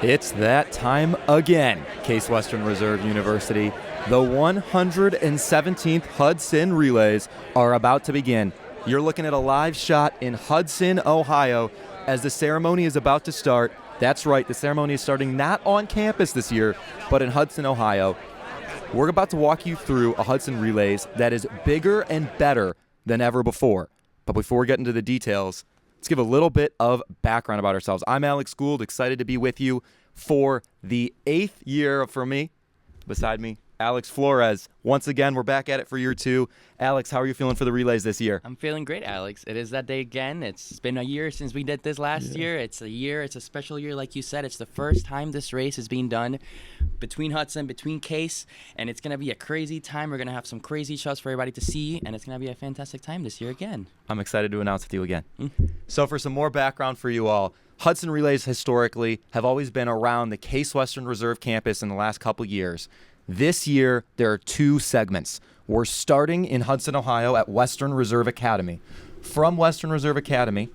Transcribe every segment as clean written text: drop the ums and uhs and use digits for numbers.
It's that time again. Case Western Reserve University, the 117th Hudson Relays are about to begin. You're looking at a live shot in Hudson, Ohio, as the ceremony is about to start. That's right, the ceremony is starting not on campus this year, but in Hudson, Ohio. We're about to walk you through a Hudson Relays that is bigger and better than ever before. But before we get into the details, let's give a little bit of background about ourselves. I'm Alex Gould, excited to be with you for the 8th year for me. Beside me, Alex Flores. Once again, we're back at it for year 2. Alex, how are you feeling for the relays this year? I'm feeling great, Alex. It is that day again. It's been a year since we did this last year. It's a special year, like you said. It's the first time this race is being done between Hudson, between Case, and it's going to be a crazy time. We're going to have some crazy shots for everybody to see, and it's going to be a fantastic time this year again. I'm excited to announce with you again. So for some more background for you all, Hudson Relays historically have always been around the Case Western Reserve campus in the last couple years. This year, there are 2 segments. We're starting in Hudson, Ohio at Western Reserve Academy. From Western Reserve Academy,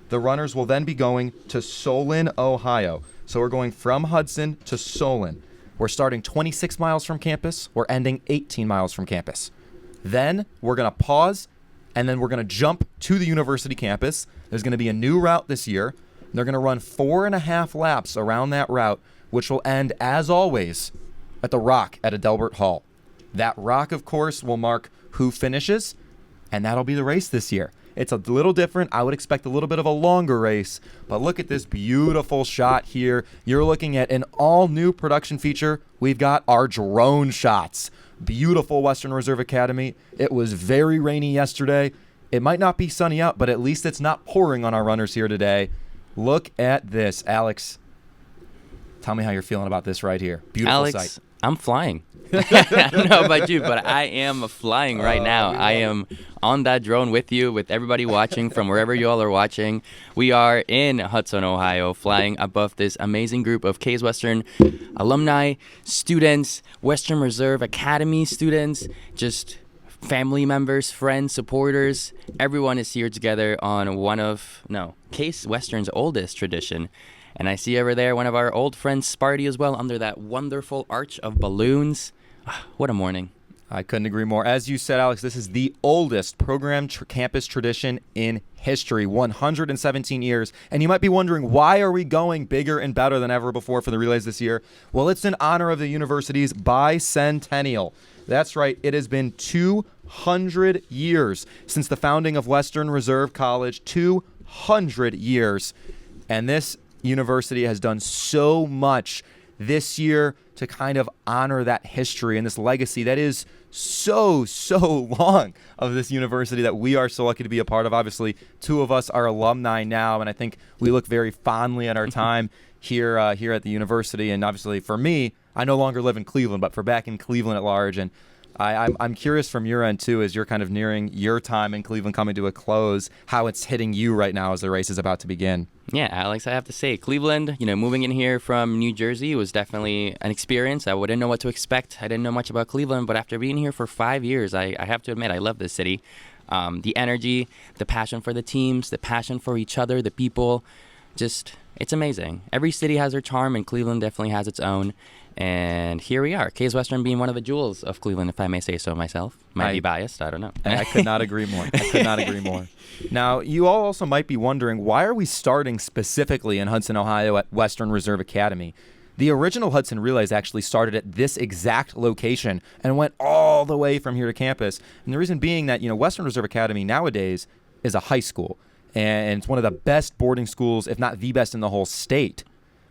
the runners will then be going to Solon, Ohio. So we're going from Hudson to Solon. We're starting 26 miles from campus. We're ending 18 miles from campus. Then we're going to pause, and then we're going to jump to the university campus. There's going to be a new route this year. They're going to run 4.5 laps around that route, which will end, as always, at the Rock at Adelbert Hall. That Rock, of course, will mark who finishes, and that'll be the race this year. It's a little different. I would expect a little bit of a longer race, but look at this beautiful shot here. You're looking at an all-new production feature. We've got our drone shots. Beautiful Western Reserve Academy. It was very rainy yesterday. It might not be sunny out, but at least it's not pouring on our runners here today. Look at this, Alex. Tell me how you're feeling about this right here. Beautiful Alex, sight. I'm flying. I don't know about you, but I am flying right now. I am on that drone with you, with everybody watching from wherever you all are watching. We are in Hudson, Ohio, flying above this amazing group of Case Western alumni, students, Western Reserve Academy students, just family members, friends, supporters. Everyone is here together on Case Western's oldest tradition. And I see over there one of our old friends, Sparty, as well, under that wonderful arch of balloons. What a morning. I couldn't agree more. As you said, Alex, this is the oldest program campus tradition in history, 117 years. And you might be wondering, why are we going bigger and better than ever before for the relays this year? Well, it's in honor of the university's bicentennial. That's right. It has been 200 years since the founding of Western Reserve College. 200 years. And this university has done so much this year to kind of honor that history and this legacy that is so long of this university that we are so lucky to be a part of. Obviously, 2 of us are alumni now, and I think we look very fondly at our time here at the university. And obviously, for me, I no longer live in Cleveland, but for back in Cleveland at large. And I'm curious from your end, too, as you're kind of nearing your time in Cleveland coming to a close, how it's hitting you right now as the race is about to begin. Yeah, Alex, I have to say, Cleveland, moving in here from New Jersey was definitely an experience. I wouldn't know what to expect. I didn't know much about Cleveland, but after being here for 5 years, I have to admit, I love this city. The energy, the passion for the teams, the passion for each other, the people, it's amazing. Every city has their charm, and Cleveland definitely has its own. And here we are, Case Western being one of the jewels of Cleveland, if I may say so myself. Might be biased, I don't know. I could not agree more. Now, you all also might be wondering, why are we starting specifically in Hudson, Ohio at Western Reserve Academy? The original Hudson Relays actually started at this exact location and went all the way from here to campus. And the reason being that, Western Reserve Academy nowadays is a high school. And it's one of the best boarding schools, if not the best in the whole state.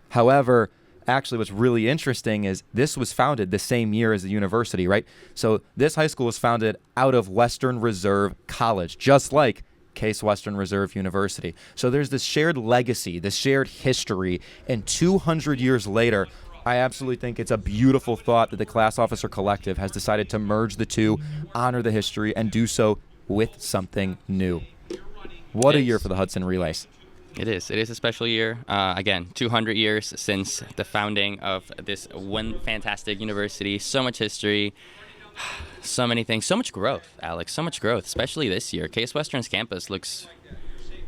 However, actually, what's really interesting is this was founded the same year as the university, right? So this high school was founded out of Western Reserve College, just like Case Western Reserve University. So there's this shared legacy, this shared history, and 200 years later, I absolutely think it's a beautiful thought that the Class Officer Collective has decided to merge the two, honor the history, and do so with something new. What a year for the Hudson Relays. It is a special year. Again, 200 years since the founding of this one fantastic university. So much history, so many things, so much growth, Alex, so much growth, especially this year. Case Western's campus looks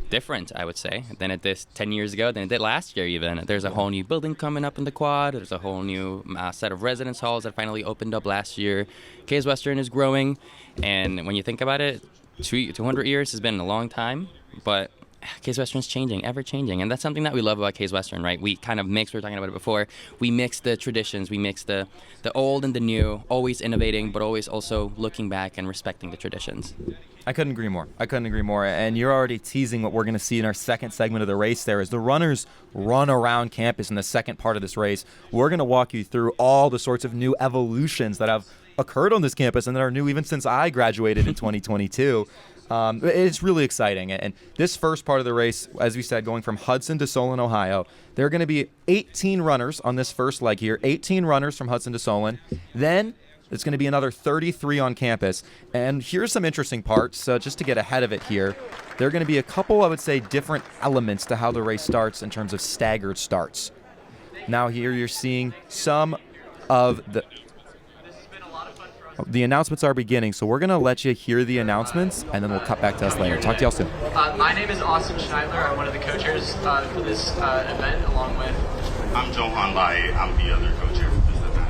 different, I would say, than it did 10 years ago, than it did last year even. There's a whole new building coming up in the quad. There's a whole new set of residence halls that finally opened up last year. Case Western is growing, and when you think about it, 200 years has been a long time, but Case Western's changing, ever changing, and that's something that we love about Case Western, right? We kind of mix, we were talking about it before, we mix the traditions, we mix the old and the new, always innovating, but always also looking back and respecting the traditions. I couldn't agree more. And you're already teasing what we're going to see in our second segment of the race there. As the runners run around campus in the second part of this race, we're going to walk you through all the sorts of new evolutions that have occurred on this campus and that are new even since I graduated in 2022. It's really exciting. And this first part of the race, as we said, going from Hudson to Solon, Ohio, there are going to be 18 runners on this first leg here, 18 runners from Hudson to Solon. Then it's going to be another 33 on campus. And here's some interesting parts, just to get ahead of it here. There are going to be a couple, I would say, different elements to how the race starts in terms of staggered starts. Now here you're seeing some of the announcements are beginning, so we're going to let you hear the announcements, and then we'll cut back to us later. Talk to y'all soon. My name is Austin Schneidler. I'm one of the co-chairs for this event, along with... I'm Johan Lai. I'm the other co-chair for this event.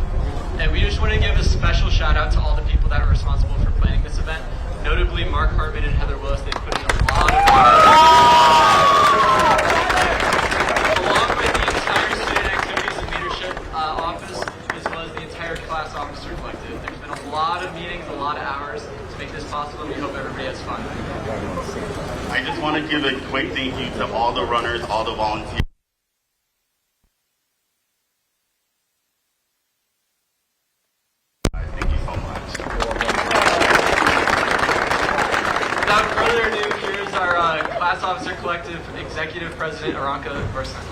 And we just want to give a special shout out to all the people that are responsible for planning this event, notably Mark Hartman and Heather Willis. They put in a lot of work. Along with the entire student activities and leadership office, as well as the entire class officer collective. There's been a lot of meetings, a lot of hours to make this possible. We hope everybody has fun. I just want to give a quick thank you to all the runners, all the volunteers. Thank you so much. Without further ado, here's our class officer collective executive president, Aranka Versan.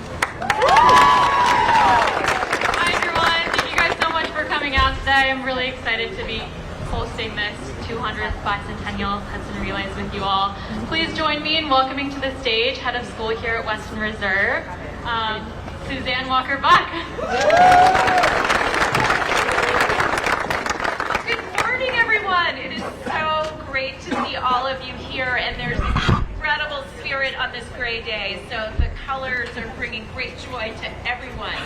Hi everyone, thank you guys so much for coming out today. I'm really excited to be hosting this 200th bicentennial Hudson Relays with you all. Please join me in welcoming to the stage head of school here at Western Reserve, Suzanne Walker-Buck. Good morning everyone. It is so great to see all of you here, and there's incredible spirit on this gray day, so the colors are bringing great joy to everyone.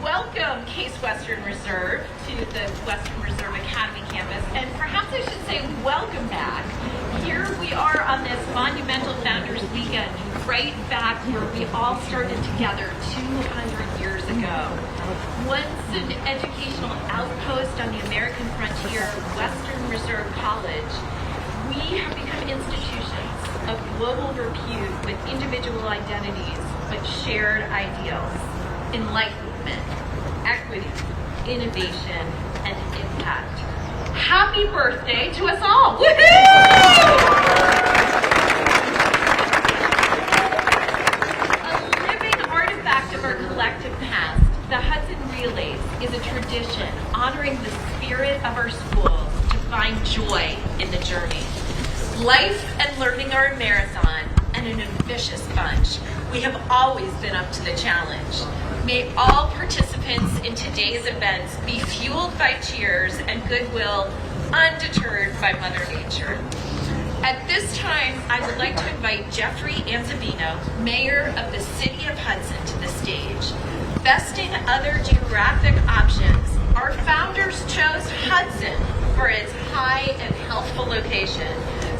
Welcome, Case Western Reserve, to the Western Reserve Academy campus, and perhaps I should say welcome back. Here we are on this monumental Founders Weekend, right back where we all started together 200 years ago. Once an educational outpost on the American frontier, Western Reserve College, we have become institutions of global repute with individual identities but shared ideals, enlightenment, equity, innovation, and impact. Happy birthday to us all! Woohoo! A living artifact of our collective past, the Hudson Relays is a tradition honoring the spirit of our schools to find joy in the journey. Life and learning are a marathon and an ambitious bunch. We have always been up to the challenge. May all participants in today's events be fueled by cheers and goodwill, undeterred by Mother Nature. At this time, I would like to invite Jeffrey Anzavino, Mayor of the City of Hudson, to the stage. Besting other geographic options, our founders chose Hudson for its high and healthful location,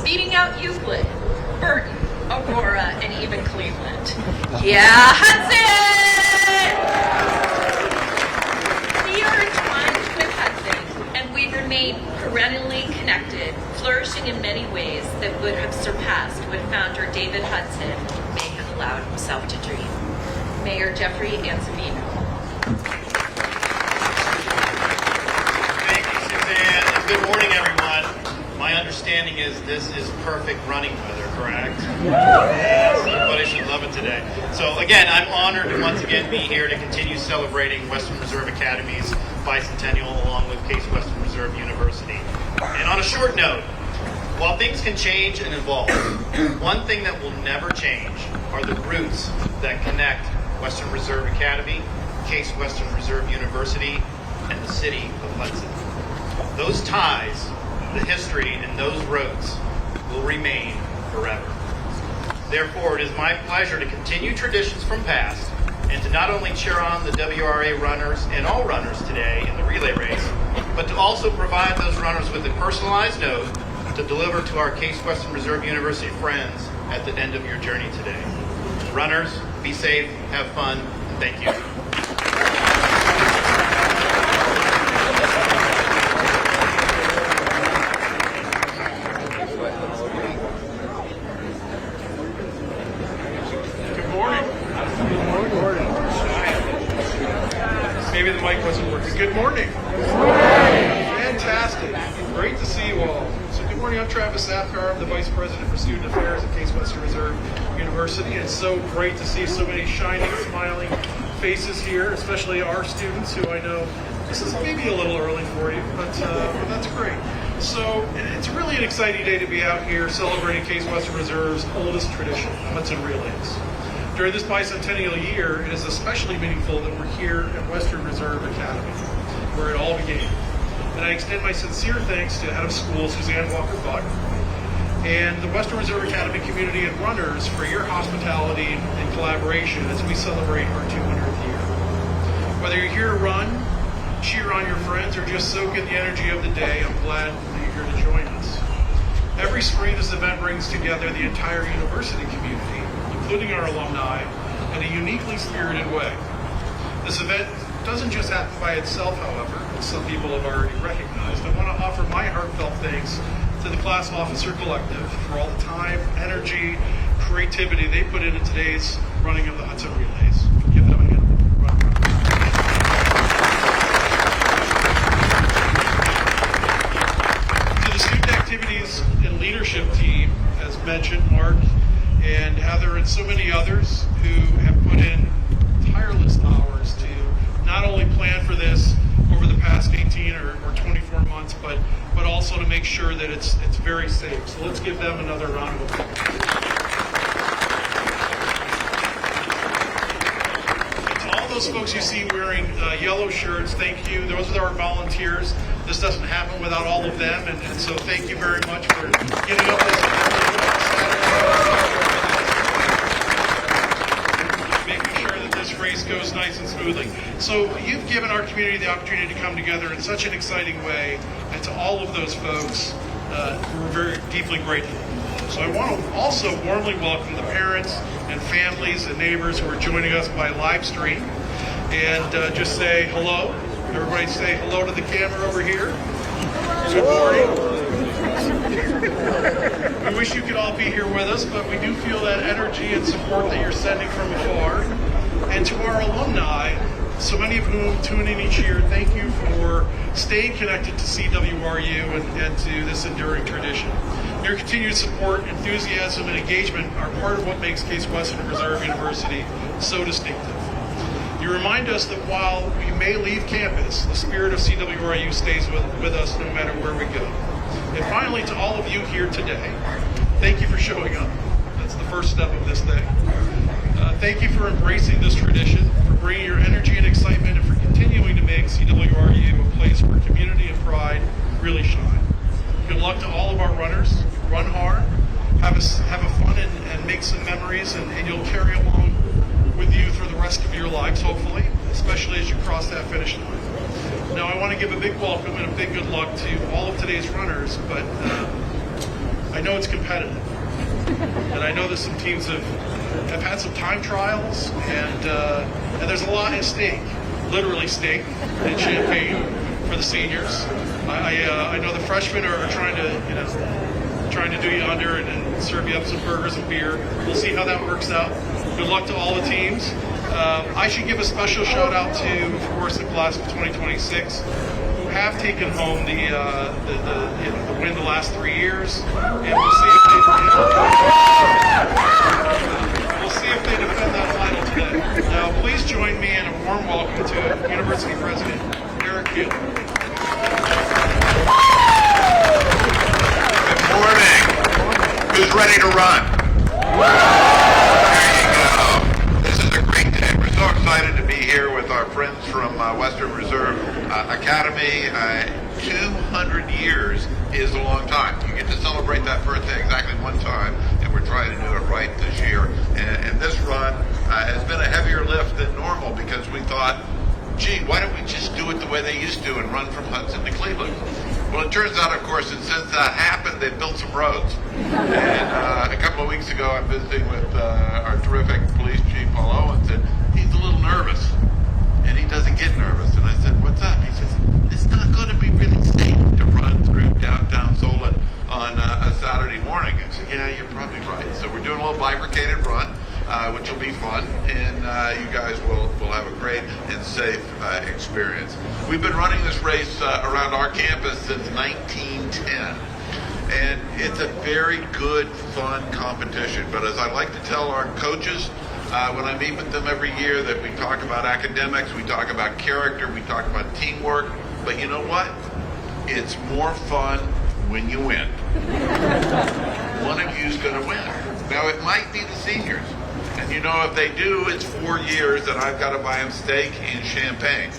beating out Euclid, Burton, Aurora, and even Cleveland. Yeah, Hudson! We are entwined with Hudson, and we remain perennially connected, flourishing in many ways that would have surpassed what founder David Hudson may have allowed himself to dream. Mayor Jeffrey Anzavino. Thank you, Suzanne, and good morning, everyone. My understanding is this is perfect running weather, correct? Yes, everybody should love it today. So again, I'm honored to once again be here to continue celebrating Western Reserve Academy's bicentennial along with Case Western Reserve University. And on a short note, while things can change and evolve, one thing that will never change are the roots that connect Western Reserve Academy, Case Western Reserve University, and the city of Hudson. Those ties, the history, and those roots will remain forever. Therefore, it is my pleasure to continue traditions from past and to not only cheer on the WRA runners and all runners today in the relay race, but to also provide those runners with a personalized note to deliver to our Case Western Reserve University friends at the end of your journey today. Runners, be safe, have fun, and thank you. Maybe the mic wasn't working. Good morning. Fantastic. Great to see you all. So good morning. I'm Travis Safkar. I'm the Vice President for Student Affairs at Case Western Reserve University. It's so great to see so many shining, smiling faces here, especially our students who I know this is maybe a little early for you, but that's great. So it's really an exciting day to be out here celebrating Case Western Reserve's oldest tradition, Hudson Relays. During this bicentennial year, it is especially meaningful that we're here at Western Reserve Academy, where it all began. And I extend my sincere thanks to Head of School Suzanne Walker-Buck and the Western Reserve Academy community and runners for your hospitality and collaboration as we celebrate our 200th year. Whether you're here to run, cheer on your friends, or just soak in the energy of the day, I'm glad that you're here to join us. Every spring, this event brings together the entire university community, including our alumni, in a uniquely spirited way. This event doesn't just happen by itself, however, as some people have already recognized. I want to offer my heartfelt thanks to the Class Officer Collective for all the time, energy, creativity they put into today's running of the Hudson Relays. Give them a hand. To the student activities and leadership team, as mentioned, Mark and Heather and so many others who have put in tireless hours to not only plan for this over the past 18 or 24 months, but also to make sure that it's very safe. So let's give them another round of applause. And to all those folks you see wearing yellow shirts, thank you. Those are our volunteers. This doesn't happen without all of them, and so thank you very much for getting up this race goes nice and smoothly. So you've given our community the opportunity to come together in such an exciting way, and to all of those folks, we're very deeply grateful. So I want to also warmly welcome the parents and families and neighbors who are joining us by live stream, and just say hello. Everybody say hello to the camera over here. Good morning. We wish you could all be here with us, but we do feel that energy and support that you're sending from afar. And to our alumni, so many of whom tune in each year, thank you for staying connected to CWRU and to this enduring tradition. Your continued support, enthusiasm, and engagement are part of what makes Case Western Reserve University so distinctive. You remind us that while we may leave campus, the spirit of CWRU stays with us no matter where we go. And finally, to all of you here today, thank you for showing up. That's the first step of this thing. Thank you for embracing this tradition, for bringing your energy and excitement, and for continuing to make CWRU a place where community and pride really shine. Good luck to all of our runners. Run hard, have a fun, and make some memories, and you'll carry along with you through the rest of your lives, hopefully, especially as you cross that finish line. Now, I want to give a big welcome and a big good luck to all of today's runners, but I know it's competitive. And I know that some teams have had some time trials, and there's a lot at stake, literally stake, in Champaign for the seniors. I know the freshmen are trying to do you under and serve you up some burgers and beer. We'll see how that works out. Good luck to all the teams. I should give a special shout out to, of course, the class of 2026, who have taken home the win the last 3 years, and we'll see if they defend that title today. Now, please join me in a warm welcome to University President Eric Hill. Good morning. Who's ready to run? There you go. This is a great day. We're so excited to be here with our friends from Western Reserve Academy. 200 years is a long time. You get to celebrate that birthday exactly one time, and we're trying to do it right this year. And this run has been a heavier lift than normal because we thought, gee, why don't we just do it the way they used to and run from Hudson to Cleveland? Well, it turns out, of course, that since that happened, they've built some roads. And a couple of weeks ago, I'm visiting with our terrific police chief, Paul Owens, and he's a little nervous. And he doesn't get nervous. And I said, what's up? He says, it's not going to be really safe to run through downtown Solon on a Saturday morning. I said, yeah, you're probably right. So we're doing a little bifurcated run, which will be fun, and you guys will have a great and safe experience. We've been running this race around our campus since 1910. And it's a very good, fun competition. But as I like to tell our coaches, when I meet with them every year, that we talk about academics, we talk about character, we talk about teamwork. But you know what? It's more fun when you win. One of you's going to win. Now, it might be the seniors. And you know, if they do, it's 4 years and I've got to buy them steak and champagne.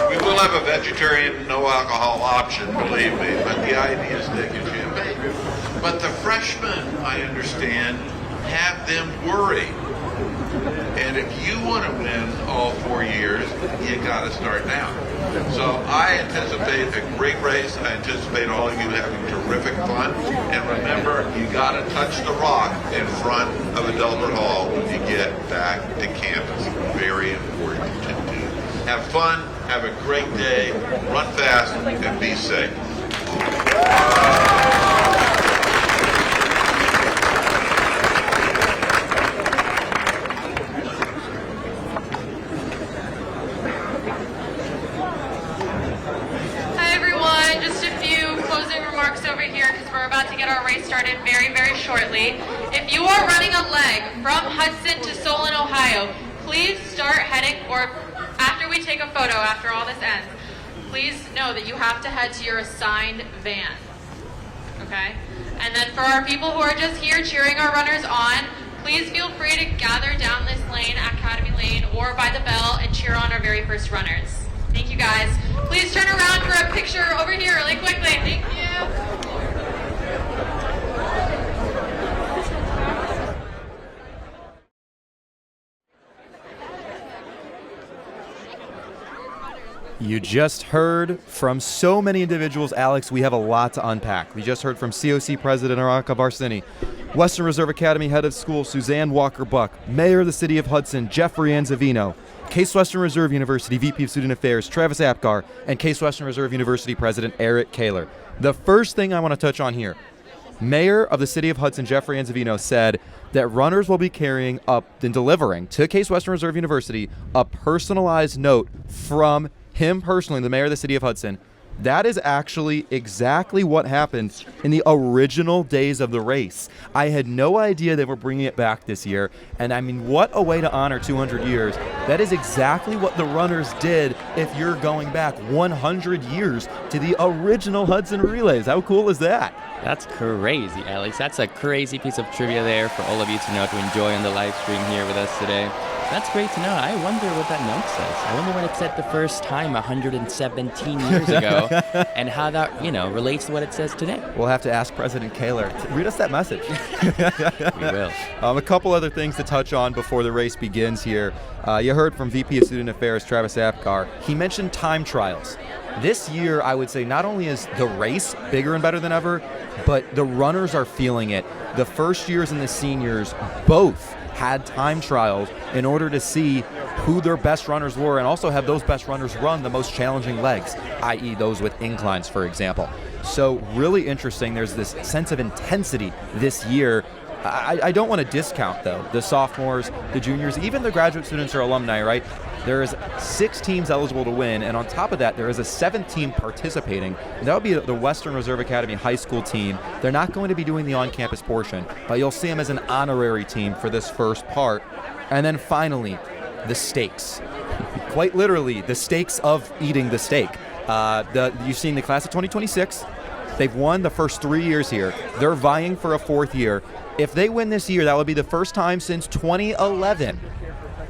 We will have a vegetarian, no alcohol option, believe me, but the idea is steak and champagne. But the freshmen, I understand, have them worry. And if you want to win all 4 years, you got to start now. So I anticipate a great race. I anticipate all of you having terrific fun. And remember, you got to touch the rock in front of Adelbert Hall when you get back to campus. Very important to do. Have fun. Have a great day. Run fast and be safe. Started very, very shortly. If you are running a leg from Hudson to Solon, Ohio, please start heading, or after we take a photo, after all this ends, please know that you have to head to your assigned van. Okay? And then for our people who are just here cheering our runners on, please feel free to gather down this lane, Academy Lane, or by the bell and cheer on our very first runners. Thank you guys. Please turn around for a picture over here really quickly. Thank you. You just heard from so many individuals, Alex. We have a lot to unpack. We just heard from COC President Araka Barsini, Western Reserve Academy Head of School Suzanne Walker-Buck, Mayor of the City of Hudson Jeffrey Anzavino, Case Western Reserve University VP of Student Affairs Travis Apgar, and Case Western Reserve University President Eric Kaler. The first thing I want to touch on here, Mayor of the City of Hudson Jeffrey Anzavino said that runners will be carrying up and delivering to Case Western Reserve University a personalized note from him personally, the mayor of the City of Hudson. That is actually exactly what happened in the original days of the race. I had no idea they were bringing it back this year. And I mean, what a way to honor 200 years. That is exactly what the runners did if you're going back 100 years to the original Hudson Relays. How cool is that? That's crazy, Alex. That's a crazy piece of trivia there for all of you to know, to enjoy on the live stream here with us today. That's great to know. I wonder what that note says. I wonder what it said the first time 117 years ago and how that, relates to what it says today. We'll have to ask President Kaler to read us that message. We will. A couple other things to touch on before the race begins here. You heard from VP of Student Affairs Travis Apgar. He mentioned time trials. This year, I would say not only is the race bigger and better than ever, but the runners are feeling it. The first years and the seniors both had time trials in order to see who their best runners were and also have those best runners run the most challenging legs, i.e. those with inclines, for example. So really interesting. There's this sense of intensity this year. I don't want to discount, though, the sophomores, the juniors, even the graduate students or alumni, right? There is 6 teams eligible to win, and on top of that, there is a 7th team participating. And that would be the Western Reserve Academy high school team. They're not going to be doing the on-campus portion, but you'll see them as an honorary team for this first part. And then finally, the stakes. Quite literally, the stakes of eating the steak. You've seen the class of 2026. They've won the first 3 years here. They're vying for a 4th year. If they win this year, that would be the first time since 2011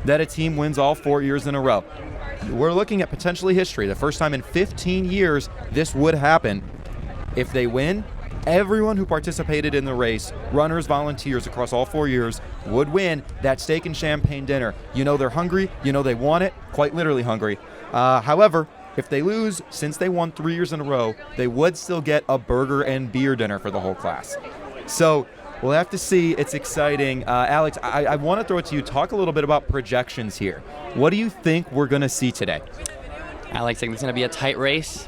that a team wins all 4 years in a row. We're looking at potentially history. The first time in 15 years this would happen. If they win, everyone who participated in the race, runners, volunteers across all 4 years, would win that steak and champagne dinner. You know they're hungry. You know they want it. Quite literally hungry. However, if they lose, since they won 3 years in a row, they would still get a burger and beer dinner for the whole class. So we'll have to see. It's exciting. Alex, I want to throw it to you. Talk a little bit about projections here. What do you think we're going to see today? Alex, I think it's going to be a tight race.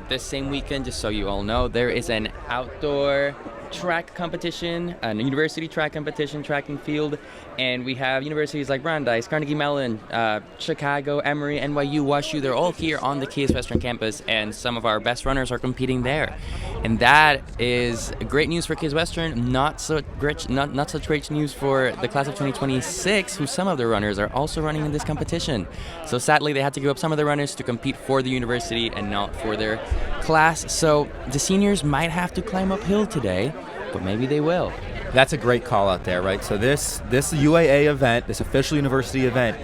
This same weekend, just so you all know, there is an outdoor track competition, a university track competition, track and field, and we have universities like Brandeis, Carnegie Mellon, Chicago, Emory, NYU, WashU. They're all here on the Case Western campus, and some of our best runners are competing there. And that is great news for Case Western, not such great news for the class of 2026, who some of their runners are also running in this competition. So sadly, they had to give up some of their runners to compete for the university and not for their class. So the seniors might have to climb uphill today, but maybe they will. That's a great call out there, right? So this UAA event, this official university event,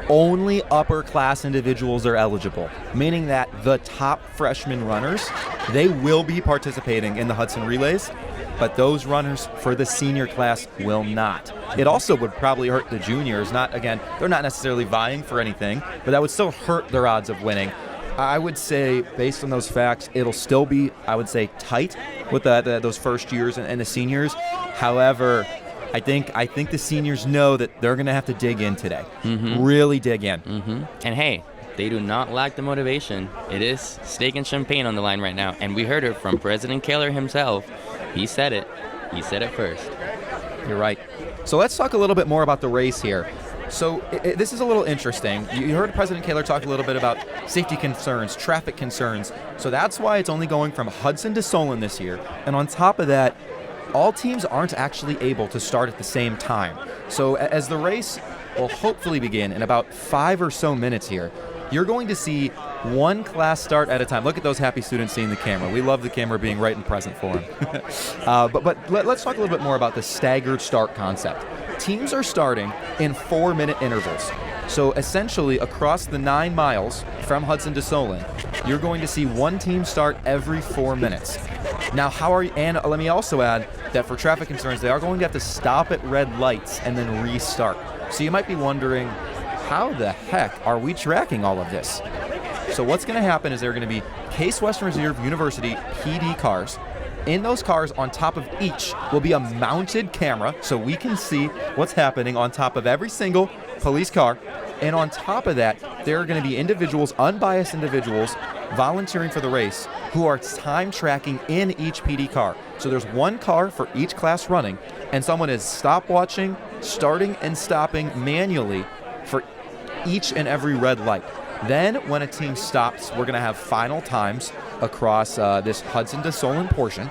only upper class individuals are eligible, meaning that the top freshman runners, they will be participating in the Hudson Relays, but those runners for the senior class will not. It also would probably hurt the juniors. They're not necessarily vying for anything, but that would still hurt their odds of winning. I would say, based on those facts, it'll still be, I would say, tight with those first years and the seniors. However, I think the seniors know that they're going to have to dig in today, really dig in. And hey, they do not lack the motivation. It is steak and champagne on the line right now, and we heard it from President Kaler himself. He said it. He said it first. You're right. So let's talk a little bit more about the race here. So this is a little interesting. You heard President Kaler talk a little bit about safety concerns, traffic concerns. So that's why it's only going from Hudson to Solon this year. And on top of that, all teams aren't actually able to start at the same time. So as the race will hopefully begin in about 5 or so minutes here, you're going to see one class start at a time. Look at those happy students seeing the camera. We love the camera being right and present for them. But let's talk a little bit more about the staggered start concept. Teams are starting in 4-minute intervals. So essentially, across the 9 miles from Hudson to Solon, you're going to see one team start every 4 minutes. Now, and let me also add that for traffic concerns, they are going to have to stop at red lights and then restart. So you might be wondering, how the heck are we tracking all of this? So what's going to happen is there are going to be Case Western Reserve University PD cars. In those cars, on top of each, will be a mounted camera, so we can see what's happening on top of every single police car. And on top of that, there are going to be individuals, unbiased individuals, volunteering for the race who are time tracking in each PD car. So there's one car for each class running, and someone is stopwatching, starting and stopping manually for each and every red light. Then when a team stops, we're going to have final times across this Hudson to Solon portion.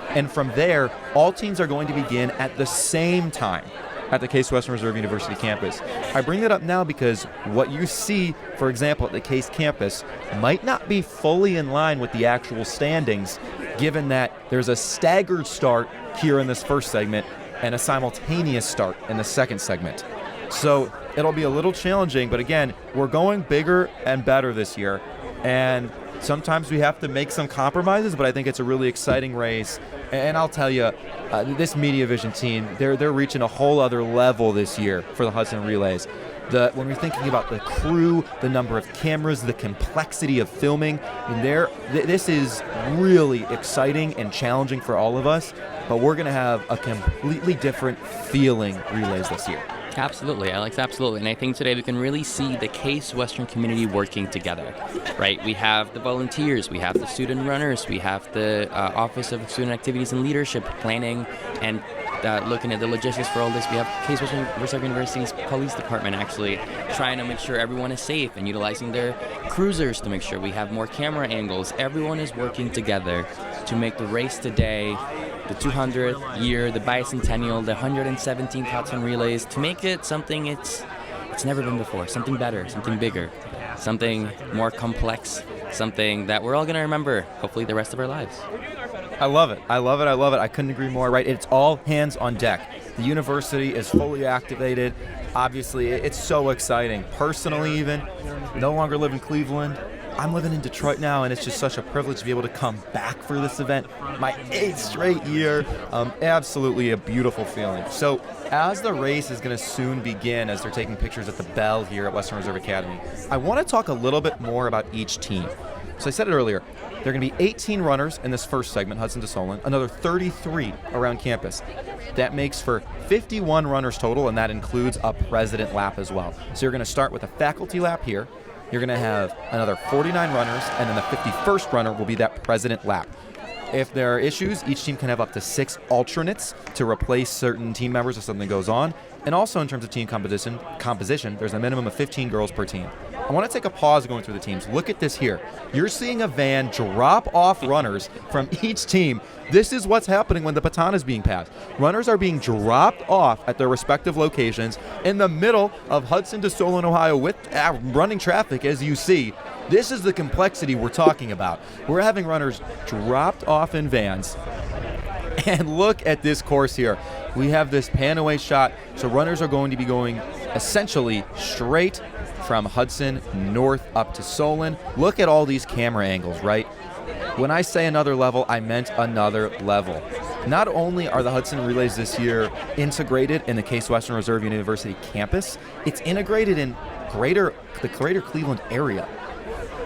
And from there, all teams are going to begin at the same time at the Case Western Reserve University campus. I bring that up now because what you see, for example, at the Case campus might not be fully in line with the actual standings, given that there's a staggered start here in this first segment and a simultaneous start in the second segment. So it'll be a little challenging, but again, we're going bigger and better this year, and sometimes we have to make some compromises, but I think it's a really exciting race. And I'll tell you, this Media Vision team, they're reaching a whole other level this year for the Hudson Relays. When we're thinking about the crew, the number of cameras, the complexity of filming, this is really exciting and challenging for all of us, but we're going to have a completely different feeling relays this year. Absolutely, Alex, absolutely. And I think today we can really see the Case Western community working together, right? We have the volunteers, we have the student runners, we have the Office of Student Activities and Leadership planning and looking at the logistics for all this. We have Case Western Reserve University's police department actually trying to make sure everyone is safe and utilizing their cruisers to make sure we have more camera angles. Everyone is working together to make the race today, the 200th year, the bicentennial, the 117th Hudson Relays, to make it something it's never been before, something better, something bigger, something more complex, something that we're all going to remember, hopefully, the rest of our lives. I love it. I love it. I love it. I couldn't agree more, right? It's all hands on deck. The university is fully activated. Obviously, it's so exciting. Personally, even, no longer live in Cleveland. I'm living in Detroit now, and it's just such a privilege to be able to come back for this event. My 8th straight year. Absolutely a beautiful feeling. So as the race is going to soon begin, as they're taking pictures at the bell here at Western Reserve Academy, I want to talk a little bit more about each team. So I said it earlier, there are going to be 18 runners in this first segment, Hudson to Solon, another 33 around campus. That makes for 51 runners total, and that includes a president lap as well. So you're going to start with a faculty lap here. You're going to have another 49 runners, and then the 51st runner will be that president lap. If there are issues, each team can have up to 6 alternates to replace certain team members if something goes on. And also in terms of team composition, there's a minimum of 15 girls per team. I want to take a pause going through the teams. Look at this here. You're seeing a van drop off runners from each team. This is what's happening when the baton is being passed. Runners are being dropped off at their respective locations in the middle of Hudson to Solon, Ohio with running traffic, as you see. This is the complexity we're talking about. We're having runners dropped off in vans. And look at this course here. We have this pan away shot. So runners are going to be going essentially straight from Hudson north up to Solon. Look at all these camera angles, right? When I say another level, I meant another level. Not only are the Hudson Relays this year integrated in the Case Western Reserve University campus, it's integrated in the greater Cleveland area.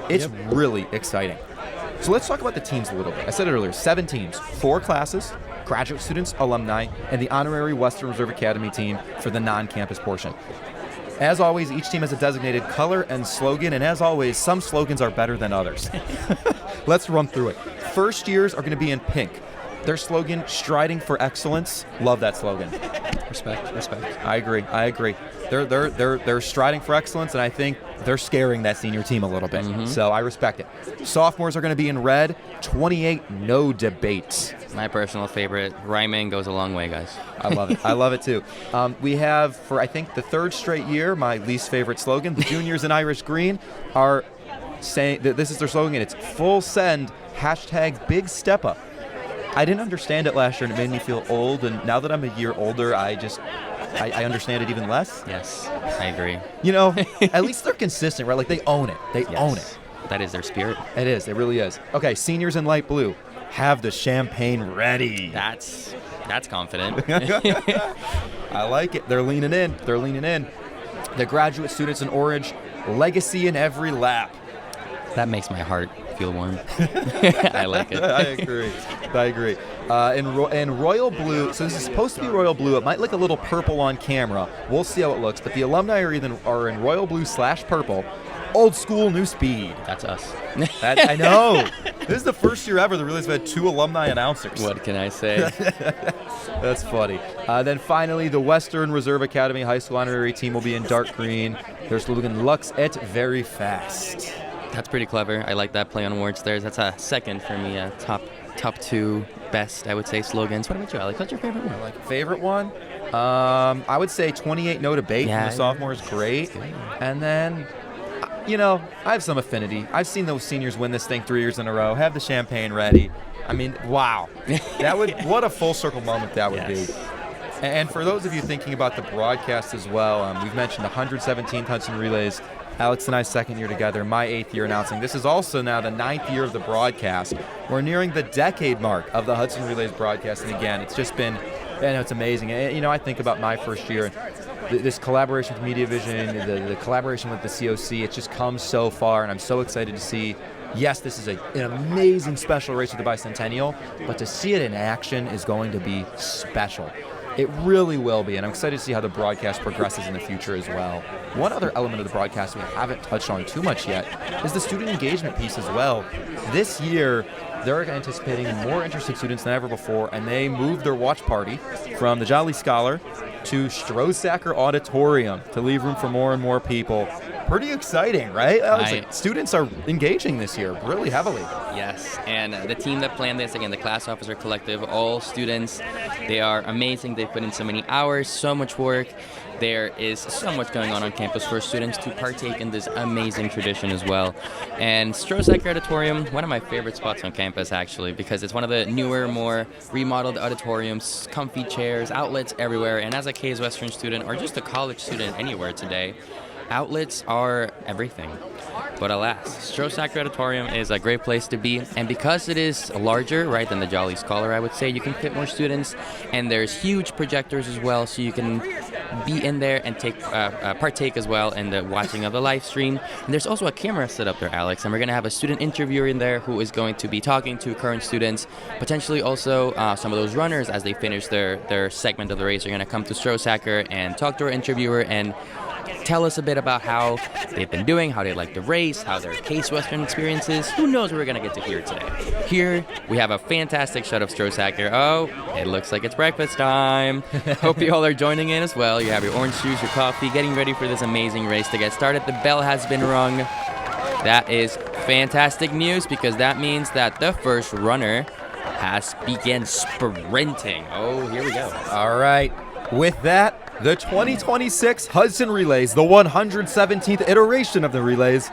It's really exciting. So let's talk about the teams a little bit. I said it earlier, 7 teams, 4 classes, graduate students, alumni, and the honorary Western Reserve Academy team for the non-campus portion. As always, each team has a designated color and slogan, and as always, some slogans are better than others. Let's run through it. First years are going to be in pink. Their slogan, striding for excellence. Love that slogan. Respect. I agree. They're striding for excellence, and I think they're scaring that senior team a little bit. So I respect it. Sophomores are going to be in red. 28, no debate. My personal favorite. Rhyming goes a long way, guys. I love it. I love it too. We have, for I think the 3rd straight year, my least favorite slogan. The juniors in Irish green are saying that this is their slogan. It's full send, #big step up. I didn't understand it last year, and it made me feel old. And now that I'm a year older, I understand it even less. Yes, I agree. You know, at least they're consistent, right? Like they own it. They own it. That is their spirit. It is. It really is. Okay, seniors in light blue have the champagne ready. That's confident. I like it. They're leaning in. The graduate students in orange, legacy in every lap. That makes my heart feel warm. I like it. I agree. In royal blue, so this is supposed to be royal blue. It might look a little purple on camera. We'll see how it looks. But the alumni are in royal blue / purple. Old school, new speed. That's us. I know. This is the first year ever the Relays have had 2 alumni announcers. What can I say? That's funny. Then finally, the Western Reserve Academy High School honorary team will be in dark green. Their slogan, Lux et very fast. That's pretty clever. I like that play on words there. That's a second for me. Top 2 best, I would say, slogans. What about you, Alex? What's your favorite one? Favorite one? I would say 28, no debate. Yeah, From the sophomores, great. And then, I have some affinity. I've seen those seniors win this thing 3 years in a row, have the champagne ready. I mean, wow. What a full circle moment that would be. And for those of you thinking about the broadcast as well, we've mentioned 117th Hudson Relays. Alex and I 2nd year together, my 8th year announcing. This is also now the 9th year of the broadcast. We're nearing the decade mark of the Hudson Relays broadcast, and again, it's just been, it's amazing. I think about my first year, this collaboration with Media Vision, the collaboration with the COC, it just comes so far, and I'm so excited to see. Yes, this is an amazing special race with the Bicentennial, but to see it in action is going to be special. It really will be, and I'm excited to see how the broadcast progresses in the future as well. One other element of the broadcast we haven't touched on too much yet is the student engagement piece as well. This year, they're anticipating more interested students than ever before, and they moved their watch party from the Jolly Scholar to Strosacker Auditorium to leave room for more and more people. Pretty exciting, right? Students are engaging this year really heavily. Yes, and the team that planned this, again, the Class Officer Collective, all students, they are amazing. They put in so many hours, so much work. There is so much going on campus for students to partake in this amazing tradition as well. And Strosacker Auditorium, one of my favorite spots on campus, actually, because it's one of the newer, more remodeled auditoriums, comfy chairs, outlets everywhere. And as a Case Western student or just a college student anywhere today, outlets are everything. But alas, Strosacker Auditorium is a great place to be, and because it is larger, right, than the Jolly Scholar, I would say, you can fit more students, and there's huge projectors as well, so you can be in there and partake as well in the watching of the live stream. And there's also a camera set up there, Alex, and we're going to have a student interviewer in there who is going to be talking to current students, potentially also some of those runners as they finish their segment of the race are going to come to Strosacker and talk to our interviewer and tell us a bit about how they've been doing, how they like the race, how their Case Western experiences. Who knows what we're going to get to hear today. Here, we have a fantastic shot of Strosacker. Oh, it looks like it's breakfast time. Hope you all are joining in as well. You have your orange juice, your coffee, getting ready for this amazing race to get started. The bell has been rung. That is fantastic news because that means that the first runner has begun sprinting. Oh, here we go. All right. With that, the 2026 Hudson Relays, the 117th iteration of the Relays,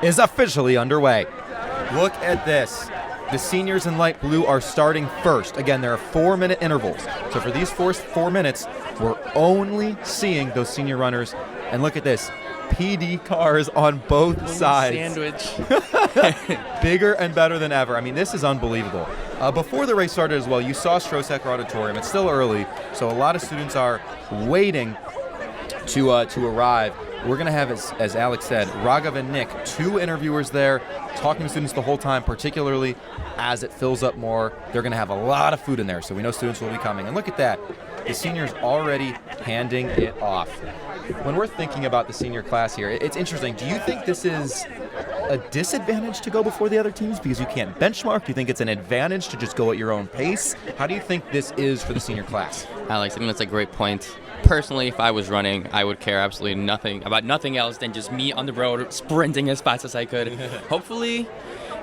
is officially underway. Look at this. The seniors in light blue are starting first. Again, there are 4-minute intervals. So for these first 4 minutes, we're only seeing those senior runners. And look at this. PD cars on both sides. Sandwich. Bigger and better than ever. I mean, this is unbelievable. Before the race started as well, you saw Strosacker Auditorium. It's still early, so a lot of students are waiting to arrive. We're going to have, as Alex said, Raghav and Nick, 2 interviewers there, talking to students the whole time, particularly as it fills up more. They're going to have a lot of food in there, so we know students will be coming. And look at that. The seniors already handing it off. When we're thinking about the senior class here, it's interesting. Do you think this is a disadvantage to go before the other teams because you can't benchmark? Do you think it's an advantage to just go at your own pace? How do you think this is for the senior class? Alex, I think that's a great point. Personally, if I was running, I would care absolutely nothing about nothing else than just me on the road sprinting as fast as I could. Hopefully,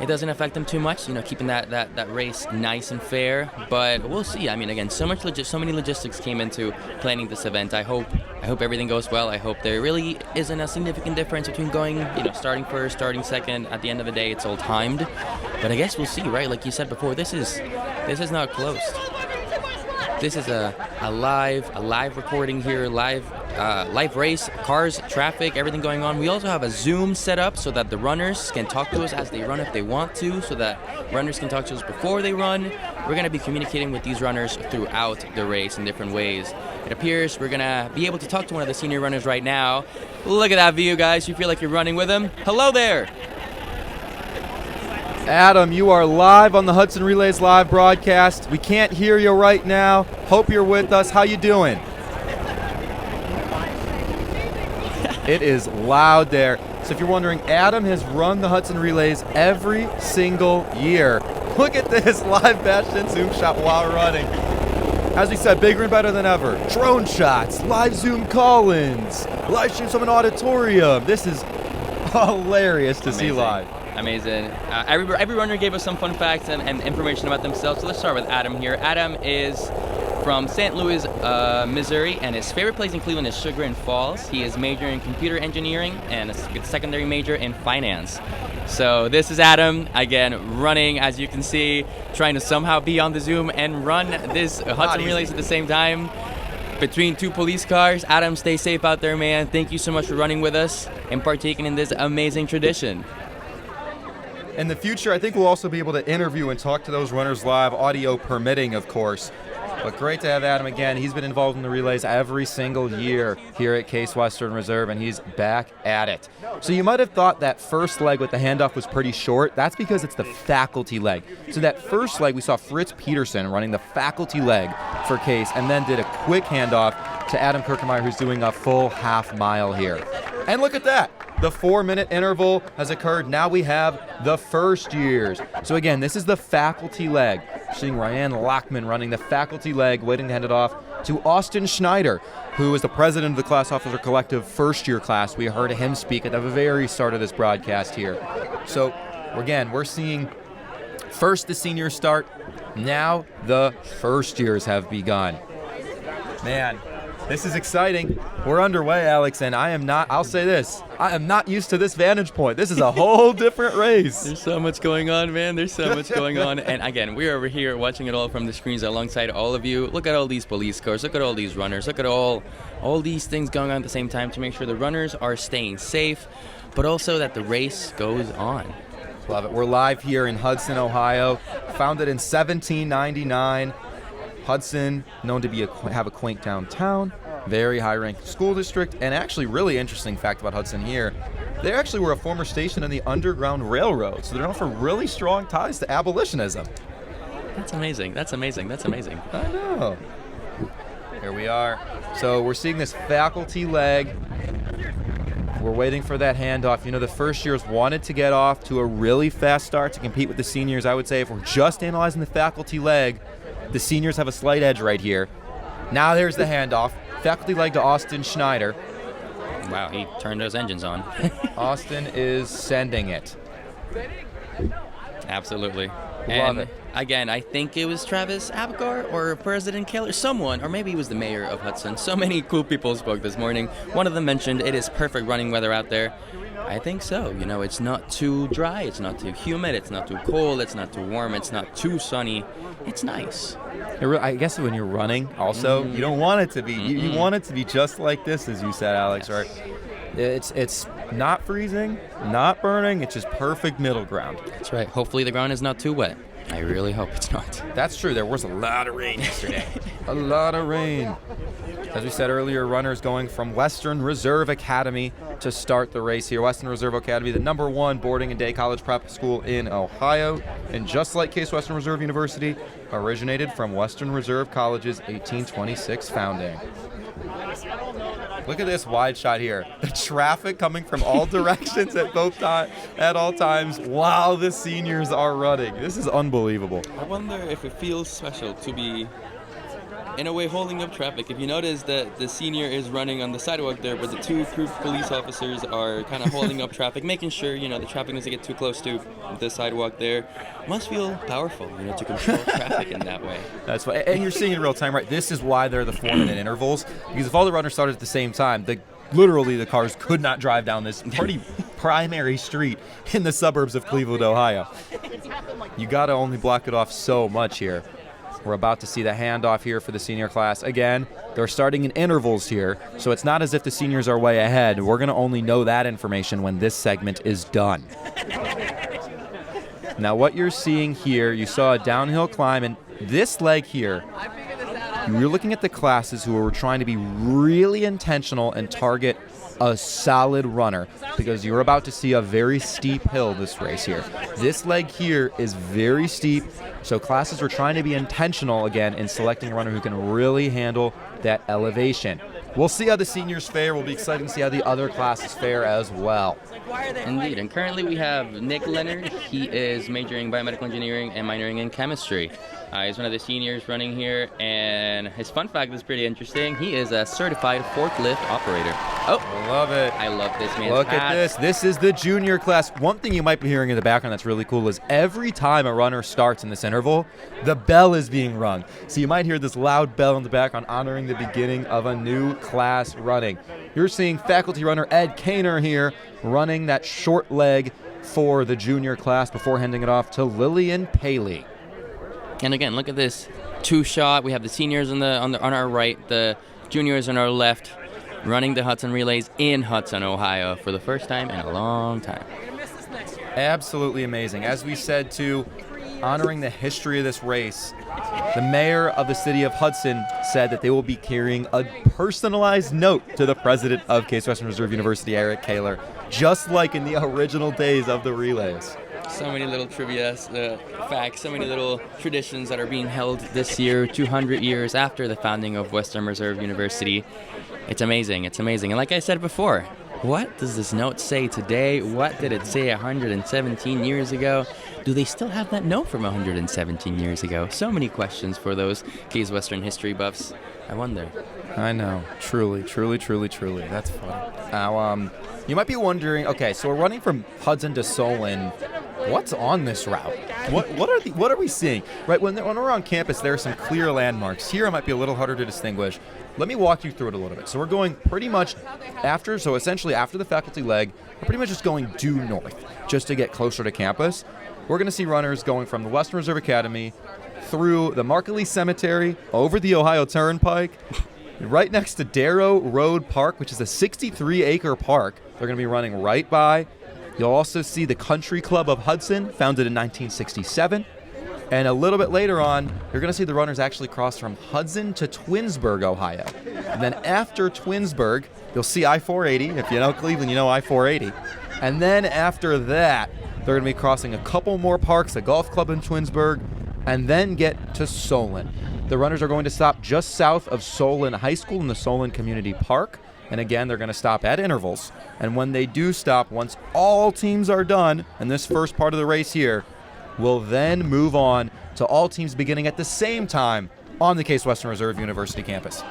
it doesn't affect them too much, keeping that race nice and fair. But we'll see. I mean, again, so many logistics came into planning this event. I hope everything goes well. I hope there really isn't a significant difference between going, starting first, starting second. At the end of the day, it's all timed. But I guess we'll see, right? Like you said before, this is not closed. This is a live recording here, live race, cars, traffic, everything going on. We also have a Zoom set up so that the runners can talk to us as they run if they want to, so that runners can talk to us before they run. We're going to be communicating with these runners throughout the race in different ways. It appears we're going to be able to talk to one of the senior runners right now. Look at that view, guys. You feel like you're running with them. Hello there. Adam, you are live on the Hudson Relays live broadcast. We can't hear you right now. Hope you're with us. How you doing? It is loud there. So if you're wondering, Adam has run the Hudson Relays every single year. Look at this live Bastion Zoom shot while running. As we said, bigger and better than ever. Drone shots, live Zoom call-ins, live streams from an auditorium. This is hilarious to see live. Amazing. Every runner gave us some fun facts and information about themselves. So let's start with Adam here. Adam is from St. Louis, Missouri, and his favorite place in Cleveland is Sugar and Falls. He is majoring in computer engineering and a secondary major in finance. So this is Adam, again, running, as you can see, trying to somehow be on the Zoom and run this Hudson Relays at the same time. Between 2 police cars. Adam, stay safe out there, man. Thank you so much for running with us and partaking in this amazing tradition. In the future, I think we'll also be able to interview and talk to those runners live, audio permitting, of course. But great to have Adam again. He's been involved in the relays every single year here at Case Western Reserve, and he's back at it. So you might have thought that first leg with the handoff was pretty short. That's because it's the faculty leg. So that first leg, we saw Fritz Peterson running the faculty leg for Case, and then did a quick handoff to Adam Kirkemeyer, who's doing a full half mile here. And look at that. The 4-minute interval has occurred. Now we have the first years. So again, this is the faculty leg. We're seeing Ryan Lockman running the faculty leg, waiting to hand it off to Austin Schneider, who is the president of the Class Officer Collective first-year class. We heard him speak at the very start of this broadcast here. So again, we're seeing first the seniors start. Now the first years have begun. Man, This is exciting. We're underway, Alex, and I'll say this, I am not used to this vantage point. This is a whole different race. There's so much going on, man. There's so much going on. And again, we're over here watching it all from the screens alongside all of you. Look at all these police cars. Look at all these runners. Look at all these things going on at the same time to make sure the runners are staying safe, but also that the race goes on. Love it. We're live here in Hudson, Ohio. Founded in 1799. Hudson, known to have a quaint downtown, very high-ranked school district, and actually really interesting fact about Hudson here, they actually were a former station in the Underground Railroad, so they're known for really strong ties to abolitionism. That's amazing. That's amazing. That's amazing. I know. Here we are. So we're seeing this faculty leg. We're waiting for that handoff. You know, the first years wanted to get off to a really fast start to compete with the seniors. I would say if we're just analyzing the faculty leg, the seniors have a slight edge right here. Now there's the handoff. Faculty leg to Austin Schneider. Wow, he turned those engines on. Austin is sending it. Absolutely. Love it. Again, I think it was Travis Abgar or President Keller, someone, or maybe it was the mayor of Hudson. So many cool people spoke this morning. One of them mentioned it is perfect running weather out there. I think so. You know, it's not too dry, it's not too humid, it's not too cold, it's not too warm, it's not too sunny. It's nice. I guess when you're running, also, you don't want it to be. You want it to be just like this, as you said, Alex, right? It's not freezing, not burning. It's just perfect middle ground. That's right. Hopefully the ground is not too wet. I really hope it's not. That's true. There was a lot of rain yesterday. A lot of rain. As we said earlier, runners going from Western Reserve Academy to start the race here. Western Reserve Academy, the #1 boarding and day college prep school in Ohio. And just like Case Western Reserve University, originated from Western Reserve College's 1826 founding. Look at this wide shot here. The traffic coming from all directions at all times while the seniors are running. This is unbelievable. I wonder if it feels special to be, in a way, holding up traffic. If you notice that the senior is running on the sidewalk there, but the two police officers are kind of holding up traffic, making sure, you know, the traffic doesn't get too close to the sidewalk there. Must feel powerful, you know, to control traffic in that way. That's why, and you're seeing in real time, right? This is why they're the 4-minute intervals, because if all the runners started at the same time, literally the cars could not drive down this pretty primary street in the suburbs of Cleveland, Ohio. You got to only block it off so much here. We're about to see the handoff here for the senior class. Again, they're starting in intervals here, so it's not as if the seniors are way ahead. We're going to only know that information when this segment is done. Now, what you're seeing here, you saw a downhill climb, and this leg here, you're looking at the classes who are trying to be really intentional and target a solid runner, because you're about to see a very steep hill this race here. This leg here is very steep, so classes are trying to be intentional again in selecting a runner who can really handle that elevation. We'll see how the seniors fare. We'll be excited to see how the other classes fare as well. Indeed, and currently we have Nick Leonard. He is majoring in biomedical engineering and minoring in chemistry. He's one of the seniors running here, and his fun fact is pretty interesting. He is a certified forklift operator. Oh, love it. I love this man's Look hat. at this. This is the junior class. One thing you might be hearing in the background that's really cool is every time a runner starts in this interval, the bell is being rung. So you might hear this loud bell in the background honoring the beginning of a new class running. You're seeing faculty runner Ed Kaner here running that short leg for the junior class before handing it off to Lillian Paley. And again, look at this two-shot. We have the seniors on our right, the juniors on our left, running the Hudson Relays in Hudson, Ohio for the first time in a long time. Absolutely amazing. As we said, too, honoring the history of this race, the mayor of the city of Hudson said that they will be carrying a personalized note to the president of Case Western Reserve University, Eric Kaler, just like in the original days of the relays. So many little trivia facts, so many little traditions that are being held this year, 200 years after the founding of Western Reserve University. It's amazing. It's amazing. And like I said before, what does this note say today? What did it say 117 years ago? Do they still have that note from 117 years ago? So many questions for those Case Western history buffs. I wonder. I know. Truly, truly, truly, truly. That's fun. Now, you might be wondering, okay, so we're running from Hudson to Solon. What's on this route? What are we seeing? Right, when we're on campus, there are some clear landmarks. Here, it might be a little harder to distinguish. Let me walk you through it a little bit. So we're going pretty much essentially after the faculty leg, we're pretty much just going due north, just to get closer to campus. We're going to see runners going from the Western Reserve Academy through the Markley Cemetery, over the Ohio Turnpike, right next to Darrow Road Park, which is a 63-acre park. They're going to be running right by. You'll also see the Country Club of Hudson, founded in 1967. And a little bit later on, you're going to see the runners actually cross from Hudson to Twinsburg, Ohio. And then after Twinsburg, you'll see I-480. If you know Cleveland, you know I-480. And then after that, they're going to be crossing a couple more parks, a golf club in Twinsburg, and then get to Solon. The runners are going to stop just south of Solon High School in the Solon Community Park. And again, they're going to stop at intervals. And when they do stop, once all teams are done, and this first part of the race here, we'll then move on to all teams beginning at the same time on the Case Western Reserve University campus.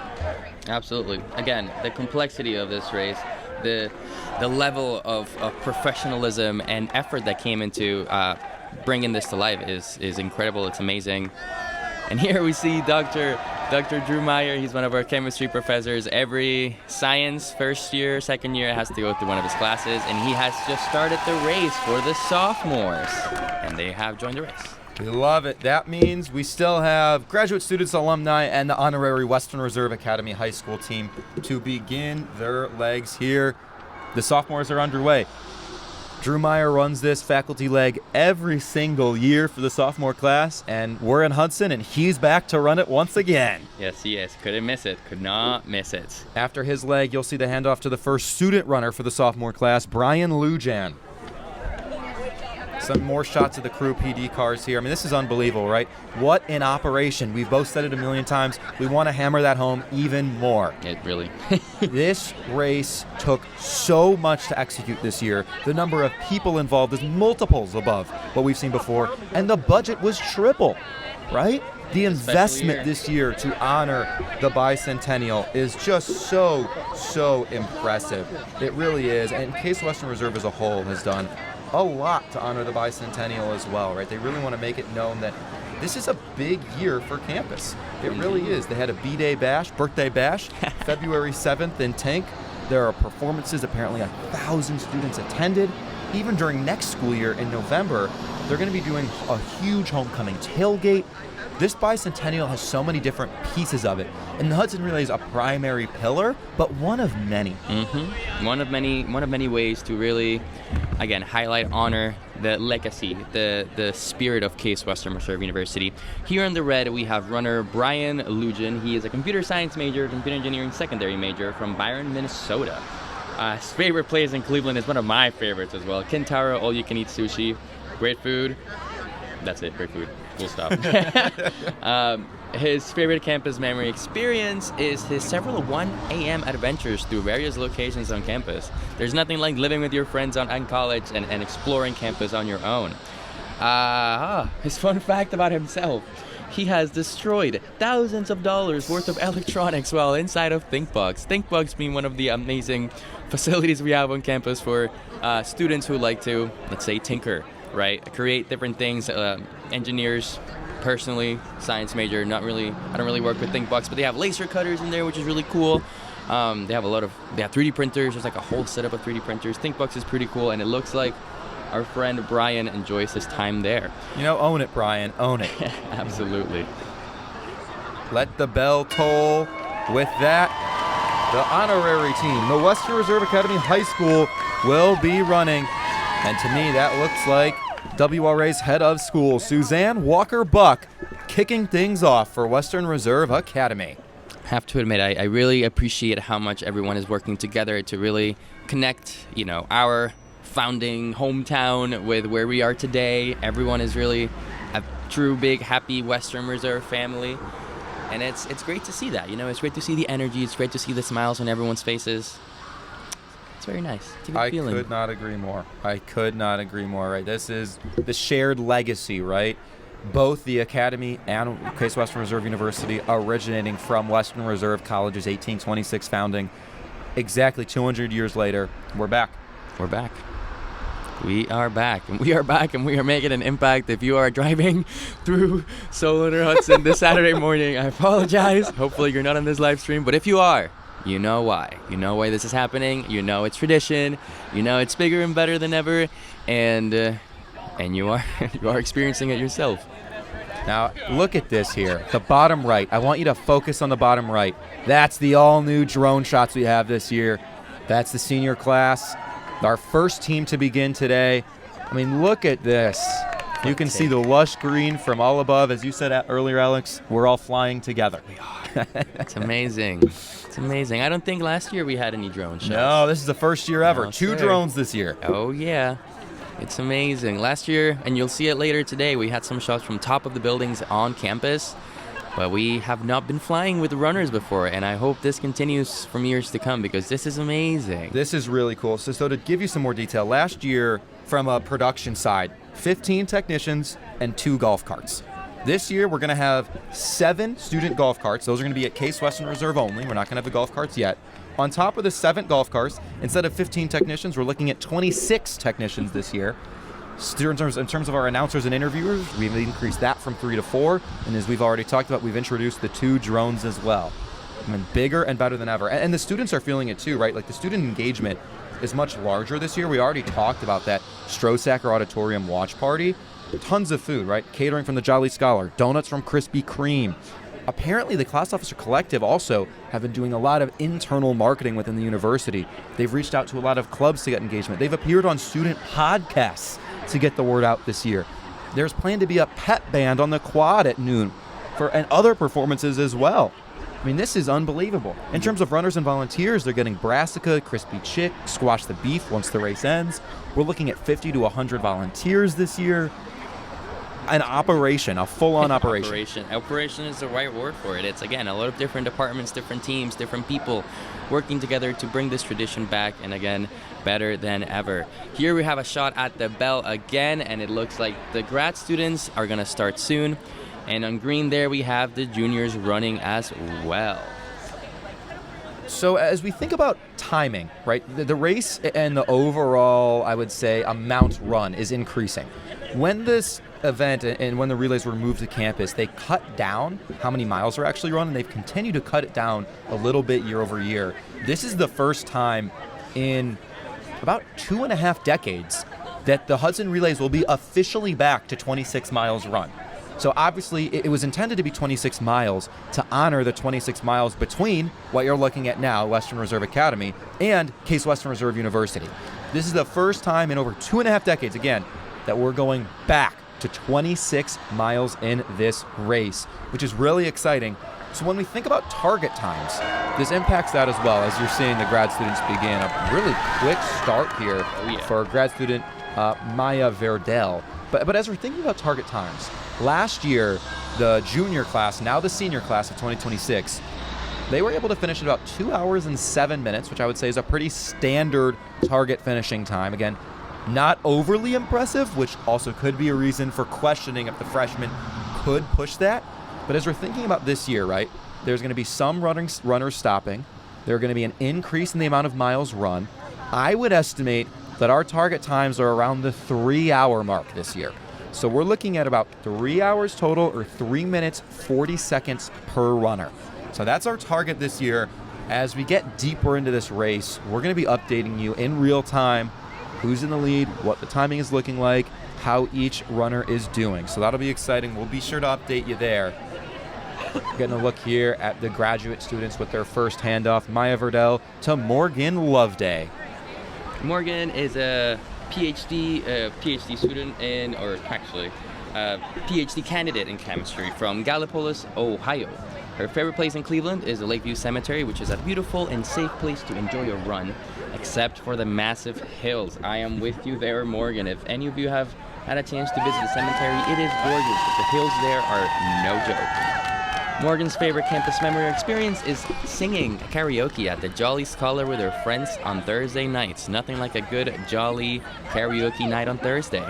Absolutely. Again, the complexity of this race, the level of professionalism and effort that came into bringing this to life is incredible. It's amazing. And here we see Dr. Drew Meyer. He's one of our chemistry professors. Every science first year, second year has to go through one of his classes, and he has just started the race for the sophomores, and they have joined the race. We love it. That means we still have graduate students, alumni, and the honorary Western Reserve Academy High School team to begin their legs here. The sophomores are underway. Drew Meyer runs this faculty leg every single year for the sophomore class, and we're in Hudson, and he's back to run it once again. Yes, he is. Couldn't miss it. Could not miss it. After his leg, you'll see the handoff to the first student runner for the sophomore class, Brian Lujan. Some more shots of the crew PD cars here. I mean, this is unbelievable, right? What an operation. We've both said it a million times. We want to hammer that home even more. It really. This race took so much to execute this year. The number of people involved is multiples above what we've seen before, and the budget was triple, right? The investment this year to honor the bicentennial is just so impressive. It really is. And Case Western Reserve as a whole has done a lot to honor the bicentennial as well, right? They really want to make it known that this is a big year for campus. It really is. They had a B-Day bash, birthday bash, February 7th in Tank. There are performances. Apparently 1,000 students attended. Even during next school year in November, they're going to be doing a huge homecoming tailgate. This bicentennial has so many different pieces of it, and the Hudson Relay is a primary pillar, but one of many. Mm-hmm. One of many ways to really, again, highlight, honor the legacy, the spirit of Case Western Reserve University. Here in the red, we have runner Brian Lujan. He is a computer science major, computer engineering secondary major from Byron, Minnesota. His favorite place in Cleveland is one of my favorites as well. Kintaro all-you-can-eat sushi, great food. That's it, great food. Full stop. His favorite campus memory experience is his several 1 a.m. adventures through various locations on campus. There's nothing like living with your friends on college and exploring campus on your own. His fun fact about himself. He has destroyed thousands of dollars worth of electronics while inside of ThinkBugs. ThinkBugs being one of the amazing facilities we have on campus for students who like to, let's say, tinker, right? Create different things. Engineers, personally, science major, I don't really work with ThinkBugs, but they have laser cutters in there, which is really cool. They have 3D printers. There's like a whole setup of 3D printers. ThinkBugs is pretty cool, and it looks like our friend Brian enjoys his time there. You know, own it, Brian, own it. Absolutely. Let the bell toll. With that, the honorary team, the Western Reserve Academy High School, will be running. And to me, that looks like WRA's head of school, Suzanne Walker-Buck, kicking things off for Western Reserve Academy. I have to admit, I really appreciate how much everyone is working together to really connect, our founding hometown with where we are today. Everyone is really a true, big, happy Western Reserve family. And it's great to see that, It's great to see the energy. It's great to see the smiles on everyone's faces. It's very nice. It's a good feeling. I could not agree more. Right? This is the shared legacy, right? Both the Academy and Case Western Reserve University originating from Western Reserve College's 1826 founding. Exactly 200 years later, we're back. We are back, and we are back, and we are making an impact. If you are driving through Solon or Hudson this Saturday morning, I apologize. Hopefully you're not on this live stream, but if you are, you know why. You know why this is happening. You know it's tradition. You know it's bigger and better than ever, and you are you are experiencing it yourself. Now, look at this here. The bottom right. I want you to focus on the bottom right. That's the all-new drone shots we have this year. That's the senior class. Our first team to begin today. I mean, look at this. You can see the lush green from all above. As you said earlier, Alex, we're all flying together. We are. It's amazing. It's amazing. I don't think last year we had any drone shots. No, this is the first year ever. No, 2 sir. drones this year. Oh, yeah. It's amazing. Last year, and you'll see it later today, we had some shots from top of the buildings on campus. But we have not been flying with runners before, and I hope this continues from years to come because this is amazing. This is really cool. So to give you some more detail, last year from a production side, 15 technicians and 2 golf carts. This year we're going to have 7 student golf carts. Those are going to be at Case Western Reserve only. We're not going to have the golf carts yet. On top of the 7 golf carts, instead of 15 technicians, we're looking at 26 technicians this year. In terms of our announcers and interviewers, we've increased that from 3 to 4. And as we've already talked about, we've introduced the 2 drones as well. I mean, bigger and better than ever. And the students are feeling it too, right? Like the student engagement is much larger this year. We already talked about that Strosacker Auditorium watch party. Tons of food, right? Catering from the Jolly Scholar, donuts from Krispy Kreme. Apparently, the Class Officer Collective also have been doing a lot of internal marketing within the university. They've reached out to a lot of clubs to get engagement. They've appeared on student podcasts to get the word out this year. There's planned to be a pep band on the quad at noon and other performances as well. I mean, this is unbelievable. In terms of runners and volunteers, they're getting Brassica, Crispy Chick, Squash the Beef once the race ends. We're looking at 50 to 100 volunteers this year. An operation, a full-on operation. Operation is the right word for it. It's, again, a lot of different departments, different teams, different people working together to bring this tradition back, and again, better than ever. Here we have a shot at the bell again, and it looks like the grad students are going to start soon. And on green there, we have the juniors running as well. So as we think about timing, right, the race and the overall, I would say, amount run is increasing. When this event and when the relays were moved to campus, they cut down how many miles are actually run, and they've continued to cut it down a little bit year over year. This is the first time in about 2.5 decades that the Hudson Relays will be officially back to 26 miles run. So obviously it was intended to be 26 miles to honor the 26 miles between what you're looking at now, Western Reserve Academy, and Case Western Reserve University. This is the first time in over 2.5 decades, again, that we're going back to 26 miles in this race, which is really exciting. So when we think about target times, this impacts that as well, as you're seeing the grad students begin. A really quick start here for grad student Maya Verdell. But as we're thinking about target times, last year, the junior class, now the senior class of 2026, they were able to finish in about 2 hours and 7 minutes, which I would say is a pretty standard target finishing time. Again, not overly impressive, which also could be a reason for questioning if the freshmen could push that. But as we're thinking about this year, right, there's going to be some runners stopping. There's going to be an increase in the amount of miles run. I would estimate that our target times are around the 3-hour mark this year. So we're looking at about 3 hours total, or 3 minutes, 40 seconds per runner. So that's our target this year. As we get deeper into this race, we're going to be updating you in real time who's in the lead, what the timing is looking like, how each runner is doing. So that'll be exciting. We'll be sure to update you there. Getting a look here at the graduate students with their first handoff. Maya Verdell to Morgan Loveday. Morgan is a PhD student PhD candidate in chemistry from Gallipolis, Ohio. Her favorite place in Cleveland is the Lakeview Cemetery, which is a beautiful and safe place to enjoy a run, except for the massive hills. I am with you there, Morgan. If any of you have had a chance to visit the cemetery, it is gorgeous, but the hills there are no joke. Morgan's favorite campus memory or experience is singing karaoke at the Jolly Scholar with her friends on Thursday nights. Nothing like a good jolly karaoke night on Thursday.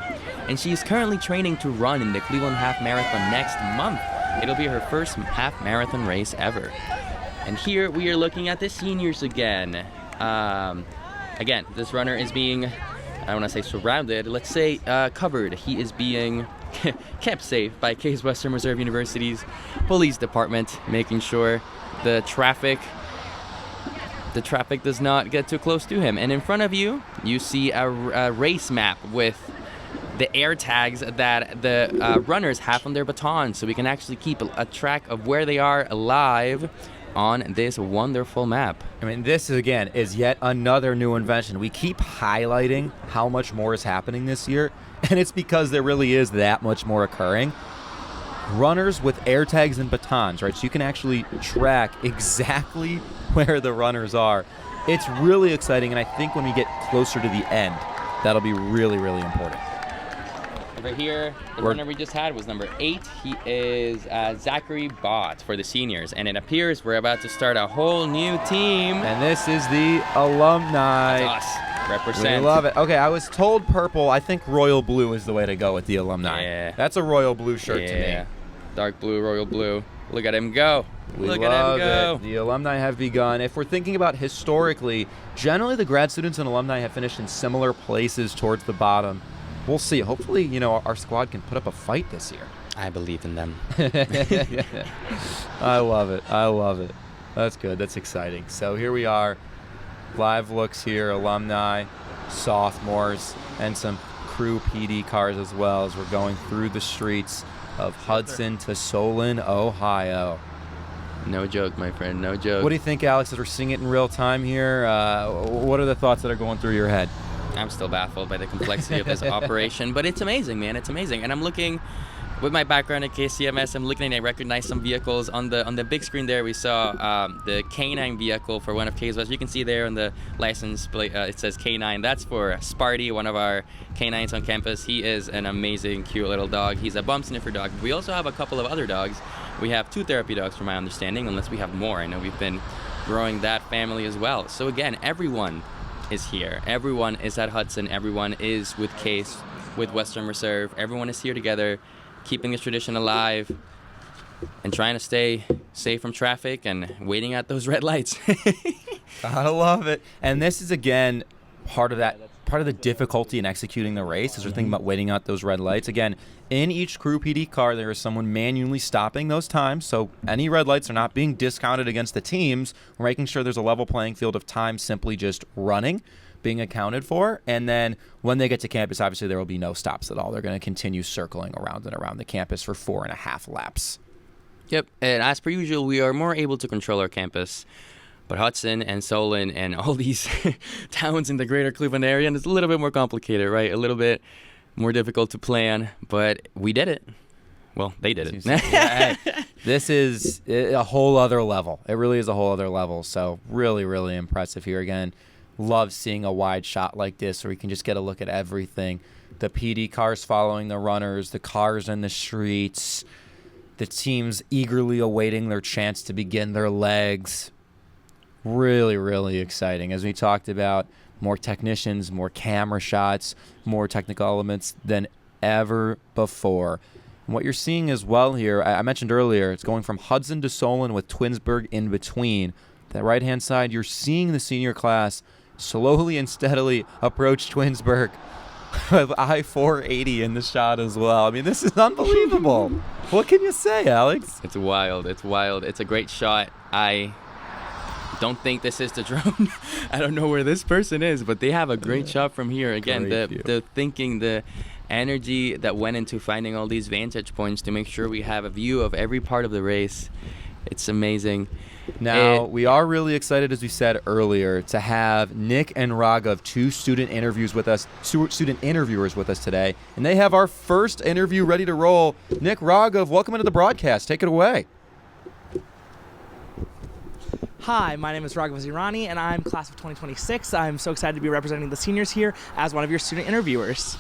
And she's currently training to run in the Cleveland Half Marathon next month. It'll be her first half marathon race ever. And here we are looking at the seniors again. Again, this runner is being I want to say surrounded, let's say covered. He is being kept safe by Case Western Reserve University's police department, making sure the traffic does not get too close to him. And in front of you, you see a race map with the air tags that the runners have on their batons, so we can actually keep a track of where they are alive on this wonderful map. I mean, this again is yet another new invention. We keep highlighting how much more is happening this year, and it's because there really is that much more occurring. Runners with air tags and batons, right? So you can actually track exactly where the runners are. It's really exciting, and I think when we get closer to the end, that'll be really, really important. Over here, the runner we just had was number 8. He is Zachary Bott for the seniors. And it appears we're about to start a whole new team. And this is the alumni. That's us. Represent. We love it. Okay, I was told purple. I think royal blue is the way to go with the alumni. Yeah. That's a royal blue shirt to me. Dark blue, royal blue. Look at him go. Look at him go. The alumni have begun. If we're thinking about historically, generally the grad students and alumni have finished in similar places towards the bottom. We'll see. Hopefully, our squad can put up a fight this year. I believe in them. I love it. I love it. That's good. That's exciting. So here we are. Live looks here, alumni, sophomores, and some crew PD cars as well as we're going through the streets of Hudson to Solon, Ohio. No joke, my friend. No joke. What do you think, Alex, as we're seeing it in real time here? What are the thoughts that are going through your head? I'm still baffled by the complexity of this operation, but it's amazing, man. It's amazing. And I'm looking, with my background at KCMS, I'm looking and I recognize some vehicles. On the big screen there, we saw the K9 vehicle for one of Case West. You can see there on the license plate, it says K9. That's for Sparty, one of our K9s on campus. He is an amazing, cute little dog. He's a bump sniffer dog. We also have a couple of other dogs. We have 2 therapy dogs, from my understanding, unless we have more. I know we've been growing that family as well. So again, everyone is here. Everyone is at Hudson. Everyone is with Case, with Western Reserve. Everyone is here together, keeping this tradition alive and trying to stay safe from traffic and waiting at those red lights. I love it. And this is, again, part of the difficulty in executing the race as we're thinking about waiting out those red lights. Again, in each crew PD car, there is someone manually stopping those times, so any red lights are not being discounted against the teams. We're making sure there's a level playing field of time simply just running being accounted for. And then when they get to campus, obviously there will be no stops at all. They're going to continue circling around and around the campus for 4.5 laps. Yep, and as per usual, we are more able to control our campus. But Hudson and Solon and all these towns in the greater Cleveland area, and it's a little bit more complicated, right? A little bit more difficult to plan, but we did it. Well, they did it. Hey, this is a whole other level. It really is a whole other level. So really, really impressive here. Again, love seeing a wide shot like this where you can just get a look at everything. The PD cars following the runners, the cars in the streets, the teams eagerly awaiting their chance to begin their legs. Really, really exciting. As we talked about, more technicians, more camera shots, more technical elements than ever before. And what you're seeing as well here, I mentioned earlier, it's going from Hudson to Solon with Twinsburg in between. That right-hand side, you're seeing the senior class slowly and steadily approach Twinsburg with I-480 in the shot as well. I mean, this is unbelievable. What can you say, Alex? It's wild. It's wild. It's a great shot. I don't think this is the drone. I don't know where this person is, but they have a great shot from here. Again, the thinking, the energy that went into finding all these vantage points to make sure we have a view of every part of the race. It's amazing. Now, we are really excited, as we said earlier, to have Nick and Raghav, 2 student interviewers with us today, and they have our first interview ready to roll. Nick, Raghav, welcome into the broadcast. Take it away. Hi, my name is Raghav Zirani, and I'm class of 2026. I'm so excited to be representing the seniors here as one of your student interviewers.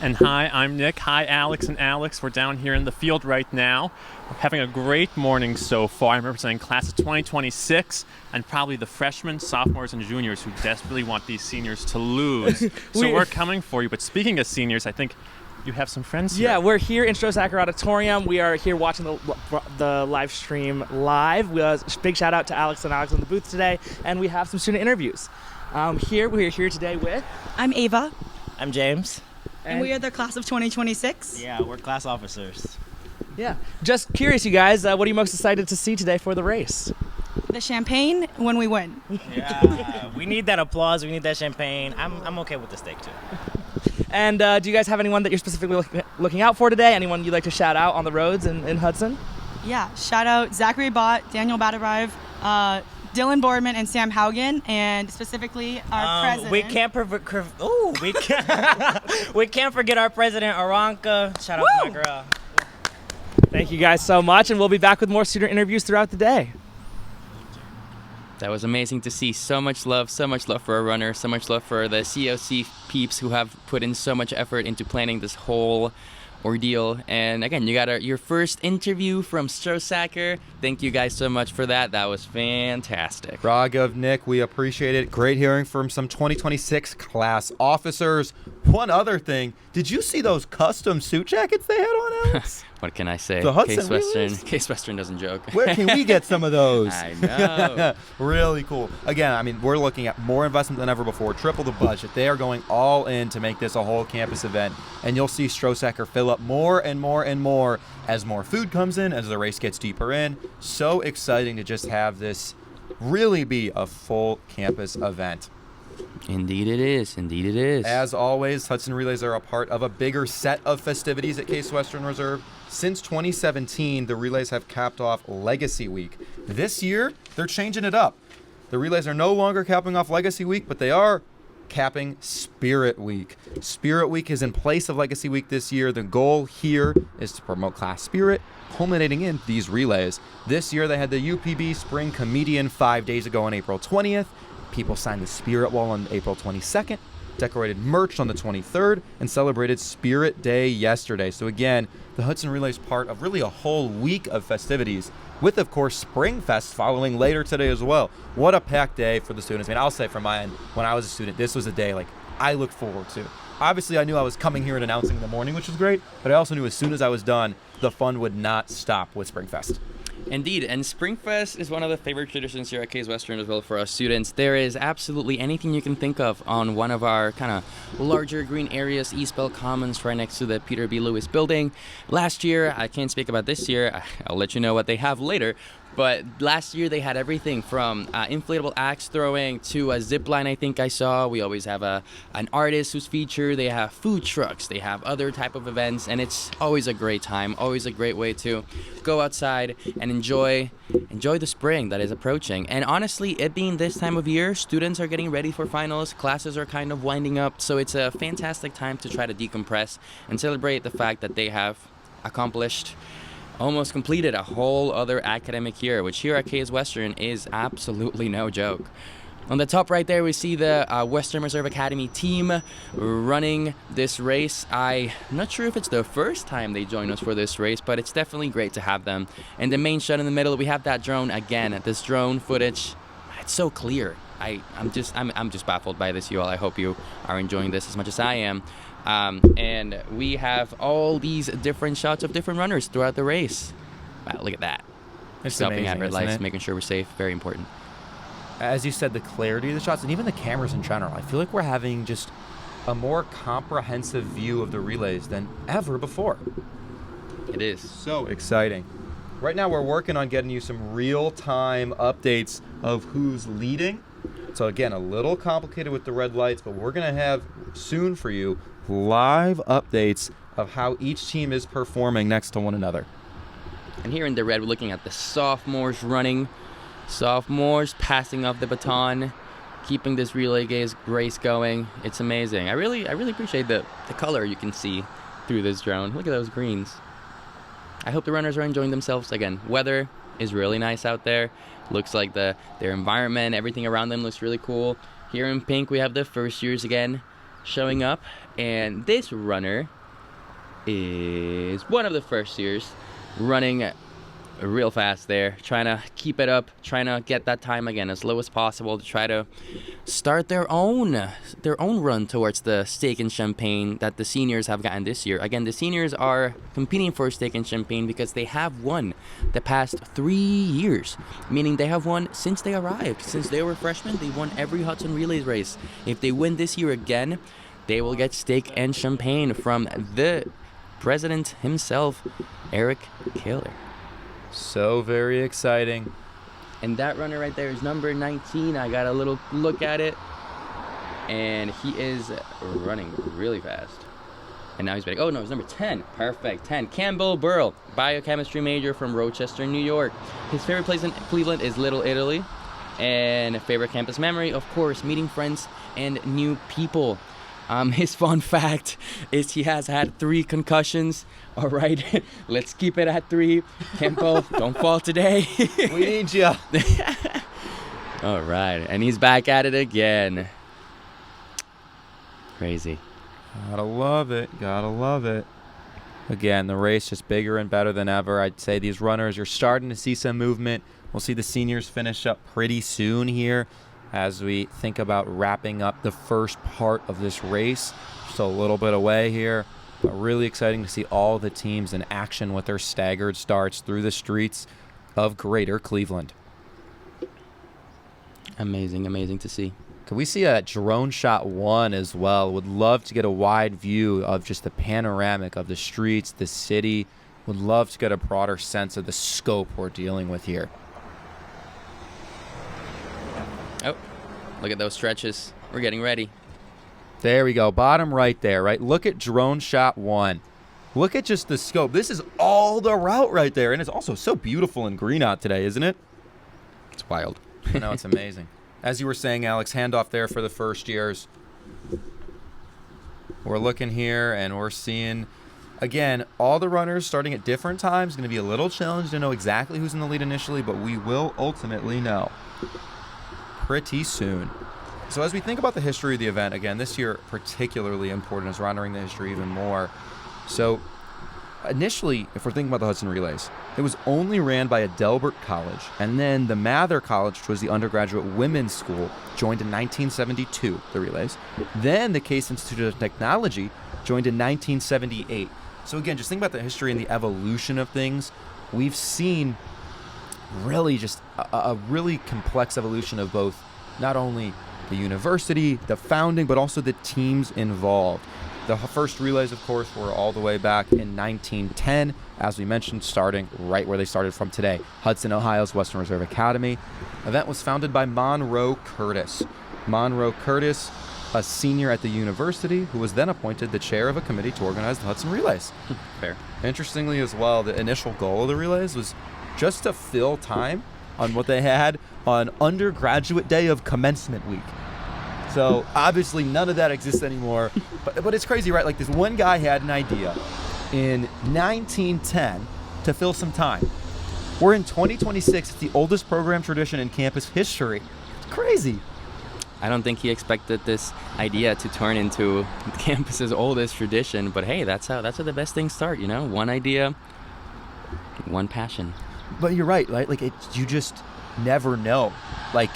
And hi, I'm Nick. Hi, Alex and Alex. We're down here in the field right now. We're having a great morning so far. I'm representing class of 2026 and probably the freshmen, sophomores, and juniors who desperately want these seniors to lose. So we're coming for you. But speaking of seniors, I think you have some friends here. Yeah, we're here in Strosacker Auditorium. We are here watching the live stream live. Big shout out to Alex and Alex in the booth today. And we have some student interviews. We're here today with... I'm Ava. I'm James. And we are the class of 2026. Yeah, we're class officers. Yeah. Just curious, you guys, what are you most excited to see today for the race? The champagne when we win. Yeah, we need that applause. We need that champagne. I'm okay with the steak too. And do you guys have anyone that you're specifically looking out for today? Anyone you'd like to shout out on the roads in Hudson? Yeah, shout out Zachary Bott, Daniel Badarive, Dylan Boardman, and Sam Haugen, and specifically our president. We can't we can't forget our president Aranka. Shout out to my girl. Thank you guys so much, and we'll be back with more student interviews throughout the day. That was amazing to see. So much love for our runner, so much love for the COC peeps who have put in so much effort into planning this whole ordeal. And again, you got your first interview from Strosacker. Thank you guys so much for that. That was fantastic. Raghav, Nick, we appreciate it. Great hearing from some 2026 class officers. One other thing, did you see those custom suit jackets they had on, Alex? What can I say? The Hudson Case Western doesn't joke. Where can we get some of those? I know. Really cool. Again, I mean, we're looking at more investment than ever before, triple the budget. They are going all in to make this a whole campus event, and you'll see Strosacker fill up more and more and more as more food comes in, as the race gets deeper in. So exciting to just have this really be a full campus event. Indeed it is. Indeed it is. As always, Hudson Relays are a part of a bigger set of festivities at Case Western Reserve. Since 2017, the Relays have capped off Legacy Week. This year, they're changing it up. The Relays are no longer capping off Legacy Week, but they are capping Spirit Week. Spirit Week is in place of Legacy Week this year. The goal here is to promote class spirit, culminating in these relays. This year, they had the UPB Spring Comedian 5 days ago on April 20th. People signed the Spirit Wall on April 22nd, decorated merch on the 23rd, and celebrated Spirit Day yesterday. So again, the Hudson Relays part of really a whole week of festivities, with, of course, Spring Fest following later today as well. What a packed day for the students. I mean, I'll say from my end, when I was a student, this was a day I looked forward to. Obviously, I knew I was coming here and announcing in the morning, which was great, but I also knew as soon as I was done, the fun would not stop with Spring Fest. Indeed, and Springfest is one of the favorite traditions here at Case Western as well for us students. There is absolutely anything you can think of on one of our kind of larger green areas, East Bell Commons, right next to the Peter B. Lewis building. Last year, I can't speak about this year, I'll let you know what they have later, but last year they had everything from inflatable axe throwing to a zip line I think I saw. We always have an artist who's featured. They have food trucks. They have other type of events, and it's always a great time, always a great way to go outside and enjoy the spring that is approaching. And honestly, it being this time of year, students are getting ready for finals. Classes are kind of winding up, so it's a fantastic time to try to decompress and celebrate the fact that they have accomplished, almost completed a whole other academic year, which here at Case Western is absolutely no joke. On the top right there, we see the Western Reserve Academy team running this race. I'm not sure if it's the first time they join us for this race, but it's definitely great to have them. And the main shot in the middle, we have that drone again. This drone footage, it's so clear. I'm just baffled by this, you all. I hope you are enjoying this as much as I am. And we have all these different shots of different runners throughout the race. Wow, look at that. It's stopping amazing, at red isn't lights, it? making sure we're safe, very important. As you said, the clarity of the shots and even the cameras in general, I feel like we're having just a more comprehensive view of the relays than ever before. It is. So exciting. Right now we're working on getting you some real-time updates of who's leading. So again, a little complicated with the red lights, but we're going to have soon for you live updates of how each team is performing next to one another. And here in the red, we're looking at the sophomores running. Sophomores passing off the baton, keeping this relay race going. It's amazing. I really appreciate the color you can see through this drone. Look at those greens. I hope the runners are enjoying themselves. Again, weather is really nice out there. Looks like their environment, everything around them looks really cool. Here in pink, we have the first years again showing up. And this runner is one of the first years running real fast there, trying to keep it up, trying to get that time again as low as possible to try to start their own run towards the steak and champagne that the seniors have gotten this year. Again, the seniors are competing for steak and champagne because they have won the past 3 years, meaning they have won since they arrived. Since they were freshmen, they won every Hudson Relays race. If they win this year again, they will get steak and champagne from the president himself, Eric Kaler. So very exciting. And that runner right there is number 19. I got a little look at it. And he is running really fast. And now he's back. Oh, no, it's number 10. Perfect. 10. Campbell Burrell, biochemistry major from Rochester, New York. His favorite place in Cleveland is Little Italy. And favorite campus memory, of course, meeting friends and new people. His fun fact is he has had 3 concussions. All right, let's keep it at 3. Campbell, don't fall today. We need you. All right, and he's back at it again. Crazy. Gotta love it. Gotta love it. Again, the race just bigger and better than ever. I'd say these runners, you're starting to see some movement. We'll see the seniors finish up pretty soon here as we think about wrapping up the first part of this race. Just a little bit away here, but really exciting to see all the teams in action with their staggered starts through the streets of Greater Cleveland. Amazing, amazing to see. Could we see a drone shot 1 as well? Would love to get a wide view of just the panoramic of the streets, the city. Would love to get a broader sense of the scope we're dealing with here. Oh, look at those stretches. We're getting ready. There we go. Bottom right there, right? Look at drone shot 1. Look at just the scope. This is all the route right there. And it's also so beautiful and green out today, isn't it? It's wild. No, it's amazing. As you were saying, Alex, handoff there for the first years. We're looking here and we're seeing, again, all the runners starting at different times. Going to be a little challenged to know exactly who's in the lead initially, but we will ultimately know pretty soon. So as we think about the history of the event, again, this year particularly important as we're honoring the history even more. So initially, if we're thinking about the Hudson Relays, it was only ran by Adelbert College, and then the Mather College, which was the undergraduate women's school, joined in 1972, the Relays. Then the Case Institute of Technology joined in 1978. So again, just think about the history and the evolution of things. We've seen really just a really complex evolution of both not only the university, the founding, but also the teams involved. The first relays, of course, were all the way back in 1910, as we mentioned, starting right where they started from today, Hudson, Ohio's Western Reserve Academy. The event was founded by Monroe Curtis. Monroe Curtis, a senior at the university, who was then appointed the chair of a committee to organize the Hudson Relays. Fair. Interestingly as well, the initial goal of the relays was just to fill time on what they had on undergraduate day of commencement week. So obviously none of that exists anymore, but it's crazy, right? Like this one guy had an idea in 1910 to fill some time. We're in 2026. It's the oldest program tradition in campus history. It's crazy. I don't think he expected this idea to turn into campus's oldest tradition, but hey, that's how the best things start, you know? One idea, one passion. But you're right? Like you just never know. Like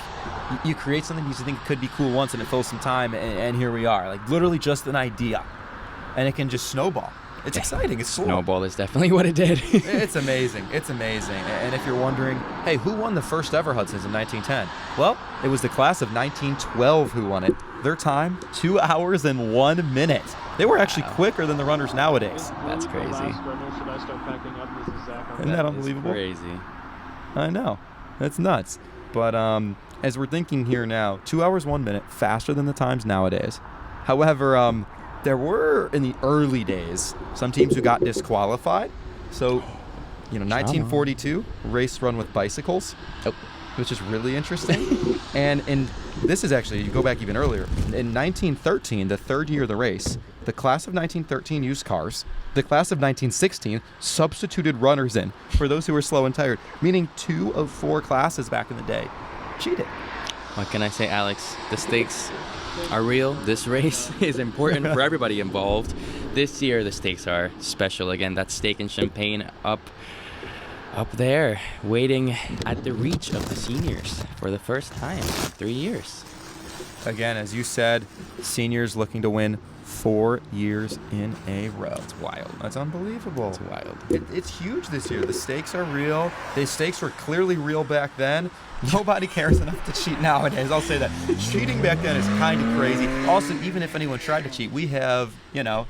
you create something you think could be cool once and it fills some time, and here we are. Like literally just an idea, and it can just snowball. It's exciting. It's cool. Snowball is definitely what it did. It's amazing. It's amazing. And if you're wondering, hey, who won the first ever Hudsons in 1910? Well, it was the class of 1912 who won it. Their time, 2 hours and 1 minute. They were actually quicker than the runners nowadays. That's crazy. Isn't that unbelievable? Crazy. I know. That's nuts. But as we're thinking here now, 2 hours, 1 minute, faster than the times nowadays. However, there were, in the early days, some teams who got disqualified. So, 1942, race run with bicycles, which is really interesting. And this is actually, you go back even earlier. In 1913, the third year of the race, the class of 1913 used cars. The class of 1916 substituted runners in for those who were slow and tired, meaning 2 of 4 classes back in the day cheated. What can I say, Alex? The stakes are real. This race is important for everybody involved. This year, the stakes are special. Again, that steak and champagne up there, waiting at the reach of the seniors for the first time in 3 years. again, as you said, seniors looking to win 4 years in a row. It's wild. That's unbelievable. It's wild. It's huge this year. The stakes are real. The stakes were clearly real back then. Nobody cares enough to cheat nowadays. I'll say that. Cheating back then is kind of crazy. Also, even if anyone tried to cheat, we have,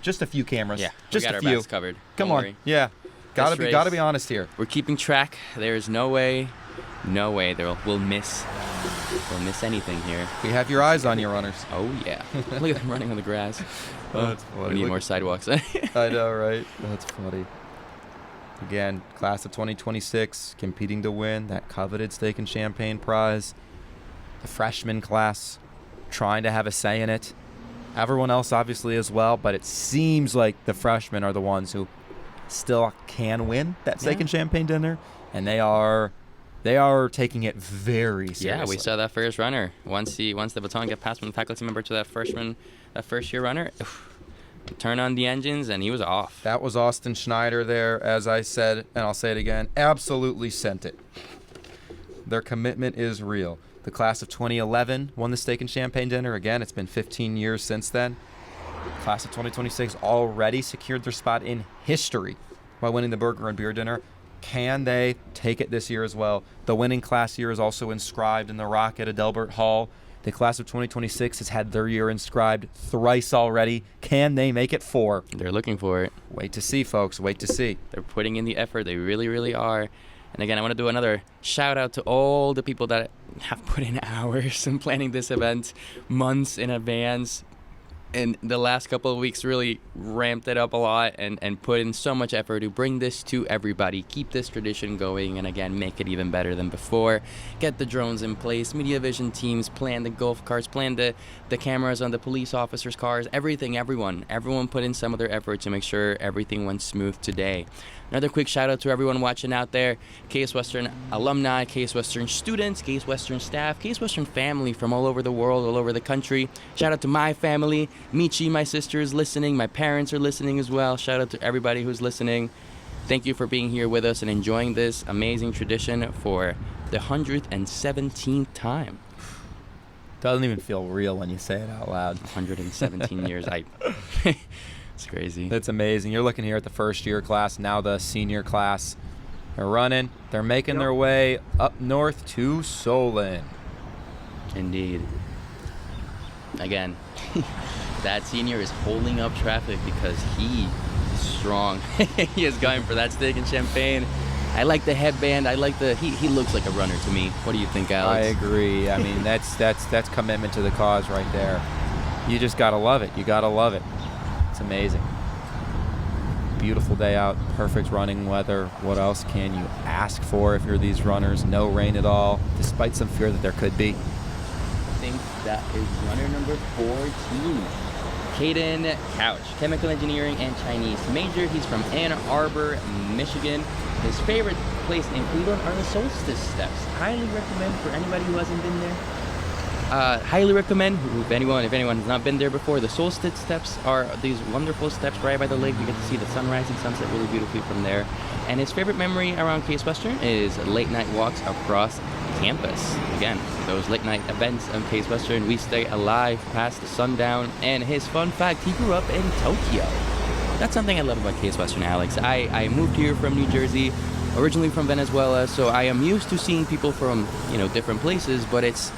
just a few cameras. Yeah, just we got a our few. backs covered. Come Don't on. worry. Yeah. Gotta be honest here. We're keeping track. There's no way we'll miss anything here. We have your eyes on your runners. Oh yeah. Look at them running on the grass. That's funny. We need more sidewalks. I know, right? That's funny. Again, class of 2026 competing to win that coveted Steak and Champagne prize. The freshman class trying to have a say in it. Everyone else obviously as well, but it seems like the freshmen are the ones who still can win that Steak and Champagne dinner, and they are taking it very seriously. Yeah, we saw that first runner. Once the baton got passed from the faculty member to that first year runner, turn on the engines, and he was off. That was Austin Schneider there, as I said, and I'll say it again, absolutely sent it. Their commitment is real. The class of 2011 won the Steak and Champagne dinner. Again, it's been 15 years since then. Class of 2026 already secured their spot in history by winning the burger and beer dinner. Can they take it this year as well? The winning class year is also inscribed in the rock at Adelbert Hall. The class of 2026 has had their year inscribed thrice already. Can they make it 4? They're looking for it. Wait to see, folks. Wait to see. They're putting in the effort. They really, really are. And again, I want to do another shout out to all the people that have put in hours in planning this event months in advance. And the last couple of weeks really ramped it up a lot and put in so much effort to bring this to everybody, keep this tradition going, and again, make it even better than before. Get the drones in place, media vision teams, plan the golf carts, plan the cameras on the police officers' cars, everything, everyone put in some of their effort to make sure everything went smooth today. Another quick shout out to everyone watching out there, Case Western alumni, Case Western students, Case Western staff, Case Western family from all over the world, all over the country. Shout out to my family. Michi, my sister, is listening. My parents are listening as well. Shout out to everybody who's listening. Thank you for being here with us and enjoying this amazing tradition for the 117th time. Doesn't even feel real when you say it out loud. 117 years. It's crazy. That's amazing. You're looking here at the first year class, now the senior class. They're running. They're making their way up north to Solon. Indeed. Again, that senior is holding up traffic because he is strong. He is going for that Steak and Champagne. I like the headband. I like he looks like a runner to me. What do you think, Alex? I agree. I mean, that's commitment to the cause right there. You just gotta love it. You gotta love it. It's amazing. Beautiful day out, perfect running weather. What else can you ask for if you're these runners? No rain at all, despite some fear that there could be. I think that is runner number 14. Caden Couch, chemical engineering and Chinese major. He's from Ann Arbor, Michigan. His favorite place in Cleveland are the Solstice Steps. Highly recommend for anybody who hasn't been there. Highly recommend, if anyone has not been there before, the Solstice Steps are these wonderful steps right by the lake. You get to see the sunrise and sunset really beautifully from there. And his favorite memory around Case Western is late night walks across campus. Again, those late night events on Case Western, we stay alive past sundown. And his fun fact, he grew up in Tokyo. That's something I love about Case Western, Alex. I moved here from New Jersey, originally from Venezuela, so I am used to seeing people from, different places, but it's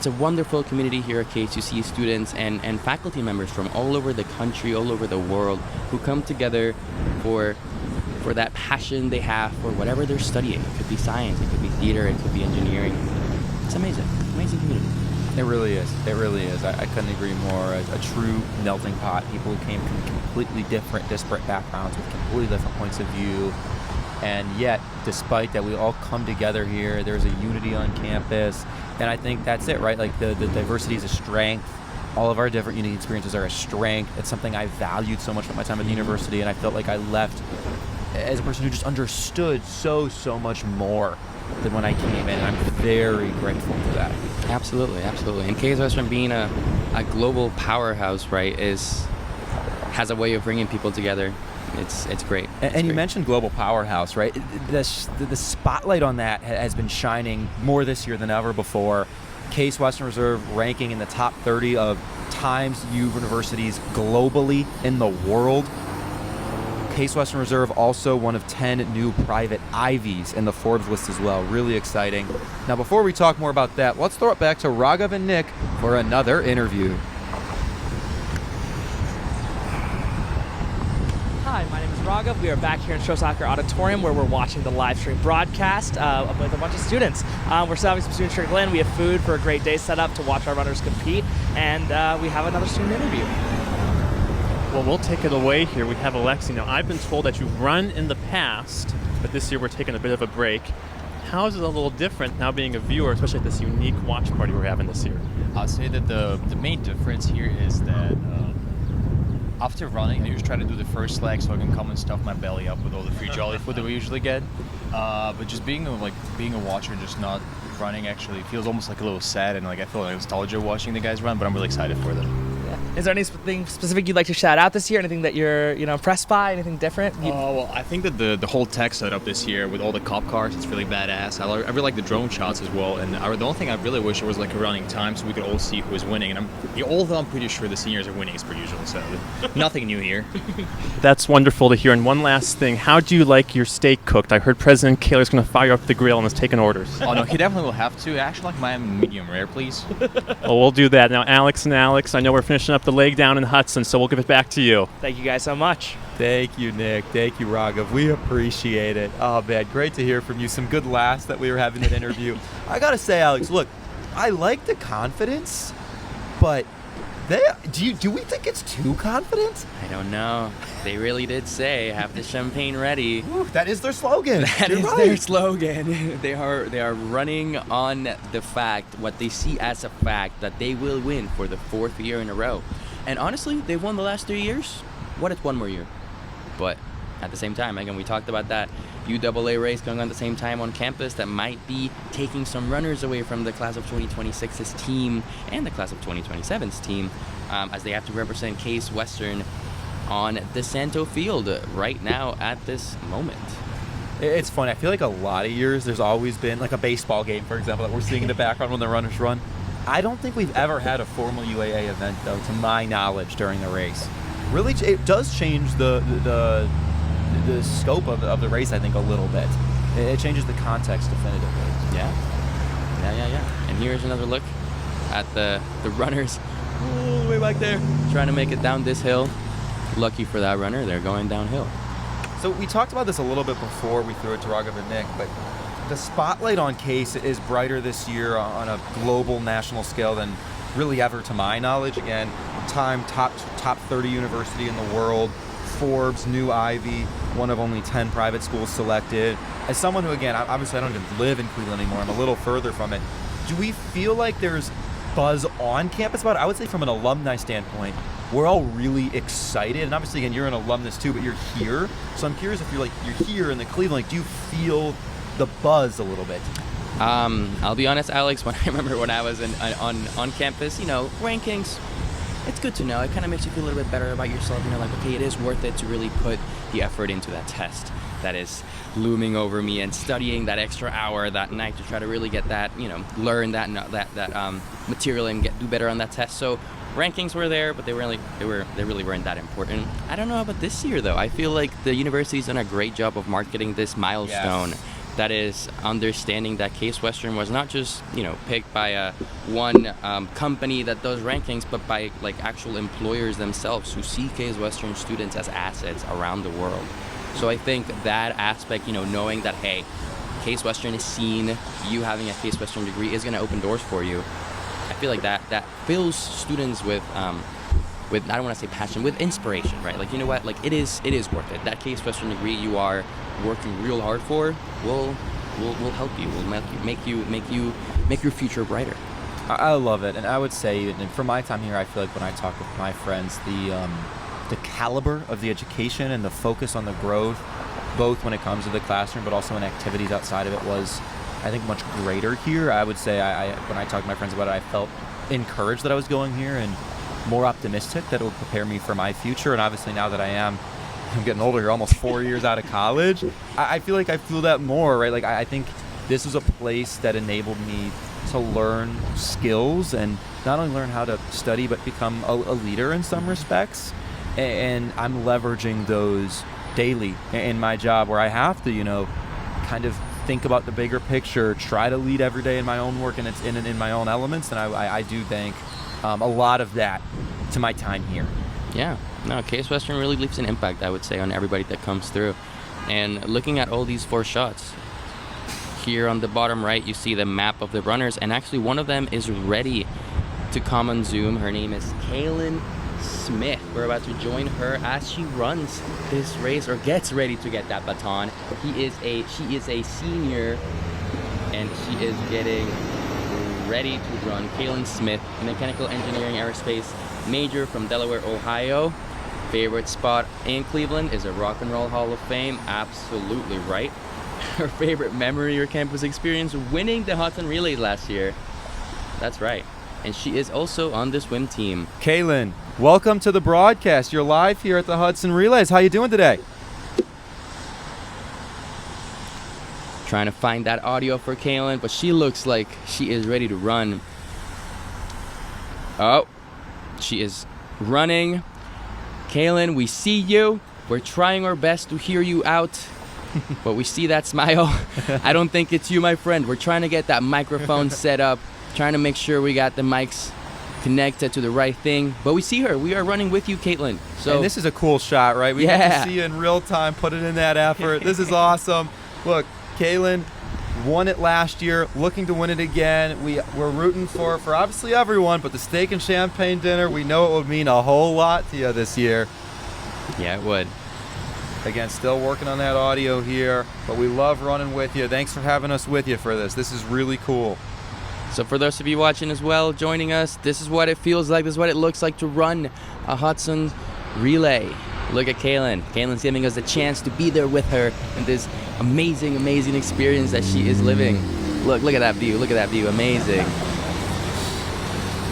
a wonderful community here at Case. You see students and faculty members from all over the country, all over the world, who come together for that passion they have for whatever they're studying. It could be science, it could be theater, it could be engineering. It's amazing. Amazing community. It really is. It really is. I couldn't agree more. A true melting pot. People who came from completely different, disparate backgrounds with completely different points of view. And yet, despite that, we all come together here. There's a unity on campus. And I think that's it, right? Like the diversity is a strength. All of our different unique experiences are a strength. It's something I valued so much at my time at the university, and I felt like I left as a person who just understood so much more than when I came in. I'm very grateful for that. Absolutely, absolutely. And Case Western being a global powerhouse, right, has a way of bringing people together. It's great. And you mentioned global powerhouse, right? The spotlight on that has been shining more this year than ever before. Case Western Reserve ranking in the top 30 of Times universities globally in the world. Case Western Reserve also one of 10 new private Ivies in the Forbes list as well. Really exciting. Now, before we talk more about that, let's throw it back to Raghav and Nick for another interview. Hi, my name is Raghav. We are back here in Show Soccer Auditorium where we're watching the live stream broadcast with a bunch of students. We're still having some students trickle in. We have food for a great day set up to watch our runners compete, and we have another student interview. Well, we'll take it away here. We have Alexi. Now, I've been told that you've run in the past, but this year we're taking a bit of a break. How is it a little different now being a viewer, especially at this unique watch party we're having this year? I'd say that the main difference here is that after running, I usually try to do the first leg so I can come and stuff my belly up with all the free jolly food that we usually get. But just being a watcher and just not running actually feels almost like a little sad, and like I feel like nostalgia watching the guys run, but I'm really excited for them. Is there anything specific you'd like to shout out this year? Anything that you're impressed by? Anything different? Well, I think that the whole tech setup this year with all the cop cars, it's really badass. I really like the drone shots as well. And the only thing I really wish there was like a running time so we could all see who is winning. And although I'm pretty sure the seniors are winning as per usual, so nothing new here. That's wonderful to hear. And one last thing, how do you like your steak cooked? I heard President Kaler's going to fire up the grill and is taking orders. Oh no, he definitely will have to. I actually like mine medium rare, please. Well, we'll do that. Now, Alex, I know we're finishing up the leg down in Hudson, so we'll give it back to you. Thank you guys so much. Thank you, Nick. Thank you, Raghav. We appreciate it. Oh, man, great to hear from you. Some good laughs that we were having in that interview. I got to say, Alex, look, I like the confidence, but do we think it's too confident? I don't know. They really did say, have the champagne ready. Ooh, that is their slogan. That is their slogan. They are running on the fact, what they see as a fact, that they will win for the 4th year in a row. And honestly, they've won the last 3 years. What if one more year? But at the same time, again, we talked about that UAA race going on at the same time on campus that might be taking some runners away from the class of 2026's team and the class of 2027's team, as they have to represent Case Western on the Santo Field right now at this moment. It's funny. I feel like a lot of years there's always been like a baseball game, for example, that we're seeing in the background when the runners run. I don't think we've ever had a formal UAA event, though, to my knowledge, during the race. Really, it does change the scope of the race, I think, a little bit. It changes the context definitively. Yeah. And here's another look at the runners all the way back there, trying to make it down this hill. Lucky for that runner, they're going downhill. So we talked about this a little bit before we threw it to Raghav and Nick, but the spotlight on Case is brighter this year on a global national scale than really ever to my knowledge. Again, top 30 university in the world, Forbes, new Ivy, one of only 10 private schools selected. As someone who, again, obviously I don't even live in Cleveland anymore, I'm a little further from it. Do we feel like there's buzz on campus about it? I would say from an alumni standpoint, we're all really excited. And obviously, again, you're an alumnus too, but you're here. So I'm curious if you're here in the Cleveland, like, do you feel the buzz a little bit? I'll be honest, Alex, when I was on campus, rankings, it's good to know. It kind of makes you feel a little bit better about yourself. Like, okay, it is worth it to really put the effort into that test that is looming over me, and studying that extra hour that night to try to really get that, learn that material and do better on that test. So rankings were there, but they really weren't that important. I don't know about this year, though. I feel like the university's done a great job of marketing this milestone. Yes. That is understanding that Case Western was not just picked by one company that does rankings, but by actual employers themselves who see Case Western students as assets around the world. So I think that aspect, knowing that, hey, Case Western is seen, you having a Case Western degree is going to open doors for you. I feel like that fills students with I don't want to say passion, with inspiration, right? Like, you know what? Like, it is worth it. That Case Western degree you are working real hard for will help you. Will make your future brighter. I love it, and I would say, and from my time here, I feel like when I talk with my friends, the caliber of the education and the focus on the growth, both when it comes to the classroom, but also in activities outside of it, was, I think, much greater here. I would say, when I talked to my friends about it, I felt encouraged that I was going here and more optimistic that it would prepare me for my future. And obviously now that I'm getting older here, almost 4 years out of college, I feel like I feel that more, right? Like, I think this was a place that enabled me to learn skills and not only learn how to study, but become a leader in some respects. And I'm leveraging those daily in my job, where I have to, kind of think about the bigger picture, try to lead every day in my own work and it's in my own elements. And I do thank a lot of that to my time here. Yeah, no, Case Western really leaves an impact, I would say, on everybody that comes through. And looking at all these 4 shots, here on the bottom right, you see the map of the runners, and actually one of them is ready to come on Zoom. Her name is Kaylin Smith. We're about to join her as she runs this race, or gets ready to get that baton. She is a senior, and she is getting ready to run. Kaylin Smith, mechanical engineering aerospace major from Delaware, Ohio. Favorite spot in Cleveland is a Rock and Roll Hall of Fame. Absolutely right. Her favorite memory or campus experience, winning the Hudson Relays last year. That's right. And she is also on the swim team. Kaylin, welcome to the broadcast. You're live here at the Hudson Relays. How you doing today? Trying to find that audio for Kaylin, but she looks like she is ready to run. Oh, she is running. Kaylin, we see you. We're trying our best to hear you out, but we see that smile. I don't think it's you, my friend. We're trying to get that microphone set up, trying to make sure we got the mics connected to the right thing. But we see her. We are running with you, Caitlin. So and this is a cool shot, right? We get to see you in real time, put it in that effort. This is awesome. Look, Kaylin won it last year, looking to win it again. We're rooting for obviously everyone, but the steak and champagne dinner, we know it would mean a whole lot to you this year. Yeah, it would. Again, still working on that audio here, but we love running with you. Thanks for having us with you for this. This is really cool. So for those of you watching as well, joining us, this is what it feels like. This is what it looks like to run a Hudson Relay. Look at Kaylin. Kaylin's giving us a chance to be there with her in this amazing, amazing experience that she is living. Look at that view. Look at that view. Amazing.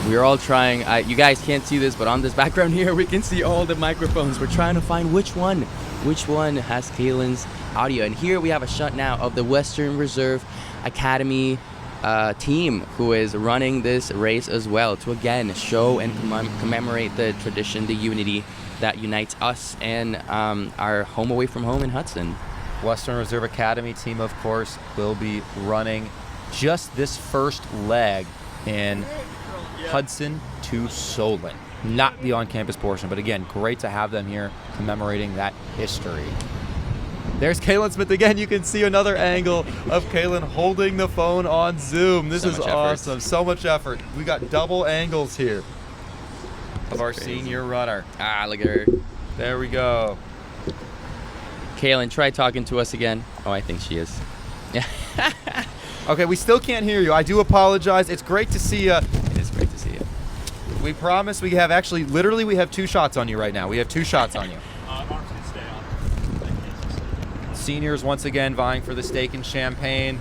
We're all trying. You guys can't see this, but on this background here, we can see all the microphones. We're trying to find which one has Kaylin's audio. And here we have a shot now of the Western Reserve Academy team who is running this race as well, to again show and commemorate the tradition, the unity that unites us and our home away from home in Hudson. Western Reserve Academy team, of course, will be running just this first leg in Hudson to Solon. Not the on-campus portion, but again, great to have them here commemorating that history. There's Kaylin Smith again. You can see another angle of Kaylin holding the phone on Zoom. This is awesome. So much effort. We got double angles here of our senior runner. Look at her. There we go. Kaylin, try talking to us again. Oh, I think she is. Yeah. Okay, we still can't hear you. I do apologize. It's great to see you. It is great to see you. We promise we have literally we have 2 shots on you right now. We have 2 shots on you. Seniors once again vying for the steak and champagne.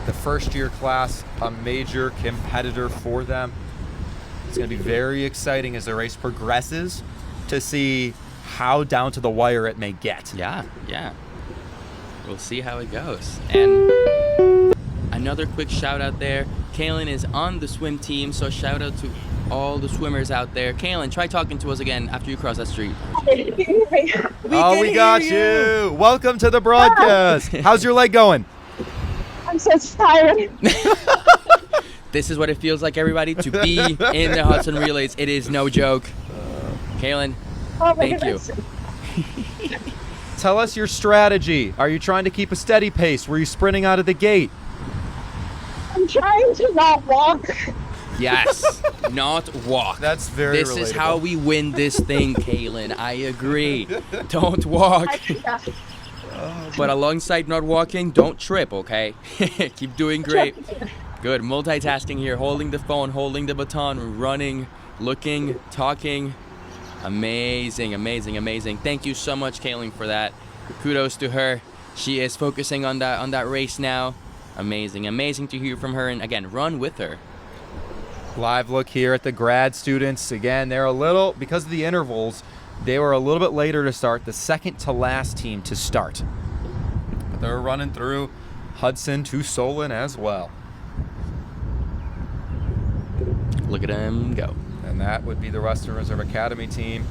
The first year class, a major competitor for them. It's going to be very exciting as the race progresses to see how down to the wire it may get. Yeah. We'll see how it goes. And another quick shout out there. Kaylin is on the swim team, so shout out to all the swimmers out there. Kaylin, try talking to us again after you cross that street. We got you. Welcome to the broadcast. How's your leg going? I'm so tired. This is what it feels like, everybody, to be in the Hudson Relays. It is no joke. Kaylin, thank you. Tell us your strategy. Are you trying to keep a steady pace? Were you sprinting out of the gate? I'm trying to not walk. Yes, not walk. That's very This relatable. is how we win this thing, Kaylin. I agree. Don't walk. But alongside not walking, don't trip, okay? Keep doing great. Good. Multitasking here. Holding the phone, holding the baton, running, looking, talking. Amazing, amazing, amazing. Thank you so much, Kaylin, for that. Kudos to her. She is focusing on that race now. Amazing, amazing to hear from her. And again, run with her. Live look here at the grad students. Again, they're because of the intervals, they were a little bit later to start, the second to last team to start. But they're running through Hudson to Solon as well. Look at them go. And that would be the Western Reserve Academy team.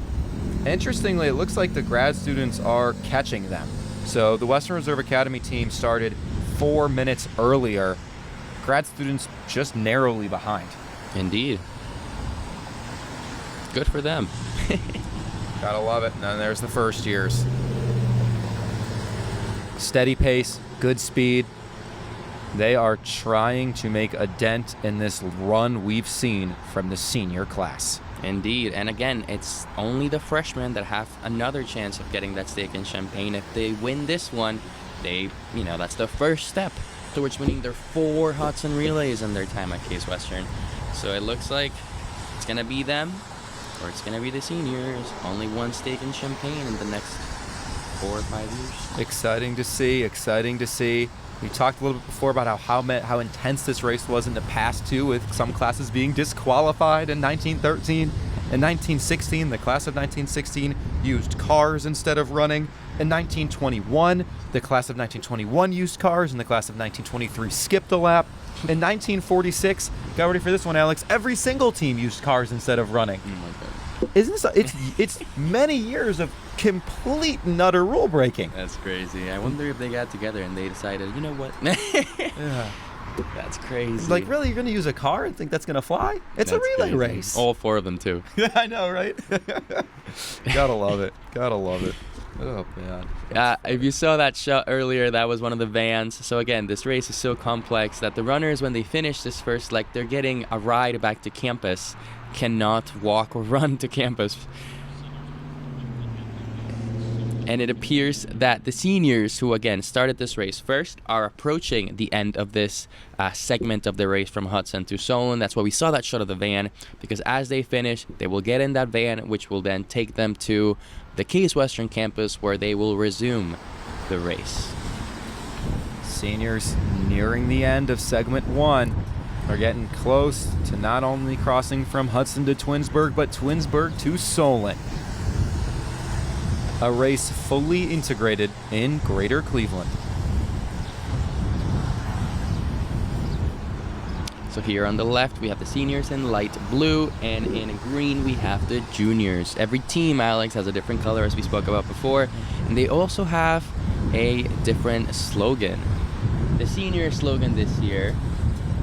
Interestingly, it looks like the grad students are catching them. So the Western Reserve Academy team started 4 minutes earlier. Grad students just narrowly behind. Indeed. Good for them. Gotta love it. And then there's the first years. Steady pace, good speed. They are trying to make a dent in this run we've seen from the senior class. Indeed. And again, it's only the freshmen that have another chance of getting that steak and champagne. If they win this one, that's the first step towards winning their 4 Hudson Relays in their time at Case Western. So it looks like it's going to be them or it's going to be the seniors. Only one steak and champagne in the next 4 or 5 years. Exciting to see, exciting to see. We talked a little bit before about how intense this race was in the past, too, with some classes being disqualified in 1913. In 1916, the class of 1916 used cars instead of running. In 1921, the class of 1921 used cars, and the class of 1923 skipped a lap. In 1946, got ready for this one, Alex, every single team used cars instead of running. Oh my God. Isn't this, it's many years of complete and utter rule breaking. That's crazy. I wonder if they got together and they decided, you know what? Yeah. That's crazy. Like, really, you're going to use a car and think that's going to fly? It's a relay race. All 4 of them, too. I know, right? Gotta love it. Gotta love it. Oh, man. If you saw that shot earlier, that was one of the vans. So again, this race is so complex that the runners, when they finish this first leg, they're getting a ride back to campus, cannot walk or run to campus. And it appears that the seniors, who again started this race first, are approaching the end of this segment of the race from Hudson to Solon. That's why we saw that shot of the van, because as they finish, they will get in that van, which will then take them to the Case Western campus, where they will resume the race. Seniors nearing the end of segment 1 are getting close to not only crossing from Hudson to Twinsburg, but Twinsburg to Solon. A race fully integrated in Greater Cleveland. So here on the left, we have the seniors in light blue, and in green, we have the juniors. Every team, Alex, has a different color, as we spoke about before, and they also have a different slogan. The senior slogan this year,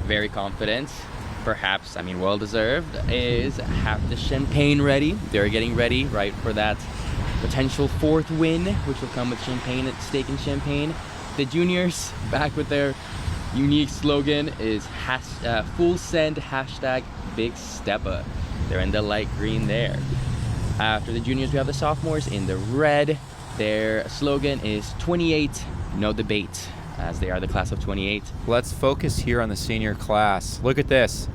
very confident, perhaps, well-deserved, is "Have the champagne ready." They're getting ready, right, for that potential 4th win, which will come with champagne, steak and champagne. The juniors, back with their unique slogan, is full send #Big Steppa. They're in the light green there. After the juniors, we have the sophomores in the red. Their slogan is 28, no debate, as they are the class of 28. Let's focus here on the senior class. Look at this.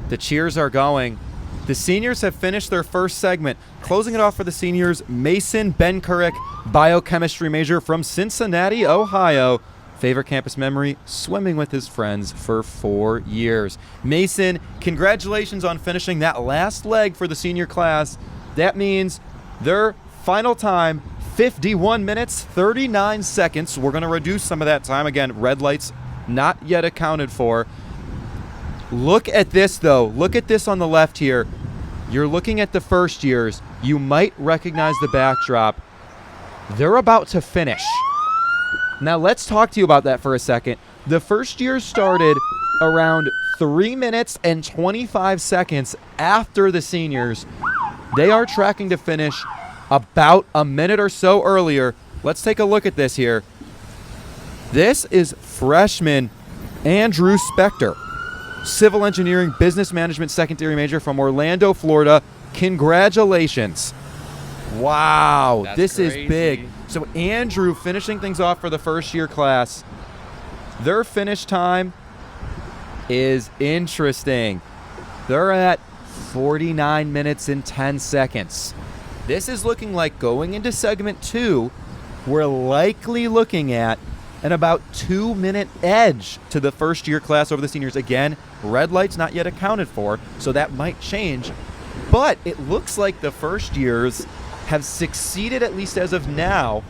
The cheers are going. The seniors have finished their first segment. Closing it off for the seniors, Mason Benkurik, biochemistry major from Cincinnati, Ohio. Favorite campus memory, swimming with his friends for 4 years. Mason, congratulations on finishing that last leg for the senior class. That means their final time, 51 minutes, 39 seconds. We're going to reduce some of that time. Again, red lights not yet accounted for. Look at this, though. Look at this on the left here. You're looking at the first years. You might recognize the backdrop. They're about to finish. Now, let's talk to you about that for a second. The first year started around 3 minutes and 25 seconds after the seniors. They are tracking to finish about a minute or so earlier. Let's take a look at this here. This is freshman Andrew Spector, civil engineering business management secondary major from Orlando, Florida. Congratulations. Wow, this is big. So Andrew finishing things off for the first year class. Their finish time is interesting. They're at 49 minutes and 10 seconds. This is looking like going into segment 2, we're likely looking at an about 2-minute edge to the first year class over the seniors. Again, red lights not yet accounted for, so that might change. But it looks like the first years have succeeded, at least as of now,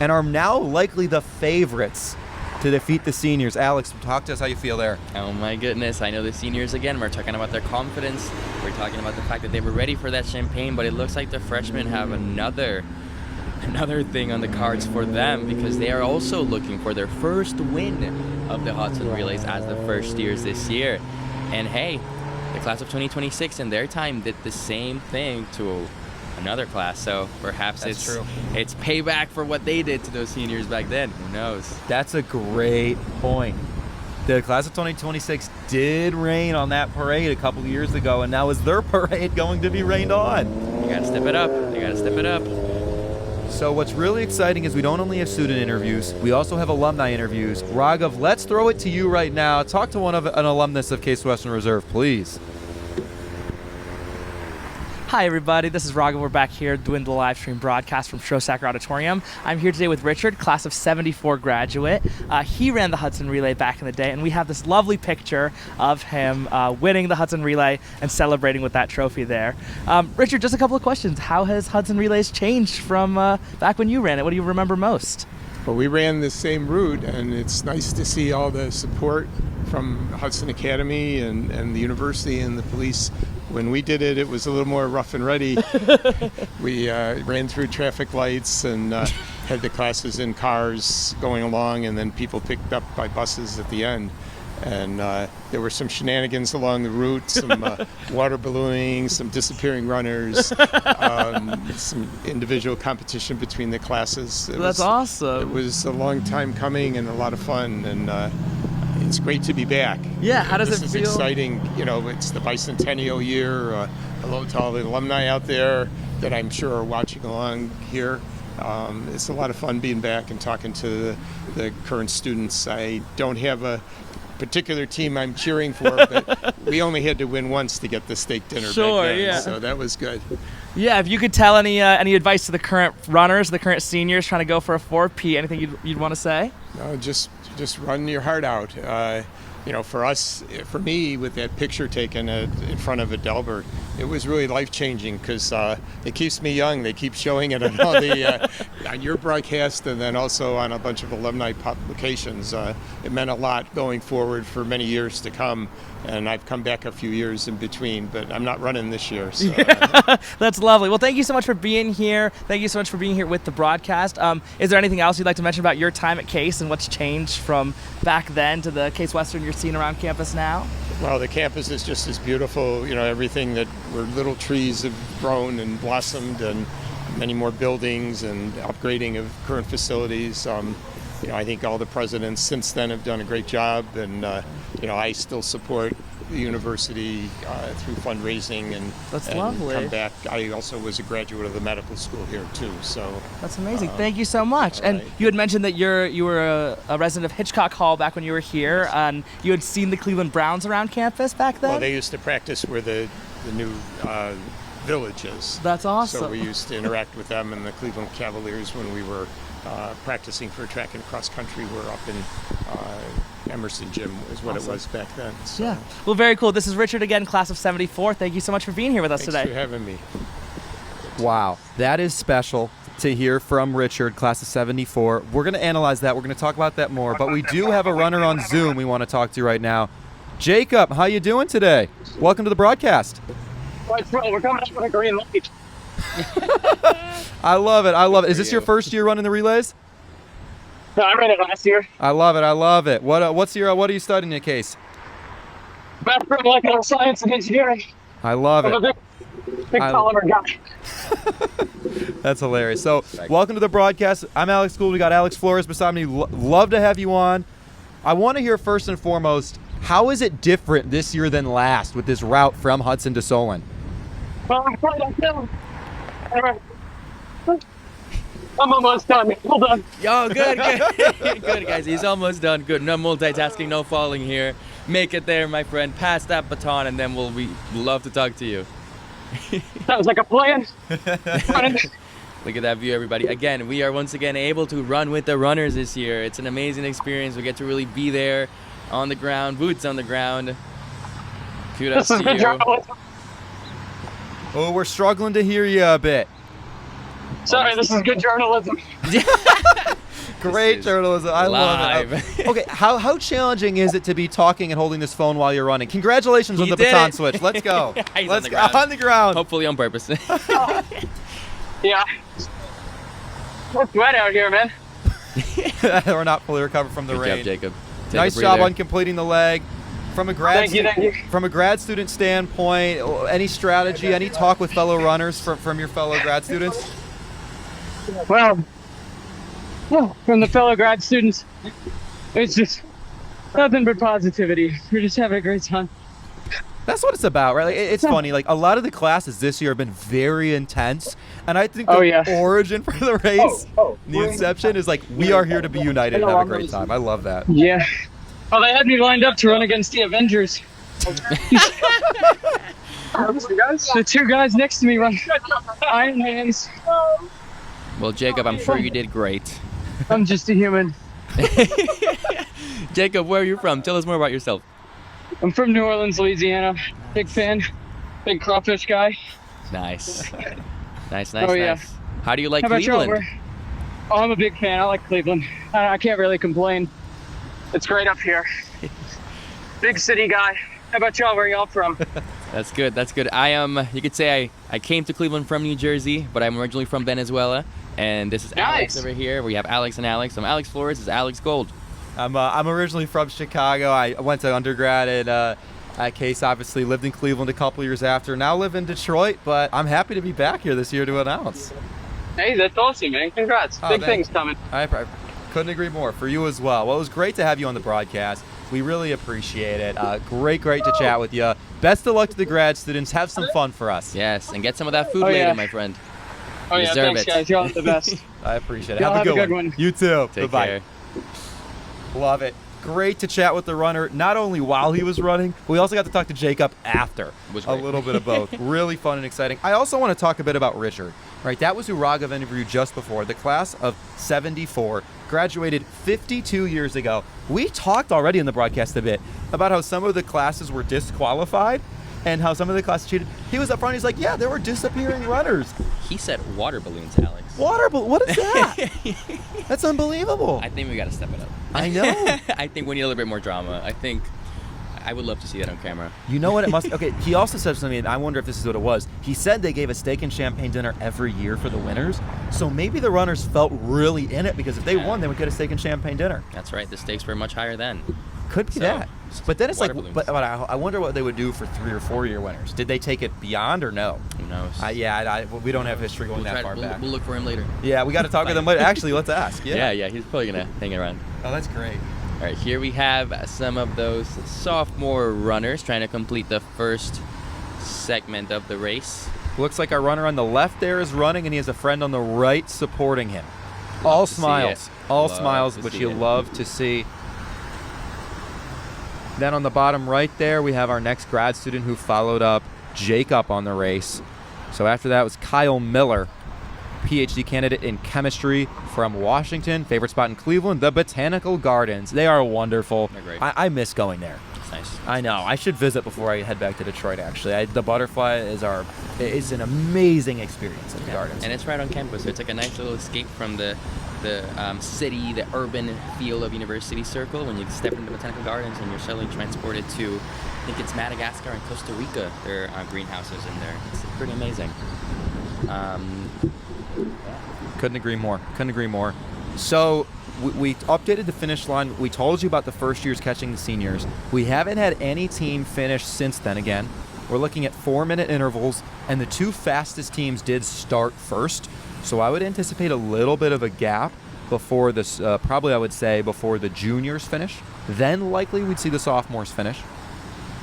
and are now likely the favorites to defeat the seniors. Alex, talk to us how you feel there. Oh my goodness, I know the seniors again. We're talking about their confidence. We're talking about the fact that they were ready for that champagne, but it looks like the freshmen have another thing on the cards for them, because they are also looking for their first win of the Hudson Relays as the first years this year. And hey, the class of 2026 in their time did the same thing to another class, so perhaps it's payback for what they did to those seniors back then. Who knows? That's a great point. The class of 2026 did rain on that parade a couple years ago, and now is their parade going to be rained on? You gotta step it up. You gotta step it up. So what's really exciting is we don't only have student interviews, we also have alumni interviews. Raghav, let's throw it to you right now. Talk to an alumnus of Case Western Reserve, please. Hi everybody, this is Raghav. We're back here doing the live stream broadcast from Strosacker Auditorium. I'm here today with Richard, class of 74 graduate. He ran the Hudson Relay back in the day, and we have this lovely picture of him winning the Hudson Relay and celebrating with that trophy there. Richard, just a couple of questions. How has Hudson Relays changed from back when you ran it? What do you remember most? Well, we ran the same route, and it's nice to see all the support from Hudson Academy and the university and the police. When we did it, it was a little more rough and ready. We ran through traffic lights and had the classes in cars going along, and then people picked up by buses at the end. And there were some shenanigans along the route, some water ballooning, some disappearing runners, some individual competition between the classes. That's awesome. It was a long time coming and a lot of fun, and it's great to be back. Yeah, how does it This feel? is exciting. You know, it's the bicentennial year. Hello to all the alumni out there that I'm sure are watching along here. It's a lot of fun being back and talking to the current students. I don't have a particular team I'm cheering for, but we only had to win once to get the steak dinner Sure, back then, yeah. so that was good. Yeah, if you could tell any advice to the current runners, the current seniors trying to go for a 4P, anything you'd want to say? No, just run your heart out. You know, for us, for me, with that picture taken in front of Adelbert, it was really life-changing because it keeps me young. They keep showing it on all the on your broadcast and then also on a bunch of alumni publications. It meant a lot going forward for many years to come, and I've come back a few years in between, but I'm not running this year. So. That's lovely. Well, thank you so much for being here. Thank you so much for being here with the broadcast. Is there anything else you'd like to mention about your time at Case and what's changed from back then to the Case Western you're seeing around campus now? Well, the campus is just as beautiful. You know, everything that where little trees have grown and blossomed, and many more buildings and upgrading of current facilities. You know, I think all the presidents since then have done a great job, and you know, I still support the university through fundraising and That's lovely. come back. I also was a graduate of the medical school here too, so That's amazing. Thank you so much. And right. you had mentioned that you were a resident of Hitchcock Hall back when you were here, and you had seen the Cleveland Browns around campus back then? well, they used to practice where the new village is. That's awesome. So we used to interact with them and the Cleveland Cavaliers when we were practicing for track and cross country. We're up in Emerson Gym is what Awesome. it was back then. So. Yeah. Well, very cool. This is Richard again, class of 74. Thank you so much for being here with us Thanks today. for having me. Wow, that is special to hear from Richard, class of 74. We're going to analyze that. We're going to talk about that more, but we do have a runner on Zoom we want to talk to right now. Jacob, how you doing today? Welcome to the broadcast. We're coming up with a green light. I love it. I love it. Is this your first year running the relays? No, I ran it last year. I love it. I love it. What are you studying at Case? Background in electrical science and engineering. I love I'm it. a big polymer guy. That's hilarious. So, welcome to the broadcast. I'm Alex Gould. We got Alex Flores beside me. Love to have you on. I want to hear first and foremost, how is it different this year than last with this route from Hudson to Solon? Well, I'm quite uphill. I'm almost done. Hold on. Yo, good. Good, guys. He's almost done. Good. No multitasking, no falling here. Make it there, my friend. Pass that baton, and then we'd love to talk to you. Sounds like a plan. Look at that view, everybody. Again, we are once again able to run with the runners this year. It's an amazing experience. We get to really be there on the ground, boots on the ground. Kudos This is to good you. journalism. Oh, we're struggling to hear you a bit. Sorry, this is good journalism. Great journalism. I love it. Okay, how challenging is it to be talking and holding this phone while you're running? Congratulations on the baton switch. Let's go. Let's go on the ground. Hopefully on purpose. Yeah. It's wet out here, man. We're not fully recovered from the rain. Good job, Jacob. Take Nice a job breather. on completing the leg. From a grad from a grad student standpoint, any strategy, any talk with fellow runners from your fellow grad students? Well, from the fellow grad students, it's just nothing but positivity. We're just having a great time. That's what it's about, right? Like, it's funny. Like, a lot of the classes this year have been very intense, and I think the origin for the race, the inception, is like, we are here to be united and have a great time. I love that. Yeah. Well, they had me lined up to run against the Avengers. The two guys next to me run Iron Hands. Well, Jacob, I'm sure you did great. I'm just a human. Jacob, where are you from? Tell us more about yourself. I'm from New Orleans, Louisiana. Big fan. Big crawfish guy. Nice. Nice. Oh, yeah. How do you like How about y'all? Cleveland? Oh, I'm a big fan. I like Cleveland. I can't really complain. It's great up here. Big city guy. How about y'all? Where y'all from? That's good. That's good. I am. You could say I came to Cleveland from New Jersey, but I'm originally from Venezuela. And this is Alex over here. We have Alex and Alex. I'm Alex Flores. This is Alex Gold. I'm originally from Chicago. I went to undergrad at Case, obviously. Lived in Cleveland a couple years after. Now live in Detroit, but I'm happy to be back here this year to announce. Hey, that's awesome, man. Congrats. Big things coming. I couldn't agree more. For you as well. Well, it was great to have you on the broadcast. We really appreciate it. Great to chat with you. Best of luck to the grad students. Have some fun for us. Yes, and get some of that food later, my friend. Oh, yeah, thanks, guys. Y'all are the best. I appreciate it. Y'all Have a good one. You too. Take Bye-bye. care. Love it. Great to chat with the runner, not only while he was running, but we also got to talk to Jacob after. A little bit of both. Really fun and exciting. I also want to talk a bit about Richard. Right, that was who Raghav interviewed just before. The class of 74, graduated 52 years ago. We talked already in the broadcast a bit about how some of the classes were disqualified and how some of the classes cheated. He was up front. He's like, yeah, there were disappearing runners. He said water balloons, Alex. Water balloon? What is that? That's unbelievable. I think we got to step it up. I know. I think we need a little bit more drama. I would love to see that on camera. You know what it must... Okay, he also said something, and I wonder if this is what it was. He said they gave a steak and champagne dinner every year for the winners, so maybe the runners felt really in it, because if they won, they would get a steak and champagne dinner. That's right. The stakes were much higher then. Could be that. But then it's like... balloons. But I wonder what they would do for 3 or 4 year winners. Did they take it beyond or no? Who knows? We don't have history going that far back. We'll look for him later. Yeah, we got to talk with him. But actually, let's ask. Yeah, he's probably going to hang around. Oh, that's great. All right, here we have some of those sophomore runners trying to complete the first segment of the race. Looks like our runner on the left there is running, and he has a friend on the right supporting him. All smiles. All smiles, which you love to see. Then on the bottom right there, we have our next grad student who followed up Jacob on the race. So after that was Kyle Miller, PhD candidate in chemistry from Washington. Favorite spot in Cleveland, the Botanical Gardens. They are wonderful. They're great. I miss going there. It's nice. I know. I should visit before I head back to Detroit, actually. The Butterfly is an amazing experience in the gardens. And it's right on campus. So it's like a nice little escape from the city, the urban feel of University Circle. When you step into the Botanical Gardens and you're suddenly transported to, I think it's Madagascar and Costa Rica. There are greenhouses in there. It's pretty amazing. Couldn't agree more. Couldn't agree more. So we updated the finish line. We told you about the first years catching the seniors. We haven't had any team finish since then again. We're looking at 4-minute intervals, and the two fastest teams did start first. So I would anticipate a little bit of a gap before this, probably I would say before the juniors finish. Then likely we'd see the sophomores finish.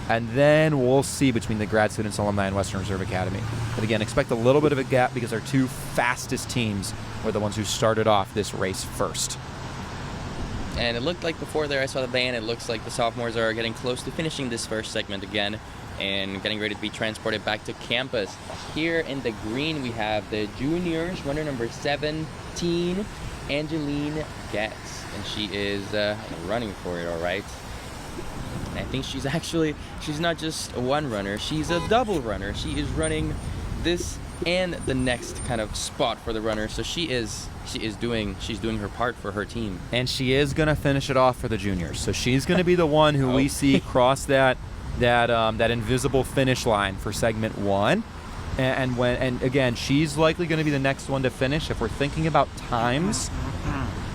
And then we'll see between the grad students, alumni, and Western Reserve Academy. But again, expect a little bit of a gap because our two fastest teams were the ones who started off this race first. And it looked like before there I saw the band, it looks like the sophomores are getting close to finishing this first segment again and getting ready to be transported back to campus. Here in the green we have the juniors, runner number 17, Angeline Getz. And she is running for it, all right. I think she's not just a one runner, she's a double runner. She is running this and the next kind of spot for the runner. So she's doing her part for her team. And she is going to finish it off for the juniors. So she's going to be the one who we see cross that invisible finish line for segment 1. And again, she's likely going to be the next one to finish. If we're thinking about times,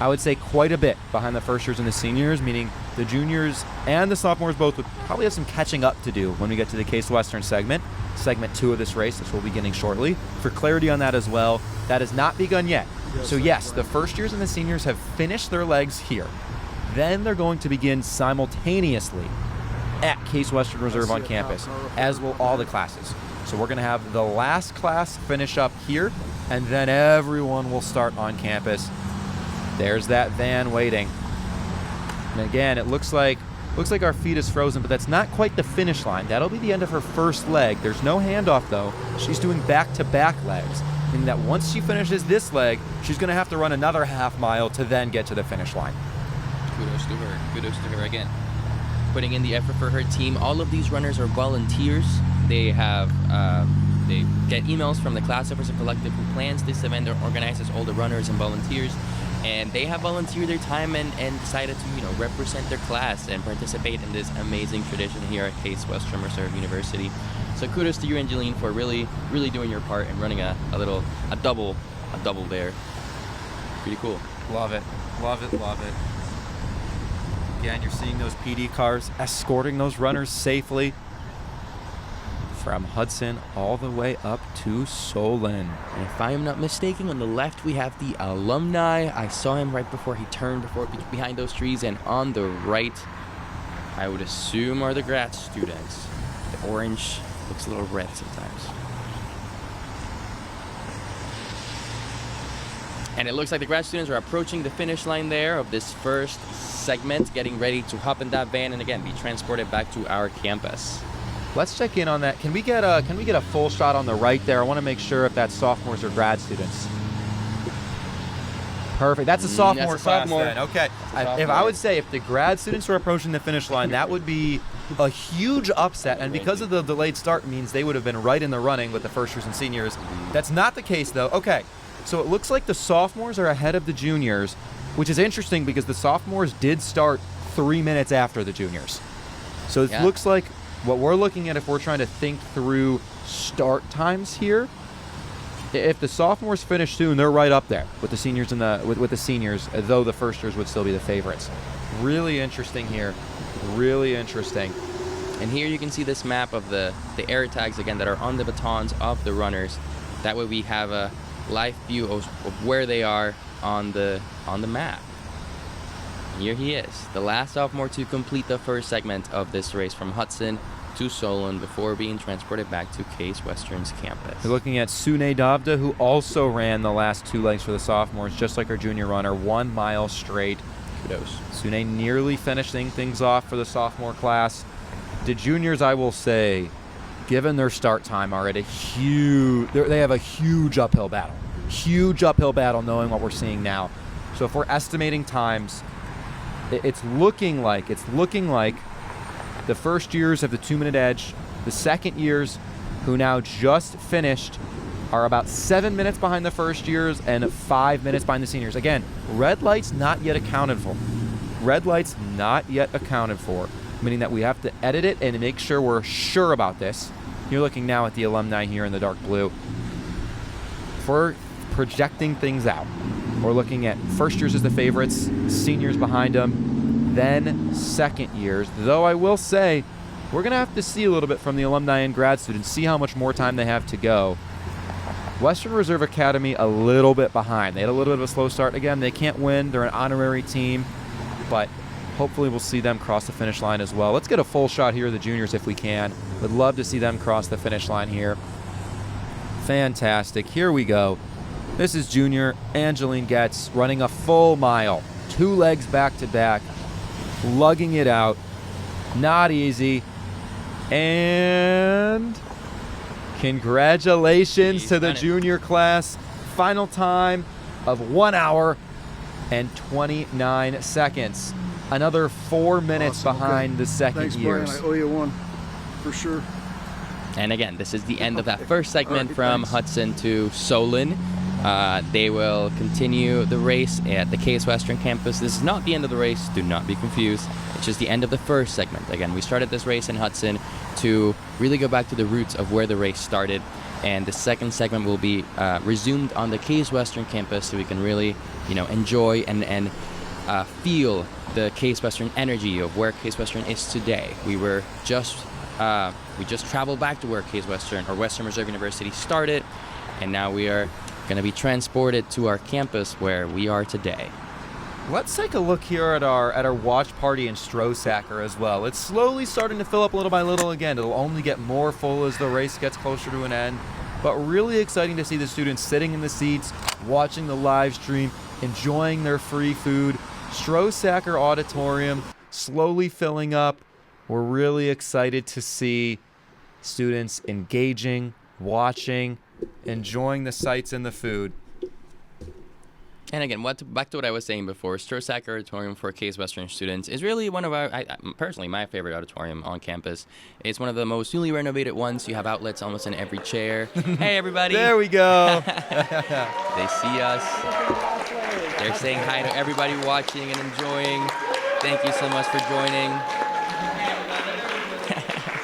I would say quite a bit behind the first years and the seniors, meaning the juniors and the sophomores both would probably have some catching up to do when we get to the Case Western segment 2 of this race, which we'll be beginning shortly. For clarity on that as well, that has not begun yet. So yes, the first years and the seniors have finished their legs here. Then they're going to begin simultaneously at Case Western Reserve on campus, as will all the classes. So we're going to have the last class finish up here, and then everyone will start on campus. There's that van waiting. And again, it looks like our feet is frozen, but that's not quite the finish line. That'll be the end of her first leg. There's no handoff, though. She's doing back-to-back legs, meaning that once she finishes this leg, she's going to have to run another half mile to then get to the finish line. Kudos to her. Kudos to her again. Putting in the effort for her team. All of these runners are volunteers. They have they get emails from the Class Officer Collective who plans this event or organizes all the runners and volunteers. And they have volunteered their time and decided to, represent their class and participate in this amazing tradition here at Case Western Reserve University. So kudos to you, Angeline, for really, really doing your part and running a double there. Pretty cool. Love it. Love it. Love it. Again, you're seeing those PD cars escorting those runners safely from Hudson all the way up to Solon. And if I am not mistaken, on the left we have the alumni. I saw him right before he turned behind those trees, and on the right, I would assume are the grad students. The orange looks a little red sometimes. And it looks like the grad students are approaching the finish line there of this first segment, getting ready to hop in that van and again be transported back to our campus. Let's check in on that. Can we get a full shot on the right there? I want to make sure if that's sophomores or grad students. Perfect. That's a sophomore class then. Okay. If I would say if the grad students were approaching the finish line, that would be a huge upset. And because of the delayed start means they would have been right in the running with the first years and seniors. That's not the case though. Okay. So it looks like the sophomores are ahead of the juniors, which is interesting because the sophomores did start 3 minutes after the juniors. So it looks like what we're looking at, if we're trying to think through start times here, if the sophomores finish soon, they're right up there with the seniors and with the seniors, though the first years would still be the favorites. Really interesting here. Really interesting. And here you can see this map of the air tags again that are on the batons of the runners. That way we have a live view of where they are on the map. Here he is, the last sophomore to complete the first segment of this race from Hudson to Solon before being transported back to Case Western's campus. We're looking at Sune Davda, who also ran the last 2 legs for the sophomores, just like our junior runner, 1 mile straight. Kudos. Sune nearly finishing things off for the sophomore class. The juniors, I will say, given their start time, are at they have a huge uphill battle. Huge uphill battle knowing what we're seeing now. So if we're estimating times, it's looking like the first years have the 2-minute edge. The second years, who now just finished, are about 7 minutes behind the first years and 5 minutes behind the seniors. Again, red lights not yet accounted for. Red lights not yet accounted for, meaning that we have to edit it and make sure we're sure about this. You're looking now at the alumni here in the dark blue. For projecting things out, we're looking at first years as the favorites, seniors behind them, then second years. Though I will say, we're going to have to see a little bit from the alumni and grad students, see how much more time they have to go. Western Reserve Academy a little bit behind. They had a little bit of a slow start. Again, they can't win. They're an honorary team, but hopefully we'll see them cross the finish line as well. Let's get a full shot here of the juniors if we can. Would love to see them cross the finish line here. Fantastic. Here we go. This is junior Angeline Getz running a full mile. 2 legs back to back. Lugging it out. Not easy. And congratulations to the junior class. Final time of 1 hour and 29 seconds. Another 4 minutes behind the second years. Brian. I owe you one, for sure. And again, this is the end of that first segment from Hudson to Solon. They will continue the race at the Case Western campus. This is not the end of the race. Do not be confused. It's just the end of the first segment. Again, we started this race in Hudson to really go back to the roots of where the race started. And the second segment will be resumed on the Case Western campus, so we can really, enjoy and feel the Case Western energy of where Case Western is today. We just traveled back to where Case Western or Western Reserve University started, and now we are going to be transported to our campus where we are today. Let's take a look here at our watch party in Strosacker as well. It's slowly starting to fill up little by little again. It'll only get more full as the race gets closer to an end. But really exciting to see the students sitting in the seats, watching the live stream, enjoying their free food. Strosacker Auditorium slowly filling up. We're really excited to see students engaging, watching, enjoying the sights and the food. And again, back to what I was saying before, Strosacker Auditorium for Case Western students is really one of personally, my favorite auditorium on campus. It's one of the most newly renovated ones. You have outlets almost in every chair. Hey, everybody. There we go. They see us. They're saying hi to everybody watching and enjoying. Thank you so much for joining.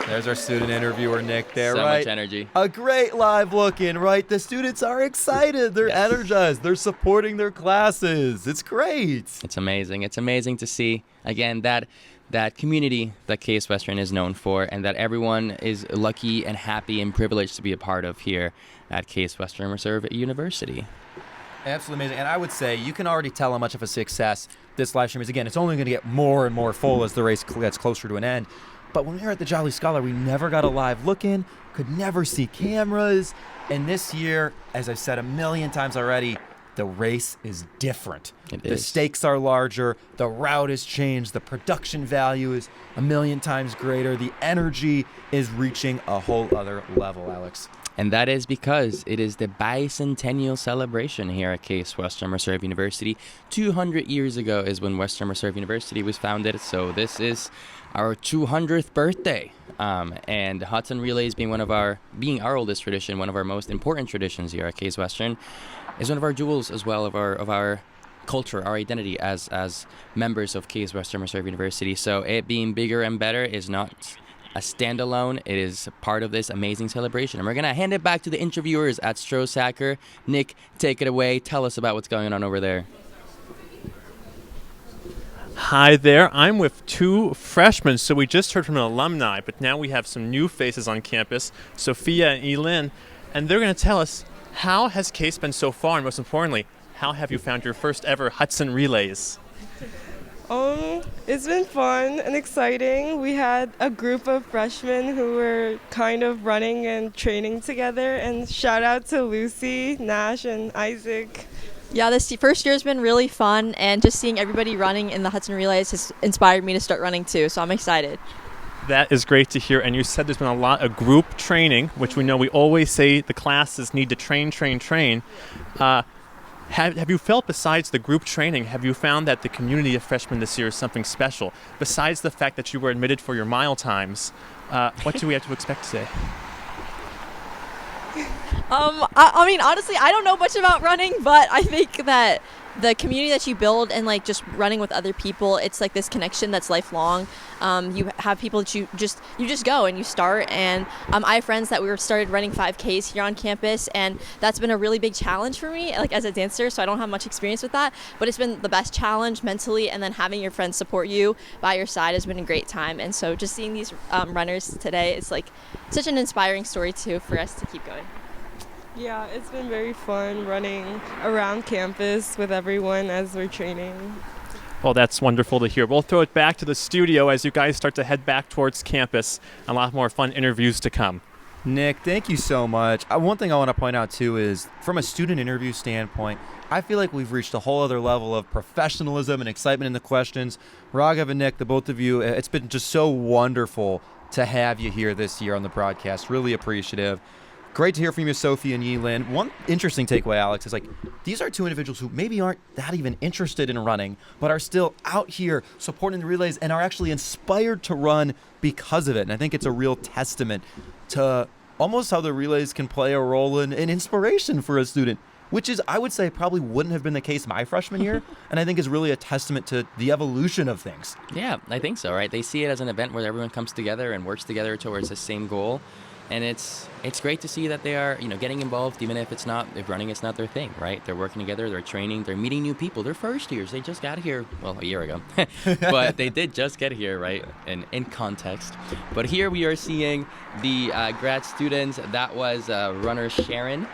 There's our student interviewer, Nick, there, So right? much energy. A great live look-in, right? The students are excited. They're energized. They're supporting their classes. It's great. It's amazing. It's amazing to see, again, that community that Case Western is known for, and that everyone is lucky and happy and privileged to be a part of here at Case Western Reserve University. Absolutely amazing. And I would say you can already tell how much of a success this live stream is. Again, it's only going to get more and more full as the race gets closer to an end. But when we were at the Jolly Scholar, we never got a live look-in, could never see cameras. And this year, as I've said a million times already, the race is different. The stakes are larger, the route has changed, the production value is a million times greater, the energy is reaching a whole other level, Alex. And that is because it is the bicentennial celebration here at Case Western Reserve University. 200 years ago is when Western Reserve University was founded, so this is our 200th birthday. And Hudson Relays being our oldest tradition, one of our most important traditions here at Case Western, is one of our jewels as well of our culture, our identity as members of Case Western Reserve University. So it being bigger and better is not a standalone. It is part of this amazing celebration. And we're going to hand it back to the interviewers at Strosacker. Nick, take it away. Tell us about what's going on over there. Hi there. I'm with two freshmen. So we just heard from an alumni, but now we have some new faces on campus, Sophia and Elin, and they're going to tell us, how has Case been so far, and most importantly, how have you found your first ever Hudson Relays? It's been fun and exciting. We had a group of freshmen who were kind of running and training together, and shout out to Lucy, Nash, and Isaac. Yeah, this first year has been really fun, and just seeing everybody running in the Hudson Relays has inspired me to start running too, so I'm excited. That is great to hear, and you said there's been a lot of group training, which we know we always say the classes need to train. Have you felt, besides the group training, have you found that the community of freshmen this year is something special? Besides the fact that you were admitted for your mile times, what do we have to expect today? I mean, honestly, I don't know much about running, but I think that the community that you build and like just running with other people, it's like this connection that's lifelong. You have people that you just go and you start, and I have friends that we started running 5Ks here on campus, and that's been a really big challenge for me, like as a dancer, so I don't have much experience with that, but it's been the best challenge mentally, and then having your friends support you by your side has been a great time. And so just seeing these runners today is like such an inspiring story too for us to keep going. Yeah, it's been very fun running around campus with everyone as we're training. Well, that's wonderful to hear. We'll throw it back to the studio as you guys start to head back towards campus. A lot more fun interviews to come. Nick, thank you so much. One thing I want to point out, too, is from a student interview standpoint, I feel like we've reached a whole other level of professionalism and excitement in the questions. Raghav and Nick, the both of you, it's been just so wonderful to have you here this year on the broadcast. Really appreciative. Great to hear from you, Sophie and Yilin. One interesting takeaway, Alex, is like these are two individuals who maybe aren't that even interested in running, but are still out here supporting the relays and are actually inspired to run because of it. And I think it's a real testament to almost how the relays can play a role in inspiration for a student, which is, I would say, probably wouldn't have been the case my freshman year, and I think is really a testament to the evolution of things. Yeah, I think so, right? They see it as an event where everyone comes together and works together towards the same goal. And it's great to see that they are, getting involved, even if running is not their thing, right? They're working together, they're training, they're meeting new people. They're first years. They just got here, well, a year ago. But they did just get here, right? And in context. But here we are seeing the grad students. That was runner Sharon.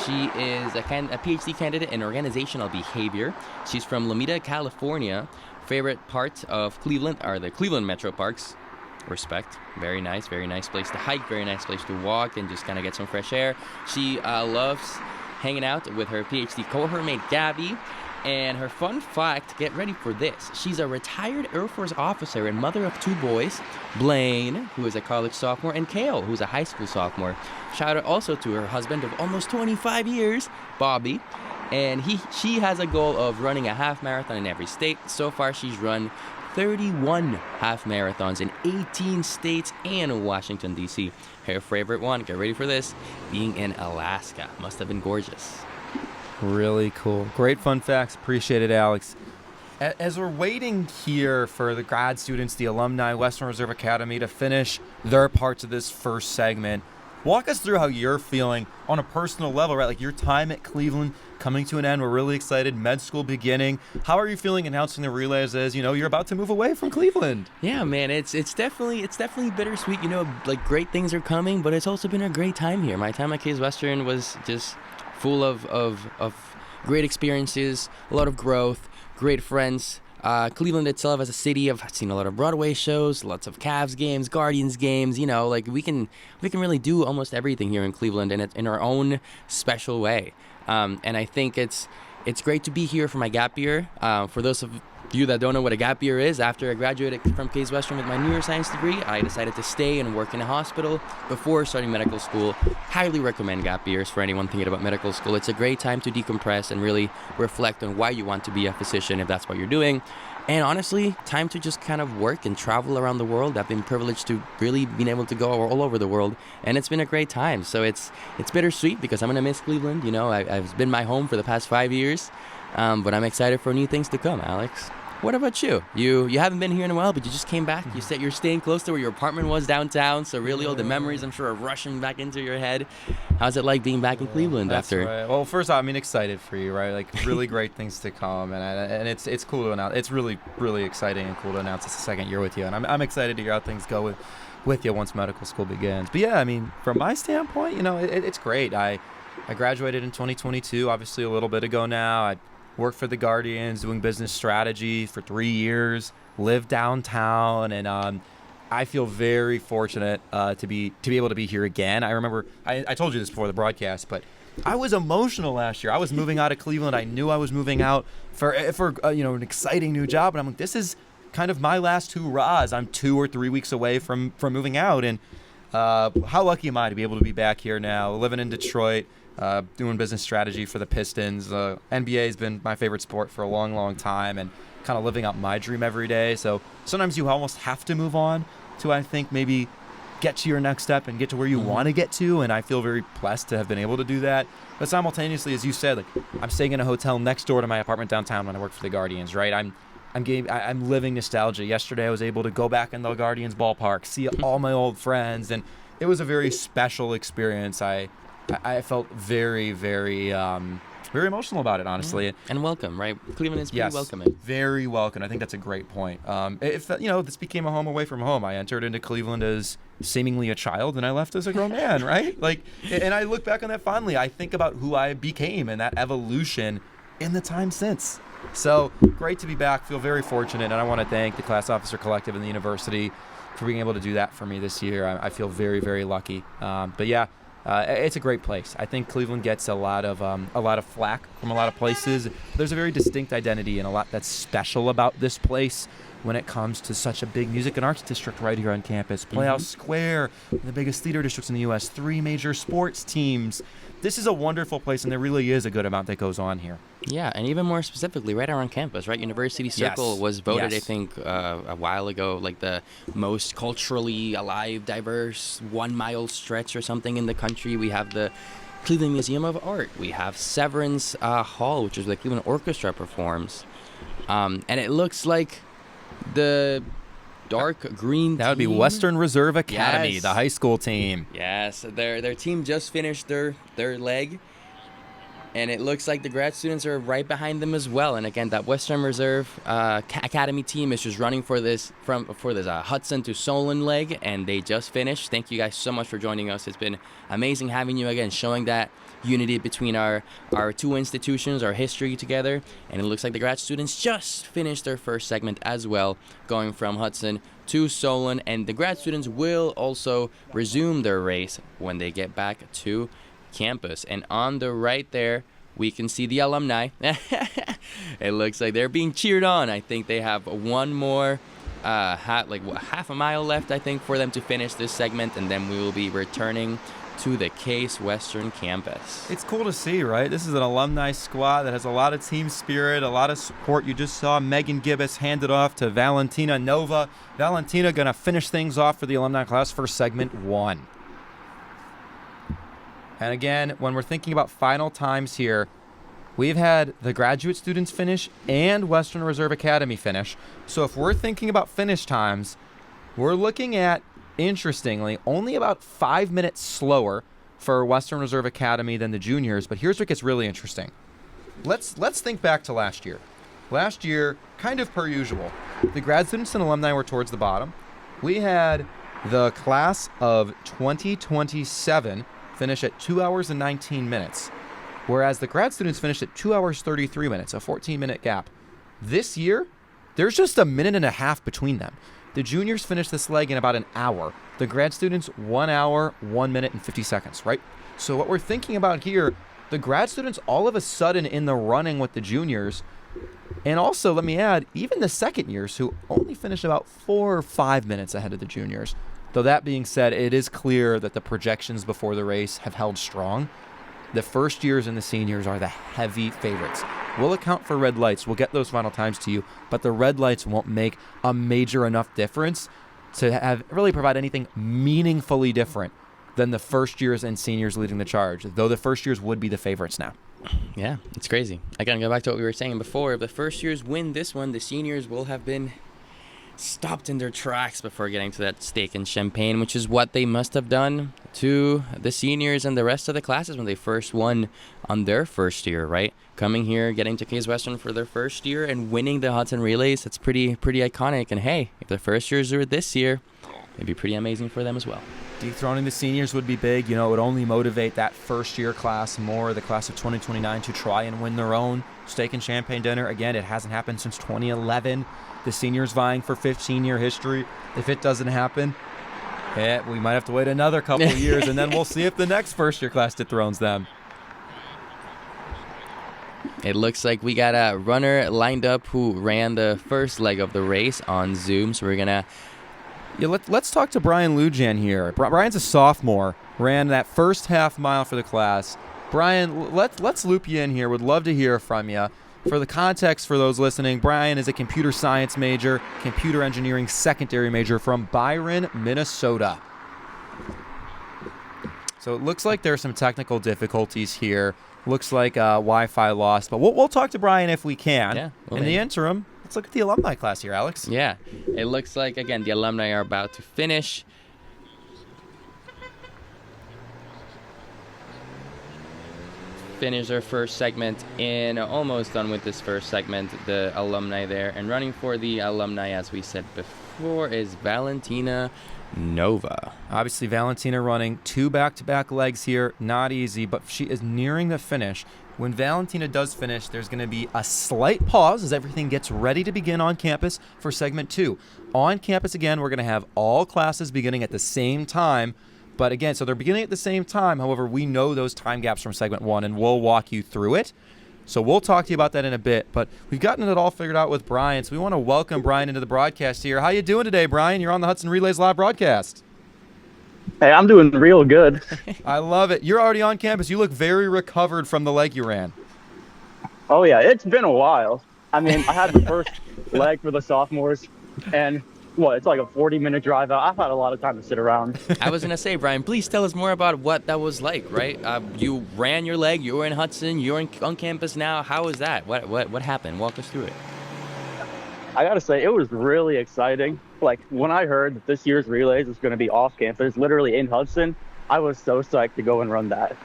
She is a PhD candidate in organizational behavior. She's from Lomita, California. Favorite parts of Cleveland are the Cleveland Metro Parks. Respect. Very nice place to hike, very nice place to walk and just kind of get some fresh air. She loves hanging out with her PhD cohort mate Gabby. And her fun fact, get ready for this. She's a retired Air Force officer and mother of 2 boys, Blaine, who is a college sophomore, and Kale, who's a high school sophomore. Shout out also to her husband of almost 25 years, Bobby. And she has a goal of running a half marathon in every state. So far, she's run 31 half marathons in 18 states and Washington, D.C. Her favorite one, get ready for this, being in Alaska. Must have been gorgeous. Really cool. Great fun facts. Appreciate it, Alex. As we're waiting here for the grad students, the alumni, Western Reserve Academy, to finish their parts of this first segment, walk us through how you're feeling on a personal level, right? Like your time at Cleveland coming to an end. We're really excited. Med school beginning. How are you feeling announcing the relays as, you're about to move away from Cleveland? Yeah, man, it's definitely bittersweet. Like great things are coming, but it's also been a great time here. My time at Case Western was just full of great experiences, a lot of growth, great friends. Cleveland itself as a city, I've seen a lot of Broadway shows, lots of Cavs games, Guardians games. Like we can really do almost everything here in Cleveland, and in our own special way. And I think it's great to be here for my gap year. For those of you that don't know what a gap year is, after I graduated from Case Western with my neuroscience degree, I decided to stay and work in a hospital before starting medical school. Highly recommend gap years for anyone thinking about medical school. It's a great time to decompress and really reflect on why you want to be a physician if that's what you're doing. And honestly, time to just kind of work and travel around the world. I've been privileged to really being able to go all over the world, and it's been a great time. So it's bittersweet because I'm going to miss Cleveland. I've been my home for the past 5 years, but I'm excited for new things to come, Alex. What about you? You haven't been here in a while, but you just came back. You said you're staying close to where your apartment was downtown, so really all the memories, I'm sure, are rushing back into your head. How's it like being back in Cleveland after? Right. Well, first off, excited for you, right? Like, really great things to come, and it's cool to announce. It's really, really exciting and cool to announce it's the second year with you, and I'm excited to hear how things go with you once medical school begins. But yeah, from my standpoint, it's great. I graduated in 2022, obviously a little bit ago now. I worked for the Guardians doing business strategy for 3 years, lived downtown, and I feel very fortunate to be able to be here again. I remember I told you this before the broadcast, but I was emotional last year. I was moving out of Cleveland. I knew I was moving out for an exciting new job, and I'm like, this is kind of my last hurrahs. I'm 2 or 3 weeks away from moving out, and how lucky am I to be able to be back here now, living in Detroit. Doing business strategy for the Pistons. NBA has been my favorite sport for a long, long time, and kind of living out my dream every day. So sometimes you almost have to move on to, I think, maybe get to your next step and get to where you want to get to. And I feel very blessed to have been able to do that. But simultaneously, as you said, I'm staying in a hotel next door to my apartment downtown when I work for the Guardians, right? I'm living nostalgia. Yesterday, I was able to go back in the Guardians ballpark, see all my old friends, and it was a very special experience. I felt very, very, very emotional about it, honestly. And welcome, right? Cleveland is pretty welcoming. Very welcome. I think that's a great point. If this became a home away from home, I entered into Cleveland as seemingly a child, and I left as a grown man, right? And I look back on that fondly. I think about who I became and that evolution in the time since. So great to be back. Feel very fortunate, and I want to thank the Class Officer Collective and the university for being able to do that for me this year. I feel very, very lucky. But yeah. It's a great place. I think Cleveland gets a lot of flack from a lot of places. There's a very distinct identity and a lot that's special about this place. when it comes to such a big music and arts district right here on campus. Playhouse Square, the biggest theater districts in the U.S., 3 major sports teams. This is a wonderful place, and there really is a good amount that goes on here. Yeah, and even more specifically, right around campus, right? University Circle was voted, I think, a while ago, like the most culturally alive, diverse 1-mile stretch or something in the country. We have the Cleveland Museum of Art. We have Severance Hall, which is where the Cleveland Orchestra performs. And it looks like the dark green That would be team. Western Reserve Academy, Yes. the high school team. Yes, their team just finished their leg, and it looks like the grad students are right behind them as well. And again, that Western Reserve Academy team is just running for this Hudson to Solon leg, and they just finished. Thank you guys so much for joining us. It's been amazing having you again, showing that unity between our two institutions, our history together. And it looks like the grad students just finished their first segment as well, going from Hudson to Solon, and the grad students will also resume their race when they get back to campus. And on the right there, we can see the alumni. It looks like they're being cheered on. I think they have one more half a mile left, I think, for them to finish this segment, and then we will be returning to the Case Western campus. It's cool to see, right? This is an alumni squad that has a lot of team spirit, a lot of support. You just saw Megan Gibbous hand it off to Valentina Nova. Valentina going to finish things off for the alumni class for segment 1. And again, when we're thinking about final times here, we've had the graduate students finish and Western Reserve Academy finish. So if we're thinking about finish times, we're looking at, interestingly, only about 5 minutes slower for Western Reserve Academy than the juniors. But here's what gets really interesting. Let's think back to last year. Last year, kind of per usual, the grad students and alumni were towards the bottom. We had the class of 2027 finish at 2 hours and 19 minutes, whereas the grad students finished at 2 hours 33 minutes, a 14-minute gap. This year, there's just a minute and a half between them. The juniors finished this leg in about an hour. The grad students, 1 hour, 1 minute, and 50 seconds, right? So what we're thinking about here, the grad students all of a sudden in the running with the juniors. And also, let me add, even the second years who only finished about 4 or 5 minutes ahead of the juniors. Though that being said, it is clear that the projections before the race have held strong. The first years and the seniors are the heavy favorites. We'll account for red lights. We'll get those final times to you, but the red lights won't make a major enough difference to have really provide anything meaningfully different than the first years and seniors leading the charge, though the first years would be the favorites now. Yeah, it's crazy. I gotta go back to what we were saying before. If the first years win this one, the seniors will have been stopped in their tracks before getting to that steak and champagne, which is what they must have done to the seniors and the rest of the classes when they first won on their first year, right? Coming here, getting to Case Western for their first year and winning the Hudson Relays, that's pretty iconic. And hey, if the first years are this year, it'd be pretty amazing for them as well. Dethroning the seniors would be big. You know, it would only motivate that first-year class more, the class of 2029, to try and win their own steak and champagne dinner. Again, it hasn't happened since 2011. The seniors vying for 15-year history. If it doesn't happen, we might have to wait another couple of years, and then we'll see if the next first-year class dethrones them. It looks like we got a runner lined up who ran the first leg of the race on Zoom, so we're going to... Yeah, let's talk to Brian Lujan here. Brian's a sophomore, ran that first half mile for the class. Brian, let's loop you in here. Would love to hear from you. For the context for those listening, Brian is a computer science major, computer engineering secondary major from Byron, Minnesota. So it looks like there are some technical difficulties here. Looks like Wi-Fi lost, but we'll talk to Brian if we can. Yeah, in the interim, let's look at the alumni class here, Alex. Yeah, it looks like, again, the alumni are about to finish. Finish their first segment and almost done with this first segment, the alumni there. And running for the alumni, as we said before, is Valentina Nova. Obviously, Valentina running 2 back-to-back legs here. Not easy, but she is nearing the finish. When Valentina does finish, there's going to be a slight pause as everything gets ready to begin on campus for segment 2. On campus, again, we're going to have all classes beginning at the same time. But again, so they're beginning at the same time. However, we know those time gaps from segment 1, and we'll walk you through it. So we'll talk to you about that in a bit. But we've gotten it all figured out with Brian, so we want to welcome Brian into the broadcast here. How you doing today, Brian? You're on the Hudson Relays live broadcast. Hey, I'm doing real good. I love it. You're already on campus. You look very recovered from the leg you ran. Oh, yeah, it's been a while. I mean, I had the first leg for the sophomores, and it's like a 40-minute drive out. I've had a lot of time to sit around. I was going to say, Brian, please tell us more about what that was like, right? You ran your leg, you were in Hudson, you're on campus now. How was that? What happened? Walk us through it. I got to say, it was really exciting. Like, when I heard that this year's Relays was going to be off campus, literally in Hudson, I was so psyched to go and run that.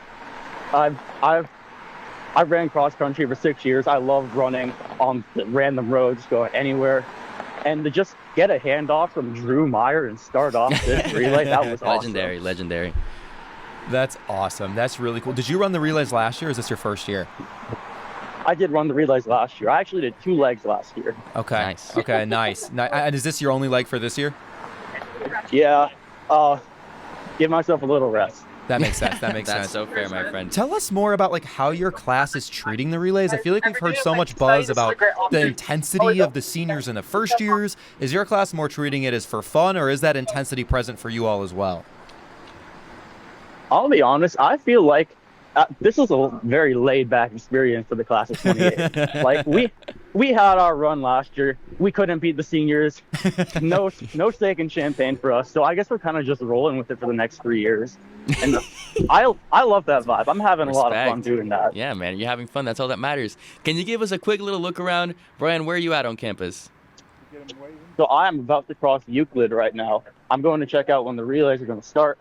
I ran cross country for 6 years. I loved running on the random roads, going anywhere. And to just get a handoff from Drew Meyer and start off this relay, that was awesome. Legendary. That's awesome. That's really cool. Did you run the relays last year, or is this your first year? I did run the relays last year. I actually did 2 legs last year. Okay. Nice. Okay, nice. And is this your only leg for this year? Yeah. Give myself a little rest. That makes sense. That's so fair, my friend. Tell us more about how your class is treating the relays. I feel like we've heard so much buzz about the intensity of the seniors and the first years. Is your class more treating it as for fun, or is that intensity present for you all as well? I'll be honest. I feel like this was a very laid-back experience for the class of 28. Like we had our run last year. We couldn't beat the seniors. No steak and champagne for us. So I guess we're kind of just rolling with it for the next 3 years. And I love that vibe. I'm having a lot of fun doing that. Yeah, man, you're having fun. That's all that matters. Can you give us a quick little look around? Brian, where are you at on campus? So I am about to cross Euclid right now. I'm going to check out when the relays are going to start.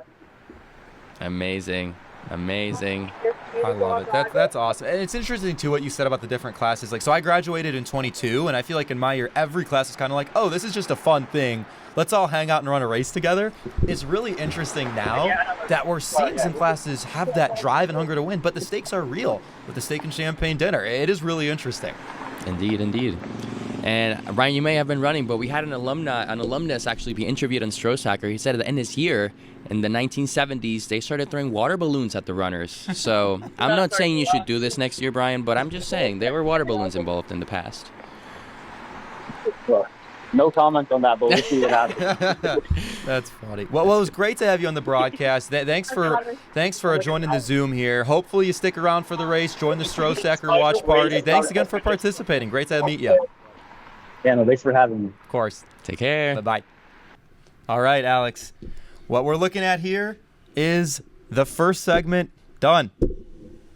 Amazing. I love it. That's awesome. And it's interesting, too, what you said about the different classes. So I graduated in 22, and I feel like in my year, every class is kind of like, oh, this is just a fun thing. Let's all hang out and run a race together. It's really interesting now that we're seeing some classes have that drive and hunger to win, but the stakes are real with the steak and champagne dinner. It is really interesting. Indeed. And Ryan, you may have been running, but we had an alumnus actually be interviewed on Strosacker. He said at the end of this year, in the 1970s, they started throwing water balloons at the runners. So I'm not saying you should do this next year, Brian, but I'm just saying there were water balloons involved in the past. No comment on that, but we'll see what happens. That's funny. Well, it was great to have you on the broadcast. Thanks for joining the Zoom here. Hopefully you stick around for the race, join the Strosacker watch party. Thanks again for participating. Great to meet you. Yeah, no, thanks for having me. Of course. Take care. Bye-bye. All right, Alex. What we're looking at here is the first segment done.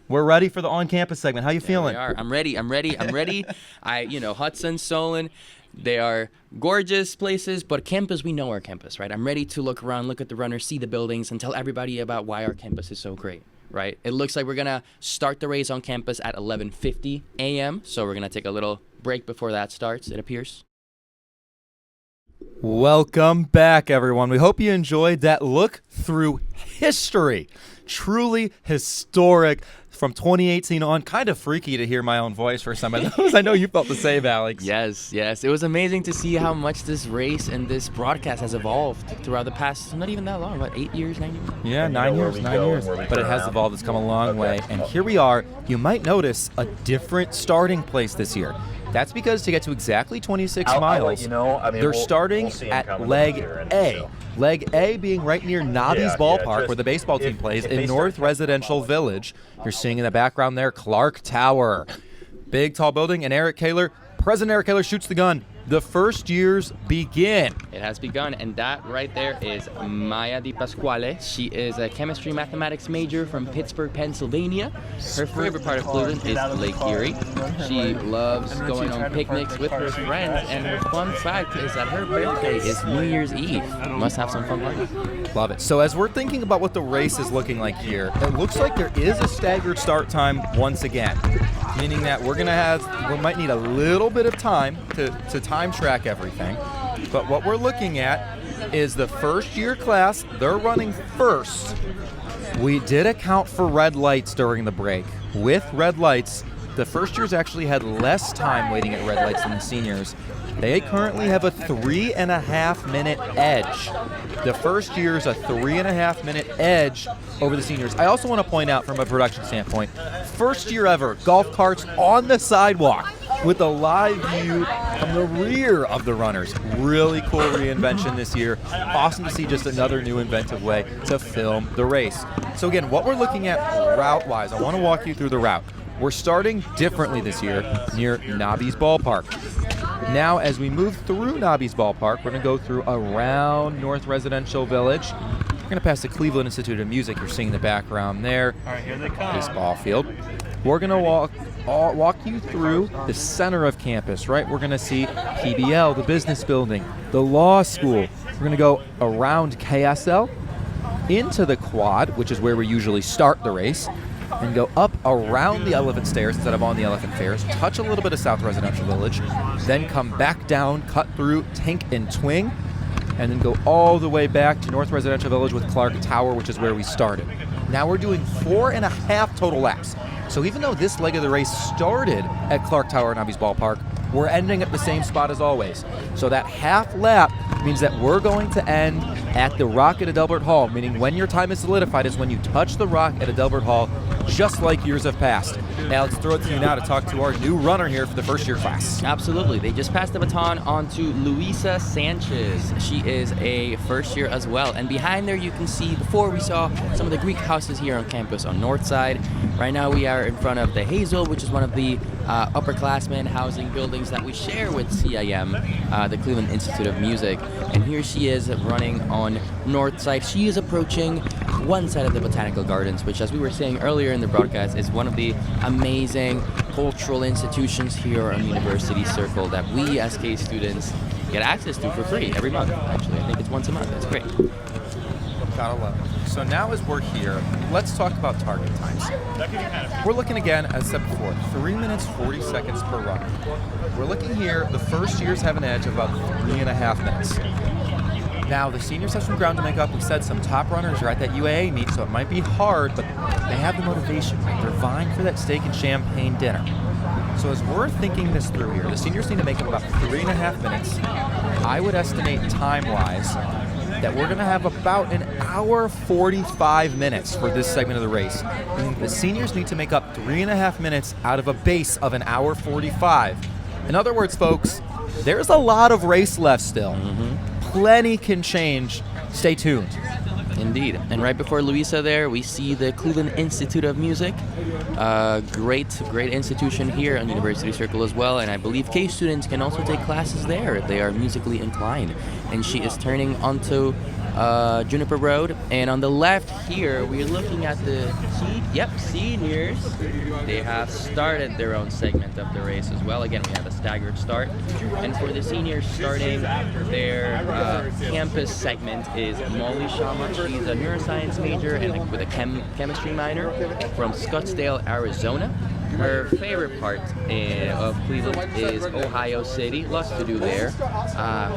We're ready for the on-campus segment. How you feeling? We are. I'm ready. Hudson, Solon, they are gorgeous places, but campus, we know our campus, right? I'm ready to look around, look at the runners, see the buildings, and tell everybody about why our campus is so great, right? It looks like we're going to start the race on campus at 11:50 a.m., so we're going to take a little break before that starts, it appears. Welcome back, everyone. We hope you enjoyed that look through history. Truly historic from 2018 on. Kind of freaky to hear my own voice for some of those. I know you felt the same, Alex. Yes. It was amazing to see how much this race and this broadcast has evolved throughout the past, not even that long, 8 years, 9 years? Yeah, 9 years. But it has evolved. It's come a long way. And here we are. You might notice a different starting place this year. That's because to get to exactly 26 miles, they're starting at Leg A. Leg A being right near Nobby's Ballpark, where the baseball team plays, in North Residential Village. You're seeing in the background there Clark Tower. Big, tall building, and President Eric Kaler shoots the gun. The first years begin. It has begun, and that right there is Maya Di Pasquale. She is a chemistry mathematics major from Pittsburgh, Pennsylvania. Her favorite part of Cleveland is Lake Erie. She loves going on picnics with her friends, and her fun fact is that her birthday is New Year's Eve. Must have some fun parties. Love it. So as we're thinking about what the race is looking like here, it looks like there is a staggered start time once again, meaning that we might need a little bit of time to time track everything. But what we're looking at is the first year class. They're running first. We did account for red lights during the break. With red lights, the first years actually had less time waiting at red lights than the seniors. They currently have a 3.5-minute edge. The first year's a 3.5-minute edge over the seniors. I also want to point out from a production standpoint, first year ever, golf carts on the sidewalk with a live view from the rear of the runners. Really cool reinvention this year. Awesome to see just another new inventive way to film the race. So again, what we're looking at route-wise, I want to walk you through the route. We're starting differently this year near Nobby's Ballpark. Now, as we move through Nobby's Ballpark, we're going to go through around North Residential Village. We're going to pass the Cleveland Institute of Music. You're seeing the background there. All right, here they come. This ball field. We're going to walk you through the center of campus, right? We're going to see PBL, the business building, the law school. We're going to go around KSL, into the quad, which is where we usually start the race, and go up around the elephant stairs instead of on the elephant stairs, touch a little bit of South Residential Village, then come back down, cut through Tink and Twing, and then go all the way back to North Residential Village with Clark Tower, which is where we started. Now we're doing 4.5 total laps. So even though this leg of the race started at Clark Tower and Nobby's Ballpark, we're ending at the same spot as always. So that half lap means that we're going to end at the rock at Adelbert Hall, meaning when your time is solidified is when you touch the rock at Adelbert Hall, just like years have passed. Alex, throw it to you now to talk to our new runner here for the first year class. Absolutely. They just passed the baton on to Luisa Sanchez. She is a first year as well. And behind there you can see, before we saw some of the Greek houses here on campus on North Side. Right now we are in front of the Hazel, which is one of the upperclassmen housing buildings that we share with CIM, the Cleveland Institute of Music. And here she is running on North Side. She is approaching one side of the Botanical Gardens, which, as we were saying earlier in the broadcast, is one of the amazing cultural institutions here on University Circle that we as K students get access to for free every month. Actually, I think it's once a month. That's great. Gotta love it. So now as we're here, let's talk about target times. We're looking again, as said before, 3 minutes 40 seconds per run. We're looking here, the first years have an edge of about 3.5 minutes. Now, the seniors have some ground to make up. We said some top runners are at that UAA meet, so it might be hard, but they have the motivation. They're vying for that steak and champagne dinner. So as we're thinking this through here, the seniors need to make up about 3.5 minutes. I would estimate time-wise that we're going to have about an hour 45 minutes for this segment of the race. And the seniors need to make up 3.5 minutes out of a base of an hour 45. In other words, folks, there's a lot of race left still. Plenty can change. Stay tuned. Indeed. And right before Luisa there, we see the Cleveland Institute of Music. Great institution here on University Circle as well. And I believe K students can also take classes there if they are musically inclined. And she is turning onto Juniper Road. And on the left here, we're looking at the seniors. They have started their own segment of the race as well. Again, we have a staggered start. And for the seniors starting their campus segment is Molly Shama. She's a neuroscience major and with a chemistry minor from Scottsdale, Arizona. Her favorite part of Cleveland is Ohio City. Lots to do there.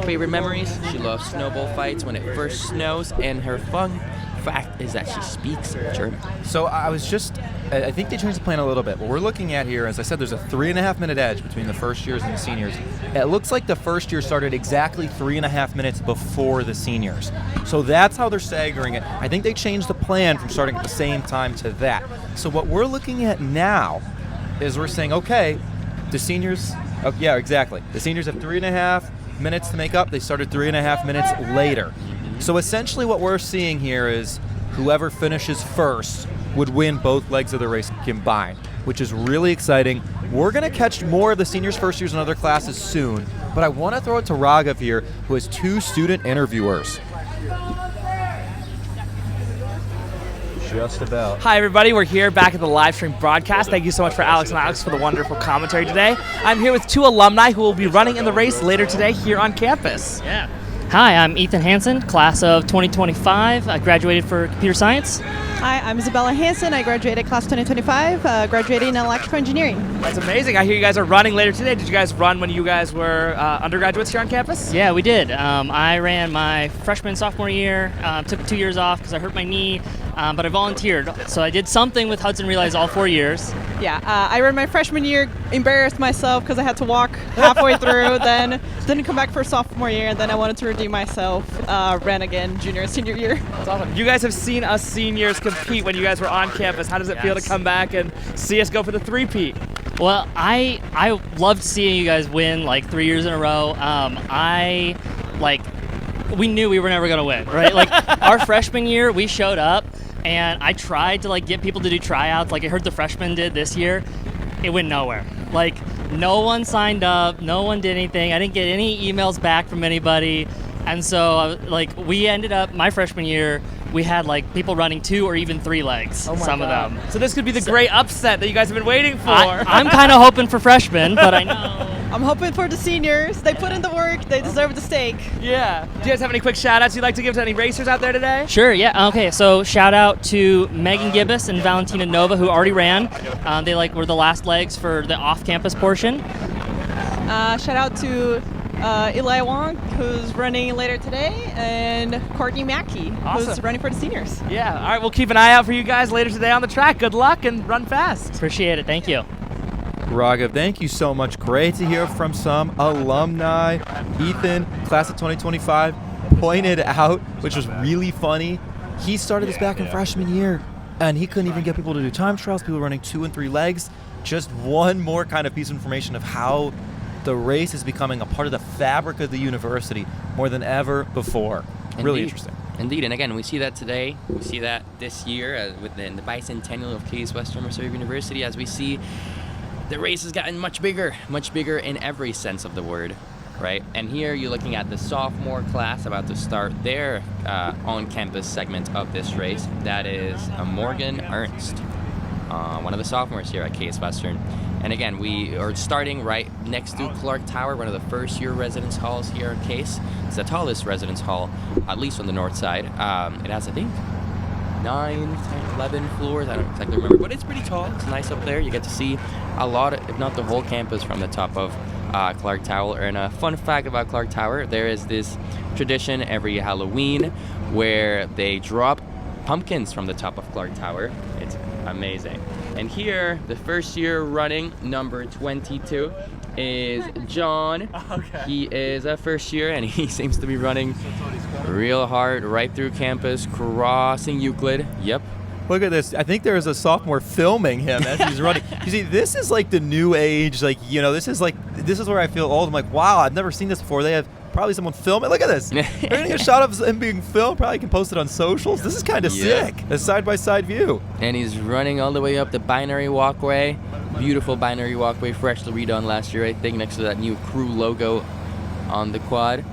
Favorite memories? She loves snowball fights when it first snows, and her fun fact is that she speaks German. So I think they changed the plan a little bit. What we're looking at here, as I said, there's a 3.5 minute edge between the first years and the seniors. It looks like the first year started exactly 3.5 minutes before the seniors. So that's how they're staggering it. I think they changed the plan from starting at the same time to that. So what we're looking at now is we're saying, okay, the seniors, the seniors have 3.5 minutes to make up. They started 3.5 minutes later. So essentially what we're seeing here is whoever finishes first would win both legs of the race combined, which is really exciting. We're going to catch more of the seniors, first years, and other classes soon, but I want to throw it to Raghav here, who has 2 student interviewers. Just about. Hi, everybody. We're here back at the live stream broadcast. Thank you so much for Alex and Alex for the wonderful commentary today. I'm here with 2 alumni who will be running in the race later today here on campus. Yeah. Hi, I'm Ethan Hansen, class of 2025. I graduated for computer science. Hi, I'm Isabella Hansen. I graduated class 2025, graduating in electrical engineering. That's amazing. I hear you guys are running later today. Did you guys run when you guys were undergraduates here on campus? Yeah, we did. I ran my freshman, sophomore year, took 2 years off because I hurt my knee. but I volunteered. So I did something with Hudson Relays all 4 years. Yeah, I ran my freshman year, embarrassed myself because I had to walk halfway through, then didn't come back for sophomore year, and then I wanted to redeem myself, ran again junior and senior year. That's awesome. You guys have seen us seniors compete when you guys were on campus. How does it feel to come back and see us go for the three-peat? Well, I loved seeing you guys win like 3 years in a row. We knew we were never gonna win, right? Like our freshman year, we showed up, and I tried to like get people to do tryouts, like I heard the freshmen did this year. It went nowhere. Like no one signed up, no one did anything. I didn't get any emails back from anybody, and so like we ended up my freshman year. We had like people running 2 or even 3 legs, some of them. So this could be the great upset that you guys have been waiting for. I'm kind of hoping for freshmen, but I know. I'm hoping for the seniors. They put in the work. They deserve the steak. Yeah. Do you guys have any quick shout-outs you'd like to give to any racers out there today? Sure, yeah. Okay, so shout out to Megan Gibbous and Valentina Nova, who already ran. They were the last legs for the off-campus portion. Shout out to Eli Wong, who's running later today, and Courtney Mackey, who's running for the seniors. Yeah. All right, we'll keep an eye out for you guys later today on the track. Good luck and run fast. Appreciate it. Thank you. Raghav, thank you so much. Great to hear from some alumni. Ethan, class of 2025, pointed out, which was really funny, he started this back in freshman year, and he couldn't even get people to do time trials, people running 2 and 3 legs. Just one more kind of piece of information of how the race is becoming a part of the fabric of the university more than ever before. Really interesting. Indeed, and again, we see that today. We see that this year within the bicentennial of Case Western Reserve University, as we see the race has gotten much bigger in every sense of the word, right? And here you're looking at the sophomore class about to start their on-campus segment of this race. That is Morgan Ernst, one of the sophomores here at Case Western. And again, we are starting right next to Clark Tower, one of the first-year residence halls here at Case. It's the tallest residence hall, at least on the north side. It has, I think, 9, 10, 11 floors. I don't exactly remember, but it's pretty tall. It's nice up there. You get to see a lot, if not the whole campus, from the top of Clark Tower. And a fun fact about Clark Tower, there is this tradition every Halloween where they drop pumpkins from the top of Clark Tower. It's amazing. And here, the first year running, number 22, is John. Okay. He is a first year, and he seems to be running real hard right through campus, crossing Euclid. Yep. Look at this. I think there is a sophomore filming him as he's running. You see, this is like the new age, this is where I feel old. I'm like, wow, I've never seen this before. They have probably someone film it. Look at this. They're getting a shot of him being filmed. Probably can post it on socials. This is kind of sick. A side-by-side view. And he's running all the way up the binary walkway. Beautiful binary walkway, freshly redone last year, I think, next to that new crew logo on the quad.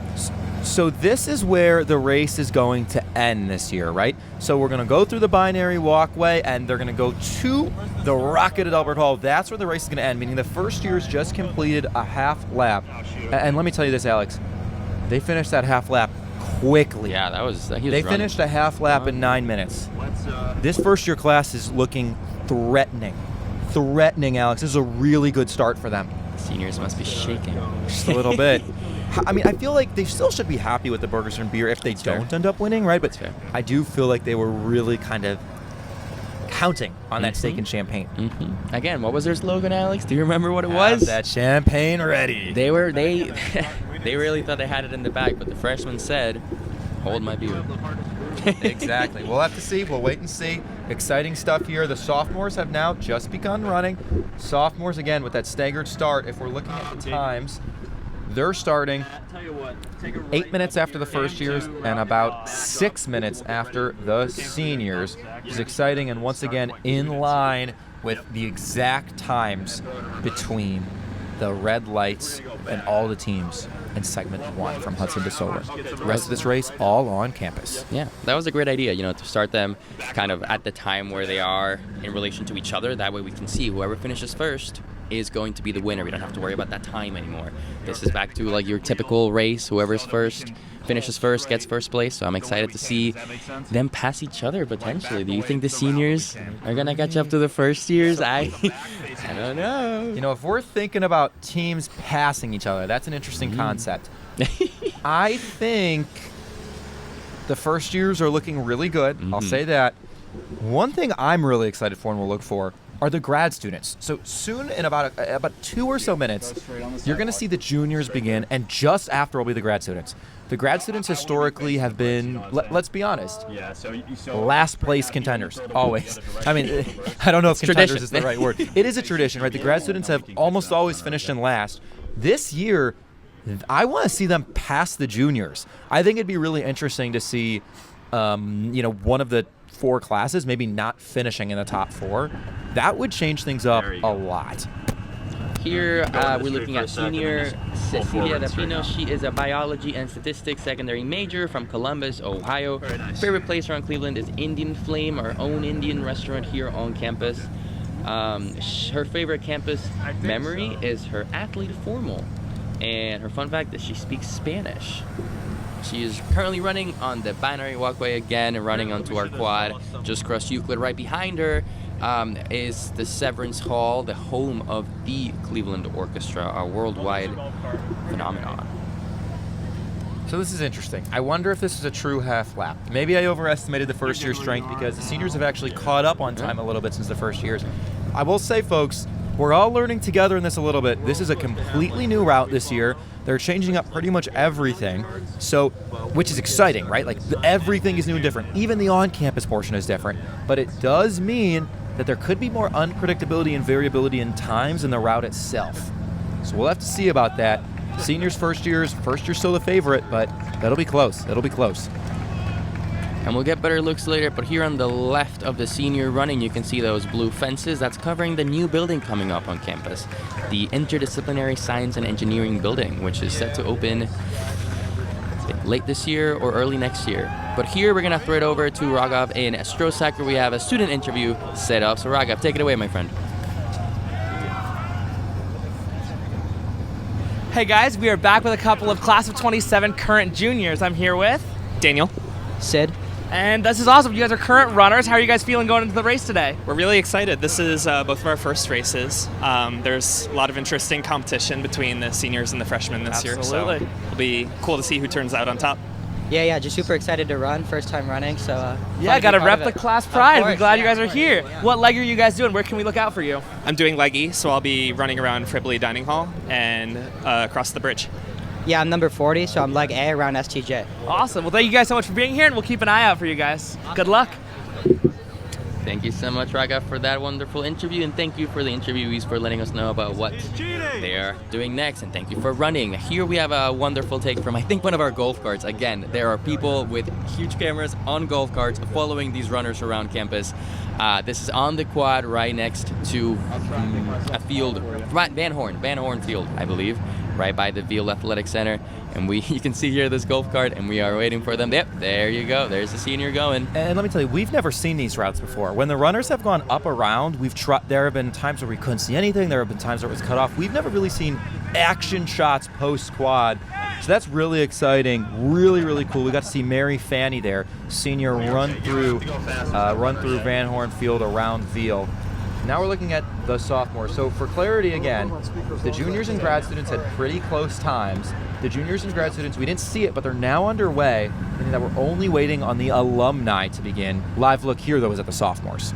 So this is where the race is going to end this year, right? So we're going to go through the binary walkway, and they're going to go to the Rocket at Albert Hall. That's where the race is going to end, meaning the first year's just completed a half lap. And let me tell you this, Alex. They finished that half lap quickly. Yeah, they finished a half lap in 9 minutes. This first year class is looking threatening. Threatening, Alex. This is a really good start for them. Seniors must be shaking. Just a little bit. I mean, I feel like they still should be happy with the burgers and beer if they don't end up winning, right? But I do feel like they were really kind of counting on that steak and champagne. Again, what was their slogan, Alex? Do you remember what it was? Have that champagne ready. They really thought they had it in the bag, but the freshmen said, "Hold my beer." Exactly. We'll have to see. We'll wait and see. Exciting stuff here. The sophomores have now just begun running. Sophomores, again, with that staggered start, if we're looking at the times, they're starting 8 minutes after the first years and about 6 minutes after the seniors, which is exciting and once again in line with the exact times between the red lights and all the teams in segment 1 from Hudson to Solar. The rest of this race all on campus. Yeah, that was a great idea, to start them kind of at the time where they are in relation to each other. That way we can see whoever finishes first is going to be the winner. We don't have to worry about that time anymore. This is back to like your typical race. Whoever's first finishes first gets first place. So I'm excited to see them pass each other potentially. Do you think the seniors are gonna catch up to the first years? I don't know. If we're thinking about teams passing each other, that's an interesting concept. I think the first years are looking really good. I'll say that. One thing I'm really excited for and we'll look for are the grad students. So soon, in about 2 or so minutes, you're going to see the juniors begin, and just after will be the grad students. The grad students historically have been, let's be honest, last place contenders, always. I mean, I don't know if contenders is the right word. It is a tradition, right? The grad students have almost always finished in last. This year, I want to see them pass the juniors. I think it'd be really interesting to see, one of the 4 classes maybe not finishing in the top 4. That would change things up a lot. Here we're looking at senior Cecilia Dapino. She is a biology and statistics secondary major from Columbus, Ohio. Favorite place around Cleveland is Indian Flame, our own Indian restaurant here on campus. Her favorite campus memory is her athlete formal. And her fun fact is she speaks Spanish. She is currently running on the binary walkway again and running onto our quad. Just across Euclid, right behind her is the Severance Hall, the home of the Cleveland Orchestra, a worldwide phenomenon. So this is interesting. I wonder if this is a true half lap. Maybe I overestimated the first year strength because the seniors have actually caught up on time a little bit since the first years. I will say, folks, we're all learning together in this a little bit. This is a completely new route this year. They're changing up pretty much everything, so which is exciting, right? Like everything is new and different. Even the on-campus portion is different, but it does mean that there could be more unpredictability and variability in times in the route itself. So we'll have to see about that. Seniors, first year's still the favorite, but that'll be close. It'll be close. And we'll get better looks later, but here on the left of the senior running, you can see those blue fences. That's covering the new building coming up on campus, the Interdisciplinary Science and Engineering Building, which is set to open late this year or early next year. But here we're gonna throw it over to Raghav in Strosacker. We have a student interview set up. So Raghav, take it away, my friend. Hey guys, we are back with a couple of class of 27 current juniors. I'm here with Daniel, Sid, and this is awesome. You guys are current runners. How are you guys feeling going into the race today? we're really excited. This is both of our first races. There's a lot of interesting competition between the seniors and the freshmen this year. So it'll be cool to see who turns out on top. Yeah, just super excited to run. First time running, so yeah, got to rep the class pride. We're glad you guys are here. Yeah. What leg are you guys doing? Where can we look out for you? I'm doing leggy, so I'll be running around Fribley Dining Hall and across the bridge. Yeah, I'm number 40, so I'm leg A around STJ. Awesome. Well, thank you guys so much for being here, and we'll keep an eye out for you guys. Good luck. Thank you so much, Raghav, for that wonderful interview, and thank you for the interviewees for letting us know about what they are doing next, and thank you for running. Here we have a wonderful take from, I think, one of our golf carts. Again, there are people with huge cameras on golf carts following these runners around campus. This is on the quad right next to a field, Van Horn Field, I believe, right by the Veal Athletic Center. And you can see here this golf cart, and we are waiting for them. Yep, there you go. There's the senior going. And let me tell you, we've never seen these routes before. When the runners have gone up around, there have been times where we couldn't see anything. There have been times where it was cut off. We've never really seen action shots post-quad. So that's really exciting, really, really cool. We got to see Mary Fanny there, senior, run through Van Horn Field around Veal. Now we're looking at the sophomores. So for clarity again, the juniors and grad students had pretty close times. The juniors and grad students, we didn't see it, but they're now underway, meaning that we're only waiting on the alumni to begin. Live look here, though, is at the sophomores.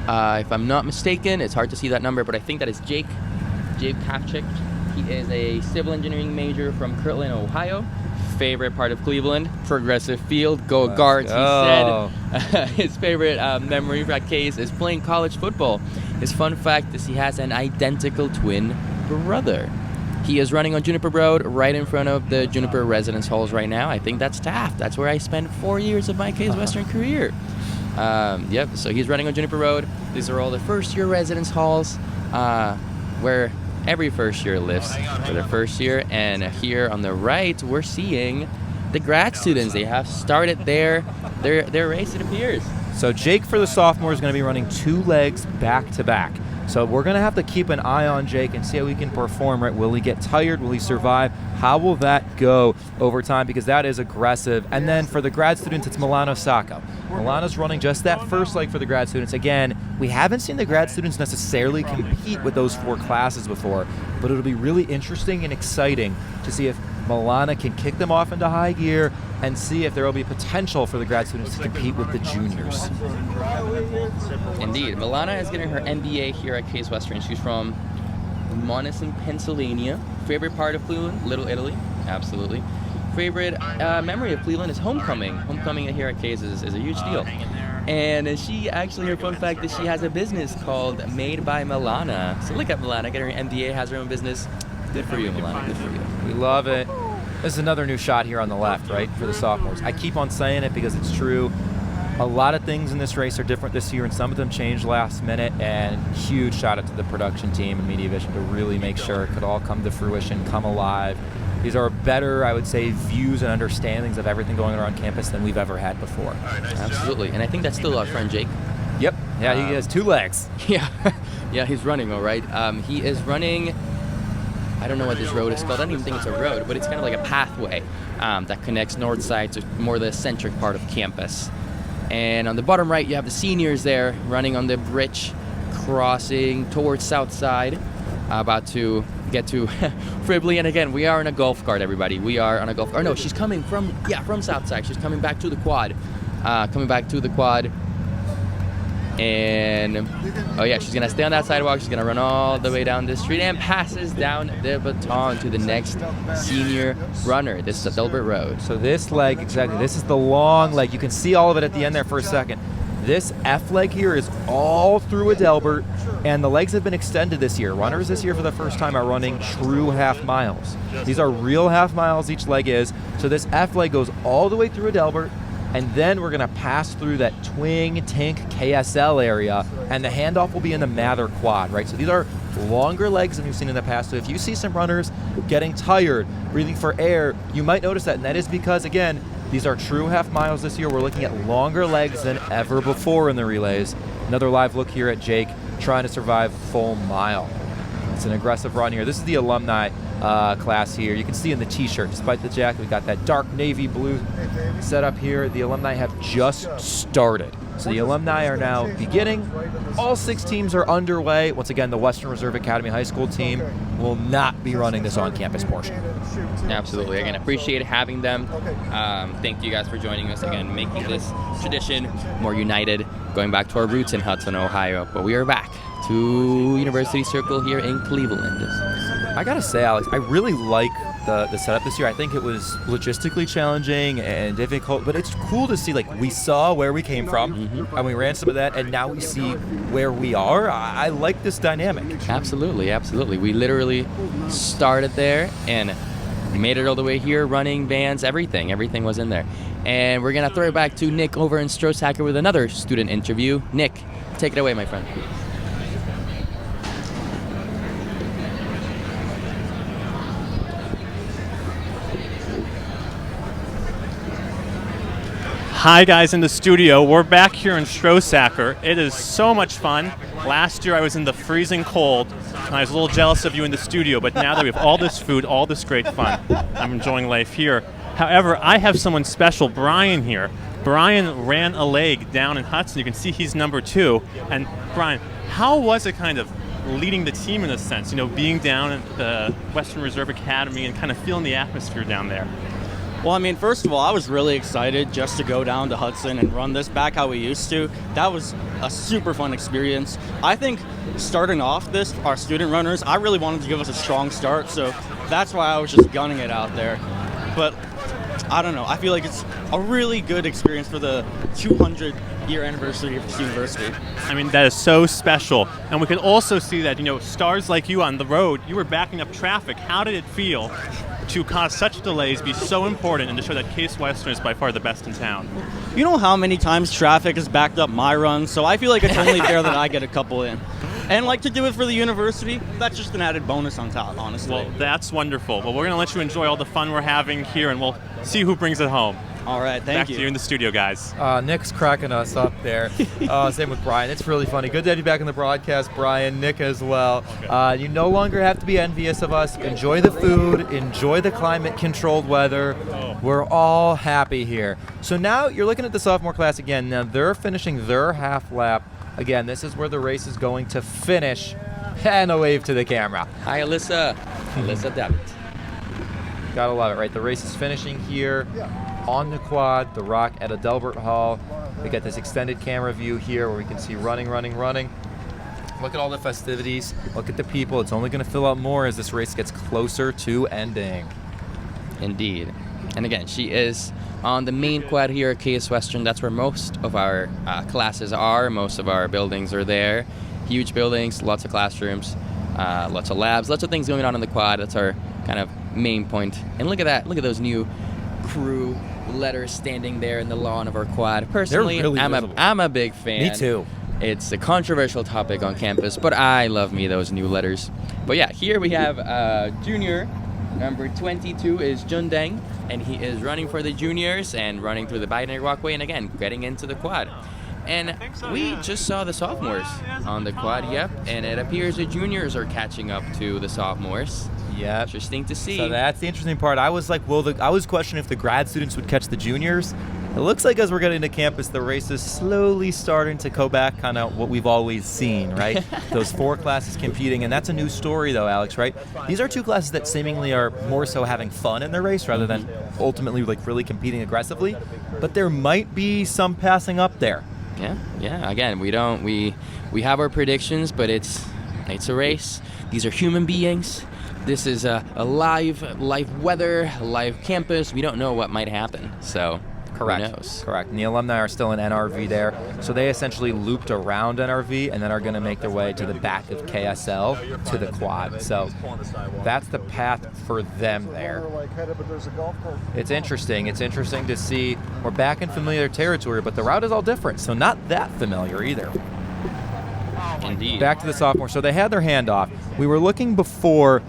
If I'm not mistaken, it's hard to see that number, but I think that is Jake Kapchik. He is a civil engineering major from Kirtland, Ohio. Favorite part of Cleveland, Progressive Field, go Guards. He said his favorite memory for that case is playing college football. His fun fact is he has an identical twin brother. He is running on Juniper Road right in front of the Juniper residence halls right now. I think that's Taft. That's where I spent 4 years of my Case Western career. Yep, so he's running on Juniper Road. These are all the first year residence halls where every first year lives for their first year. And here on the right, we're seeing the grad students. They have started their race, it appears. So Jake for the sophomore is going to be running 2 legs back to back. So we're going to have to keep an eye on Jake and see how he can perform, right? Will he get tired? Will he survive? How will that go over time? Because that is aggressive. And then for the grad students, it's Milano Sacco. Milano's running just that first leg for the grad students. Again, we haven't seen the grad students necessarily compete with those 4 classes before, but it'll be really interesting and exciting to see if Milana can kick them off into high gear and see if there will be potential for the grad students to compete with the juniors. Indeed. Milana is getting her MBA here at Case Western. She's from Monessen, Pennsylvania. Favorite part of Cleveland? Little Italy. Absolutely. Favorite memory of Cleveland is homecoming. Homecoming here at Case is a huge deal. And she actually, her fun fact is she has a business called Made by Milana. So look at Milana, get her MBA, has her own business. Good for you, Milana. Good for you. We love it. This is another new shot here on the left, right, for the sophomores. I keep on saying it because it's true. A lot of things in this race are different this year, and some of them changed last minute, and huge shout out to the production team and Media Vision to really make sure it could all come to fruition, come alive. These are better, I would say, views and understandings of everything going on around campus than we've ever had before. Absolutely, and I think that's still our friend Jake. Yep, yeah, he has 2 legs. Yeah, yeah, he's running all right. He is running, I don't know what this road is called. I don't even think it's a road, but it's kind of like a pathway that connects north side to more the centric part of campus. And on the bottom right, you have the seniors there running on the bridge, crossing towards south side, about to get to Fribley. And again, we are in a golf cart, everybody. We are on a golf cart. No, she's coming from south side. She's coming back to the quad. And, oh yeah, she's going to stay on that sidewalk. She's going to run all the way down this street and passes down the baton to the next senior runner. This is Adelbert Road. So this leg, exactly, this is the long leg. You can see all of it at the end there for a second. This F leg here is all through Adelbert, and the legs have been extended this year. Runners this year for the first time are running true half miles. These are real half miles each leg is. So this F leg goes all the way through Adelbert, and then we're going to pass through that Twing, Tink, KSL area, and the handoff will be in the Mather quad, right? So these are longer legs than we've seen in the past. So if you see some runners getting tired, breathing for air, you might notice that, and that is because, again, these are true half miles this year. We're looking at longer legs than ever before in the relays. Another live look here at Jake trying to survive full mile. It's an aggressive run here. This is the alumni class here. You can see in the t-shirt, despite the jacket, we got that dark navy blue set up here. The alumni have just started. So the alumni are now beginning. All 6 teams are underway. Once again, the Western Reserve Academy High School team will not be running this on-campus portion. Absolutely. Again, appreciate having them. Thank you guys for joining us again, making this tradition more united, going back to our roots in Hudson, Ohio. But we are back to University Circle here in Cleveland. I gotta say, Alex, I really like the setup this year. I think it was logistically challenging and difficult, but it's cool to see, like, we saw where we came from and we ran some of that, and now we see where we are. I like this dynamic. Absolutely, absolutely. We literally started there and made it all the way here, running, bands, everything was in there. And we're gonna throw it back to Nick over in Strosacker with another student interview. Nick, take it away, my friend. Hi guys in the studio, we're back here in Strosacker. It is so much fun. Last year I was in the freezing cold, and I was a little jealous of you in the studio, but now that we have all this food, all this great fun, I'm enjoying life here. However, I have someone special, Brian here. Brian ran a leg down in Hudson. You can see he's number 2. And Brian, how was it kind of leading the team in a sense, being down at the Western Reserve Academy and kind of feeling the atmosphere down there? Well, I mean, first of all, I was really excited just to go down to Hudson and run this back how we used to. That was a super fun experience. I think starting off this, our student runners, I really wanted to give us a strong start, so that's why I was just gunning it out there. But I don't know, I feel like it's a really good experience for the 200-year anniversary of this university. I mean, that is so special. And we can also see that, stars like you on the road, you were backing up traffic. How did it feel to cause such delays, be so important, and to show that Case Western is by far the best in town? You know how many times traffic has backed up my run, so I feel like it's only fair that I get a couple in. And to do it for the university, that's just an added bonus on top, honestly. Well, that's wonderful. Well, we're going to let you enjoy all the fun we're having here, and we'll see who brings it home. All right, thank you. Back to you in the studio, guys. Nick's cracking us up there. Same with Brian. It's really funny. Good to have you back in the broadcast, Brian. Nick as well. Okay. You no longer have to be envious of us. Enjoy the food. Enjoy the climate-controlled weather. We're all happy here. So now you're looking at the sophomore class again. Now they're finishing their half lap. Again, this is where the race is going to finish. And a wave to the camera. Hi, Alyssa. Alyssa Davitt. Gotta love it, right? The race is finishing here on the quad, the Rock at Adelbert Hall. We got this extended camera view here where we can see running. Look at all the festivities. Look at the people. It's only going to fill out more as this race gets closer to ending. Indeed. And again, she is on the main quad here at Case Western. That's where most of our classes are. Most of our buildings are there. Huge buildings, lots of classrooms, lots of labs, lots of things going on in the quad. That's our kind of main point. And look at that. Look at those new crew letters standing there in the lawn of our quad. Personally, They're really visible. I'm a big fan. Me too. It's a controversial topic on campus, but I love me those new letters. But yeah, here we have junior. Number 22 is Jun Deng, and he is running for the juniors and running through the binary walkway, and again, getting into the quad. And we just saw the sophomores on the quad, yep, and it appears the juniors are catching up to the sophomores. Yeah. Interesting to see. So that's the interesting part. I was like, I was questioning if the grad students would catch the juniors. It looks like as we're getting to campus, the race is slowly starting to go back kind of what we've always seen, right? Those 4 classes competing, and that's a new story though, Alex, right? These are 2 classes that seemingly are more so having fun in their race rather than ultimately like really competing aggressively, but there might be some passing up there. Yeah. Again, we have our predictions, but it's a race. These are human beings. This is a live weather, live campus. We don't know what might happen, so Correct. who knows? Correct. And the alumni are still in NRV there, so they essentially looped around NRV and then are going to make their way to the back of KSL to the quad. So that's the path for them there. It's interesting. It's interesting to see we're back in familiar territory, but the route is all different, so not that familiar either. Indeed. Back to the sophomore. So they had their handoff. We were looking before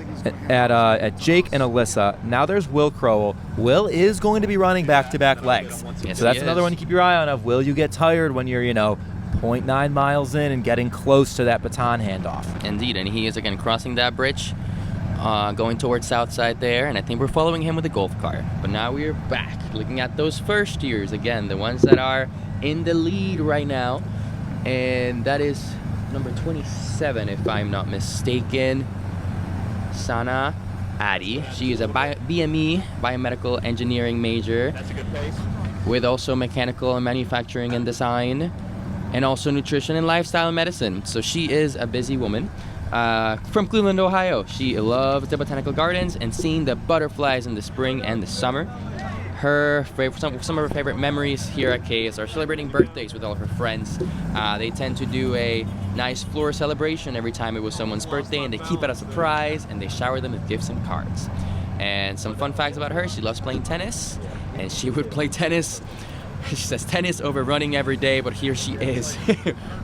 at Jake and Alyssa. Now there's Will Crowell. Will is going to be running back-to-back legs. Yes, so that's he another is. one to keep your eye on. Of will you get tired when you're 0.9 miles in and getting close to that baton handoff? Indeed, and he is again crossing that bridge, going towards Southside there, and I think we're following him with a golf cart. But now we're back, looking at those first years again, the ones that are in the lead right now, and that is number 27, if I'm not mistaken, Sana Adi. She is a BME, biomedical engineering major, with also mechanical and manufacturing and design, and also nutrition and lifestyle medicine. So she is a busy woman. From Cleveland, Ohio. She loves the botanical gardens and seeing the butterflies in the spring and the summer. Some of her favorite memories here at Case are celebrating birthdays with all of her friends. They tend to do a nice floor celebration every time it was someone's birthday, and they keep it a surprise, and they shower them with gifts and cards. And some fun facts about her: she loves playing tennis, and she would play tennis. She says tennis over running every day, but here she is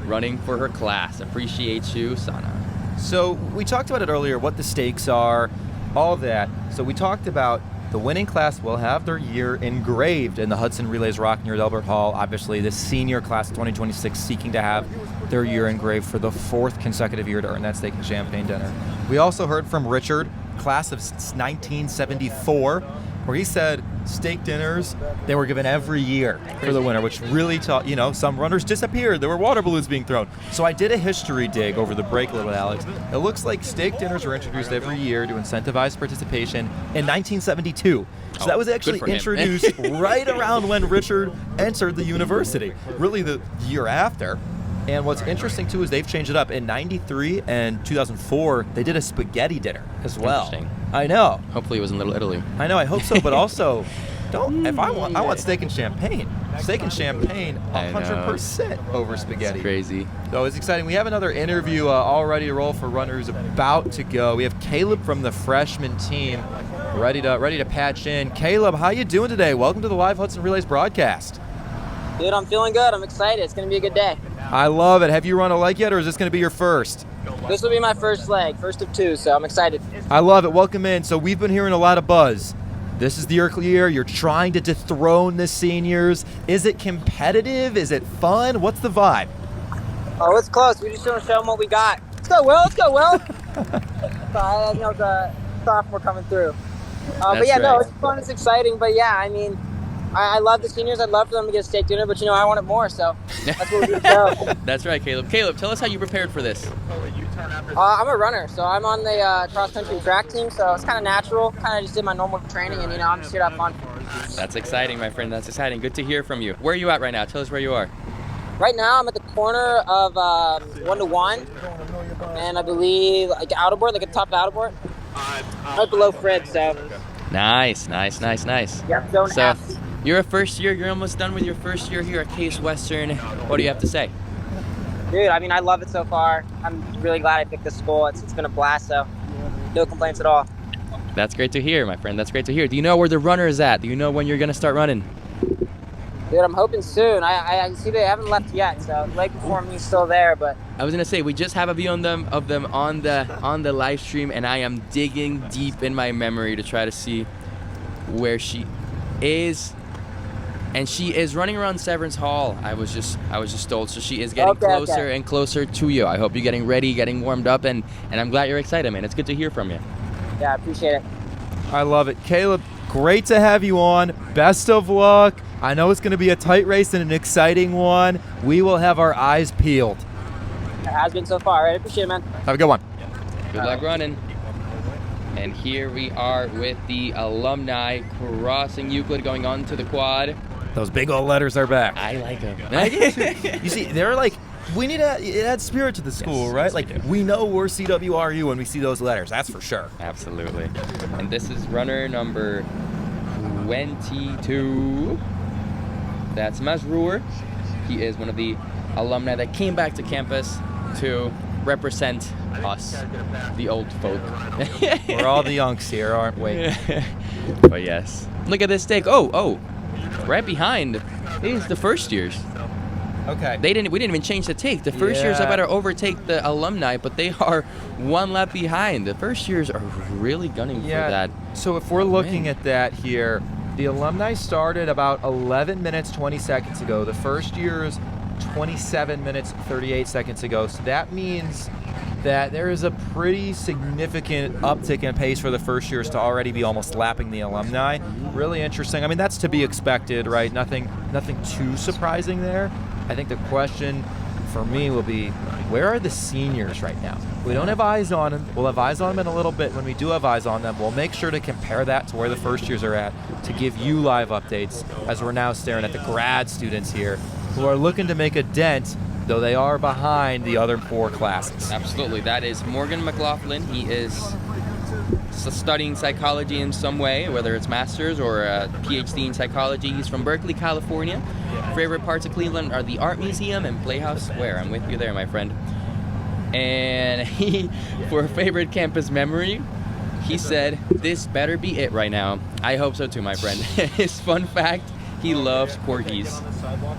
running for her class. Appreciate you, Sana. So we talked about it earlier, what the stakes are, all of that. So we talked about the winning class will have their year engraved in the Hudson Relays Rock near Delbert Hall. Obviously, the senior class of 2026 seeking to have their year engraved for the 4th consecutive year to earn that steak and champagne dinner. We also heard from Richard, class of 1974, where he said steak dinners, they were given every year for the winner, which really taught, some runners disappeared. There were water balloons being thrown. So I did a history dig over the break a little, Alex. It looks like steak dinners were introduced every year to incentivize participation in 1972. So that was actually introduced right around when Richard entered the university, really the year after. And what's interesting, too, is they've changed it up. In 93 and 2004, they did a spaghetti dinner as well. Interesting. I know. Hopefully it was in Little Italy. I know, I hope so, but also, I want steak and champagne. Steak and champagne, 100% over spaghetti. It's crazy. So it's exciting. We have another interview all ready to roll for runners about to go. We have Caleb from the freshman team ready to patch in. Caleb, how you doing today? Welcome to the live Hudson Relays broadcast. Dude, I'm feeling good. I'm excited. It's going to be a good day. I love it. Have you run a leg yet, or is this going to be your first? This will be my first leg, first of 2, so I'm excited. I love it. Welcome in. So we've been hearing a lot of buzz. This is the year. You're trying to dethrone the seniors. Is it competitive? Is it fun? What's the vibe? Oh, it's close. We just want to show them what we got. Let's go, Will. Let's go, Will. I know the sophomore coming through. But yeah, no, it's fun. It's exciting. But yeah, I mean, I love the seniors. I'd love for them to get a steak dinner, but I want it more, so that's what we're doing. That's right, Caleb. Caleb, tell us how you prepared for this. I'm a runner, so I'm on the cross-country track team, so it's kind of natural. Kind of just did my normal training, and, I'm just here to have fun. That's exciting, my friend. That's exciting. Good to hear from you. Where are you at right now? Tell us where you are. Right now, I'm at the corner of 1-to-1, and I believe like Outerboard, like at the top of Outerboard, right below Fred. So Nice. yeah, zone So, F. you're a first year. You're almost done with your first year here at Case Western. What do you have to say? Dude, I love it so far. I'm really glad I picked this school. It's been a blast, so no complaints at all. That's great to hear, my friend. That's great to hear. Do you know where the runner is at? Do you know when you're going to start running? Dude, I'm hoping soon. I see they haven't left yet, so the leg before me is still there, but I was gonna say we just have a view of them on the live stream, and I am digging deep in my memory to try to see where she is. And she is running around Severance Hall. I was just told. So she is getting closer and closer to you. I hope you're getting ready, getting warmed up, and I'm glad you're excited, man. It's good to hear from you. yeah, I appreciate it. I love it. Caleb, great to have you on. Best of luck. I know it's going to be a tight race and an exciting one. We will have our eyes peeled. It has been so far. I appreciate it, man. Have a good one. Good luck running. And here we are with the alumni crossing Euclid, going on to the quad. Those big old letters are back. I like them. You see, they're like, we need it adds spirit to the school, right? Like, we know we're CWRU when we see those letters. That's for sure. Absolutely. And this is runner number 22. That's Masroor. He is one of the alumni that came back to campus to represent us, the old folk. We're all the younks here, aren't we? But yes. Look at this steak. Oh. Right behind is the first years. Okay. We didn't even change the take. The first years are about to overtake the alumni, but they are one lap behind. The first years are really gunning for that. So if we're looking at that here, the alumni started about 11 minutes, 20 seconds ago. The first year's 27 minutes, 38 seconds ago. So that means that there is a pretty significant uptick in pace for the first years to already be almost lapping the alumni. Really interesting. I mean, that's to be expected, right? Nothing too surprising there. I think the question for me will be, where are the seniors right now? We don't have eyes on them. We'll have eyes on them in a little bit. When we do have eyes on them, we'll make sure to compare that to where the first years are at to give you live updates as we're now staring at the grad students here who are looking to make a dent, though they are behind the other 4 classes. Absolutely. That is Morgan McLaughlin. He is studying psychology in some way, whether it's master's or a PhD in psychology. He's from Berkeley, California. Favorite parts of Cleveland are the Art Museum and Playhouse Square. I'm with you there, my friend. And he, for a favorite campus memory, he said, "This better be it right now." I hope so too, my friend. His fun fact, he loves corgis.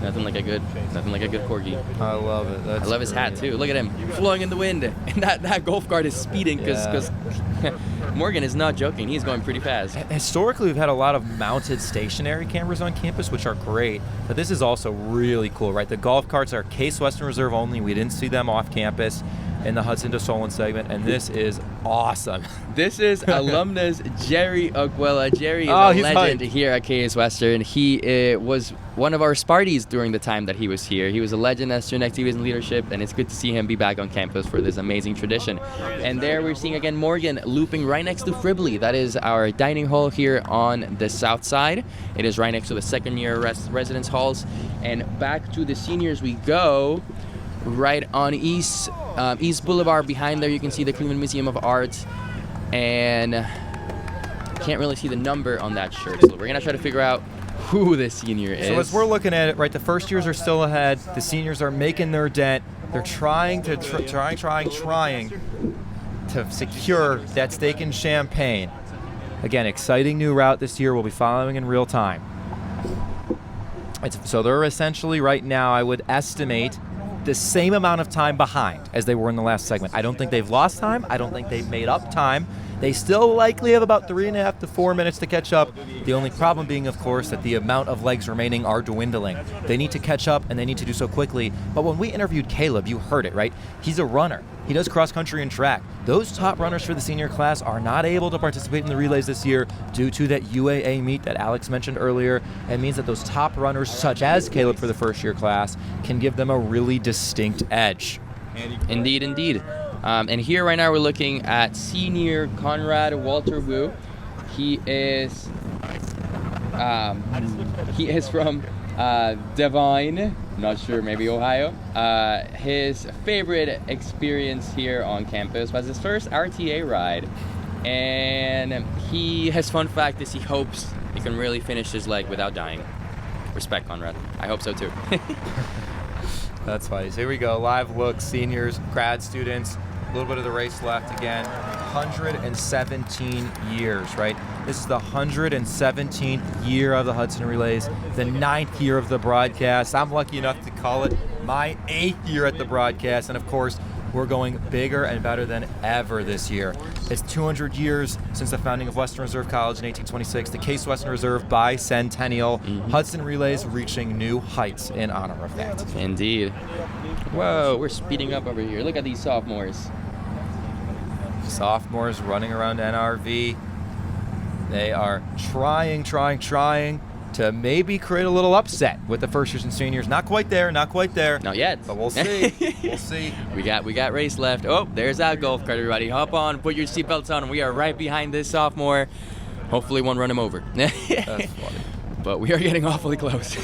Nothing like a good corgi. I love it. I love his hat too. Look at him flowing in the wind, and that golf cart is speeding because Morgan is not joking. He's going pretty fast. Historically, we've had a lot of mounted stationary cameras on campus, which are great, but this is also really cool, right? The golf carts are Case Western Reserve only. We didn't see them off campus in the Hudson to Solon segment, and this is awesome. This is alumnus Jerry Okwella. Jerry is a legend here at Case Western. He was one of our Sparties during the time that he was here. He was a legend as student activities and leadership, and it's good to see him be back on campus for this amazing tradition. And there we're seeing again Morgan looping right next to Fribley. That is our dining hall here on the south side. It is right next to the second year residence halls. And back to the seniors we go. Right on East Boulevard. Behind there you can see the Cleveland Museum of Art, and can't really see the number on that shirt, so we're gonna try to figure out who the senior is. So as we're looking at it, right, the first years are still ahead. The seniors are making their dent. They're trying to secure that steak and champagne. Again, exciting new route this year. We'll be following in real time. So they're essentially right now, I would estimate, the same amount of time behind as they were in the last segment. I don't think they've lost time. I don't think they've made up time. They still likely have about 3.5 to 4 minutes to catch up. The only problem being, of course, that the amount of legs remaining are dwindling. They need to catch up, and they need to do so quickly. But when we interviewed Caleb, you heard it, right? He's a runner. He does cross country and track. Those top runners for the senior class are not able to participate in the relays this year due to that UAA meet that Alex mentioned earlier. It means that those top runners, such as Caleb for the first year class, can give them a really distinct edge. Indeed, indeed. And here right now we're looking at senior Conrad Walter Wu. He is from Devine, not sure, maybe Ohio. His favorite experience here on campus was his first RTA ride. And his fun fact is he hopes he can really finish his leg without dying. Respect, Conrad. I hope so too. That's funny. So here we go. Live look, seniors, grad students, a little bit of the race left again. 117 years, right? This is the 117th year of the Hudson Relays, the 9th year of the broadcast. I'm lucky enough to call it my 8th year at the broadcast. And of course, we're going bigger and better than ever this year. It's 200 years since the founding of Western Reserve College in 1826, the Case Western Reserve bicentennial. Hudson Relays reaching new heights in honor of that. Indeed. Whoa, we're speeding up over here. Look at these sophomores. Sophomores running around NRV. They are trying to maybe create a little upset with the first years and seniors. Not quite there. Not yet. But we'll see. We'll see. We got race left. Oh, there's that golf cart, everybody. Hop on, put your seatbelts on, and we are right behind this sophomore. Hopefully won't run him over. That's funny. But we are getting awfully close.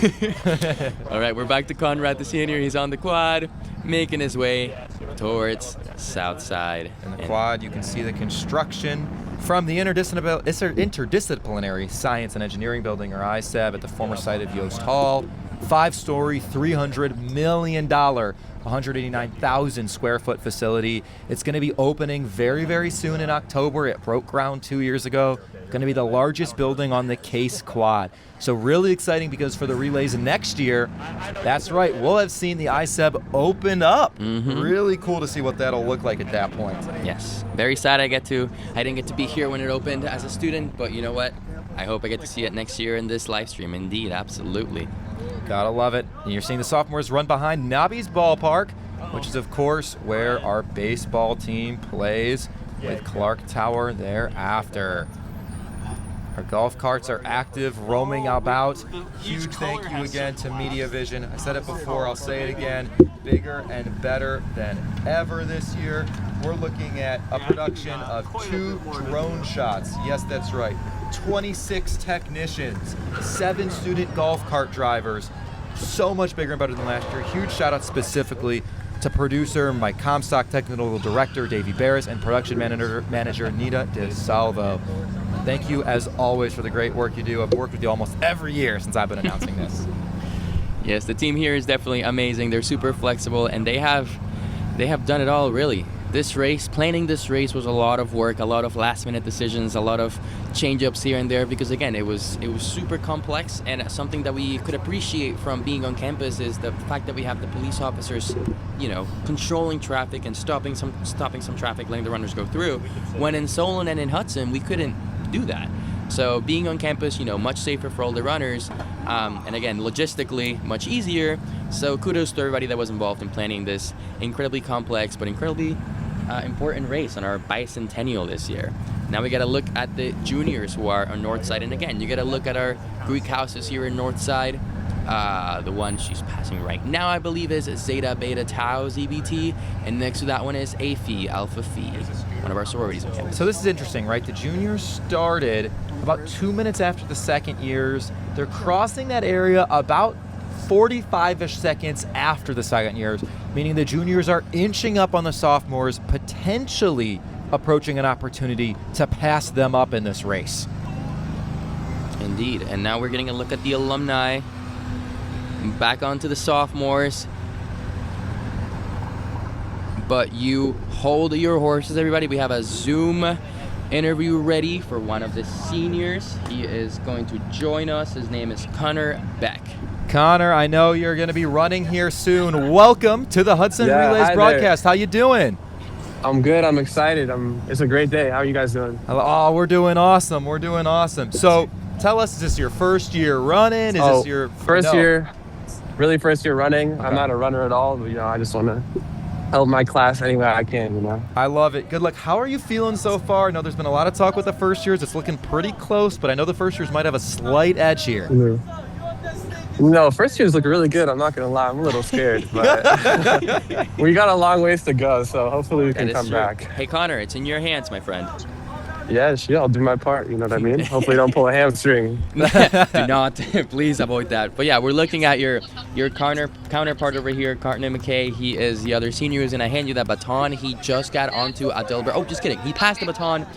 All right, we're back to Conrad the senior. He's on the quad, making his way towards South Side. In the quad, you can see the construction from the Interdisciplinary Science and Engineering Building, or ISEB, at the former site of Yost Hall. 5-story, $300 million, 189,000 square foot facility. It's going to be opening very, very soon in October. It broke ground 2 years ago. Going to be the largest building on the Case Quad. So really exciting, because for the relays next year, that's right, we'll have seen the ISEB open up. Really cool to see what that'll look like at that point. Yes. Very sad I didn't get to be here when it opened as a student, but you know what? I hope I get to see it next year in this live stream. Indeed, absolutely. Gotta love it. And you're seeing the sophomores run behind Nobby's Ballpark, which is, of course, where our baseball team plays, with Clark Tower thereafter. Our golf carts are active, roaming about. Huge thank you again to Media Vision. I said it before, I'll say it again. Bigger and better than ever this year. We're looking at a production of 2 drone shots. Yes, that's right. 26 technicians, 7 student golf cart drivers. So much bigger and better than last year. Huge shout out specifically to producer, my Comstock technical director, Davey Barris, and production manager Nita DeSalvo. Thank you, as always, for the great work you do. I've worked with you almost every year since I've been announcing this. Yes, the team here is definitely amazing. They're super flexible, and they have done it all, really. Planning this race was a lot of work, a lot of last-minute decisions, a lot of change-ups here and there, because again, it was super complex, and something that we could appreciate from being on campus is the fact that we have the police officers, controlling traffic and stopping some traffic, letting the runners go through. When in Solon and in Hudson, we couldn't do that. So being on campus, much safer for all the runners, and again, logistically, much easier. So kudos to everybody that was involved in planning this incredibly complex but incredibly important race on our bicentennial this year. Now we got to look at the juniors who are on North Side, and again, you got to look at our Greek houses here in North Side. The one she's passing right now, I believe, is Zeta Beta Tau ZBT, and next to that one is A Phi Alpha Phi, one of our sororities on campus. So this is interesting, right? The juniors started about 2 minutes after the second years. They're crossing that area about 45-ish seconds after the second years, meaning the juniors are inching up on the sophomores, potentially approaching an opportunity to pass them up in this race. Indeed, and now we're getting a look at the alumni. Back onto the sophomores. But you hold your horses, everybody. We have a Zoom interview ready for one of the seniors. He is going to join us. His name is Connor Beck. Connor, I know you're going to be running here soon. Welcome to the Hudson Relays broadcast. How you doing? I'm good. I'm excited. It's a great day. How are you guys doing? Oh, we're doing awesome. We're doing awesome. So tell us, is this your first year running? Is this your first year? Really, first year running. Okay. I'm not a runner at all, but I just want to help my class any way I can. I love it. Good luck. How are you feeling so far? I know there's been a lot of talk with the first years. It's looking pretty close, but I know the first years might have a slight edge here. No, first years look really good. I'm not gonna lie. I'm a little scared, but we got a long ways to go. So hopefully we can come back. Hey Connor, it's in your hands, my friend. Yeah, I'll do my part. You know what I mean? Hopefully don't pull a hamstring. Do not, please avoid that. But yeah, we're looking at your counterpart over here, Cartner McKay. He is the other senior who's gonna hand you that baton. He just got onto Adelbert. Oh, just kidding. He passed the baton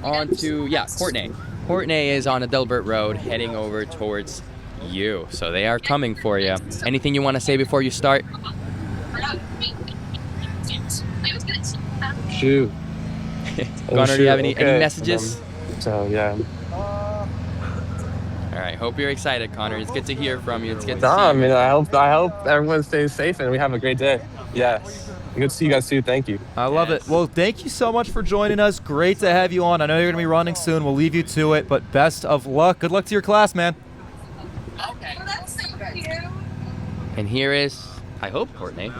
on to Courtney. Courtney is on Adelbert Road, heading over towards you. So they are coming for you. Anything you want to say before you start? Shoot. Connor, do you have any messages? Yeah. All right. Hope you're excited, Connor. It's good to hear from you. It's good to see I you. mean, I hope everyone stays safe and we have a great day. Yeah. Good to see you guys too. Thank you. I love it. Well, thank you so much for joining us. Great to have you on. I know you're going to be running soon. We'll leave you to it, but best of luck. Good luck to your class, man. Okay. And here is, I hope, Courtney,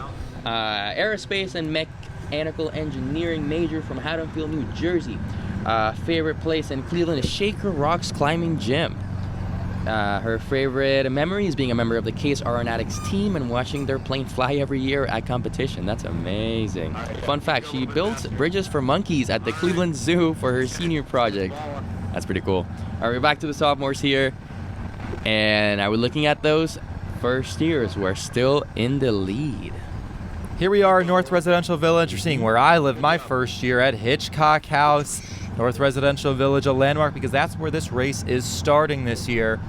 aerospace and mechanical engineering major from Haddonfield, New Jersey. Favorite place in Cleveland is Shaker Rocks Climbing Gym. Her favorite memory is being a member of the Case Aeronautics team and watching their plane fly every year at competition. That's amazing. Fun fact, she built bridges for monkeys at the Cleveland Zoo for her senior project. That's pretty cool. All right, we're back to the sophomores here. And we're looking at those first years who are still in the lead. Here we are in North Residential Village. You're seeing where I lived my first year at Hitchcock House. North Residential Village, a landmark because that's where this race is starting this year.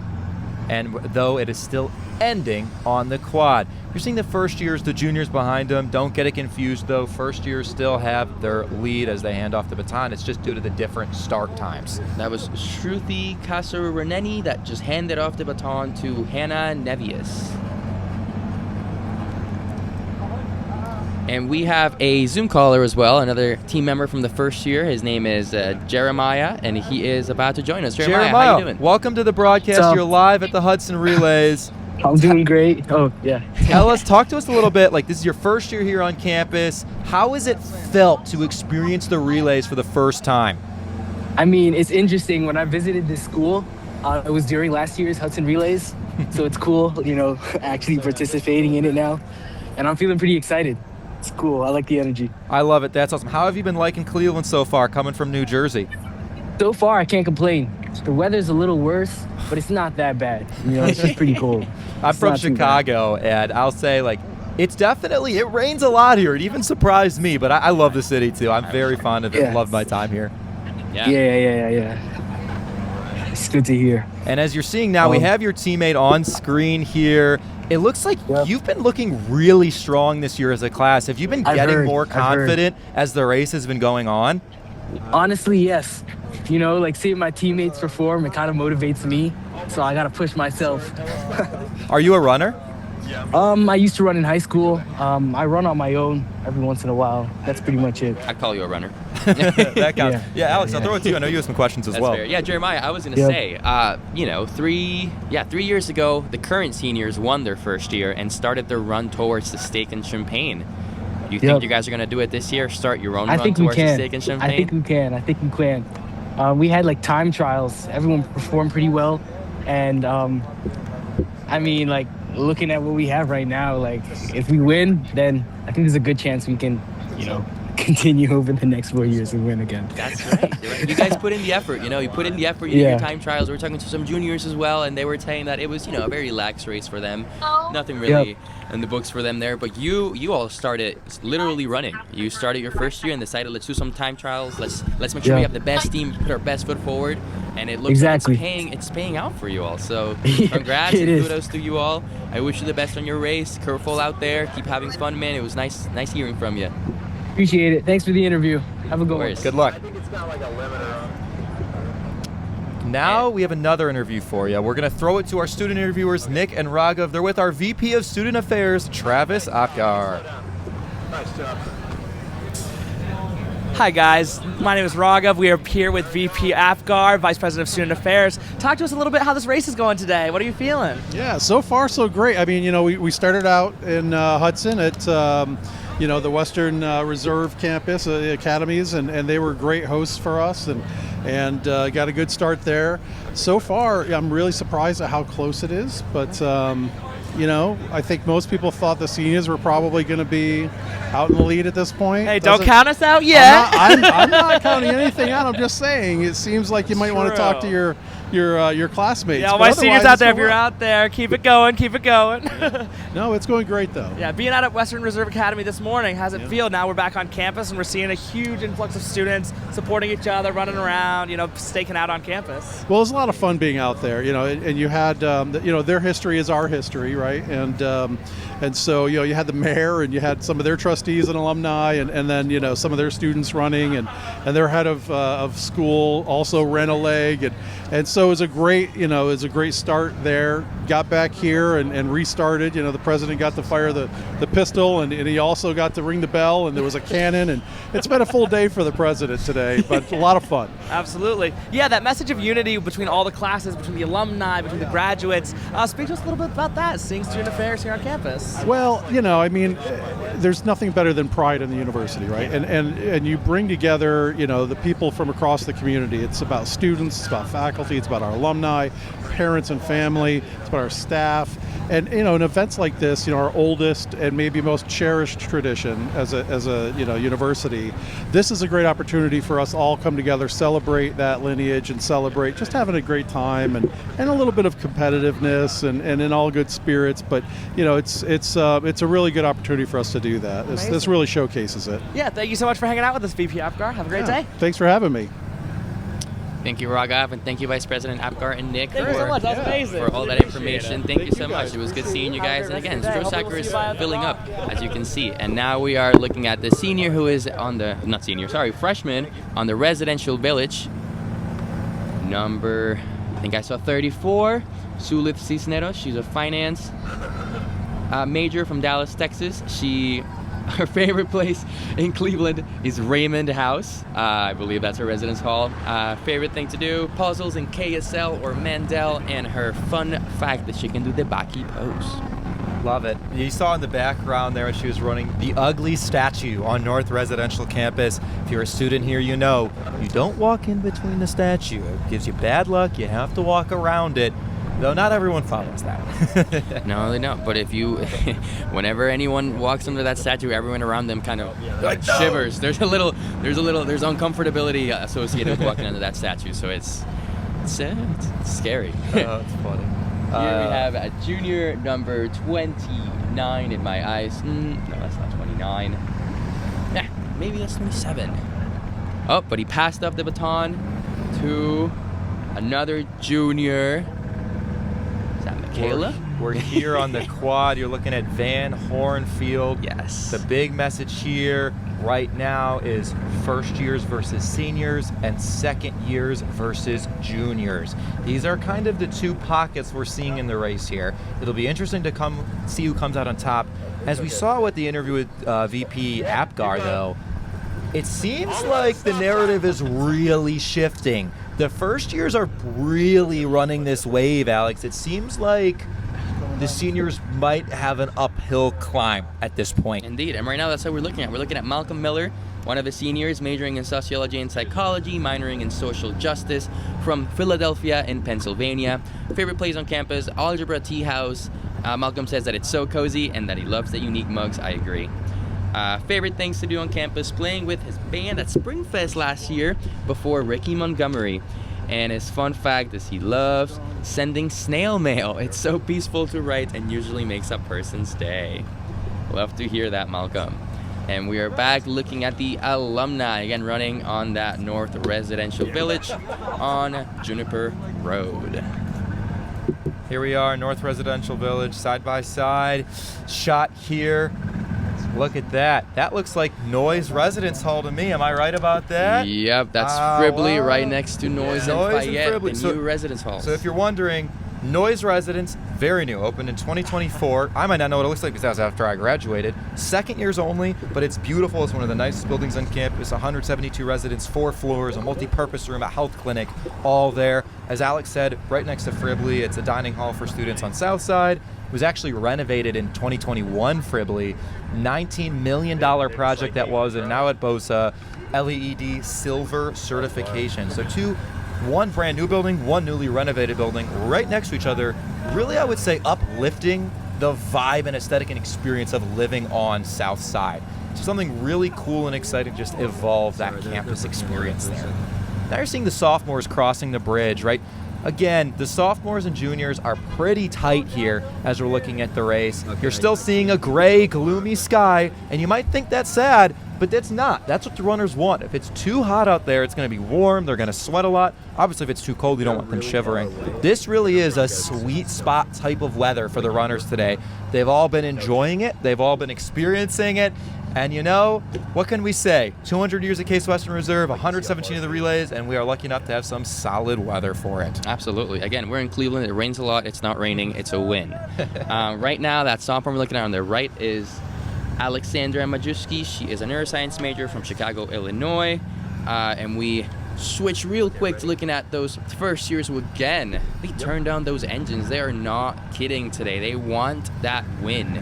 And though it is still ending on the quad. You're seeing the first years, the juniors behind them. Don't get it confused though. First years still have their lead as they hand off the baton. It's just due to the different start times. That was Shruti Kasaraneni that just handed off the baton to Hannah Nevius. And we have a Zoom caller as well, another team member from the first year. His name is Jeremiah, and he is about to join us. Jeremiah, how you doing? Welcome to the broadcast. You're live at the Hudson Relays. I'm doing great. Oh, yeah. Talk to us a little bit. Like, this is your first year here on campus. How has it felt to experience the relays for the first time? I mean, it's interesting. When I visited this school, it was during last year's Hudson Relays. So it's cool, actually participating in it now. And I'm feeling pretty excited. It's cool. I like the energy. I love it. That's awesome. How have you been liking Cleveland so far, coming from New Jersey? So far, I can't complain. The weather's a little worse, but it's not that bad. It's just pretty cool. I'm from Chicago, and I'll say, it rains a lot here. It even surprised me, but I love the city, too. I'm very fond of it. Yeah. Love my time here. Yeah. It's good to hear. And as you're seeing now, we have your teammate on screen here. It looks like you've been looking really strong this year as a class. Have you been getting more confident as the race has been going on? Honestly, yes. Seeing my teammates perform, it kind of motivates me. So I got to push myself. Are you a runner? I used to run in high school. I run on my own every once in a while. That's pretty much it. I'd call you a runner. That counts. Yeah, Alex, I'll throw it to you. I know you have some questions as well. Fair. Yeah, Jeremiah, I was going to say, 3 years ago, the current seniors won their first year and started their run towards the Steak and Champagne. Do you think you guys are going to do it this year? Start your own run towards the Steak and Champagne? I think we can. We had time trials. Everyone performed pretty well. And looking at what we have right now, if we win, then I think there's a good chance we can, continue over the next 4 years and win again. That's right. You guys put in the effort, you put in the effort. You did your time trials. We were talking to some juniors as well, and they were saying that it was, a very lax race for them. Nothing really in the books for them there. But you all started literally running. You started your first year and decided, let's do some time trials. Let's make sure we have the best team, put our best foot forward. And it looks like it's paying out for you all. So congrats and kudos to you all. I wish you the best on your race. Careful out there. Keep having fun, man. It was nice hearing from you. Appreciate it. Thanks for the interview. Have a good one. Good luck. Now we have another interview for you. We're going to throw it to our student interviewers, Nick and Raghav. They're with our VP of Student Affairs, Travis Apgar. Nice job. Hi guys, my name is Raghav. We are here with VP Apgar, Vice President of Student Affairs. Talk to us a little bit how this race is going today. What are you feeling? Yeah, so far so great. I mean, you know, we started out in Hudson at the Western Reserve campus, academies, and they were great hosts for us, and got a good start there. So far, I'm really surprised at how close it is, but I think most people thought the seniors were probably going to be out in the lead at this point. Hey, don't count us out yet. I'm not counting anything out. I'm just saying it seems like you might want to talk to your classmates. Yeah, all my seniors out there, if you're out there, keep it going, keep it going. No, it's going great though. Yeah, being out at Western Reserve Academy this morning, how's it feel? Now we're back on campus and we're seeing a huge influx of students supporting each other, running around, staking out on campus. Well, it's a lot of fun being out there, and you had, their history is our history, right? And so, you had the mayor and you had some of their trustees and alumni and then, some of their students running and their head of school also ran a leg. And so it was a great start there. Got back here and restarted. The president got to fire the pistol and he also got to ring the bell and there was a cannon. And it's been a full day for the president today, but a lot of fun. Absolutely. Yeah, that message of unity between all the classes, between the alumni, between the graduates. Speak to us a little bit about that, seeing student affairs here on campus. Well, there's nothing better than pride in the university, right? And you bring together, the people from across the community. It's about students, it's about faculty, it's about our alumni, parents and family, it's about our staff. And, in events like this, our oldest and maybe most cherished tradition as a university, this is a great opportunity for us all come together, celebrate that lineage and celebrate just having a great time and a little bit of competitiveness and in all good spirits. But, it's a really good opportunity for us to do that. This really showcases it. Yeah, thank you so much for hanging out with us, VP Apgar. Have a great day. Thanks for having me. Thank you, Raghav, and thank you, Vice President Apgar and Nick, Thank you so much. That was amazing. for all that information. Thank you so much. It was good seeing you guys. And again, Stroh Soccer is filling up, as you can see. And now we are looking at the senior who is freshman on the residential village. Number, I think I saw 34, Sulith Cisneros. She's a finance major from Dallas, Texas. Her favorite place in Cleveland is Raymond House. I believe that's her residence hall. Favorite thing to do, puzzles in KSL or Mandel, and her fun fact that she can do the Baki pose. Love it. You saw in the background there when she was running the ugly statue on North Residential Campus. If you're a student here, you don't walk in between the statue. It gives you bad luck. You have to walk around it. Though not everyone follows that. No, they don't. But if whenever anyone walks under that statue, everyone around them kind of shivers. There's uncomfortability associated with walking under that statue. So it's scary. Oh, it's funny. Here we have a junior number 29 in my eyes. No, that's not 29. Yeah, maybe that's 27. Oh, but he passed up the baton to another junior. Kayla? We're here on the quad. You're looking at Van Horn Field. Yes. The big message here right now is first years versus seniors and second years versus juniors. These are kind of the two pockets we're seeing in the race here. It'll be interesting to see who comes out on top. As we saw with the interview with VP Apgar, though, it seems like the narrative is really shifting. The first years are really running this wave, Alex. It seems like the seniors might have an uphill climb at this point. Indeed, and right now that's what we're looking at. We're looking at Malcolm Miller, one of the seniors majoring in sociology and psychology, minoring in social justice from Philadelphia in Pennsylvania. Favorite place on campus, Algebra Tea House. Malcolm says that it's so cozy and that he loves the unique mugs. I agree. Favorite things to do on campus, playing with his band at Springfest last year before Ricky Montgomery. And his fun fact is he loves sending snail mail. It's so peaceful to write and usually makes a person's day. Love to hear that, Malcolm. And we are back looking at the alumni, again running on that North Residential Village on Juniper Road. Here we are, North Residential Village, side by side. Shot here. Look at that. That looks like Noyes Residence Hall to me. Am I right about that? Yep, that's Fribley right next to Noyes and Fayette, the new residence halls. So if you're wondering, Noise Residence, very new, opened in 2024. I might not know what it looks like because that was after I graduated. Second years only, but it's beautiful. It's one of the nicest buildings on campus. 172 residents, 4 floors, a multi-purpose room, a health clinic, all there. As Alex said, right next to Fribley, it's a dining hall for students on South Side. It was actually renovated in 2021, Fribley. $19 million project that was, and now at BOSA, LEED silver certification. So one brand new building, one newly renovated building right next to each other. Really, I would say uplifting the vibe and aesthetic and experience of living on South Side. So something really cool and exciting to just evolve that campus experience there. Now you're seeing the sophomores crossing the bridge, right? Again, the sophomores and juniors are pretty tight here as we're looking at the race. You're still seeing a gray, gloomy sky, and you might think that's sad, but that's not. That's what the runners want. If it's too hot out there, it's going to be warm. They're going to sweat a lot. Obviously, if it's too cold, you don't want them shivering. This really is a sweet spot type of weather for the runners today. They've all been enjoying it. They've all been experiencing it. And you know, what can we say? 200 years at Case Western Reserve, 117 of the relays, and we are lucky enough to have some solid weather for it. Absolutely. Again, we're in Cleveland. It rains a lot. It's not raining. It's a win. Right now, that sophomore we're looking at on the right is Alexandra Majewski. She is a neuroscience major from Chicago, Illinois. And we switch real quick to looking at those first years who, again, they turned down those engines. They are not kidding today. They want that win.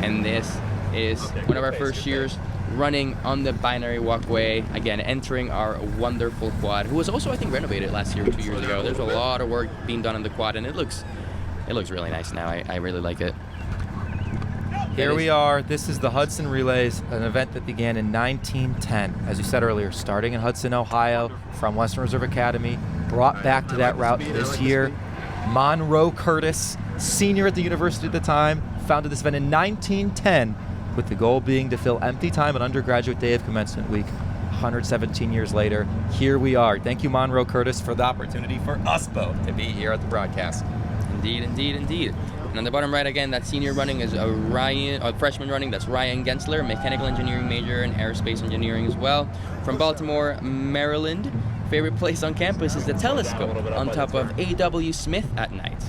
And this is one of our first years running on the binary walkway, again entering our wonderful quad, who was also, I think, renovated last year or 2 years ago. There's a lot of work being done on the quad, and it looks really nice now. I really like it. Here we are. This is the Hudson Relays, an event that began in 1910, as you said earlier, starting in Hudson, Ohio, from Western Reserve Academy, brought back to that route this year. Monroe Curtis, senior at the university at the time, founded this event in 1910, with the goal being to fill empty time on undergraduate day of commencement week. 117 years later, here we are. Thank you, Monroe Curtis, for the opportunity for us both to be here at the broadcast. Indeed, indeed, indeed. And on the bottom right, again, that senior running is a freshman running. That's Ryan Gensler, mechanical engineering major and aerospace engineering as well. From Baltimore, Maryland. Favorite place on campus is the telescope on top of A.W. Smith at night.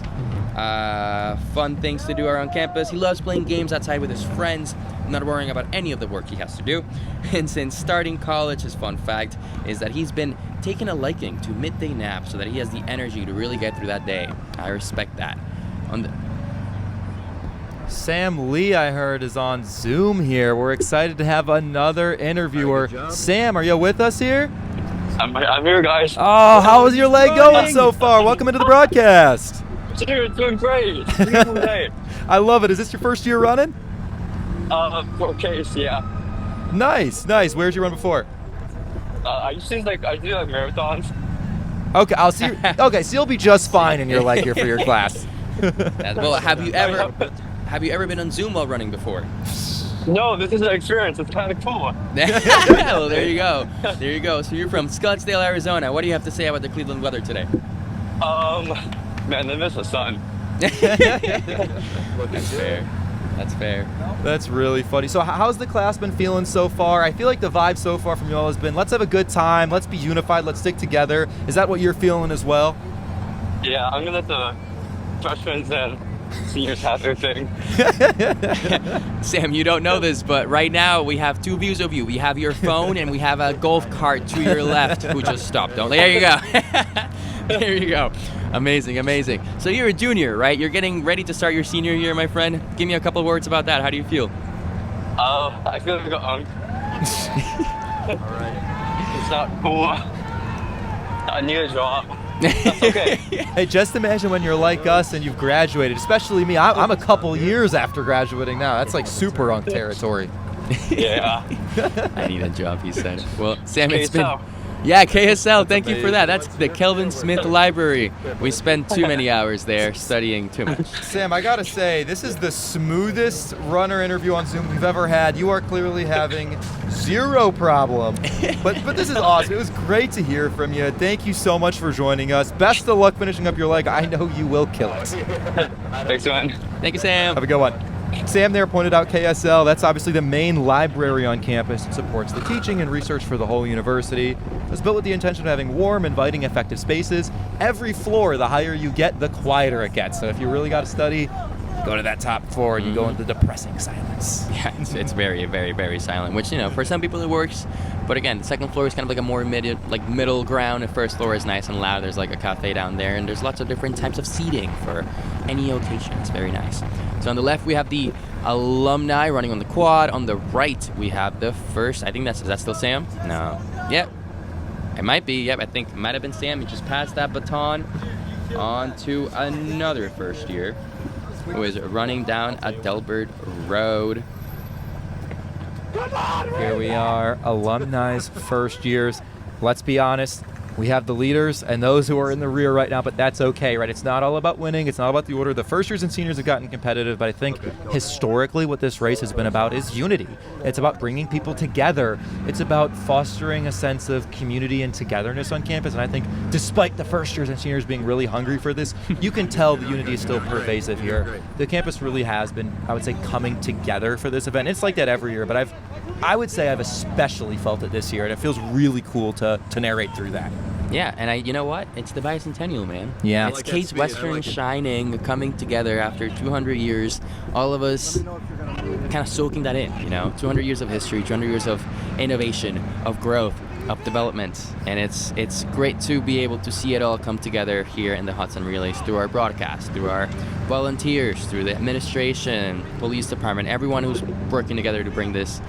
Fun things to do around campus. He loves playing games outside with his friends, not worrying about any of the work he has to do. And since starting college, his fun fact is that he's been taking a liking to midday naps so that he has the energy to really get through that day. I respect that. Sam Lee, I heard, is on Zoom here. We're excited to have another interviewer. Sam, are you with us here? I'm here, guys. Oh, how is your leg going so far? Welcome into the broadcast. Dude, it's doing great. It's a beautiful day. I love it. Is this your first year running? For Case, yeah. Nice, nice. Where'd you run before? I do marathons. Okay, I'll see you. Okay, so you'll be just fine in your leg here for your class. Well, have you ever been on Zoom while running before? No, this is an experience. It's kind of cool. Well, there you go. There you go. So you're from Scottsdale, Arizona. What do you have to say about the Cleveland weather today? Man, they miss the sun. That's fair. That's fair. That's really funny. So how's the class been feeling so far? I feel like the vibe so far from you all has been, let's have a good time, let's be unified, let's stick together. Is that what you're feeling as well? Yeah, I'm going to let the freshmen and seniors have their thing. Sam, you don't know this, but right now we have two views of you. We have your phone and we have a golf cart to your left who just stopped. There you go. There you go. Amazing, amazing. So you're a junior, right? You're getting ready to start your senior year, my friend. Give me a couple words about that. How do you feel? I feel like All right. It's not cool. I need a job. That's okay. Hey, just imagine when you're like us and you've graduated, especially me. I'm a couple years after graduating now. That's like super unk territory. Yeah. I need a job, he said. Well, Sam, it's been... Yeah, KSL, thank you for that. That's the Kelvin Smith Library. We spend too many hours there studying too much. Sam, I gotta say, this is the smoothest runner interview on Zoom we've ever had. You are clearly having zero problem. But this is awesome. It was great to hear from you. Thank you so much for joining us. Best of luck finishing up your leg. I know you will kill it. Thanks, man. Thank you, Sam. Have a good one. Sam there pointed out KSL. That's obviously the main library on campus. It supports the teaching and research for the whole university. It was built with the intention of having warm, inviting, effective spaces. Every floor, the higher you get, the quieter it gets. So if you really got to study, go to that top floor and you go into the depressing silence. Yeah, it's very, very, very silent, which, you know, for some people it works. But again, the second floor is kind of like a more middle ground. The first floor is nice and loud. There's like a cafe down there, and there's lots of different types of seating for any occasion. It's very nice. So on the left, we have the alumni running on the quad. On the right, we have the first, I think is that still Sam? No. Yep. It might be. Yep, I think it might have been Sam. He just passed that baton on to another first year who is running down Adelbert Road. Here we are, alumni's first years. Let's be honest, we have the leaders and those who are in the rear right now, but that's okay, right? It's not all about winning. It's not about the order. The first years and seniors have gotten competitive, but I think historically what this race has been about is unity. It's about bringing people together. It's about fostering a sense of community and togetherness on campus, and I think despite the first years and seniors being really hungry for this, you can tell the unity is still pervasive here. The campus really has been, I would say, coming together for this event. It's like that every year, but I would say I've especially felt it this year, and it feels really cool to narrate through that. Yeah, and you know what? It's the bicentennial, man. Yeah. It's Case Western shining, coming together after 200 years. All of us kind of soaking that in, you know? 200 years of history, 200 years of innovation, of growth, of development. And it's great to be able to see it all come together here in the Hudson Relays through our broadcast, through our volunteers, through the administration, police department, everyone who's working together to bring this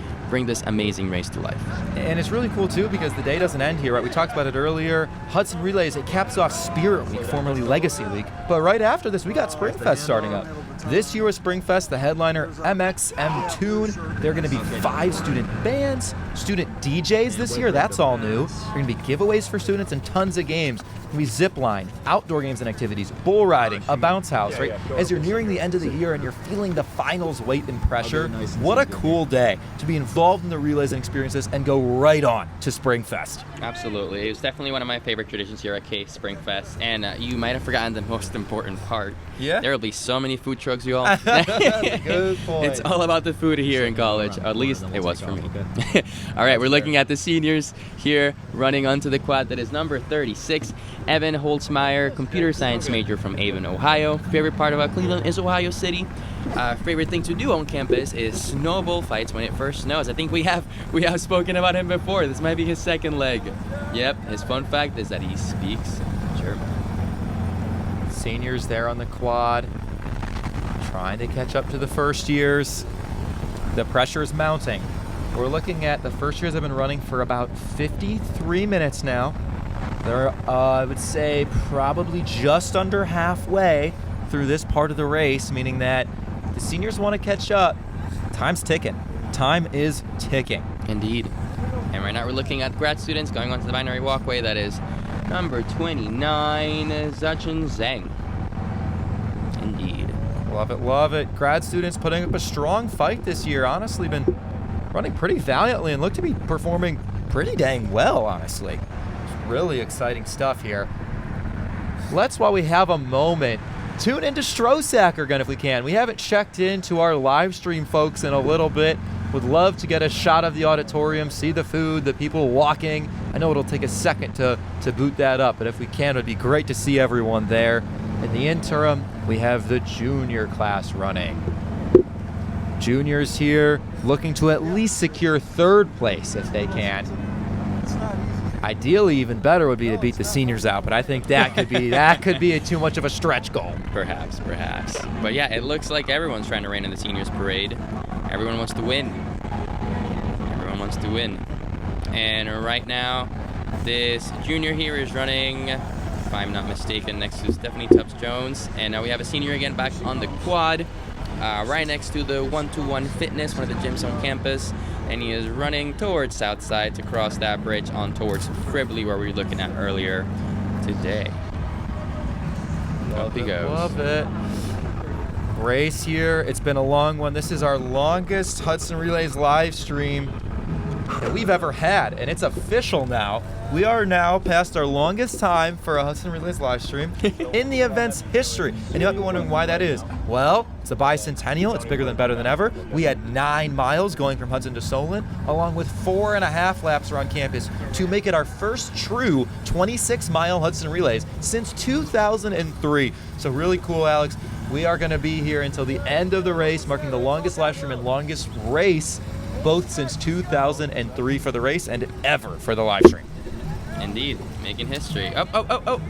amazing race to life. And it's really cool too because the day doesn't end here, right? We talked about it earlier. Hudson Relays, it caps off Spirit Week, formerly Legacy Week. But right after this, we got Springfest starting up. This year with Springfest, the headliner MXM Tune. There are going to be 5 student bands, student DJs this year. That's all new. There are going to be giveaways for students and tons of games. There'll be zip line, outdoor games and activities, bull riding, a bounce house, right? As you're nearing the end of the year and you're feeling the finals weight and pressure, what a cool day to be involved in the relays and experiences and go right on to Springfest. Absolutely. It was definitely one of my favorite traditions here at Case Springfest. And you might have forgotten the most important part. Yeah? There will be so many food trucks, you all. Good point. It's all about the food here in college. At least it was for me. All right, we're looking at the seniors here running onto the quad. That is number 36, Evan Holtzmeyer, computer science major from Avon, Ohio. Favorite part about Cleveland is Ohio City. Favorite thing to do on campus is snowball fights when it first snows. I think we have spoken about him before. This might be his second leg. Yep, his fun fact is that he speaks German. Seniors there on the quad, trying to catch up to the first years. The pressure is mounting. We're looking at the first years have been running for about 53 minutes now. They're, I would say, probably just under halfway through this part of the race, meaning that the seniors want to catch up. Time's ticking. Time is ticking. Indeed. And right now we're looking at grad students going onto the binary walkway. That is number 29, Zachin Zhang. Indeed. Love it, love it. Grad students putting up a strong fight this year. Honestly, been running pretty valiantly and look to be performing pretty dang well, honestly. It's really exciting stuff here. While we have a moment, tune into Strosack again if we can. We haven't checked into our live stream folks in a little bit. Would love to get a shot of the auditorium, see the food, the people walking. I know it'll take a second to boot that up, but if we can, it would be great to see everyone there. In the interim, we have the junior class running. Juniors here looking to at least secure third place if they can. Ideally, even better would be to beat the seniors out, but I think that could be too much of a stretch goal. Perhaps. But yeah, it looks like everyone's trying to reign in the seniors parade. Everyone wants to win. And right now, this junior here is running, if I'm not mistaken, next to Stephanie Tubbs-Jones. And now we have a senior again back on the quad, right next to the 1-to-1 Fitness, one of the gyms on campus. And he is running towards Southside to cross that bridge on towards Fribley, where we were looking at earlier today. Up he goes. Love it. Race here. It's been a long one. This is our longest Hudson Relays live stream that we've ever had, and it's official now. We are now past our longest time for a Hudson Relays live stream in the event's history. And you might be wondering why that is. Well, it's a bicentennial. It's bigger than better than ever. We had 9 miles going from Hudson to Solon, along with 4.5 laps around campus to make it our first true 26-mile Hudson Relays since 2003. So really cool, Alex. We are going to be here until the end of the race, marking the longest live stream and longest race, both since 2003 for the race and ever for the live stream. Indeed, making history. Oh.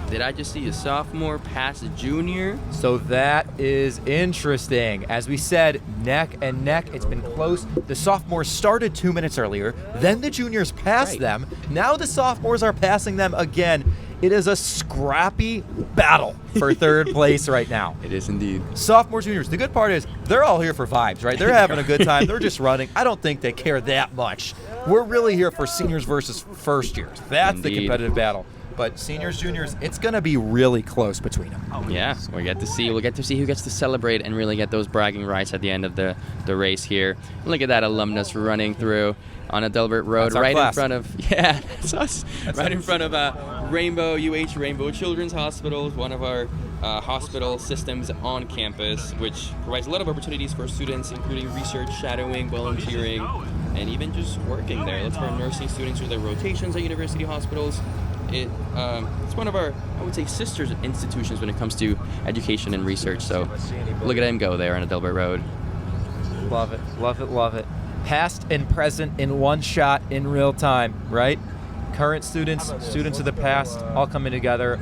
Did I just see a sophomore pass a junior? So that is interesting. As we said, neck and neck. It's been close. The sophomores started 2 minutes earlier. Then the juniors passed them. Now the sophomores are passing them again. It is a scrappy battle for third place right now. It is indeed. Sophomores, juniors. The good part is they're all here for vibes, right? They're having a good time. They're just running. I don't think they care that much. We're really here for seniors versus first years. That's the competitive battle. But seniors, juniors, it's going to be really close between them. Yeah, we'll get to see who gets to celebrate and really get those bragging rights at the end of the race here. Look at that alumnus running through on Adelbert Road, right in front of that's us. Right in front of Rainbow Children's Hospital, one of our hospital systems on campus, which provides a lot of opportunities for students, including research, shadowing, volunteering, and even just working there. Lots of our nursing students do their rotations at university hospitals. It's one of our, I would say, sister institutions when it comes to education and research. So look at him go there on Adelbert Road. Love it, love it, love it. Past and present in one shot in real time, right? Current students, students of the past, all coming together.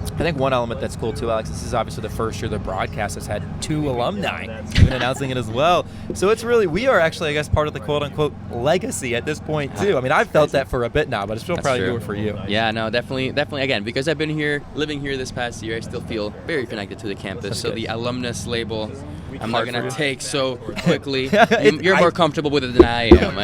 I think one element that's cool too, Alex, this is obviously the first year the broadcast has had 2 alumni even announcing it as well. So it's really, we are actually, I guess, part of the quote-unquote legacy at this point too. I mean, I've felt that for a bit now, but it's still probably newer for you. Yeah, no, definitely. Again, because I've been here, living here this past year, I still feel very connected to the campus. That's so good. The alumnus label, I'm not Hard going for to you. take so quickly. You're more comfortable with it than I am.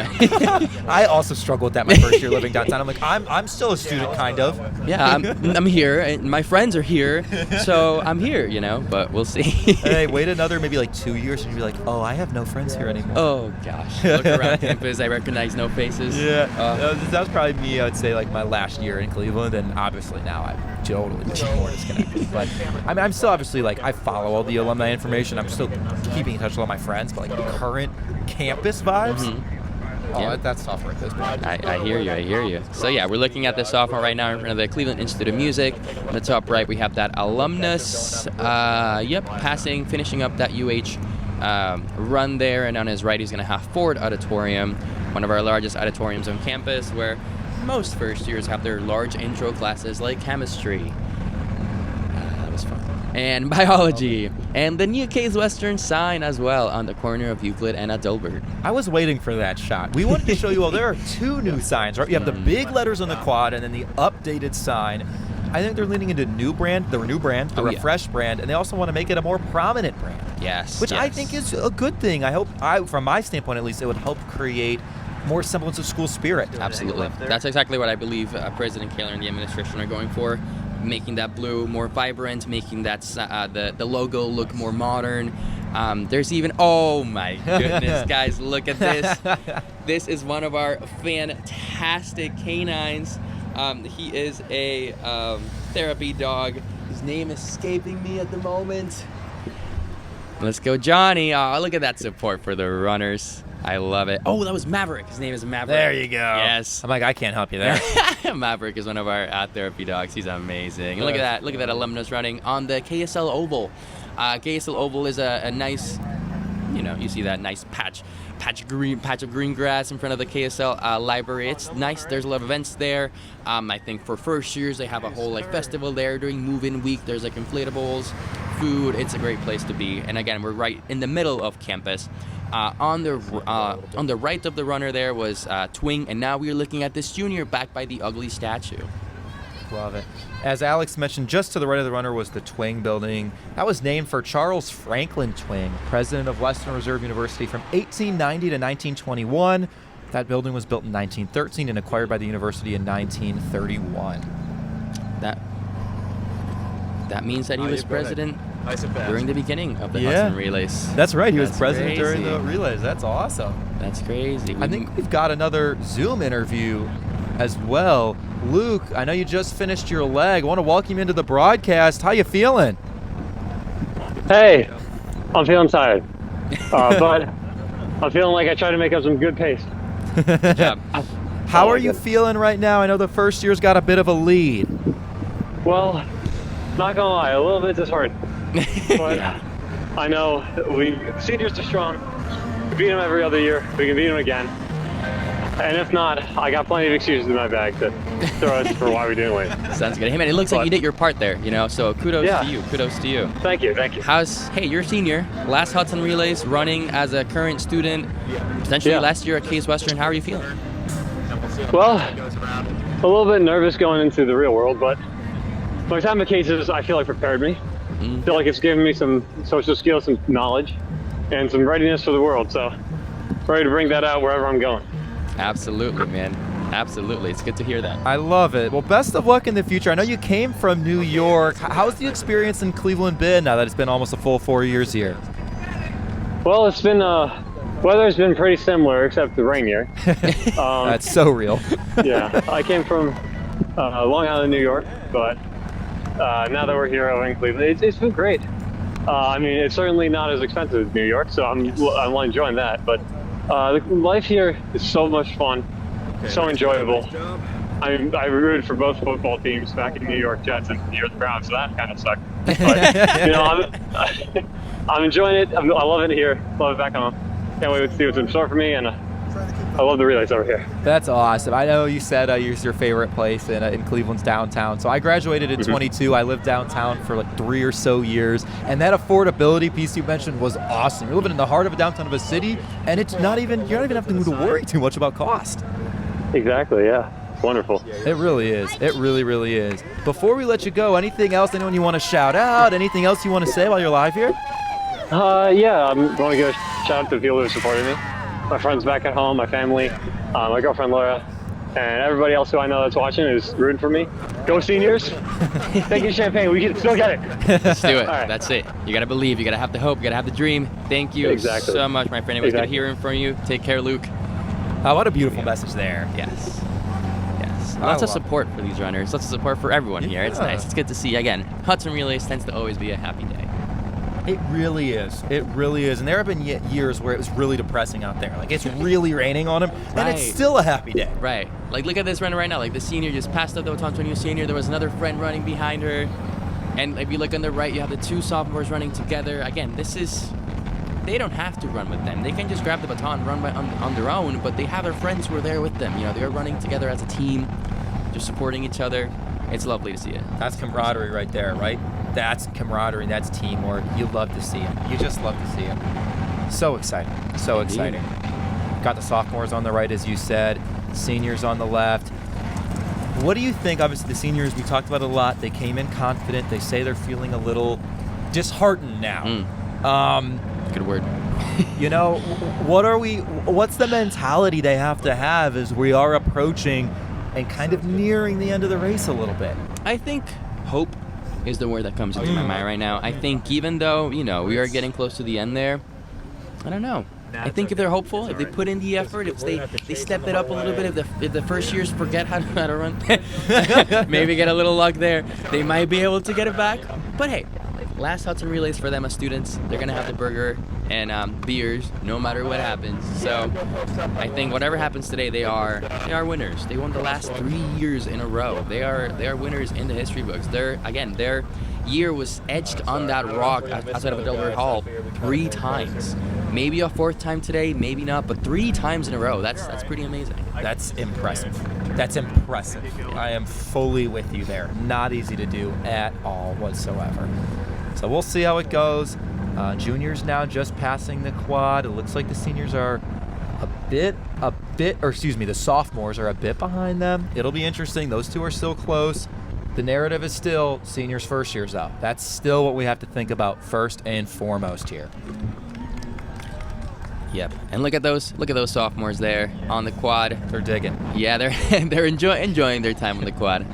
I also struggled with that my first year living downtown. I'm like, I'm still a student, kind of. Yeah, I'm here, and my friends are here, so I'm here, but we'll see. Hey, wait another maybe like 2 years and you'll be like, oh, I have no friends here anymore. Oh, gosh. Look around campus, I recognize no faces. Yeah, that was probably me, I would say, like my last year in Cleveland, and obviously now I'm totally more disconnected. But I mean, I'm still obviously, like, I follow all the alumni information. I'm still keeping in touch with all my friends, but like the current campus vibes, that's tougher at this point. I hear you. So yeah, we're looking at the sophomore right now in front of the Cleveland Institute of Music. On the top right, we have that alumnus, finishing up that run there, and on his right, he's going to have Ford Auditorium, one of our largest auditoriums on campus, where most first years have their large intro classes like chemistry. That was fun. And biology, and the new Case Western sign as well on the corner of Euclid and Adelbert. I was waiting for that shot. We wanted to show you all, there are 2 new signs, right? You have the big letters on the quad and then the updated sign. I think they're leaning into the new brand, the refreshed brand, and they also want to make it a more prominent brand. Yes. Which I think is a good thing. I hope, from my standpoint at least, it would help create more semblance of school spirit. Absolutely. That's exactly what I believe President Kaler and the administration are going for. Making that blue more vibrant, making that the logo look more modern. There's even, oh my goodness, guys, look at this. This is one of our fantastic canines. He is a therapy dog. His name is escaping me at the moment. Let's go, Johnny. Oh, look at that support for the runners. I love it. Oh, that was Maverick. His name is Maverick. There you go. Yes. I'm like, I can't help you there. Maverick is one of our therapy dogs. He's amazing. And look at that. Look at that alumnus running on the KSL Oval. KSL Oval is a nice, you see that nice patch of green grass in front of the KSL library. It's nice. There's a lot of events there. I think for first years they have a whole festival there during move-in week. There's inflatables, food. It's a great place to be. And again, we're right in the middle of campus. On the right of the runner there was Twing, and now we're looking at this junior backed by the ugly statue. Love it. As Alex mentioned, just to the right of the runner was the Twing building. That was named for Charles Franklin Twing, president of Western Reserve University from 1890 to 1921. That building was built in 1913 and acquired by the university in 1931. that means that he was president during the beginning of the Yeah. Hudson Relays. That's right. He was That's president during the crazy. relays. That's awesome. That's crazy. I think we've got another Zoom interview as well. Luke, I know you just finished your leg. I want to welcome you into the broadcast. How you feeling? Hey, I'm feeling tired, but I'm feeling like I tried to make up some good pace. Good job. How are you feeling right now? I know the first year's got a bit of a lead. Well, not gonna lie, a little bit disheartened. But I know seniors are strong. We beat them every other year. We can beat them again. And if not, I got plenty of excuses in my bag to throw us for why we didn't win. Sounds good. Hey man, it looks like you did your part there, so kudos to you. Kudos to you. Thank you. Hey, you're a senior, last Hudson Relays, running as a current student, potentially last year at Case Western. How are you feeling? Well, a little bit nervous going into the real world, but my time at Cases, I feel like prepared me. I feel like it's given me some social skills, some knowledge, and some readiness for the world. So, ready to bring that out wherever I'm going. Absolutely, man. Absolutely. It's good to hear that. I love it. Well, best of luck in the future. I know you came from New York. How's the experience in Cleveland been now that it's been almost a full 4 years here? Well, it's been weather's been pretty similar except the rain year. That's so real. Yeah, I came from Long Island, New York, but now that we're here over in Cleveland, it's been great. I mean, it's certainly not as expensive as New York, so I'm enjoying that. But the life here is so much fun, so enjoyable. I rooted for both football teams back in New York, Jets and New York Browns, so that kind of sucked. But, I'm enjoying it. I love it here. Love it back home. Can't wait to see what's in store for me, and I love the relays over here. That's awesome. I know you said your favorite place in Cleveland's downtown. So I graduated in 22. I lived downtown for like 3 or so years. And that affordability piece you mentioned was awesome. You're living in the heart of a downtown of a city, and you're not even having to worry too much about cost. Exactly, yeah. It's wonderful. It really is. It really, really is. Before we let you go, anything else, anyone you want to shout out? Anything else you want to say while you're live here? Yeah, I'm going to give a shout out to the people who supported me. My friends back at home, my family, my girlfriend Laura, and everybody else who I know that's watching is rooting for me. Go Seniors! Thank you, Champagne. We can still get it. Let's do it. All right. That's it. You got to believe. You got to have the hope. You got to have the dream. Thank you so much, my friend. It was good hearing from you. Take care, Luke. What a beautiful message there. Yes. Lots of support for these runners. Lots of support for everyone here. It's nice. It's good to see. Again, Hudson Relays tends to always be a happy day. It really is. It really is. And there have been years where it was really depressing out there. Like, it's really raining on him, and it's still a happy day. Right. Like, look at this runner right now. Like, the senior just passed up the baton to a new senior. There was another friend running behind her. And if you look on the right, you have the two sophomores running together. Again, they don't have to run with them. They can just grab the baton and run on their own, but they have their friends who are there with them. They're running together as a team, just supporting each other. It's lovely to see it. That's camaraderie right there, right? That's camaraderie. That's teamwork. You love to see it. You just love to see it. So exciting. So exciting. Got the sophomores on the right, as you said. Seniors on the left. What do you think? Obviously, the seniors, we talked about it a lot. They came in confident. They say they're feeling a little disheartened now. Good word. What's the mentality they have to have as we are approaching and kind of nearing the end of the race a little bit? I think hope is the word that comes into my mind right now. I think even though, we are getting close to the end there, I don't know. I think if they're hopeful, if they put in the effort, if they step it up a little bit, if the first years forget how to run, maybe get a little luck there, they might be able to get it back. But hey, last Hudson Relays for them as students, they're going to have the burger and beers no matter what happens. So I think whatever happens today, they are winners. They won the last 3 years in a row. They are winners in the history books. Their year was etched on that rock outside of Delaware Hall 3 times. Maybe a 4th time today, maybe not, but 3 times in a row. That's pretty amazing. That's impressive. That's impressive. I am fully with you there. Not easy to do at all whatsoever. So we'll see how it goes. Juniors now just passing the quad. It looks like the seniors are the sophomores are a bit behind them. It'll be interesting. Those two are still close. The narrative is still seniors first years up. That's still what we have to think about first and foremost here. Yep, and look at those sophomores there on the quad. They're digging. Yeah, they're enjoying their time on the quad.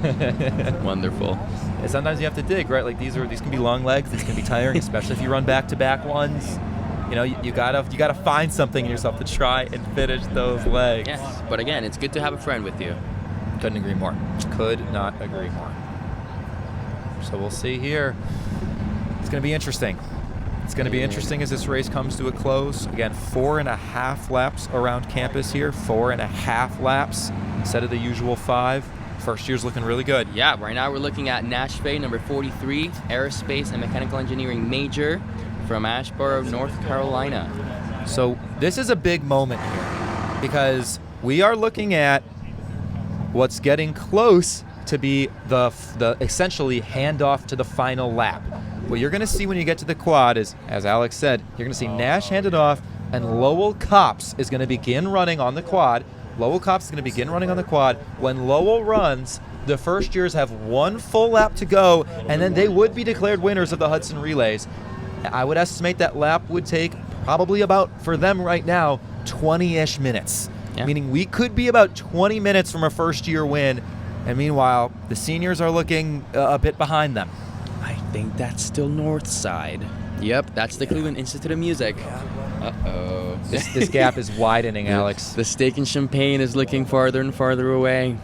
Wonderful. And sometimes you have to dig, right? Like these can be long legs. These can be tiring, especially if you run back-to-back ones. You know, you gotta find something in yourself to try and finish those legs. Yes, but again, it's good to have a friend with you. Couldn't agree more. Could not agree more. So we'll see here. It's going to be interesting. It's going to be interesting as this race comes to a close. Again, 4.5 laps around campus here. 4.5 laps instead of the usual 5. First year's looking really good. Yeah, right now we're looking at Nash Fay, number 43, aerospace and mechanical engineering major from Asheboro, North Carolina. So this is a big moment here because we are looking at what's getting close to be the essentially handoff to the final lap. What you're going to see when you get to the quad is, as Alex said, you're going to see Nash hand it off, and Lowell Cops is going to begin running on the quad. Lowell Cops is going to begin running on the quad. When Lowell runs, the first years have 1 full lap to go, and then they would be declared winners of the Hudson Relays. I would estimate that lap would take probably about, for them right now, 20-ish minutes. Yeah. Meaning we could be about 20 minutes from a first-year win, and meanwhile, the seniors are looking a bit behind them. I think that's still north side. Yep, that's the Cleveland Institute of Music. Uh-oh. This gap is widening, Alex. The Steak and Champagne is looking farther and farther away.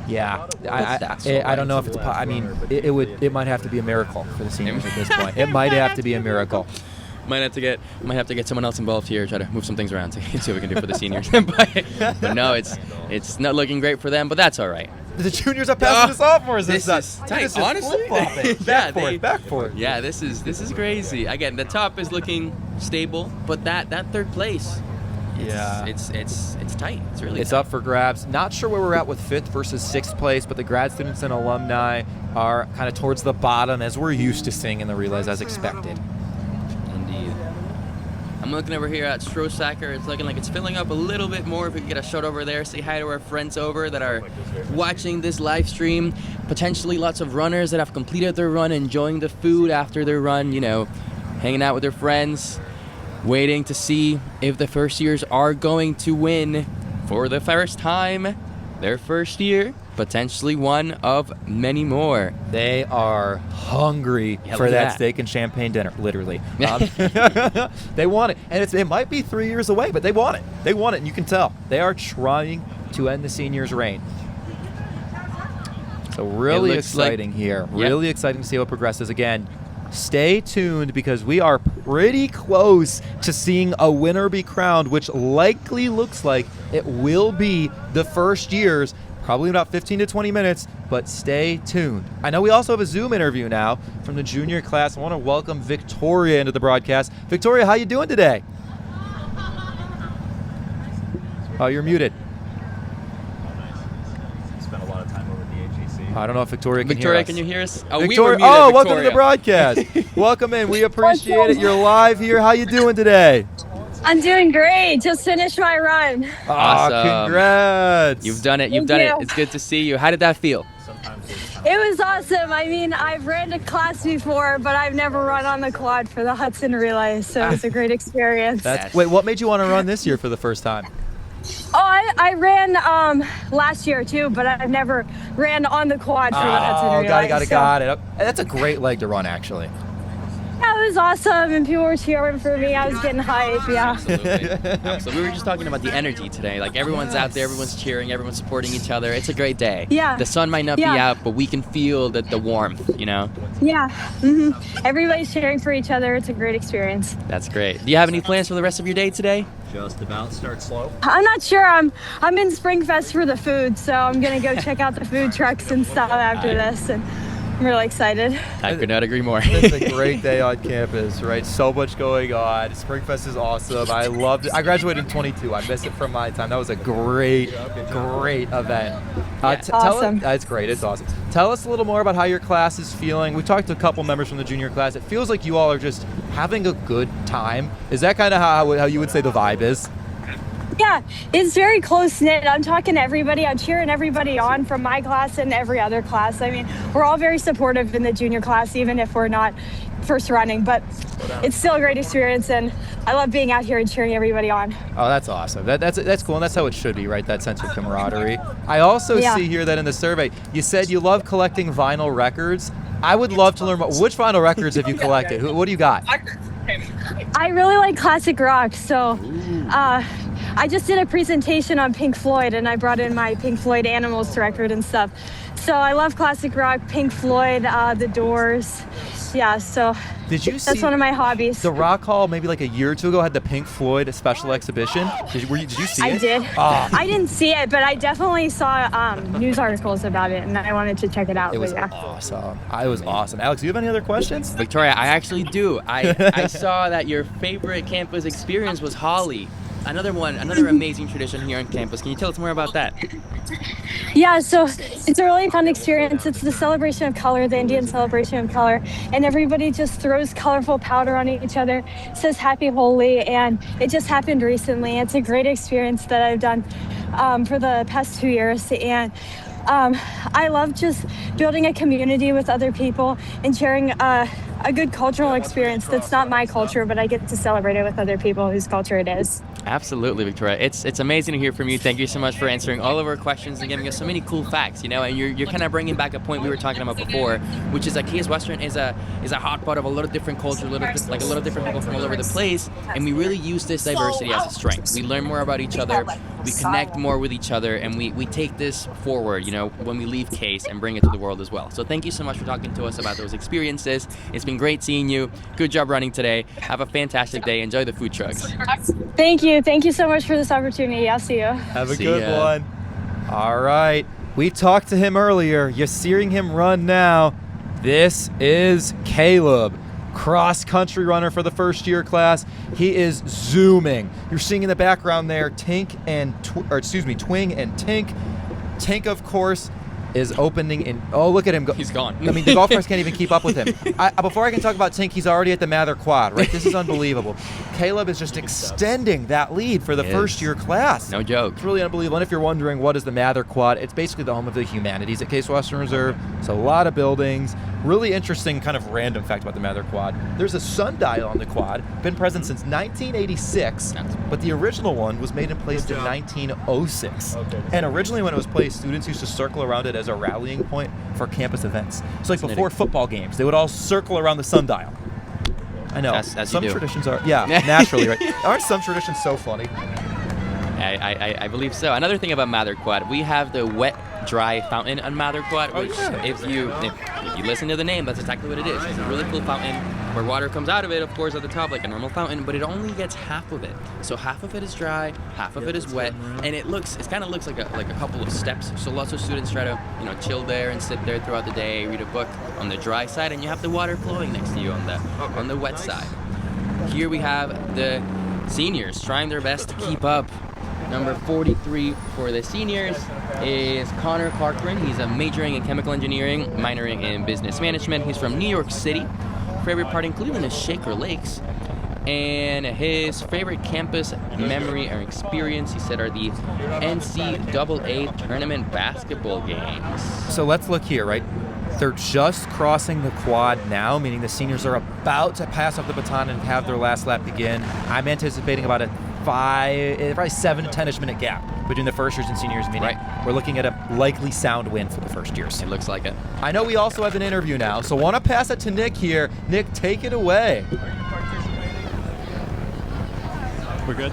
Yeah, I don't know if it's. I mean, it might have to be a miracle for the seniors at this point. It might have to be a miracle. Might have to get someone else involved here, try to move some things around, see what we can do for the seniors. but no, it's not looking great for them, but that's all right. The juniors are passing the sophomores. This is tight, honestly. Back for it. Yeah, this is crazy. Again, the top is looking stable, but that third place. It's tight. It's really tight. Up for grabs. Not sure where we're at with 5th versus 6th place, but the grad students and alumni are kind of towards the bottom as we're used to seeing in the relays as expected. Indeed. I'm looking over here at Strosacker. It's looking like it's filling up a little bit more. If we can get a shot over there, say hi to our friends over that are watching this live stream. Potentially lots of runners that have completed their run, enjoying the food after their run, hanging out with their friends, waiting to see if the first years are going to win for the first time their first year, potentially one of many more. They are hungry for that steak and champagne dinner, literally. They want it, and it might be 3 years away, but they want it. They want it, and you can tell. They are trying to end the seniors' reign. So really exciting here. Really exciting to see how it progresses. Again, stay tuned because we are pretty close to seeing a winner be crowned, which likely looks like it will be the first years, probably about 15 to 20 minutes, but stay tuned. I know we also have a Zoom interview now from the junior class. I want to welcome Victoria into the broadcast. Victoria, how you doing today? Oh, you're muted. I don't know if Victoria can hear us. Can you hear us? Oh, Victoria, welcome to the broadcast. Welcome in. We appreciate it. You're live here. How you doing today? I'm doing great. Just finished my run. Awesome. Congrats. You've done it. You've done it. It's good to see you. How did that feel? It was awesome. I mean, I've ran a class before, but I've never run on the quad for the Hudson Relays, so it's a great experience. Wait, what made you want to run this year for the first time? Oh, I ran last year too, but I've never ran on the quad for the Hudson Relays. Got it. That's a great leg to run, actually. Yeah, it was awesome, and people were cheering for me. I was getting hype, yeah. Absolutely. We were just talking about the energy today. Like, everyone's out there, everyone's cheering, everyone's supporting each other. It's a great day. Yeah. The sun might not be out, but we can feel the warmth, Yeah. Everybody's cheering for each other. It's a great experience. That's great. Do you have any plans for the rest of your day today? Just about. Start slow. I'm not sure. I'm in Springfest for the food, so I'm gonna go check out the food trucks and stuff after this, and I'm really excited. I could not agree more. It's a great day on campus, right? So much going on. Springfest is awesome. I loved it. I graduated in 22. I missed it from my time. That was a great event. Awesome. That's great. It's awesome. Tell us a little more about how your class is feeling. We talked to a couple members from the junior class. It feels like you all are just having a good time. Is that kind of how you would say the vibe is? Yeah, it's very close-knit. I'm talking to everybody. I'm cheering everybody on from my class and every other class. I mean, we're all very supportive in the junior class, even if we're not first running. But it's still a great experience, and I love being out here and cheering everybody on. Oh, that's awesome. That's cool, and that's how it should be, right? That sense of camaraderie. I also see here that in the survey, you said you love collecting vinyl records. I would love to learn which vinyl records have you collected? What do you got? I really like classic rock, so I just did a presentation on Pink Floyd, and I brought in my Pink Floyd Animals record and stuff. So I love classic rock, Pink Floyd, The Doors. Yeah, so Did you see that's one of my hobbies. the Rock Hall maybe like a year or two ago had the Pink Floyd special exhibition? Did you see it? I did. Oh. I didn't see it, but I definitely saw news articles about it, and I wanted to check it out. It was awesome. It was awesome. Alex, do you have any other questions? Victoria, I actually do. I saw that your favorite campus experience was Holly. Another amazing tradition here on campus. Can you tell us more about that? Yeah, so it's a really fun experience. It's the celebration of color, the Indian celebration of color, and everybody just throws colorful powder on each other, says Happy Holi, and it just happened recently. It's a great experience that I've done for the past 2 years, and I love just building a community with other people and sharing a good cultural experience that's not my culture, but I get to celebrate it with other people whose culture it is. Absolutely, Victoria. It's amazing to hear from you. Thank you so much for answering all of our questions and giving us so many cool facts. And you're kind of bringing back a point we were talking about before, which is that Case Western is a hot pot of a lot of different cultures, a lot of different people from all over the place, and we really use this diversity as a strength. We learn more about each other, we connect more with each other, and we take this forward, when we leave Case and bring it to the world as well. So thank you so much for talking to us about those experiences. It's been great seeing you. Good job running today. Have a fantastic day. Enjoy the food trucks. Thank you. Thank you so much for this opportunity. I'll see you. Have a good one. All right. We talked to him earlier. You're seeing him run now. This is Caleb, cross-country runner for the first-year class. He is zooming. You're seeing in the background there Twing and Tink. Tink, of course, is opening in. Oh, look at him go. He's gone. I mean, the golf carts can't even keep up with him. Before I can talk about Tink, he's already at the Mather Quad, right? This is unbelievable. Caleb is just extending that lead for the first-year class. No joke. It's really unbelievable. And if you're wondering what is the Mather Quad, it's basically the home of the humanities at Case Western Reserve. It's a lot of buildings. Really interesting kind of random fact about the Mather Quad. There's a sundial on the quad, been present since 1986, but the original one was made in place in 1906. And originally when it was placed, students used to circle around it as a rallying point for campus events. So like before football games, they would all circle around the sundial. I know. As some you do. traditions are, naturally, right? Aren't some traditions so funny? I believe so. Another thing about Mather Quad, we have the wet dry fountain on Mather Quad, which if you listen to the name, that's exactly what it is. It's a really cool fountain where water comes out of it, of course, at the top like a normal fountain, but it only gets half of it. So half of it is dry, half of it is wet, and it kind of looks like a couple of steps. So lots of students try to chill there and sit there throughout the day, read a book on the dry side, and you have the water flowing next to you on the wet side. Here we have the seniors trying their best to keep up. Number 43 for the seniors is Connor Clarkran. He's majoring in chemical engineering, minoring in business management. He's from New York City. Favorite part in Cleveland is Shaker Lakes. And his favorite campus memory or experience, he said, are the NCAA tournament basketball games. So let's look here, right? They're just crossing the quad now, meaning the seniors are about to pass up the baton and have their last lap begin. I'm anticipating about a probably 7 to 10-ish minute gap between the first years and seniors, meaning we're looking at a likely sound win for the first years. It looks like it. I know we also have an interview now, so want to pass it to Nick here. Nick, take it away. We're good.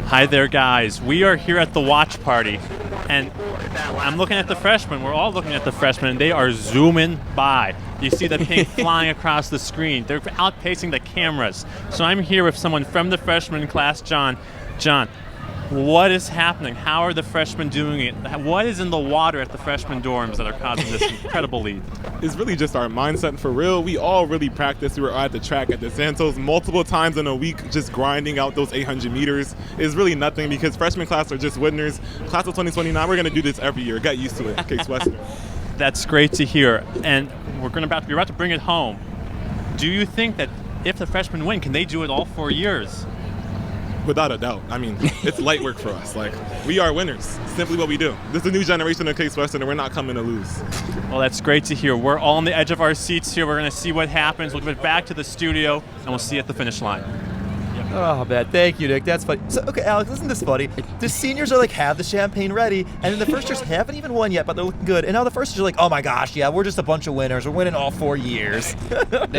Hi there, guys. We are here at the watch party, and I'm looking at the freshmen. We're all looking at the freshmen, and they are zooming by. You see the pink flying across the screen. They're outpacing the cameras. So I'm here with someone from the freshman class, John. John, what is happening? How are the freshmen doing it? What is in the water at the freshman dorms that are causing this incredible lead? It's really just our mindset for real. We all really practice. We were at the track at the Santos multiple times in a week, just grinding out those 800 meters. It's really nothing because freshman class are just winners. Class of 2029, we're going to do this every year. Get used to it, Case Western. That's great to hear. And we're about to bring it home. Do you think that if the freshmen win, can they do it all 4 years? Without a doubt. I mean, it's light work for us. Like, we are winners. Simply what we do. This is a new generation of Case Western, and we're not coming to lose. Well, that's great to hear. We're all on the edge of our seats here. We're going to see what happens. We'll give it back to the studio, and we'll see you at the finish line. Oh, man. Thank you, Nick. That's funny. So, okay, Alex, isn't this funny? The seniors are like, have the champagne ready, and then the first years haven't even won yet, but they're looking good. And now the first years are like, oh my gosh, yeah, we're just a bunch of winners. We're winning all 4 years. And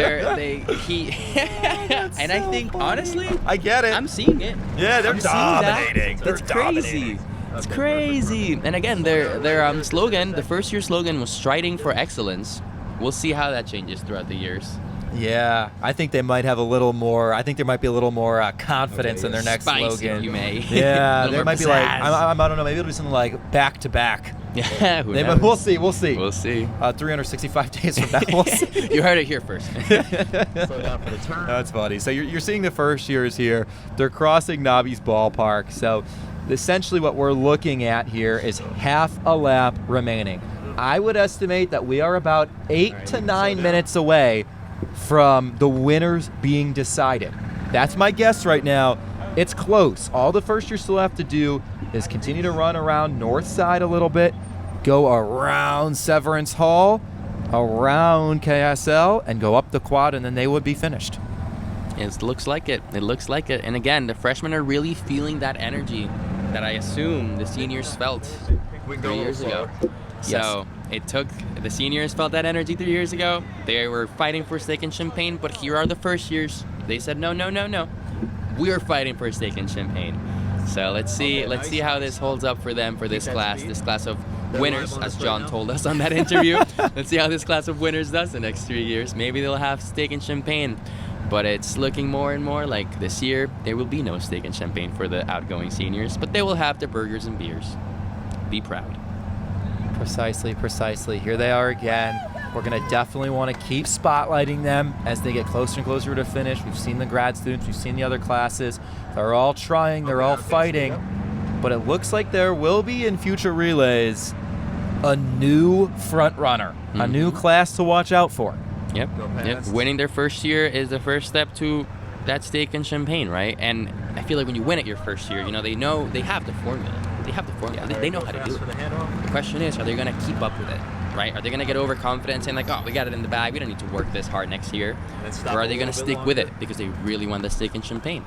I think, honestly, I get it. I'm seeing it. Yeah, they're I'm seeing that. dominating. That's crazy. It's crazy. And again, their slogan, the first year slogan was striding for excellence. We'll see how that changes throughout the years. Yeah, I think they might have a little more. I think there might be a little more confidence in their next Spicy, slogan. you may. Yeah, there might be like pizzazz. I don't know. Maybe it'll be something like back to back. Yeah, who knows? We'll see. We'll see. 365 days from now. We'll see. You heard it here first. Slow down for the turn. That's funny. So you're seeing the first years here. They're crossing Nobby's ballpark. So essentially, what we're looking at here is half a lap remaining. I would estimate that we are about 8 to 9 minutes away from the winners being decided. That's my guess right now. It's close. All the first years still have to do is continue to run around north side a little bit, go around Severance Hall, around KSL, and go up the quad, and then they would be finished. It looks like it. It looks like it. And again, the freshmen are really feeling that energy that I assume the seniors felt 3 years ago. So it took, the seniors felt that energy 3 years ago. They were fighting for steak and champagne, but here are the first years. They said, no. We're fighting for steak and champagne. So let's see how this holds up for them, for this class of winners, as John told us on that interview. Let's see how this class of winners does the next 3 years. Maybe they'll have steak and champagne. But it's looking more and more like this year, there will be no steak and champagne for the outgoing seniors, but they will have their burgers and beers. Be proud. Precisely. Here they are again. We're going to definitely want to keep spotlighting them as they get closer and closer to finish. We've seen the grad students. We've seen the other classes. They're all trying. They're all fighting. But it looks like there will be in future relays a new front runner, a new class to watch out for. Yep. Winning their first year is the first step to that steak and champagne, right? And I feel like when you win it your first year, they have the formula. They know how to do it. The question is, are they going to keep up with it, right? Are they going to get overconfident saying like, oh, we got it in the bag, we don't need to work this hard next year? Or are they going to stick with it because they really want the steak and champagne?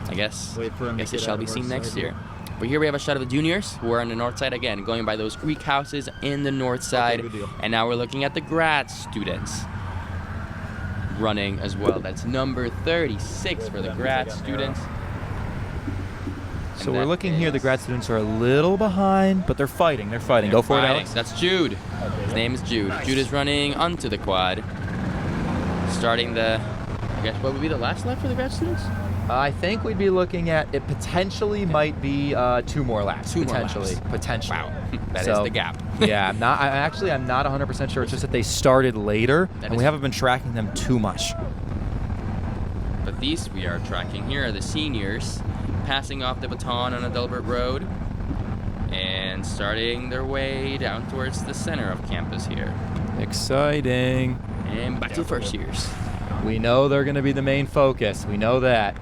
I guess it shall be seen next year. But here we have a shot of the juniors who are on the north side again, going by those Greek houses in the north side. And now we're looking at the grad students running as well. That's number 36 for the grad students. So we're looking here, the grad students are a little behind, but they're fighting. Go for it, Alex. That's Jude. His name is Jude. Jude is running onto the quad. Starting I guess what would be the last lap for the grad students? I think we'd be looking at, it potentially might be 2 more laps. Potentially. Wow. That is the gap. Yeah, I'm not 100% sure. It's just that they started later, and we haven't been tracking them too much. But these we are tracking here are the seniors passing off the baton on Adelbert Road and starting their way down towards the center of campus here. Exciting. And back to first years. We know they're going to be the main focus. We know that.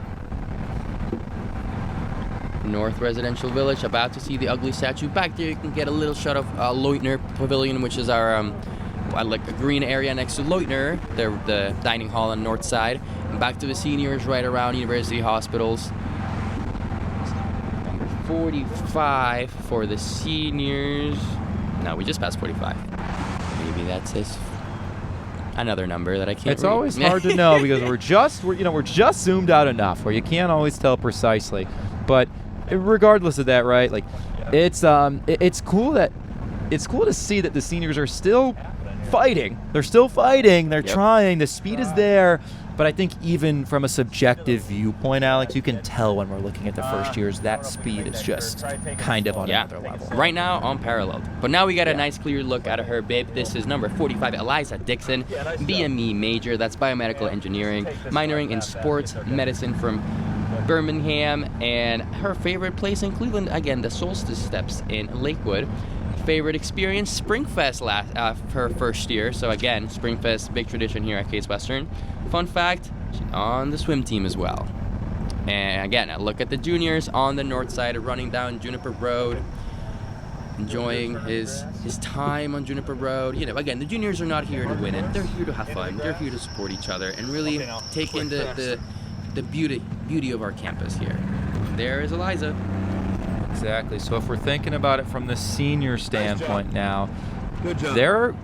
North Residential Village, about to see the ugly statue. Back there you can get a little shot of Leutner Pavilion, which is our like a green area next to Leutner, the dining hall on the north side. And back to the seniors right around University Hospitals. 45 for the seniors. No, we just passed 45. Maybe that's another number that I can't It's read. always hard to know because we're just zoomed out enough where you can't always tell precisely. But regardless of that, right? Like it's cool to see that the seniors are still fighting. They're still fighting. They're trying. The speed is there. But I think even from a subjective viewpoint, Alex, you can tell when we're looking at the first years, that speed is just kind of on another level. Right now, unparalleled. But now we got a nice clear look at her bib. This is number 45, Eliza Dixon, BME major. That's biomedical engineering, minoring in sports medicine from Birmingham. And her favorite place in Cleveland, again, the Solstice Steps in Lakewood. Favorite experience, Springfest her first year. So again, Springfest, big tradition here at Case Western. Fun fact, she's on the swim team as well. And again, a look at the juniors on the north side, running down Juniper Road, enjoying his time on Juniper Road. Again, the juniors are not here to win it. They're here to have fun. They're here to support each other and really take in the the beauty of our campus here. There is Eliza. Exactly. So if we're thinking about it from the senior standpoint now, Good job.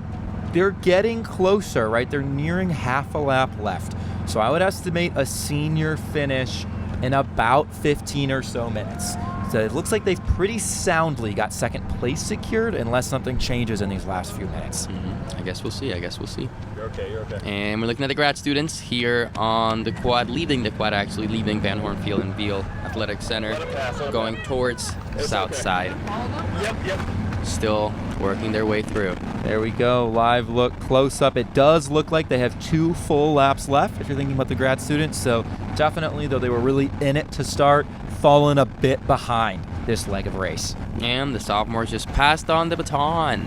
they're getting closer, right? They're nearing half a lap left. So I would estimate a senior finish in about 15 or so minutes. So it looks like they've pretty soundly got second place secured unless something changes in these last few minutes. I guess we'll see. You're okay. And we're looking at the grad students here on the quad, leaving Van Horn Field and Veal Athletic Center, going towards the south side. Yep. Still working their way through. There we go. Live look, close up. It does look like they have 2 full laps left if you're thinking about the grad students. So definitely, though they were really in it to start, fallen a bit behind this leg of race. And the sophomores just passed on the baton.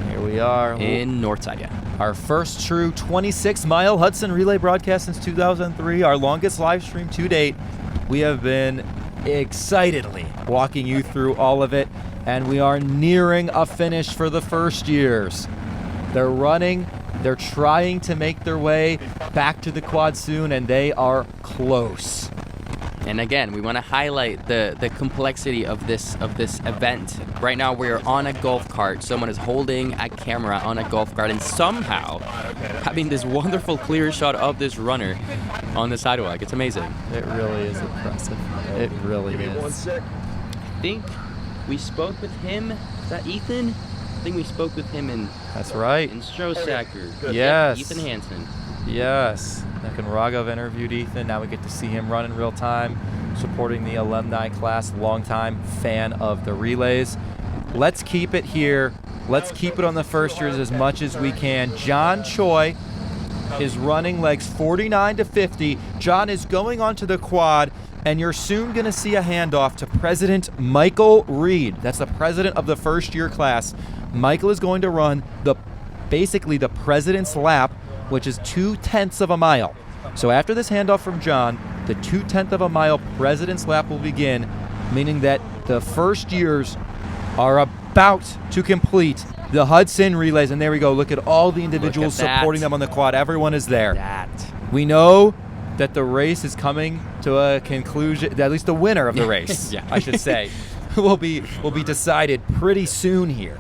Here we are. In Northside, yeah. Our first true 26-mile Hudson Relay broadcast since 2003, our longest live stream to date. We have been excitedly walking you through all of it, and we are nearing a finish for the first years. They're running, they're trying to make their way back to the quad soon, and they are close. And again, we want to highlight the complexity of this event. Right now, we're on a golf cart. Someone is holding a camera on a golf cart and somehow having this wonderful clear shot of this runner on the sidewalk. It's amazing. It really is impressive. It really is. I think we spoke with him. Is that Ethan? I think we spoke with him in. That's right. In Strosacker. Yes. Ethan Hansen. Yes. Nick and Raghav interviewed Ethan. Now we get to see him run in real time, supporting the alumni class, longtime fan of the relays. Let's keep it here. Let's keep it on the first years as much as we can. John Choi is running legs 49 to 50. John is going onto the quad, and you're soon going to see a handoff to President Michael Reed. That's the president of the first year class. Michael is going to run basically the president's lap, which is 2/10 of a mile. So after this handoff from John, the 2/10 of a mile president's lap will begin, meaning that the first years are about to complete the Hudson Relays. And there we go. Look at all the individuals supporting them on the quad. Everyone is there. We know that the race is coming to a conclusion. At least the winner of the race, Yeah. I should say, will be decided pretty soon here.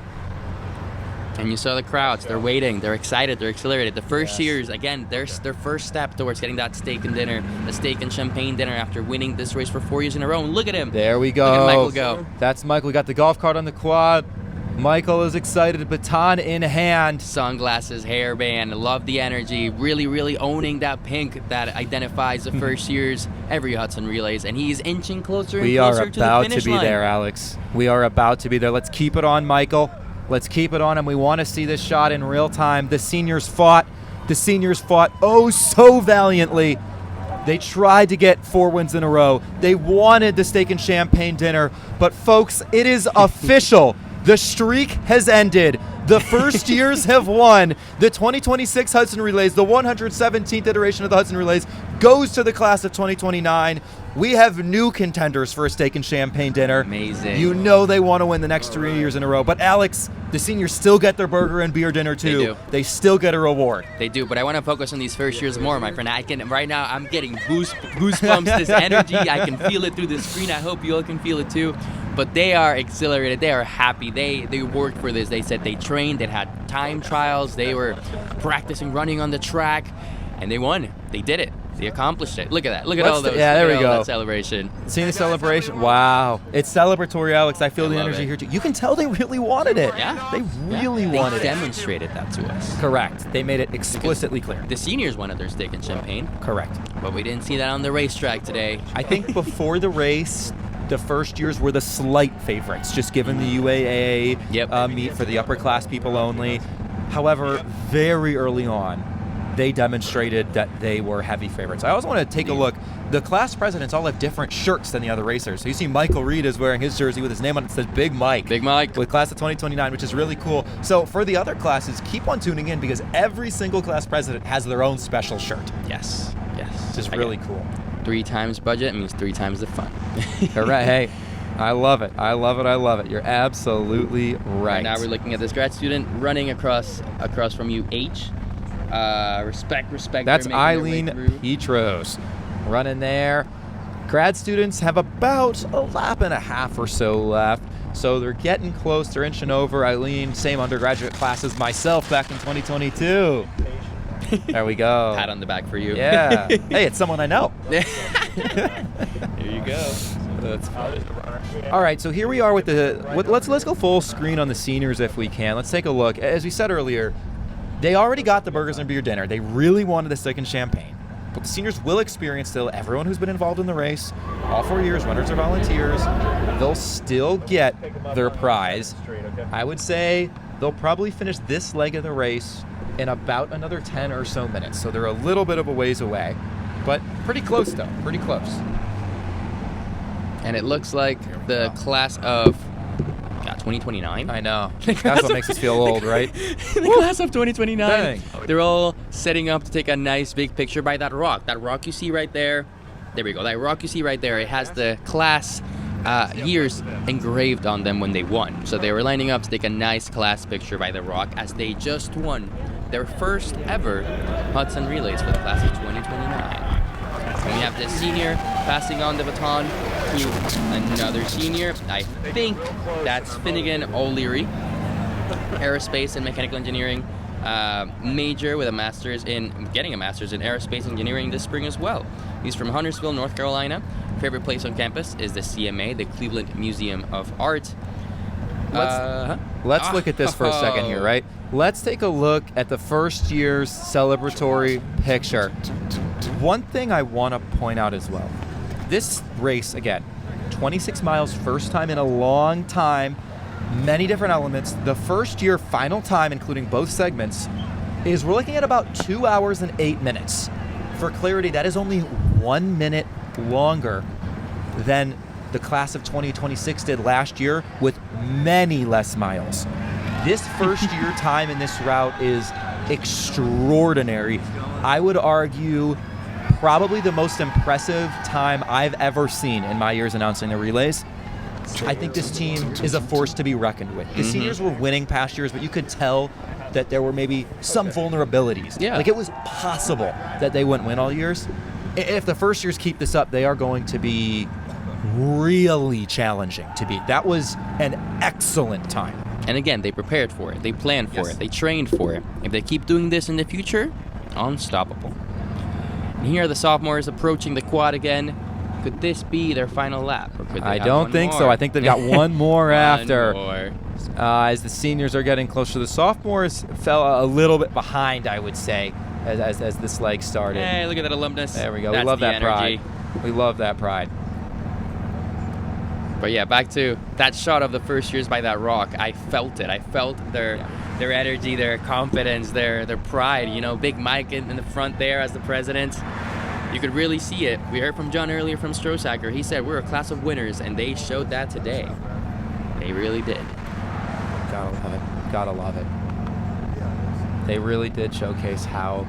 And you saw the crowds. They're waiting. They're excited. They're exhilarated. The first years, again, their first step towards getting that steak and dinner, the steak and champagne dinner after winning this race for 4 years in a row. And look at him. There we go. Look at Michael go. That's Michael. We got the golf cart on the quad. Michael is excited, baton in hand. Sunglasses, hairband. Love the energy. Really, really owning that pink that identifies the first years every Hudson Relays. And he's inching closer and closer to the finish line. We are about to be there, Alex. We are about to be there. Let's keep it on, Michael. Let's keep it on him. We want to see this shot in real time. The seniors fought. Oh so valiantly. They tried to get 4 wins in a row. They wanted the steak and champagne dinner. But folks, it is official. The streak has ended. The first years have won. The 2026 Hudson Relays, the 117th iteration of the Hudson Relays, goes to the class of 2029. We have new contenders for a steak and champagne dinner. Amazing. You know they want to win the next 3 years in a row. But Alex, the seniors still get their burger and beer dinner too. They do. They still get a reward. They do, but I want to focus on these first years more, my friend. Right now, I'm getting goosebumps, this energy. I can feel it through the screen. I hope you all can feel it too. But they are exhilarated. They are happy. They worked for this. They said they trained. They had time trials. They were practicing running on the track, and they won. They did it. They accomplished it. Look at that. Look at all those. Yeah, there we go. That celebration. Seeing the celebration. Wow. It's celebratory, Alex. I feel the energy here too. You can tell they really wanted it. Yeah. They really wanted it. They demonstrated that to us. Correct. They made it explicitly clear. The seniors wanted their steak and champagne. Correct. But we didn't see that on the racetrack today. I think before the race, the first years were the slight favorites, just given the UAA meet for the upper class people only. However, very early on, they demonstrated that they were heavy favorites. I also want to take a look. The class presidents all have different shirts than the other racers. So you see Michael Reed is wearing his jersey with his name on it. It says Big Mike. Big Mike. With class of 2029, which is really cool. So for the other classes, keep on tuning in because every single class president has their own special shirt. Yes. Which is really cool. 3 times budget means 3 times the fun. Correct. Hey, I love it. I love it. I love it. You're absolutely right. Right now we're looking at this grad student running across from you, H. Respect. That's They're making their way Eileen through. Petros running there. Grad students have about a lap and a half or so left. So they're getting close. They're inching over. Eileen, same undergraduate class as myself back in 2022. There we go. Pat on the back for you. Yeah. Hey, it's someone I know. There you go. That's funny. All right, so here we are with let's go full screen on the seniors if we can. Let's take a look. As we said earlier, they already got the burgers and beer dinner. They really wanted the steak and champagne. But the seniors will experience still, everyone who's been involved in the race, all 4 years, runners or volunteers, they'll still get their prize. I would say they'll probably finish this leg of the race in about another 10 or so minutes. So they're a little bit of a ways away, but pretty close though, pretty close. And it looks like the class of 2029. I know. That's what makes us feel old, right? The class of 2029. Dang. They're all setting up to take a nice big picture by that rock. That rock you see right there. There we go. That rock you see right there. It has the class years engraved on them when they won. So they were lining up to take a nice class picture by the rock as they just won their first ever Hudson Relays for the class of 2029. And we have the senior passing on the baton to another senior. I think that's Finnegan O'Leary, aerospace and mechanical engineering major with getting a master's in aerospace engineering this spring as well. He's from Huntersville, North Carolina. Favorite place on campus is the CMA, the Cleveland Museum of Art. Let's look at this for a second here, right? Let's take a look at the first year's celebratory picture. One thing I want to point out as well. This race, again, 26 miles, first time in a long time, many different elements. The first year final time, including both segments, is we're looking at about 2 hours and 8 minutes. For clarity, that is only 1 minute longer than the class of 2026 did last year with many less miles. This first year time in this route is extraordinary. I would argue probably the most impressive time I've ever seen in my years announcing the relays. I think this team is a force to be reckoned with. The seniors were winning past years, but you could tell that there were maybe some vulnerabilities. Yeah. Like it was possible that they wouldn't win all years. If the first years keep this up, they are going to be really challenging to beat. That was an excellent time. And again, they prepared for it. They planned for it. They trained for it. If they keep doing this in the future, unstoppable. And here are the sophomores approaching the quad again. Could this be their final lap? Or could they I have don't one think more? so. I think they've got one more after. More. As the seniors are getting closer, the sophomores fell a little bit behind, I would say, as this leg started. Hey, look at that alumnus. There we go. That's we love the that energy. pride. We love that pride. But yeah, back to that shot of the first years by that rock. I felt it. I felt their energy, their confidence, their pride. You know, Big Mike in the front there as the president. You could really see it. We heard from John earlier from Strosacker. He said we're a class of winners, and they showed that today. They really did. Gotta love it. Gotta love it. They really did showcase how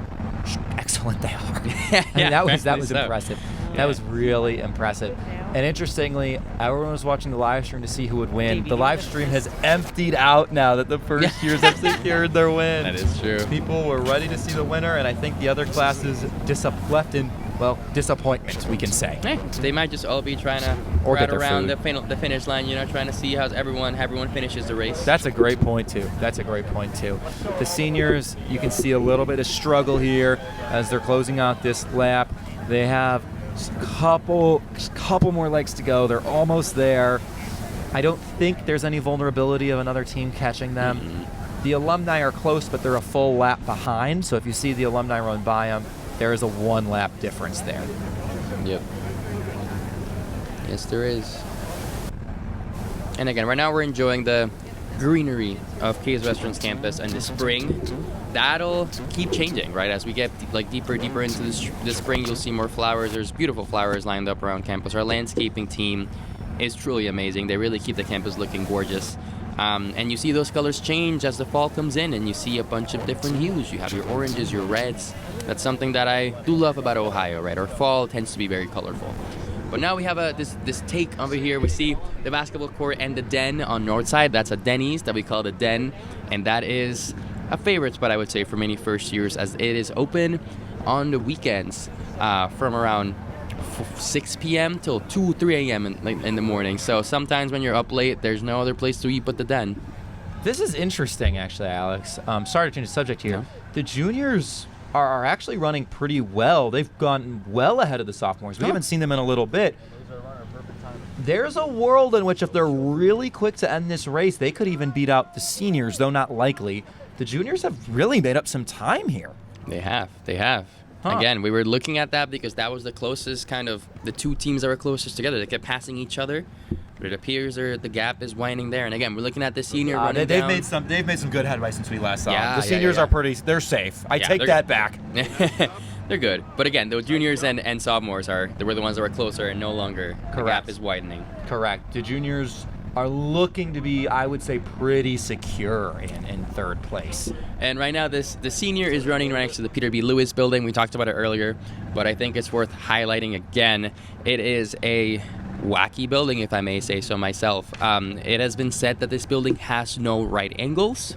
excellent they are. I mean, that was impressive. Yeah. That was really impressive. And interestingly, everyone was watching the live stream to see who would win. The live stream has emptied out now that the first years have secured their win. That is true. People were ready to see the winner, and I think the other classes left in, disappointment, we can say. Hey, they might just all be trying to Or ride get their around food. the finish line, you know, trying to see how everyone finishes the race. That's a great point, too. The seniors, you can see a little bit of struggle here as they're closing out this lap. They have a couple more legs to go. They're almost there. I don't think there's any vulnerability of another team catching them. Mm-hmm. The alumni are close, but they're a full lap behind. So if you see the alumni run by them, there is a 1 lap difference there. Yep. Yes, there is. And again, right now we're enjoying the greenery of Case Western's campus, and the spring, that'll keep changing, right? As we get deeper into the spring, you'll see more flowers. There's beautiful flowers lined up around campus. Our landscaping team is truly amazing. They really keep the campus looking gorgeous. And you see those colors change as the fall comes in, and you see a bunch of different hues. You have your oranges, your reds. That's something that I do love about Ohio, right? Our fall tends to be very colorful. But now we have this take over here. We see the basketball court and the den on north side. That's a Denny's that we call the den, and that is a favorite spot, I would say, for many first years, as it is open on the weekends from around 6 p.m. till 3 a.m. in the morning. So sometimes when you're up late, there's no other place to eat but the den. This is interesting, actually, Alex. Sorry to change the subject here. No. The juniors are actually running pretty well. They've gone well ahead of the sophomores. We haven't seen them in a little bit. There's a world in which if they're really quick to end this race, they could even beat out the seniors, though not likely. The juniors have really made up some time here. They have. Huh. Again, we were looking at that because that was the closest kind of the two teams that were closest together. They kept passing each other, but it appears the gap is winding there. And again, we're looking at the senior running they've down. made some good headway since we last saw them. Yeah, The seniors yeah. are they're safe. I take that back. They're good. But again, the juniors and sophomores they were the ones that were closer, and no longer the gap is widening. Correct. The juniors are looking to be, I would say, pretty secure in third place. And right now, the senior is running right next to the Peter B. Lewis building. We talked about it earlier, but I think it's worth highlighting again. It is a wacky building, if I may say so myself. It has been said that this building has no right angles.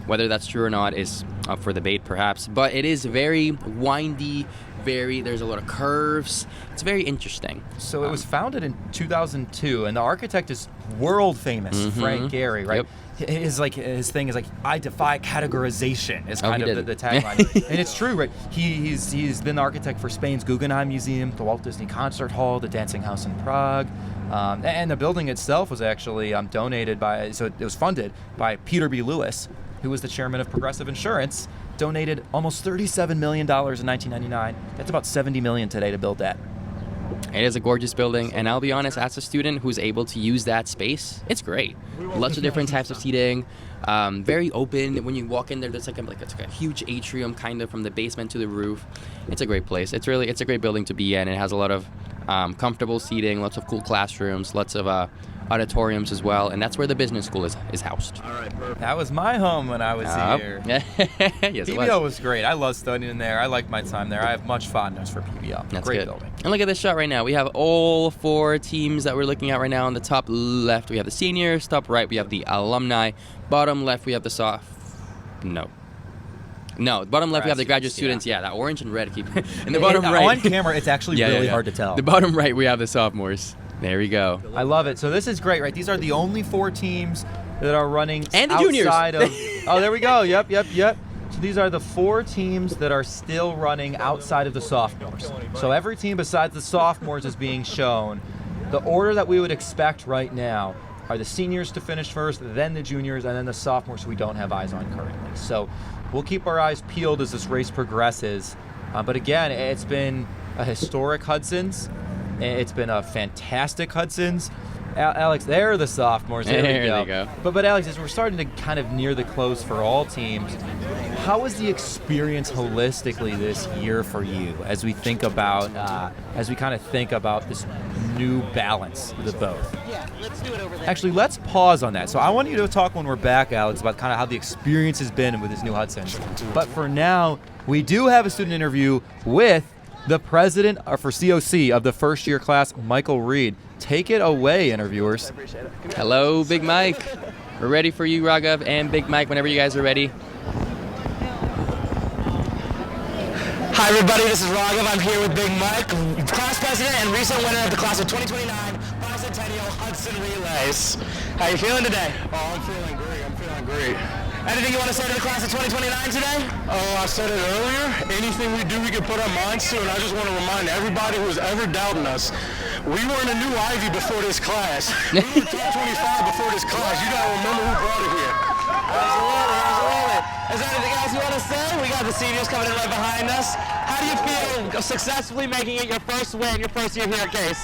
Whether that's true or not is up for debate, perhaps. But it is very windy, there's a lot of curves. It's very interesting. So it was founded in 2002, and the architect is world famous, Frank Gehry, right? Yep. His thing is like, I defy categorization is kind of the did. tagline. And it's true, right? He's been the architect for Spain's Guggenheim Museum, the Walt Disney Concert Hall, the Dancing House in Prague. And the building itself was actually donated it was funded by Peter B. Lewis, who was the chairman of Progressive Insurance, donated almost $37 million in 1999. That's about $70 million today to build that. It is a gorgeous building, and I'll be honest, as a student who's able to use that space, it's great. Lots of different types of seating, very open. When you walk in there, there's like a huge atrium kind of from the basement to the roof. It's a great place. It's a great building to be in. It has a lot of comfortable seating, lots of cool classrooms, lots of auditoriums as well, and that's where the business school is housed. All right, perfect. That was my home when I was here. Yes, PBO was great. I love studying in there. I liked my time there. I have much fondness for PBO. That's great good. building. And look at this shot right now. We have all four teams that we're looking at right now. On the top left, we have the seniors. Top right, we have the alumni. Bottom left, we have the bottom left we have the graduate students. Yeah, that orange and red keep. In the bottom right. On camera, it's actually really hard to tell. The bottom right, we have the sophomores. There we go. I love it. So this is great, right? These are the only four teams that are running and the outside juniors. Oh, there we go. Yep. So these are the four teams that are still running outside of the sophomores. So every team besides the sophomores is being shown. The order that we would expect right now are the seniors to finish first, then the juniors, and then the sophomores who we don't have eyes on currently. So we'll keep our eyes peeled as this race progresses. But again, it's been a historic Hudson's. It's been a fantastic Hudson's. Alex, there are the sophomores. There we go. But Alex, as we're starting to kind of near the close for all teams, how was the experience holistically this year for you as we think about, this new balance of the both? Yeah, let's do it over there. Actually, let's pause on that. So I want you to talk when we're back, Alex, about kind of how the experience has been with this new Hudson. But for now, we do have a student interview with the president for COC of the first year class, Michael Reed. Take it away, interviewers. Hello, Big Mike. We're ready for you, Raghav, and Big Mike, whenever you guys are ready. Hi, everybody. This is Raghav. I'm here with Big Mike, class president and recent winner of the class of 2029 Bicentennial Hudson Relays. How you feeling today? Oh, I'm feeling great. Anything you want to say to the class of 2029 today? Oh, I said it earlier. Anything we do, we can put our minds to, and I just want to remind everybody who's ever doubting us, we weren't a new Ivy before this class. We were top 25 before this class. You got to remember who brought it here. Absolutely. Is there anything else you want to say? We got the seniors coming in right behind us. How do you feel successfully making it your first win, your first year here at Case?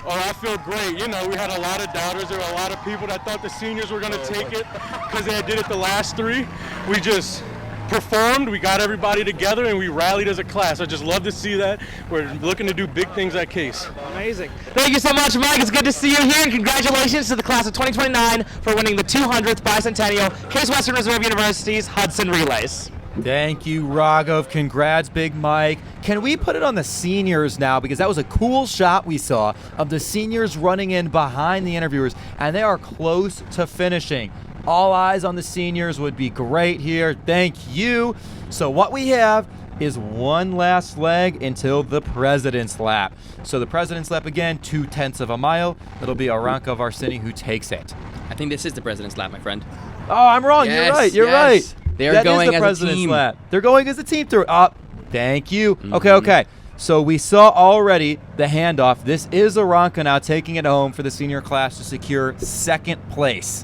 Oh, I feel great. You know, we had a lot of doubters. There were a lot of people that thought the seniors were going to take it because they did it the last three. We just performed. We got everybody together, and we rallied as a class. I just love to see that. We're looking to do big things at Case. Amazing. Thank you so much, Mike. It's good to see you here, and congratulations to the class of 2029 for winning the 200th Bicentennial Case Western Reserve University's Hudson Relays. Thank you, Raghav. Congrats, Big Mike. Can we put it on the seniors now? Because that was a cool shot we saw of the seniors running in behind the interviewers, and they are close to finishing. All eyes on the seniors would be great here. Thank you. So what we have is one last leg until the President's Lap. So the President's Lap, again, 0.2 of a mile. It'll be Aranka Varsini who takes it. I think this is the President's Lap, my friend. Oh, I'm wrong. Yes, You're right. You're yes. right. They are That going is the as a President's team. Lap. They're going as a team through. Thank you. Okay. So we saw already the handoff. This is Aranka now taking it home for the senior class to secure second place.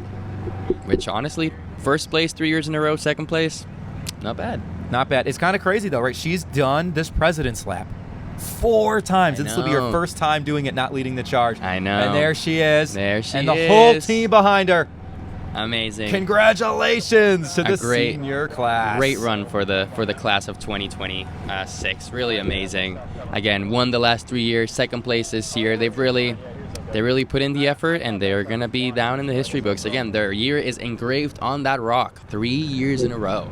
Which, honestly, first place 3 years in a row, second place, not bad. Not bad. It's kind of crazy, though, right? She's done this President's Lap 4 times. I This will be her know. first time doing it, not leading the charge. I know. And there she is. There she and the is. whole team behind her. Amazing. Congratulations to A the great- senior class. Great run for the class of 2026. Really amazing. Again, won the last 3 years, second place this year. They really put in the effort, and they're gonna be down in the history books. Again, their year is engraved on that rock 3 years in a row.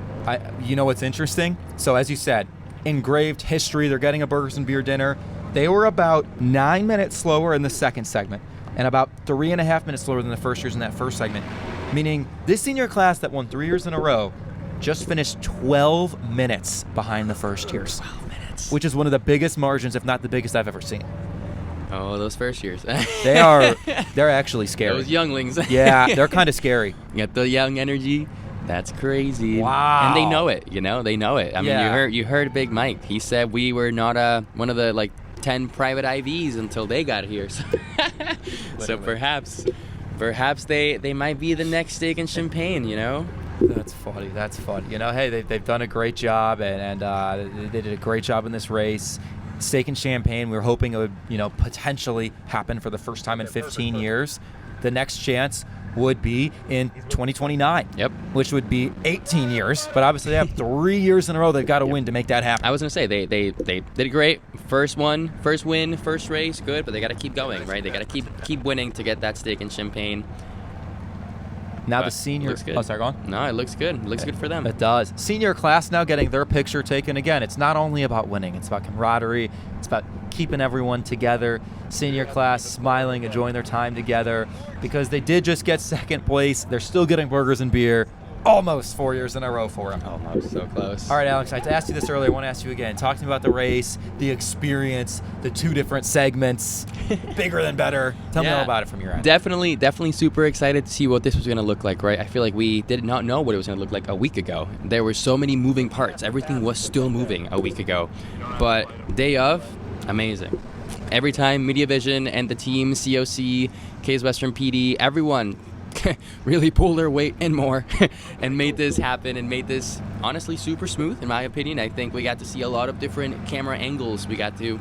You know what's interesting? So as you said, engraved history. They're getting a burgers and beer dinner. They were about 9 minutes slower in the second segment, and about 3.5 minutes slower than the first years in that first segment. Meaning this senior class that won 3 years in a row just finished 12 minutes behind the first years. 12 minutes. Which is one of the biggest margins, if not the biggest I've ever seen. Oh, those first years. They're actually scary. Those younglings. Yeah, they're kind of scary. You got the young energy. That's crazy. Wow. And they know it, They know it. I mean, Yeah. you heard Big Mike. He said we were not one of the 10 private IVs until they got here. So perhaps they might be the next steak and champagne, That's funny. Hey, they've done a great job, and they did a great job in this race. Steak and champagne, we were hoping it would, potentially happen for the first time in 15 years. The next chance would be in 2029. Yep. Which would be 18 years. But obviously they have 3 years in a row they've got to win to make that happen. I was gonna say they did great. First win, first race, good, but they gotta keep going, right? They gotta keep winning to get that steak and champagne. Now the senior. Looks good. Oh, sorry, go on. No, it looks good. It looks good for them. It does. Senior class now getting their picture taken again. It's not only about winning, it's about camaraderie. It's about keeping everyone together. Senior class smiling, enjoying their time together because they did just get second place. They're still getting burgers and beer. Almost 4 years in a row for them. Almost, so close. All right, Alex, I asked you this earlier. I want to ask you again. Talk to me about the race, the experience, the 2 different segments. Bigger than better. Tell me all about it from your end. Definitely super excited to see what this was going to look like, right? I feel like we did not know what it was going to look like a week ago. There were so many moving parts. Everything was still moving a week ago. But day of, amazing. Every time Media Vision and the team, COC, Case Western PD, everyone really pulled their weight and more and made this happen and made this honestly super smooth in my opinion. I think we got to see a lot of different camera angles. We got to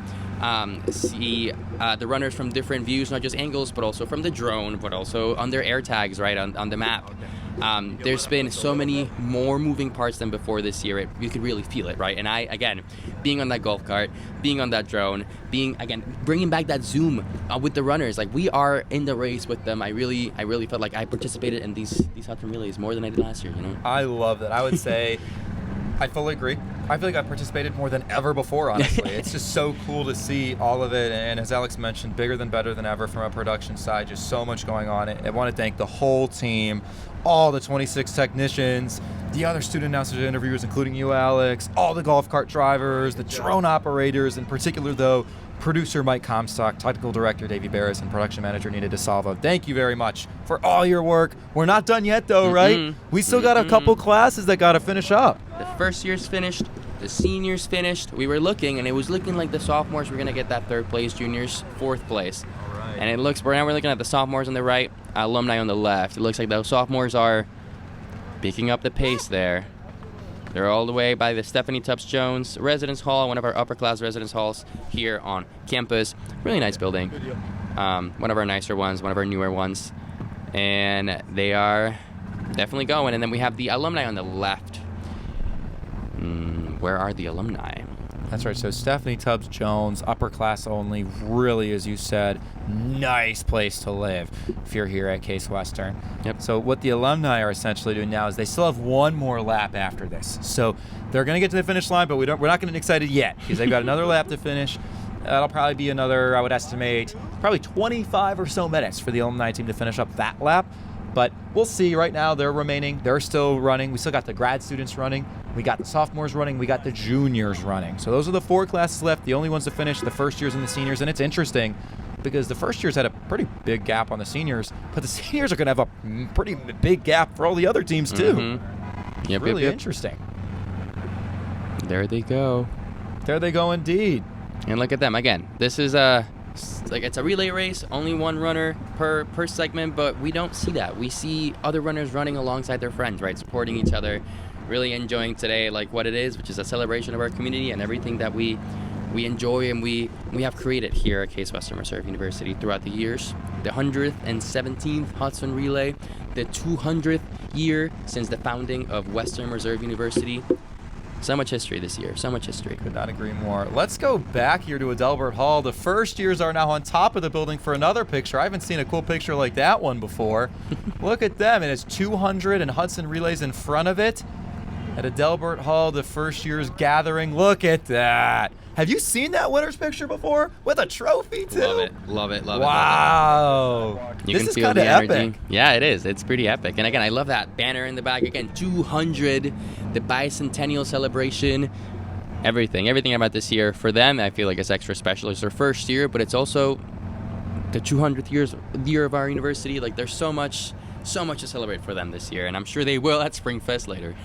see the runners from different views, not just angles, but also from the drone, but also on their air tags, right, on the map. There's been so many more moving parts than before this year. You could really feel it, right? And I, again, being on that golf cart, being on that drone, bringing back that zoom with the runners. Like, we are in the race with them. I really felt like I participated in these Hudson Relays more than I did last year, I love that. I would say I fully agree. I feel like I've participated more than ever before, honestly. It's just so cool to see all of it. And as Alex mentioned, bigger than better than ever from a production side. Just so much going on. I want to thank the whole team, all the 26 technicians, the other student announcers and interviewers, including you, Alex, all the golf cart drivers, the drone operators, in particular, though, producer Mike Comstock, technical director Davey Barris, and production manager Nina DeSalvo. Thank you very much for all your work. We're not done yet, though, right? We still got a couple classes that got to finish up. The first year's finished, the seniors finished. We were looking, and it was looking like the sophomores were going to get that third place, juniors fourth place. And it looks, now we're looking at the sophomores on the right, alumni on the left. It looks like the sophomores are picking up the pace there. They're all the way by the Stephanie Tubbs Jones Residence Hall, one of our upper class residence halls here on campus. Really nice building. One of our nicer ones, one of our newer ones. And they are definitely going. And then we have the alumni on the left. Where are the alumni? That's right. So Stephanie Tubbs Jones, upper class only, really, as you said, nice place to live if you're here at Case Western. Yep. So what the alumni are essentially doing now is they still have one more lap after this. So they're going to get to the finish line, but we're not going to get excited yet because they've got another lap to finish. That'll probably be another, I would estimate, probably 25 or so minutes for the alumni team to finish up that lap. But we'll see. Right now, they're still running. We still got the grad students running. We got the sophomores running. We got the juniors running. So those are the 4 classes left, the only ones to finish, the first years and the seniors. And it's interesting because the first years had a pretty big gap on the seniors, but the seniors are going to have a pretty big gap for all the other teams, too. Mm-hmm. Yep, really yep. interesting. There they go. There they go indeed. And look at them. Again, this is it's a relay race, only one runner per segment, but we don't see that. We see other runners running alongside their friends, right? Supporting each other, really enjoying today like what it is, which is a celebration of our community and everything that we enjoy and we have created here at Case Western Reserve University throughout the years. The 117th Hudson Relay, the 200th year since the founding of Western Reserve University. So much history this year, so much history. Could not agree more. Let's go back here to Adelbert Hall. The first years are now on top of the building for another picture. I haven't seen a cool picture like that one before. Look at them. It has 200 and Hudson Relays in front of it. At Adelbert Hall, the first year's gathering. Look at that. Have you seen that winner's picture before? With a trophy, too? Love it, love it, love it. Wow. You this can is feel kind the of energy. epic. Yeah, it is. It's pretty epic. And again, I love that banner in the back. Again, 200, the bicentennial celebration. Everything about this year. For them, I feel like it's extra special. It's their first year, but it's also the 200th year of our university. Like, there's so much to celebrate for them this year, and I'm sure they will at Spring Fest later.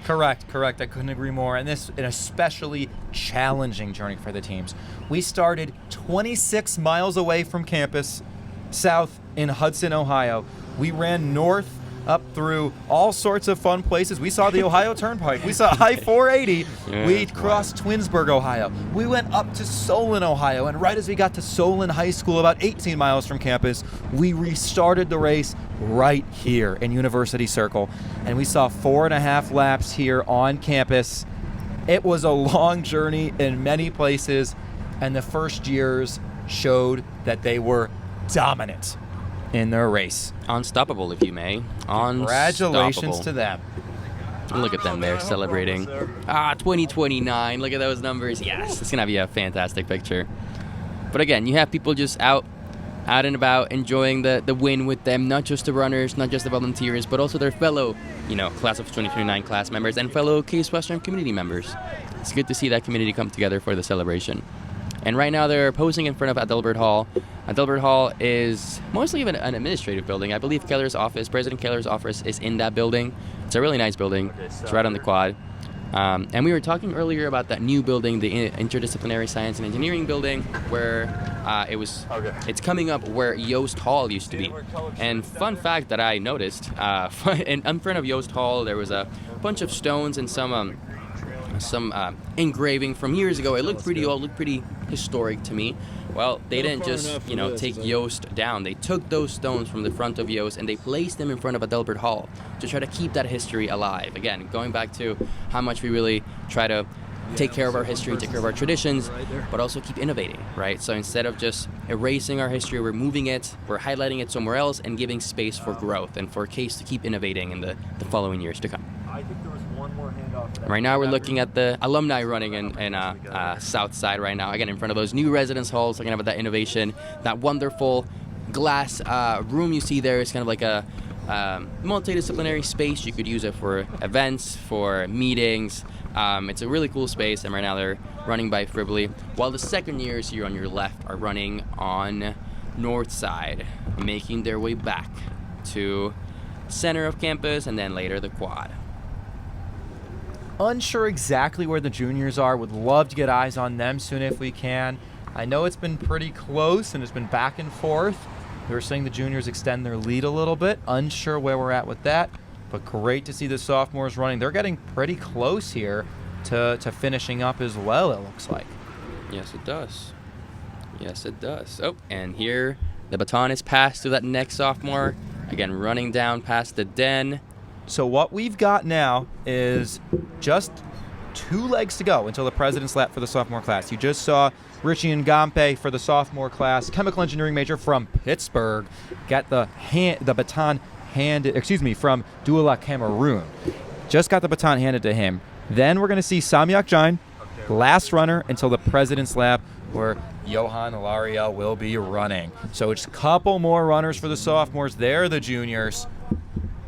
Correct. I couldn't agree more. And this an especially challenging journey for the teams. We started 26 miles away from campus, south in Hudson, Ohio. We ran north up through all sorts of fun places. We saw the Ohio Turnpike. We saw I-480. Yeah, We crossed Twinsburg, Ohio. We went up to Solon, Ohio. And right as we got to Solon High School, about 18 miles from campus, we restarted the race right here in University Circle. And we saw 4.5 laps here on campus. It was a long journey in many places. And the first years showed that they were dominant in their race. Unstoppable, if you may. Congratulations to them. And look at them there celebrating. 2029. Look at those numbers. Yes, it's going to be a fantastic picture. But again, you have people just out and about enjoying the win with them, not just the runners, not just the volunteers, but also their fellow, class of 2029 class members and fellow Case Western community members. It's good to see that community come together for the celebration. And right now they're posing in front of Adelbert Hall. Adelbert Hall is mostly an administrative building. I believe President Keller's office is in that building. It's a really nice building. It's right on the quad. And we were talking earlier about that new building, the Interdisciplinary Science and Engineering building, where it's coming up where Yost Hall used to be. And fun fact that I noticed, in front of Yost Hall there was a bunch of stones and some engraving from years ago. It looked pretty old, looked pretty historic to me. Well, they didn't just, take Yost down. They took those stones from the front of Yost and they placed them in front of Adelbert Hall to try to keep that history alive. Again, going back to how much we really try to take care of our history, take care of our traditions, but also keep innovating, right? So instead of just erasing our history, we're moving it, we're highlighting it somewhere else and giving space for growth and for Case to keep innovating in the following years to come. Right now we're looking at the alumni running in South Side right now. Again, in front of those new residence halls, talking about that innovation, that wonderful glass room you see there is kind of like a multidisciplinary space. You could use it for events, for meetings. It's a really cool space, and right now they're running by Fribley, while the second years here on your left are running on North Side, making their way back to center of campus and then later the quad. Unsure exactly where the juniors are. Would love to get eyes on them soon if we can. I know it's been pretty close and it's been back and forth. We were seeing the juniors extend their lead a little bit. Unsure where we're at with that, but great to see the sophomores running. They're getting pretty close here to finishing up as well, it looks like. Yes, it does. Yes, it does. Oh, and here the baton is passed to that next sophomore. Again, running down past the den. So what we've got now is just 2 legs to go until the President's Lap for the sophomore class. You just saw Richie Ngampe for the sophomore class, chemical engineering major from Pittsburgh, got the baton handed, from Douala, Cameroon. Just got the baton handed to him. Then we're going to see Samyak Jain, last runner until the President's Lap, where Johan Lariel will be running. So it's a couple more runners for the sophomores. They're the juniors.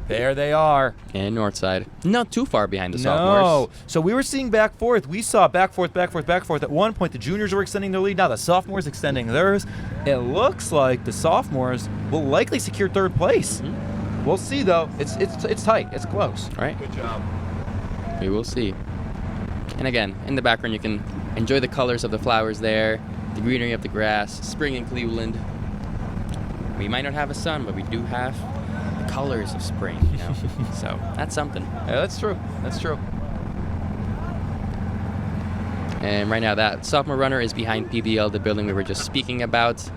There they are. And north side. Not too far behind the No. sophomores. So we were seeing back forth. We saw back forth. At one point, the juniors were extending their lead. Now the sophomores extending theirs. It looks like the sophomores will likely secure third place. We'll see, though. It's tight. It's close. All right. Good job. We will see. And again, in the background, you can enjoy the colors of the flowers there, the greenery of the grass, spring in Cleveland. We might not have a sun, but we do have the colors of spring, you know? So that's something. Yeah, that's true. That's true. And right now, that sophomore runner is behind PBL, the building we were just speaking about.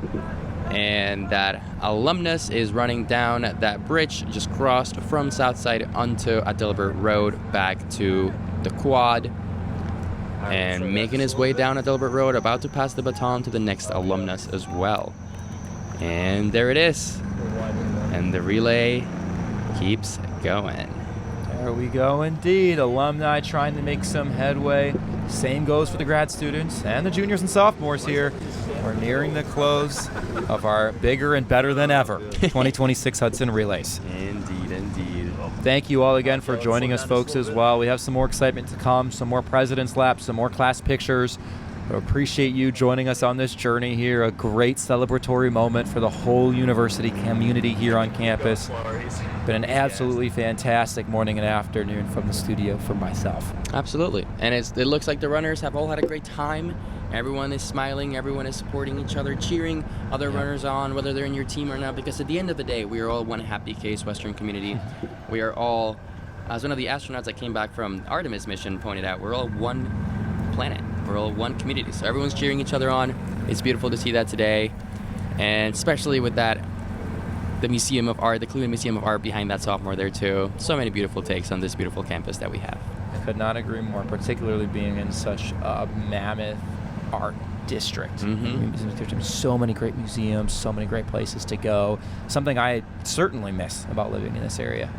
And that alumnus is running down that bridge just crossed from Southside onto Adelbert Road back to the quad. And making his way down Adelbert Road, about to pass the baton to the next alumnus as well. And there it is. And the relay keeps going. There we go indeed. Alumni trying to make some headway. Same goes for the grad students and the juniors and sophomores here. We're nearing the close of our bigger and better than ever 2026 Hudson Relays. Indeed, indeed. Thank you all again for joining us, folks, as well. We have some more excitement to come, some more President's Laps, some more class pictures. We appreciate you joining us on this journey here. A great celebratory moment for the whole university community here on campus. Been an absolutely fantastic morning and afternoon from the studio for myself. Absolutely. And it looks like the runners have all had a great time. Everyone is smiling. Everyone is supporting each other, cheering other runners on, whether they're in your team or not, because at the end of the day, we are all one happy Case Western community. We are all, as one of the astronauts that came back from Artemis mission pointed out, we're all one planet. We're all one community. So everyone's cheering each other on. It's beautiful to see that today. And especially with that, the Museum of Art, the Cleveland Museum of Art behind that sophomore there too. So many beautiful takes on this beautiful campus that we have. I could not agree more, particularly being in such a mammoth art district. There's so many great museums, so many great places to go. Something I certainly miss about living in this area.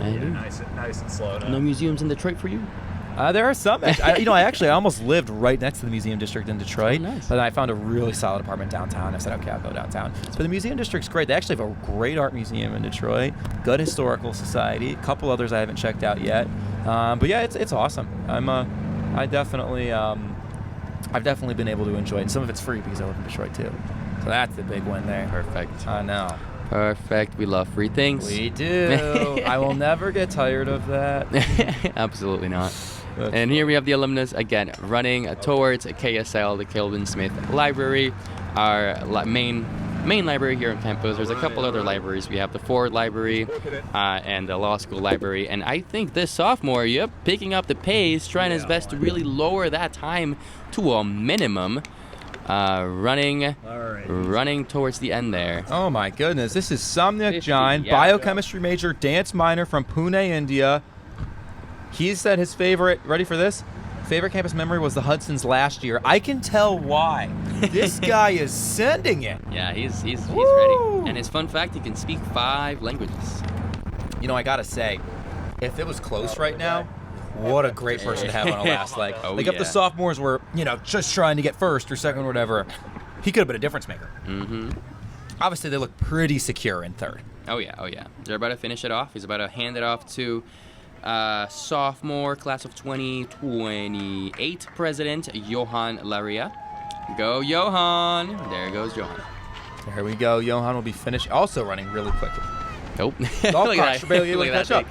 Nice and slow now. No museums in Detroit for you? There are some. I almost lived right next to the museum district in Detroit. Oh, nice. But then I found a really solid apartment downtown. I said, okay, I'll go downtown. But the museum district's great. They actually have a great art museum in Detroit, good historical society, a couple others I haven't checked out yet. But yeah, it's awesome. I've definitely been able to enjoy it. And some of it's free because I live in Detroit too. So that's the big one there. Perfect. I know. Perfect. We love free things. We do. I will never get tired of that. Absolutely not. And here we have the alumnus again running towards KSL, the Kelvin Smith Library, our main library here on campus. There's a couple other libraries. We have the Ford Library and the Law School Library. And I think this sophomore, picking up the pace, trying his best to really lower that time to a minimum. Running towards the end there. Oh my goodness, this is Samyak 50, Jain, yeah. biochemistry major, dance minor from Pune, India. He said his favorite, ready for this? Favorite campus memory was the Hudson's last year. I can tell why. This guy is sending it. Yeah, he's ready. And his fun fact, he can speak 5 languages. You know, I gotta say, if it was close right now, what a great person to have on a last leg. If the sophomores were, just trying to get first or second or whatever, he could have been a difference maker. Mm-hmm. Obviously, they look pretty secure in third. Oh yeah. They're about to finish it off. He's about to hand it off to sophomore class of 2028 president Johan Laria. Go Johan! There goes Johan. There we go. Johan will be finished. Also running really quickly. Nope. Golf cart should barely able to catch up.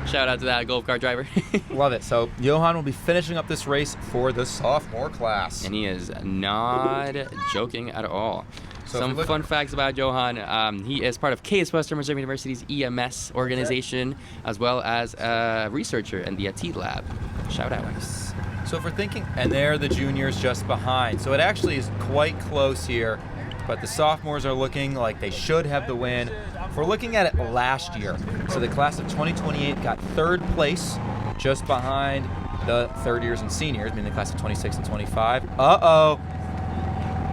Shout out to that golf cart driver. Love it. So Johan will be finishing up this race for the sophomore class. And he is not joking at all. So some fun facts about Johan. He is part of Case Western Reserve University's EMS organization, as well as a researcher in the ATIT lab. Shout out. So if we're thinking, and there the juniors just behind. So it actually is quite close here, but the sophomores are looking like they should have the win. If we're looking at it last year, so the class of 2028 got third place, just behind the third years and seniors, meaning the class of 26 and 25. Uh-oh.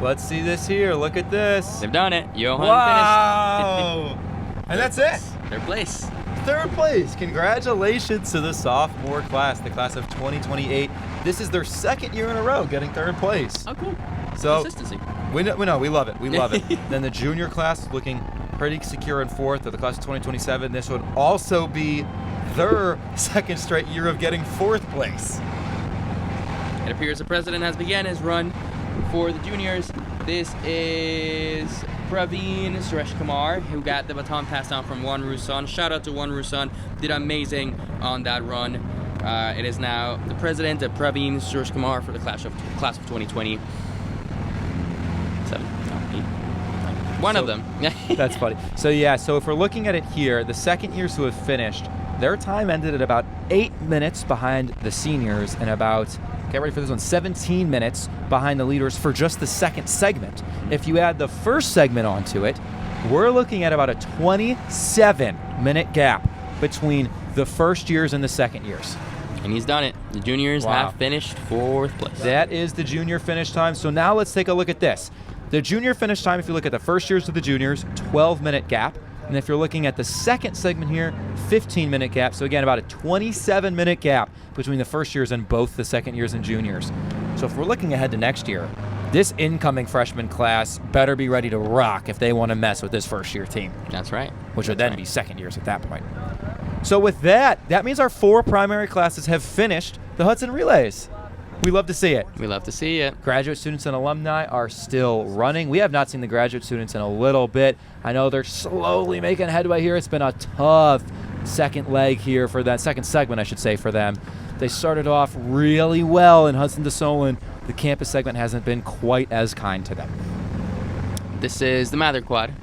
Let's see this here. Look at this. They've done it. Johan wow. finished. And that's it. Third place. Third place. Congratulations to the sophomore class, the class of 2028. This is their second year in a row getting third place. Oh, cool. So consistency. We love it. We love it. Then the junior class looking pretty secure in fourth of the class of 2027. This would also be their second straight year of getting fourth place. It appears the president has begun his run for the juniors. This is Praveen Suresh Kumar, who got the baton passed down from Juan Rusan. Shout out to Juan Rusan, did amazing on that run. It is now the president of Praveen Suresh Kumar for the class of 2020. One of them. That's funny. So yeah, so if we're looking at it here, the second years who have finished, their time ended at about 8 minutes behind the seniors and about, get ready for this one, 17 minutes behind the leaders for just the second segment. If you add the first segment onto it, we're looking at about a 27-minute gap between the first years and the second years. And he's done it. The juniors have finished fourth place. That is the junior finish time. So now let's take a look at this. The junior finish time, if you look at the first years of the juniors, 12-minute gap. And if you're looking at the second segment here, 15-minute gap. So again, about a 27-minute gap between the first years and both the second years and juniors. So if we're looking ahead to next year, this incoming freshman class better be ready to rock if they want to mess with this first-year team. That's right. Which would then be second years at that point. So with that, that means our 4 primary classes have finished the Hudson Relays. We love to see it. We love to see it. Graduate students and alumni are still running. We have not seen the graduate students in a little bit. I know they're slowly making headway here. It's been a tough second leg here for that, second segment, I should say, for them. They started off really well in Hudson to Solon. The campus segment hasn't been quite as kind to them. This is the Mather Quad.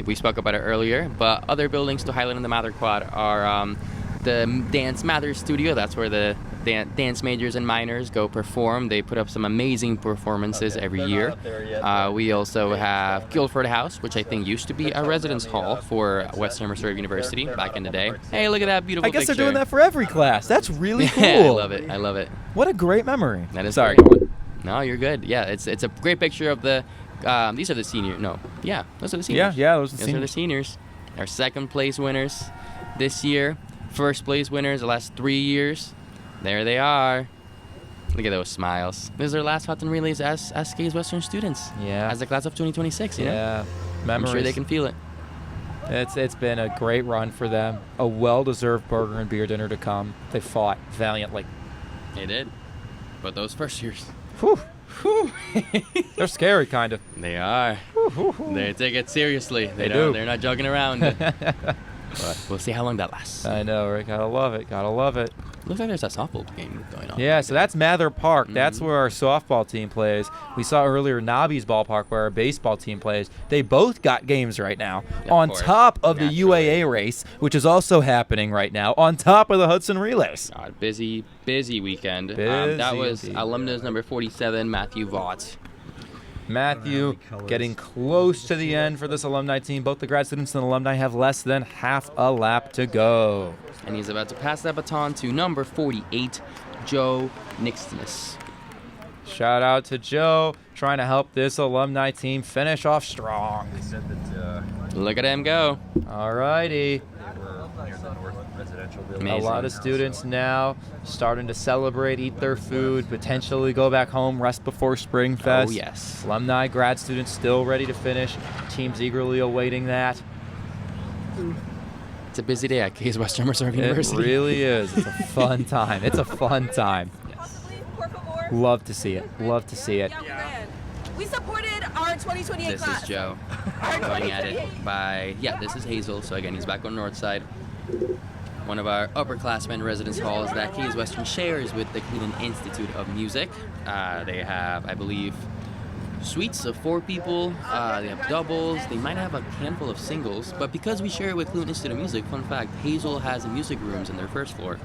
We spoke about it earlier, but other buildings to highlight in the Mather Quad are the Dance Mather Studio. That's where the dance majors and minors go perform. They put up some amazing performances every year. We also have Guilford House, which I think used to be a residence hall for Western Reserve University back in the day. Hey, look at that beautiful picture. I guess they're doing that for every class. That's really cool. I love it. I love it. What a great memory. That is Sorry. great. No, you're good. Yeah, it's a great picture of the. These are the seniors. No, yeah, those are the seniors. Yeah, those are the Those are the seniors. Our second place winners this year. First place winners the last 3 years. There they are. Look at those smiles. This is their last Hudson Relays as SK's Western students. Yeah. As the class of 2026, you know? Yeah. I'm sure they can feel it. It's been a great run for them. A well-deserved burger and beer dinner to come. They fought valiantly. They did. But those first years. Whew. Whew. They're scary, kind of. They are. They take it seriously. They do. They're not joking around. But we'll see how long that lasts. I know, right? Gotta love it. Gotta love it. Looks like there's a softball game going on. Yeah, so that's Mather Park. That's where our softball team plays. We saw earlier Nobby's ballpark where our baseball team plays. They both got games right now. On top of the UAA race, which is also happening right now, on top of the Hudson Relays. God, busy weekend. That was alumnus number 47, Matthew Vaught. Matthew getting close to the end for this alumni team. Both the grad students and alumni have less than half a lap to go. And he's about to pass that baton to number 48, Joe Nixness. Shout out to Joe, trying to help this alumni team finish off strong. Look at him go. All righty. A lot of students now starting to celebrate, eat their food, potentially go back home, rest before Spring Fest. Oh, yes. Alumni, grad students still ready to finish. Teams eagerly awaiting that. It's a busy day at Case Western Reserve University. It really is. It's a fun time. It's a fun time. Yes. Love to see it. Love to see it. We supported our 2028 class. This is Joe going at it by, this is Hazel. So again, he's back on North Side. One of our upperclassmen residence halls that Case Western shares with the Cleveland Institute of Music. They have, I believe, suites of 4 people. They have doubles. They might have a handful of singles. But because we share it with Cleveland Institute of Music, fun fact, Hazel has music rooms in their first floor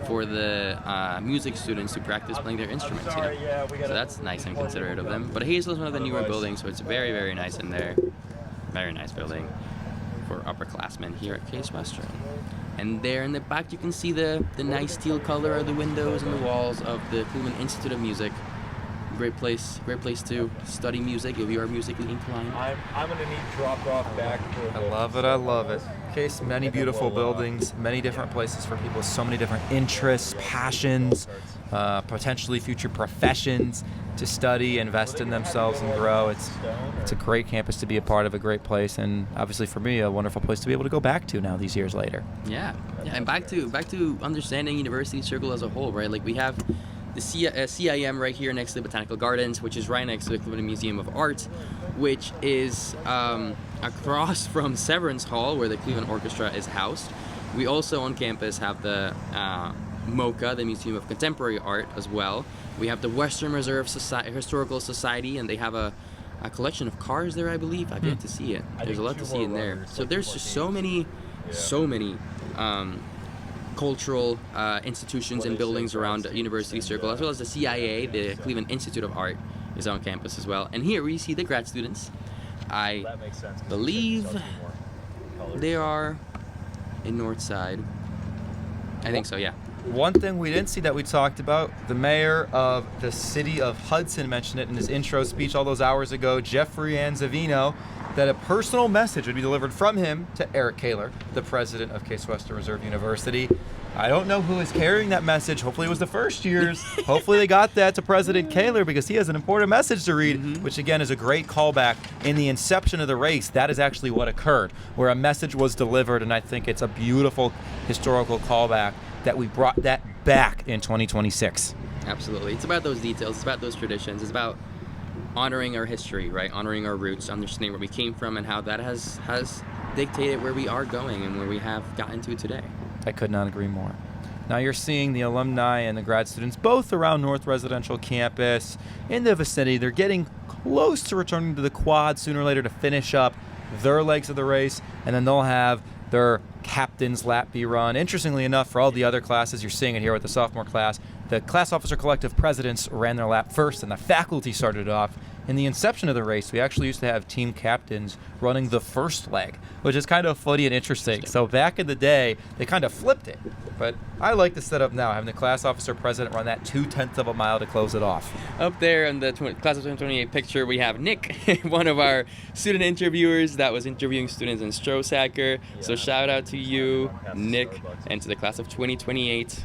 for the music students to practice playing their instruments. You know? So that's nice and considerate of them. But Hazel is one of the newer buildings, so it's very, very nice in there. Very nice building for upperclassmen here at Case Western. And there in the back, you can see the nice teal color of the windows and the walls of the Cleveland Institute of Music. Great place to study music if you are musically inclined. I'm gonna need drop off back. I love it. I love it. Case, many beautiful buildings, many different places for people with so many different interests, passions. potentially future professions to study, invest in themselves, and grow. It's a great campus to be a part of, a great place, and obviously for me, a wonderful place to be able to go back to now these years later. Yeah, and back to understanding University Circle as a whole, right? Like, we have the CIM right here next to the Botanical Gardens, which is right next to the Cleveland Museum of Art, which is across from Severance Hall, where the Cleveland Orchestra is housed. We also on campus have the MoCA, the Museum of Contemporary Art, as well. We have the Western Reserve Historical Society, and they have a collection of cars there, I believe. I've yet to see it. There's a lot to see in there. So there's just so many cultural institutions and buildings around University Circle, as well as the CIA, the Cleveland Institute of Art, is on campus as well. And here we see the grad students. I believe they are in Northside. I think so, yeah. One thing we didn't see that we talked about, the mayor of the city of Hudson mentioned it in his intro speech all those hours ago, Jeffrey Anzavino, that a personal message would be delivered from him to Eric Kaler, the president of Case Western Reserve University. I don't know who is carrying that message. Hopefully it was the first years. Hopefully they got that to President Kaler, because he has an important message to read, which again is a great callback. In the inception of the race, that is actually what occurred, where a message was delivered, and I think it's a beautiful historical callback that we brought that back in 2026. Absolutely. It's about those details. It's about those traditions. It's about honoring our history, right? Honoring our roots, understanding where we came from, and how that has dictated where we are going and where we have gotten to today. I could not agree more. Now you're seeing the alumni and the grad students both around North Residential Campus in the vicinity. They're getting close to returning to the quad sooner or later to finish up their legs of the race, and then they'll have their captain's lap be run. Interestingly enough, for all the other classes, you're seeing it here with the sophomore class, the class officer collective presidents ran their lap first, and the faculty started off. In the inception of the race, we actually used to have team captains running the first leg, which is kind of funny and interesting. So back in the day, they kind of flipped it. But I like the setup now, having the class officer president run that 0.2 of a mile to close it off. Up there in the class of 2028 picture, we have Nick, one of our student interviewers that was interviewing students in Strosacker. So shout out to you, Nick, and to the class of 2028.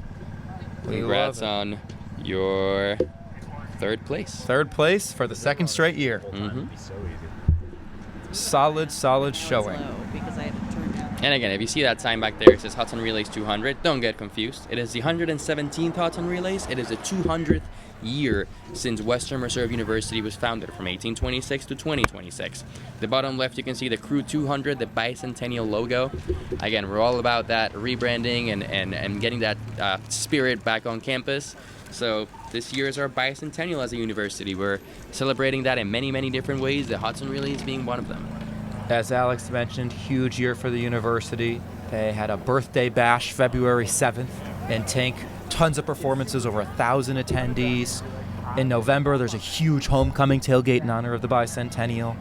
Congrats on your third place. Third place for the second straight year. Solid showing. And again, if you see that sign back there, it says Hudson Relays 200. Don't get confused. It is the 117th Hudson Relays. It is the 200th year since Western Reserve University was founded, from 1826 to 2026. The bottom left, you can see the Crew 200, the bicentennial logo. Again, we're all about that rebranding and getting that spirit back on campus. So this year is our bicentennial as a university. We're celebrating that in many, many different ways, the Hudson Relays being one of them. As Alex mentioned, huge year for the university. They had a birthday bash February 7th in Tink. Tons of performances, over 1,000 attendees. In November, there's a huge homecoming tailgate in honor of the bicentennial.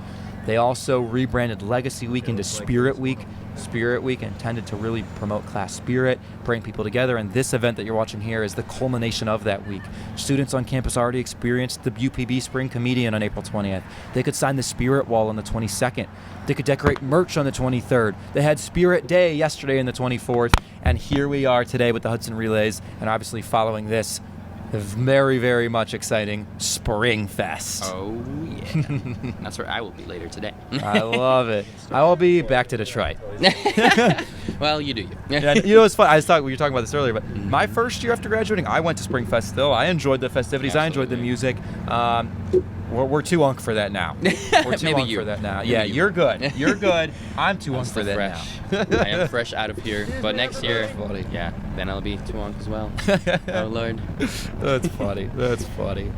They also rebranded Legacy Week into Spirit Week. Spirit Week intended to really promote class spirit, bring people together, and this event that you're watching here is the culmination of that week. Students on campus already experienced the UPB Spring Comedian on April 20th. They could sign the Spirit Wall on the 22nd. They could decorate merch on the 23rd. They had Spirit Day yesterday on the 24th, and here we are today with the Hudson Relays, and obviously following this, a very, very much exciting Spring Fest. Oh, yeah. That's where I will be later today. I love it. I will be back to Detroit. Well, you do you. Yeah, you know, it's fun. We were talking about this earlier, but my first year after graduating, I went to Spring Fest still. I enjoyed the festivities. Absolutely. I enjoyed the music. We're too unk for that now. We're too unk for that now. Yeah, you're good. You're good. I'm too unk for that now. I am fresh out of here, but next year, yeah, then I'll be too unk as well. Oh, Lord. That's funny. That's funny.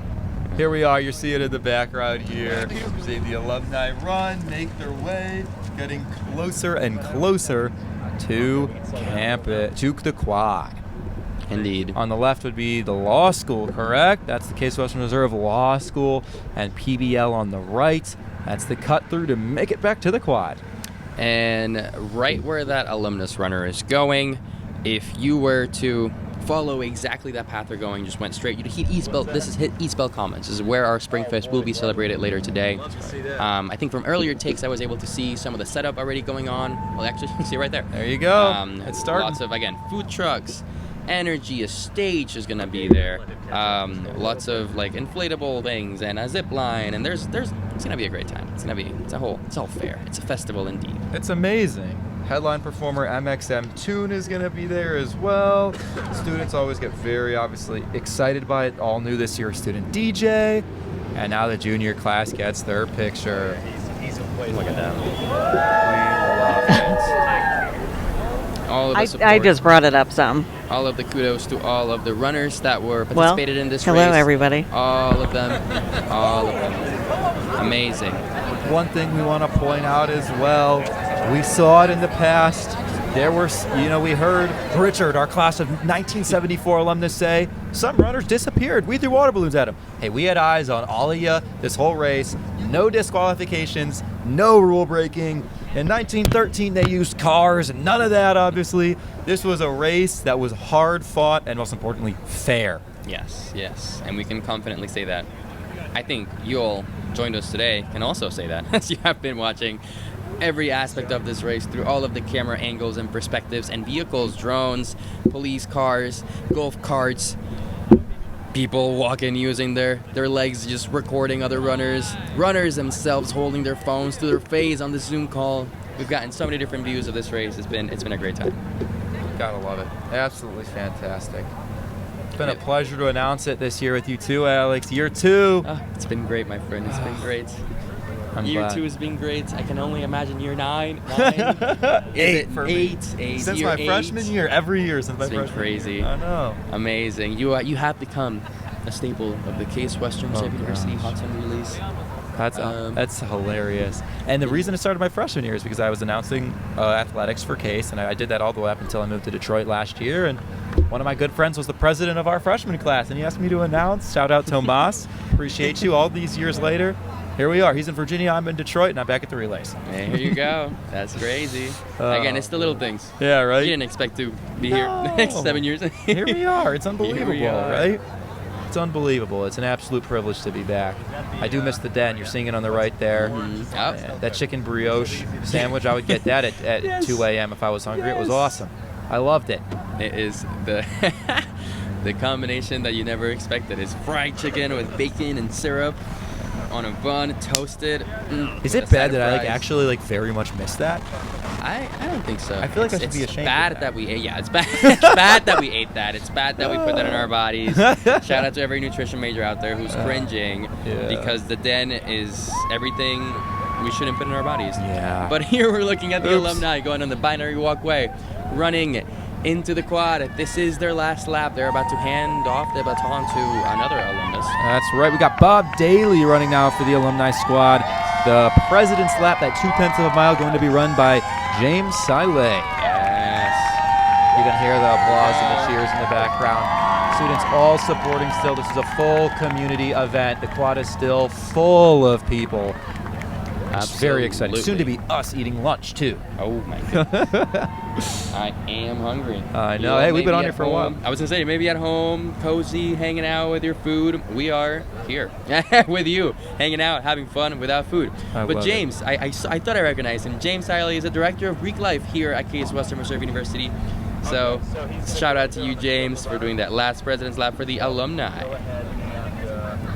Here we are. You're seeing it in the background here. You're seeing the alumni run, make their way, getting closer and closer to campus, to the quad. Indeed. On the left would be the law school, correct? That's the Case Western Reserve Law School, and PBL on the right. That's the cut through to make it back to the quad. And right where that alumnus runner is going, if you were to follow exactly that path they're going, just went straight, you'd hit East Bell. This is hit East Bell Commons. This is where our Spring Fest will be celebrated later today. I think from earlier takes, I was able to see some of the setup already going on. Well, actually, you can see right there. There you go. It's starting. Lots of, again, food trucks, energy. A stage is gonna be there. Lots of like inflatable things and a zip line, and it's gonna be a great time. It's all fair. It's a festival indeed. It's amazing. Headline performer MXM Tune is going to be there as well. Students always get very obviously excited by it. All new this year, student DJ. And now the junior class gets their picture. Look at that. We love it. All of the support, I just brought it up some. all of the kudos to all of the runners that were participated in this race. Hello, everybody. All of them. Amazing. One thing we want to point out as well, we saw it in the past. There were, we heard Richard, our class of 1974 alumnus, say some runners disappeared. We threw water balloons at them. Hey, we had eyes on all of you this whole race. No disqualifications, no rule breaking. In 1913, they used cars and none of that, obviously. This was a race that was hard fought and, most importantly, fair. Yes. And we can confidently say that. I think you all joined us today can also say that, as you have been watching every aspect of this race through all of the camera angles and perspectives and vehicles, drones, police cars, golf carts, people walking using their legs, just recording other runners themselves holding their phones to their face on the Zoom call. We've gotten so many different views of this race. It's been a great time. Gotta love it. Absolutely fantastic. It's been a pleasure to announce it this year with you too, Alex. Year 2. It's been great, my friend. It's been great. Year glad. 2 has been great. I can only imagine year 9. 8 for me. 8. Since year my 8. freshman year, every year since my It's been freshman crazy. year. I know. Amazing. You have become a staple of the Case Western Reserve University Hudson Relays. That's hilarious. And the reason I started my freshman year is because I was announcing athletics for Case, and I did that all the way up until I moved to Detroit last year. And one of my good friends was the president of our freshman class, and he asked me to announce. Shout out Tomas. Appreciate you. All these years later, here we are. He's in Virginia, I'm in Detroit, and I'm back at the relays. There you go. That's crazy. Again, it's the little things. Yeah, right? You didn't expect to be here the next 7 years. Here we are. It's unbelievable, Here we are. right? It's unbelievable. It's an absolute privilege to be back. I do miss the den. You're seeing it on the right there. That chicken brioche sandwich, I would get that at 2 a.m. if I was hungry. It was awesome. I loved it. It is the the combination that you never expected. It's fried chicken with bacon and syrup on a bun, toasted. Is it bad that I actually very much miss that? I don't think so. I feel like I should be ashamed. It's bad that we ate. Yeah, it's bad. It's bad that we ate that. It's bad that we put that in our bodies. Shout out to every nutrition major out there who's cringing because the den is everything we shouldn't put in our bodies. Yeah. But here we're looking at the alumni going on the binary walkway, running into the quad. This is their last lap. They're about to hand off the baton to another alumnus. That's right. We got Bob Daly running now for the alumni squad. The President's Lap, that 0.2 of a mile, going to be run by James Siley. Yes. You can hear the applause and the cheers in the background. Students all supporting still. This is a full community event. The quad is still full of people. It's very exciting. Soon to be us eating lunch, too. Oh, my goodness. I am hungry. I know. Hey, we've been on here for a while. I was going to say, maybe at home, cozy, hanging out with your food. We are here with you, hanging out, having fun without food. But James, I thought I recognized him. James Siley is the director of Greek Life here at Case Western Reserve University. So shout out to you, James, for doing that last President's Lap for the alumni.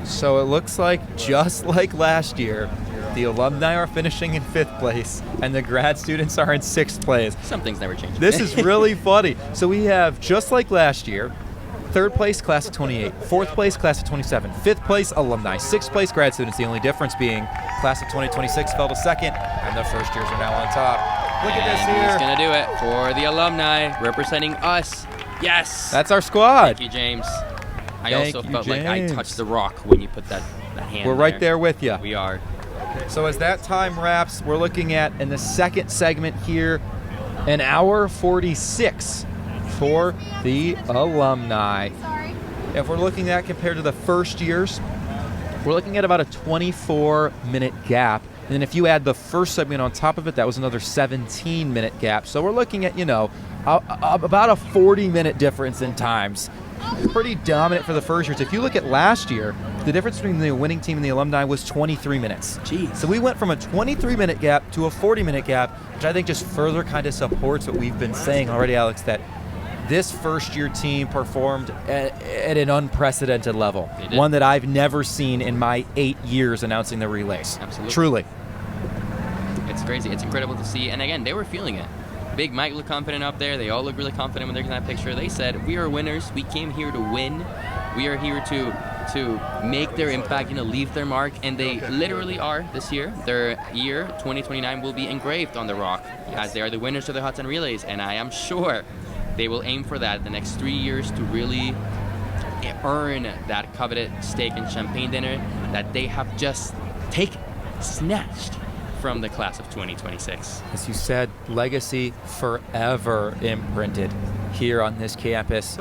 So it looks like, just like last year, the alumni are finishing in 5th place, and the grad students are in 6th place. Some things never change. This is really funny. So we have, just like last year, 3rd place, class of 28, 4th place, class of 27, 5th place, alumni, 6th place, grad students. The only difference being class of 2026 fell to 2nd, and the first years are now on top. Look at this here. He's going to do it for the alumni, representing us. Yes. That's our squad. Thank you, James. I Thank also you, felt like I James. touched the rock when you put that hand We're right there with you. We are. So as that time wraps, we're looking at, in the second segment here, an hour 46 for the alumni. If we're looking at compared to the first years, we're looking at about a 24-minute gap. And then if you add the first segment on top of it, that was another 17-minute gap. So we're looking at, about a 40-minute difference in times. Pretty dominant for the first years. If you look at last year, the difference between the winning team and the alumni was 23 minutes. Jeez. So we went from a 23-minute gap to a 40-minute gap, which I think just further kind of supports what we've been saying already, Alex, that this first-year team performed at an unprecedented level, They did. one that I've never seen in my 8 years announcing the relays. Absolutely. Truly. It's crazy. It's incredible to see. And again, they were feeling it. Big Mike looked confident up there. They all look really confident when they're in that picture. They said, we are winners. We came here to win. We are here to make their impact, leave their mark. And they literally are this year. Their year, 2029, will be engraved on the rock as they are the winners of the Hudson Relays. And I am sure they will aim for that the next 3 years to really earn that coveted steak and champagne dinner that they have just snatched from the class of 2026. As you said, legacy forever imprinted here on this campus,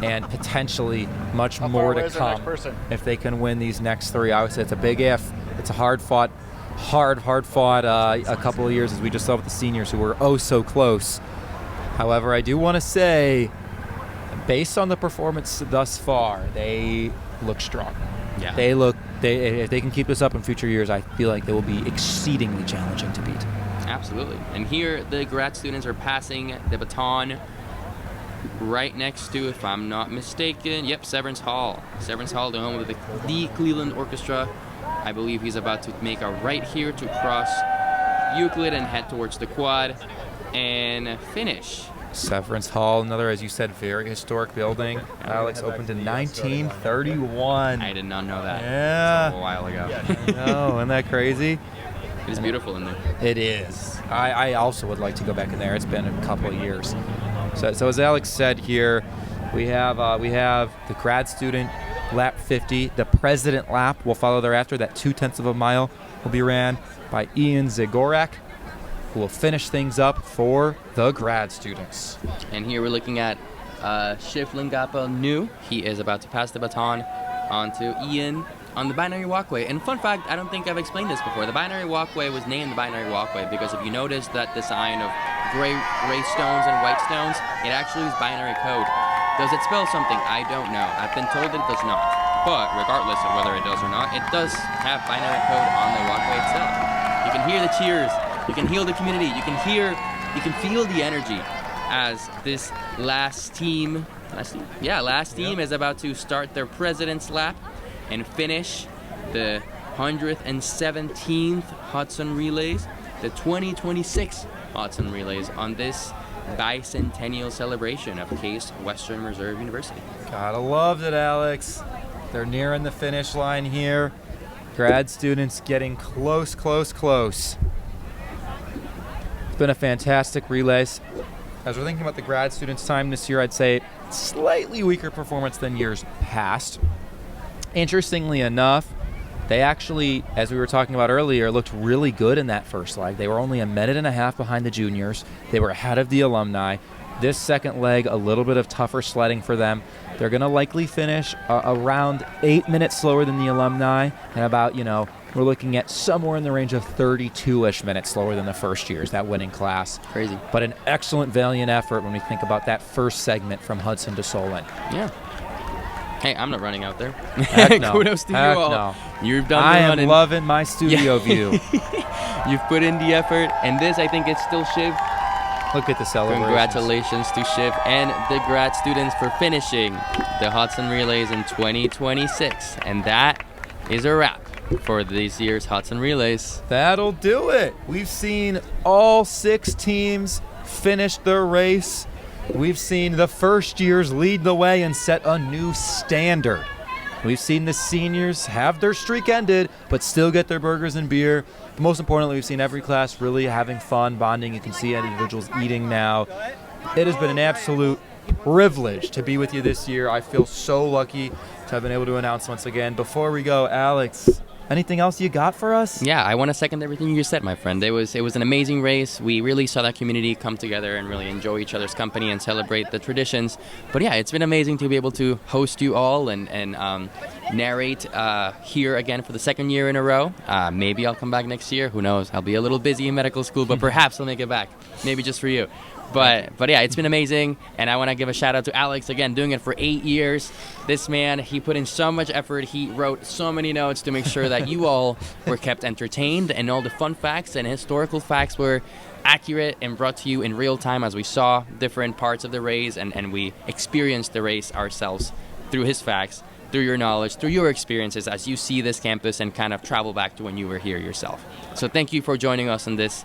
and potentially much more to come if they can win these next 3. I would say it's a big if. It's a hard fought a couple of years, as we just saw with the seniors who were oh so close. However, I do want to say, based on the performance thus far, they look strong. Yeah. If they can keep this up in future years, I feel like they will be exceedingly challenging to beat. Absolutely. And here the grad students are passing the baton right next to, if I'm not mistaken, Severance Hall. Severance Hall, the home of the Cleveland Orchestra. I believe he's about to make a right here to cross Euclid and head towards the quad and finish. Severance Hall, another, as you said, very historic building. Alex, opened in 1931. I did not know that. Yeah. Until a while ago. I know, isn't that crazy? It is beautiful in there. It is. I also would like to go back in there. It's been a couple of years. So as Alex said here, we have the grad student lap 50. The president lap will follow thereafter. That 0.2 of a mile will be ran by Ian Zagorak, who will finish things up for the grad students. And here we're looking at Shiv Lingapa New. He is about to pass the baton on to Ian on the binary walkway. And fun fact, I don't think I've explained this before. The binary walkway was named the binary walkway because if you notice that design of gray stones and white stones, it actually is binary code. Does it spell something? I don't know. I've been told it does not. But regardless of whether it does or not, it does have binary code on the walkway itself. You can hear the cheers. You can heal the community. You can feel the energy as this last team is about to start their president's lap and finish the 117th Hudson Relays, the 2026 Hudson Relays on this bicentennial celebration of Case Western Reserve University. Gotta love it, Alex. They're nearing the finish line here. Grad students getting close. Been a fantastic relays. As we're thinking about the grad students' time this year, I'd say slightly weaker performance than years past. Interestingly enough, they actually, as we were talking about earlier, looked really good in that first leg. They were only a minute and a half behind the juniors. They were ahead of the alumni. This second leg, a little bit of tougher sledding for them. They're going to likely finish around 8 minutes slower than the alumni, and about, we're looking at somewhere in the range of 32-ish minutes slower than the first years, that winning class. Crazy. But an excellent, valiant effort when we think about that first segment from Hudson to Solon. Yeah. Hey, I'm not running out there. Heck no. Kudos to Heck you all. No. You've done I the am running. loving my studio view. You've put in the effort, and this, I think, it's still Shiv. Look at the celebration. Congratulations to Shiv and the grad students for finishing the Hudson Relays in 2026. And that is a wrap for this year's Hudson Relays. That'll do it. We've seen all 6 teams finish their race. We've seen the first years lead the way and set a new standard. We've seen the seniors have their streak ended, but still get their burgers and beer. But most importantly, we've seen every class really having fun, bonding. You can see individuals eating now. It has been an absolute privilege to be with you this year. I feel so lucky to have been able to announce once again. Before we go, Alex, anything else you got for us? Yeah, I want to second everything you said, my friend. It was an amazing race. We really saw that community come together and really enjoy each other's company and celebrate the traditions. But yeah, it's been amazing to be able to host you all and narrate here again for the second year in a row. Maybe I'll come back next year. Who knows? I'll be a little busy in medical school, but perhaps I'll make it back. Maybe just for you. But yeah, it's been amazing, and I want to give a shout out to Alex again, doing it for 8 years. This man, he put in so much effort. He wrote so many notes to make sure that you all were kept entertained, and all the fun facts and historical facts were accurate and brought to you in real time as we saw different parts of the race and we experienced the race ourselves through his facts, through your knowledge, through your experiences as you see this campus and kind of travel back to when you were here yourself. So thank you for joining us on this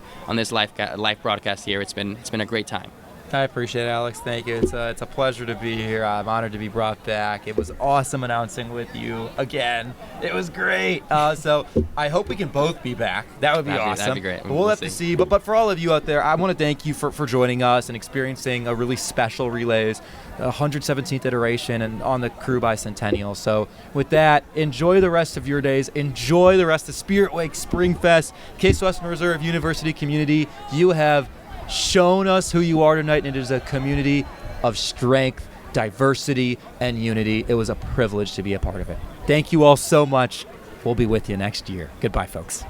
live broadcast here. It's been a great time. I appreciate it, Alex. Thank you. It's a pleasure to be here. I'm honored to be brought back. It was awesome announcing with you again. It was great. So I hope we can both be back. That would be awesome. That'd be great. But we'll have to see. But for all of you out there, I want to thank you for joining us and experiencing a really special Relays, 117th iteration, and on the crew bicentennial. So with that, enjoy the rest of your days. Enjoy the rest of Spirit Wake, Spring Fest, Case Western Reserve University community. You have shown us who you are tonight, and it is a community of strength, diversity, and unity. It was a privilege to be a part of it. Thank you all so much. We'll be with you next year. Goodbye, folks.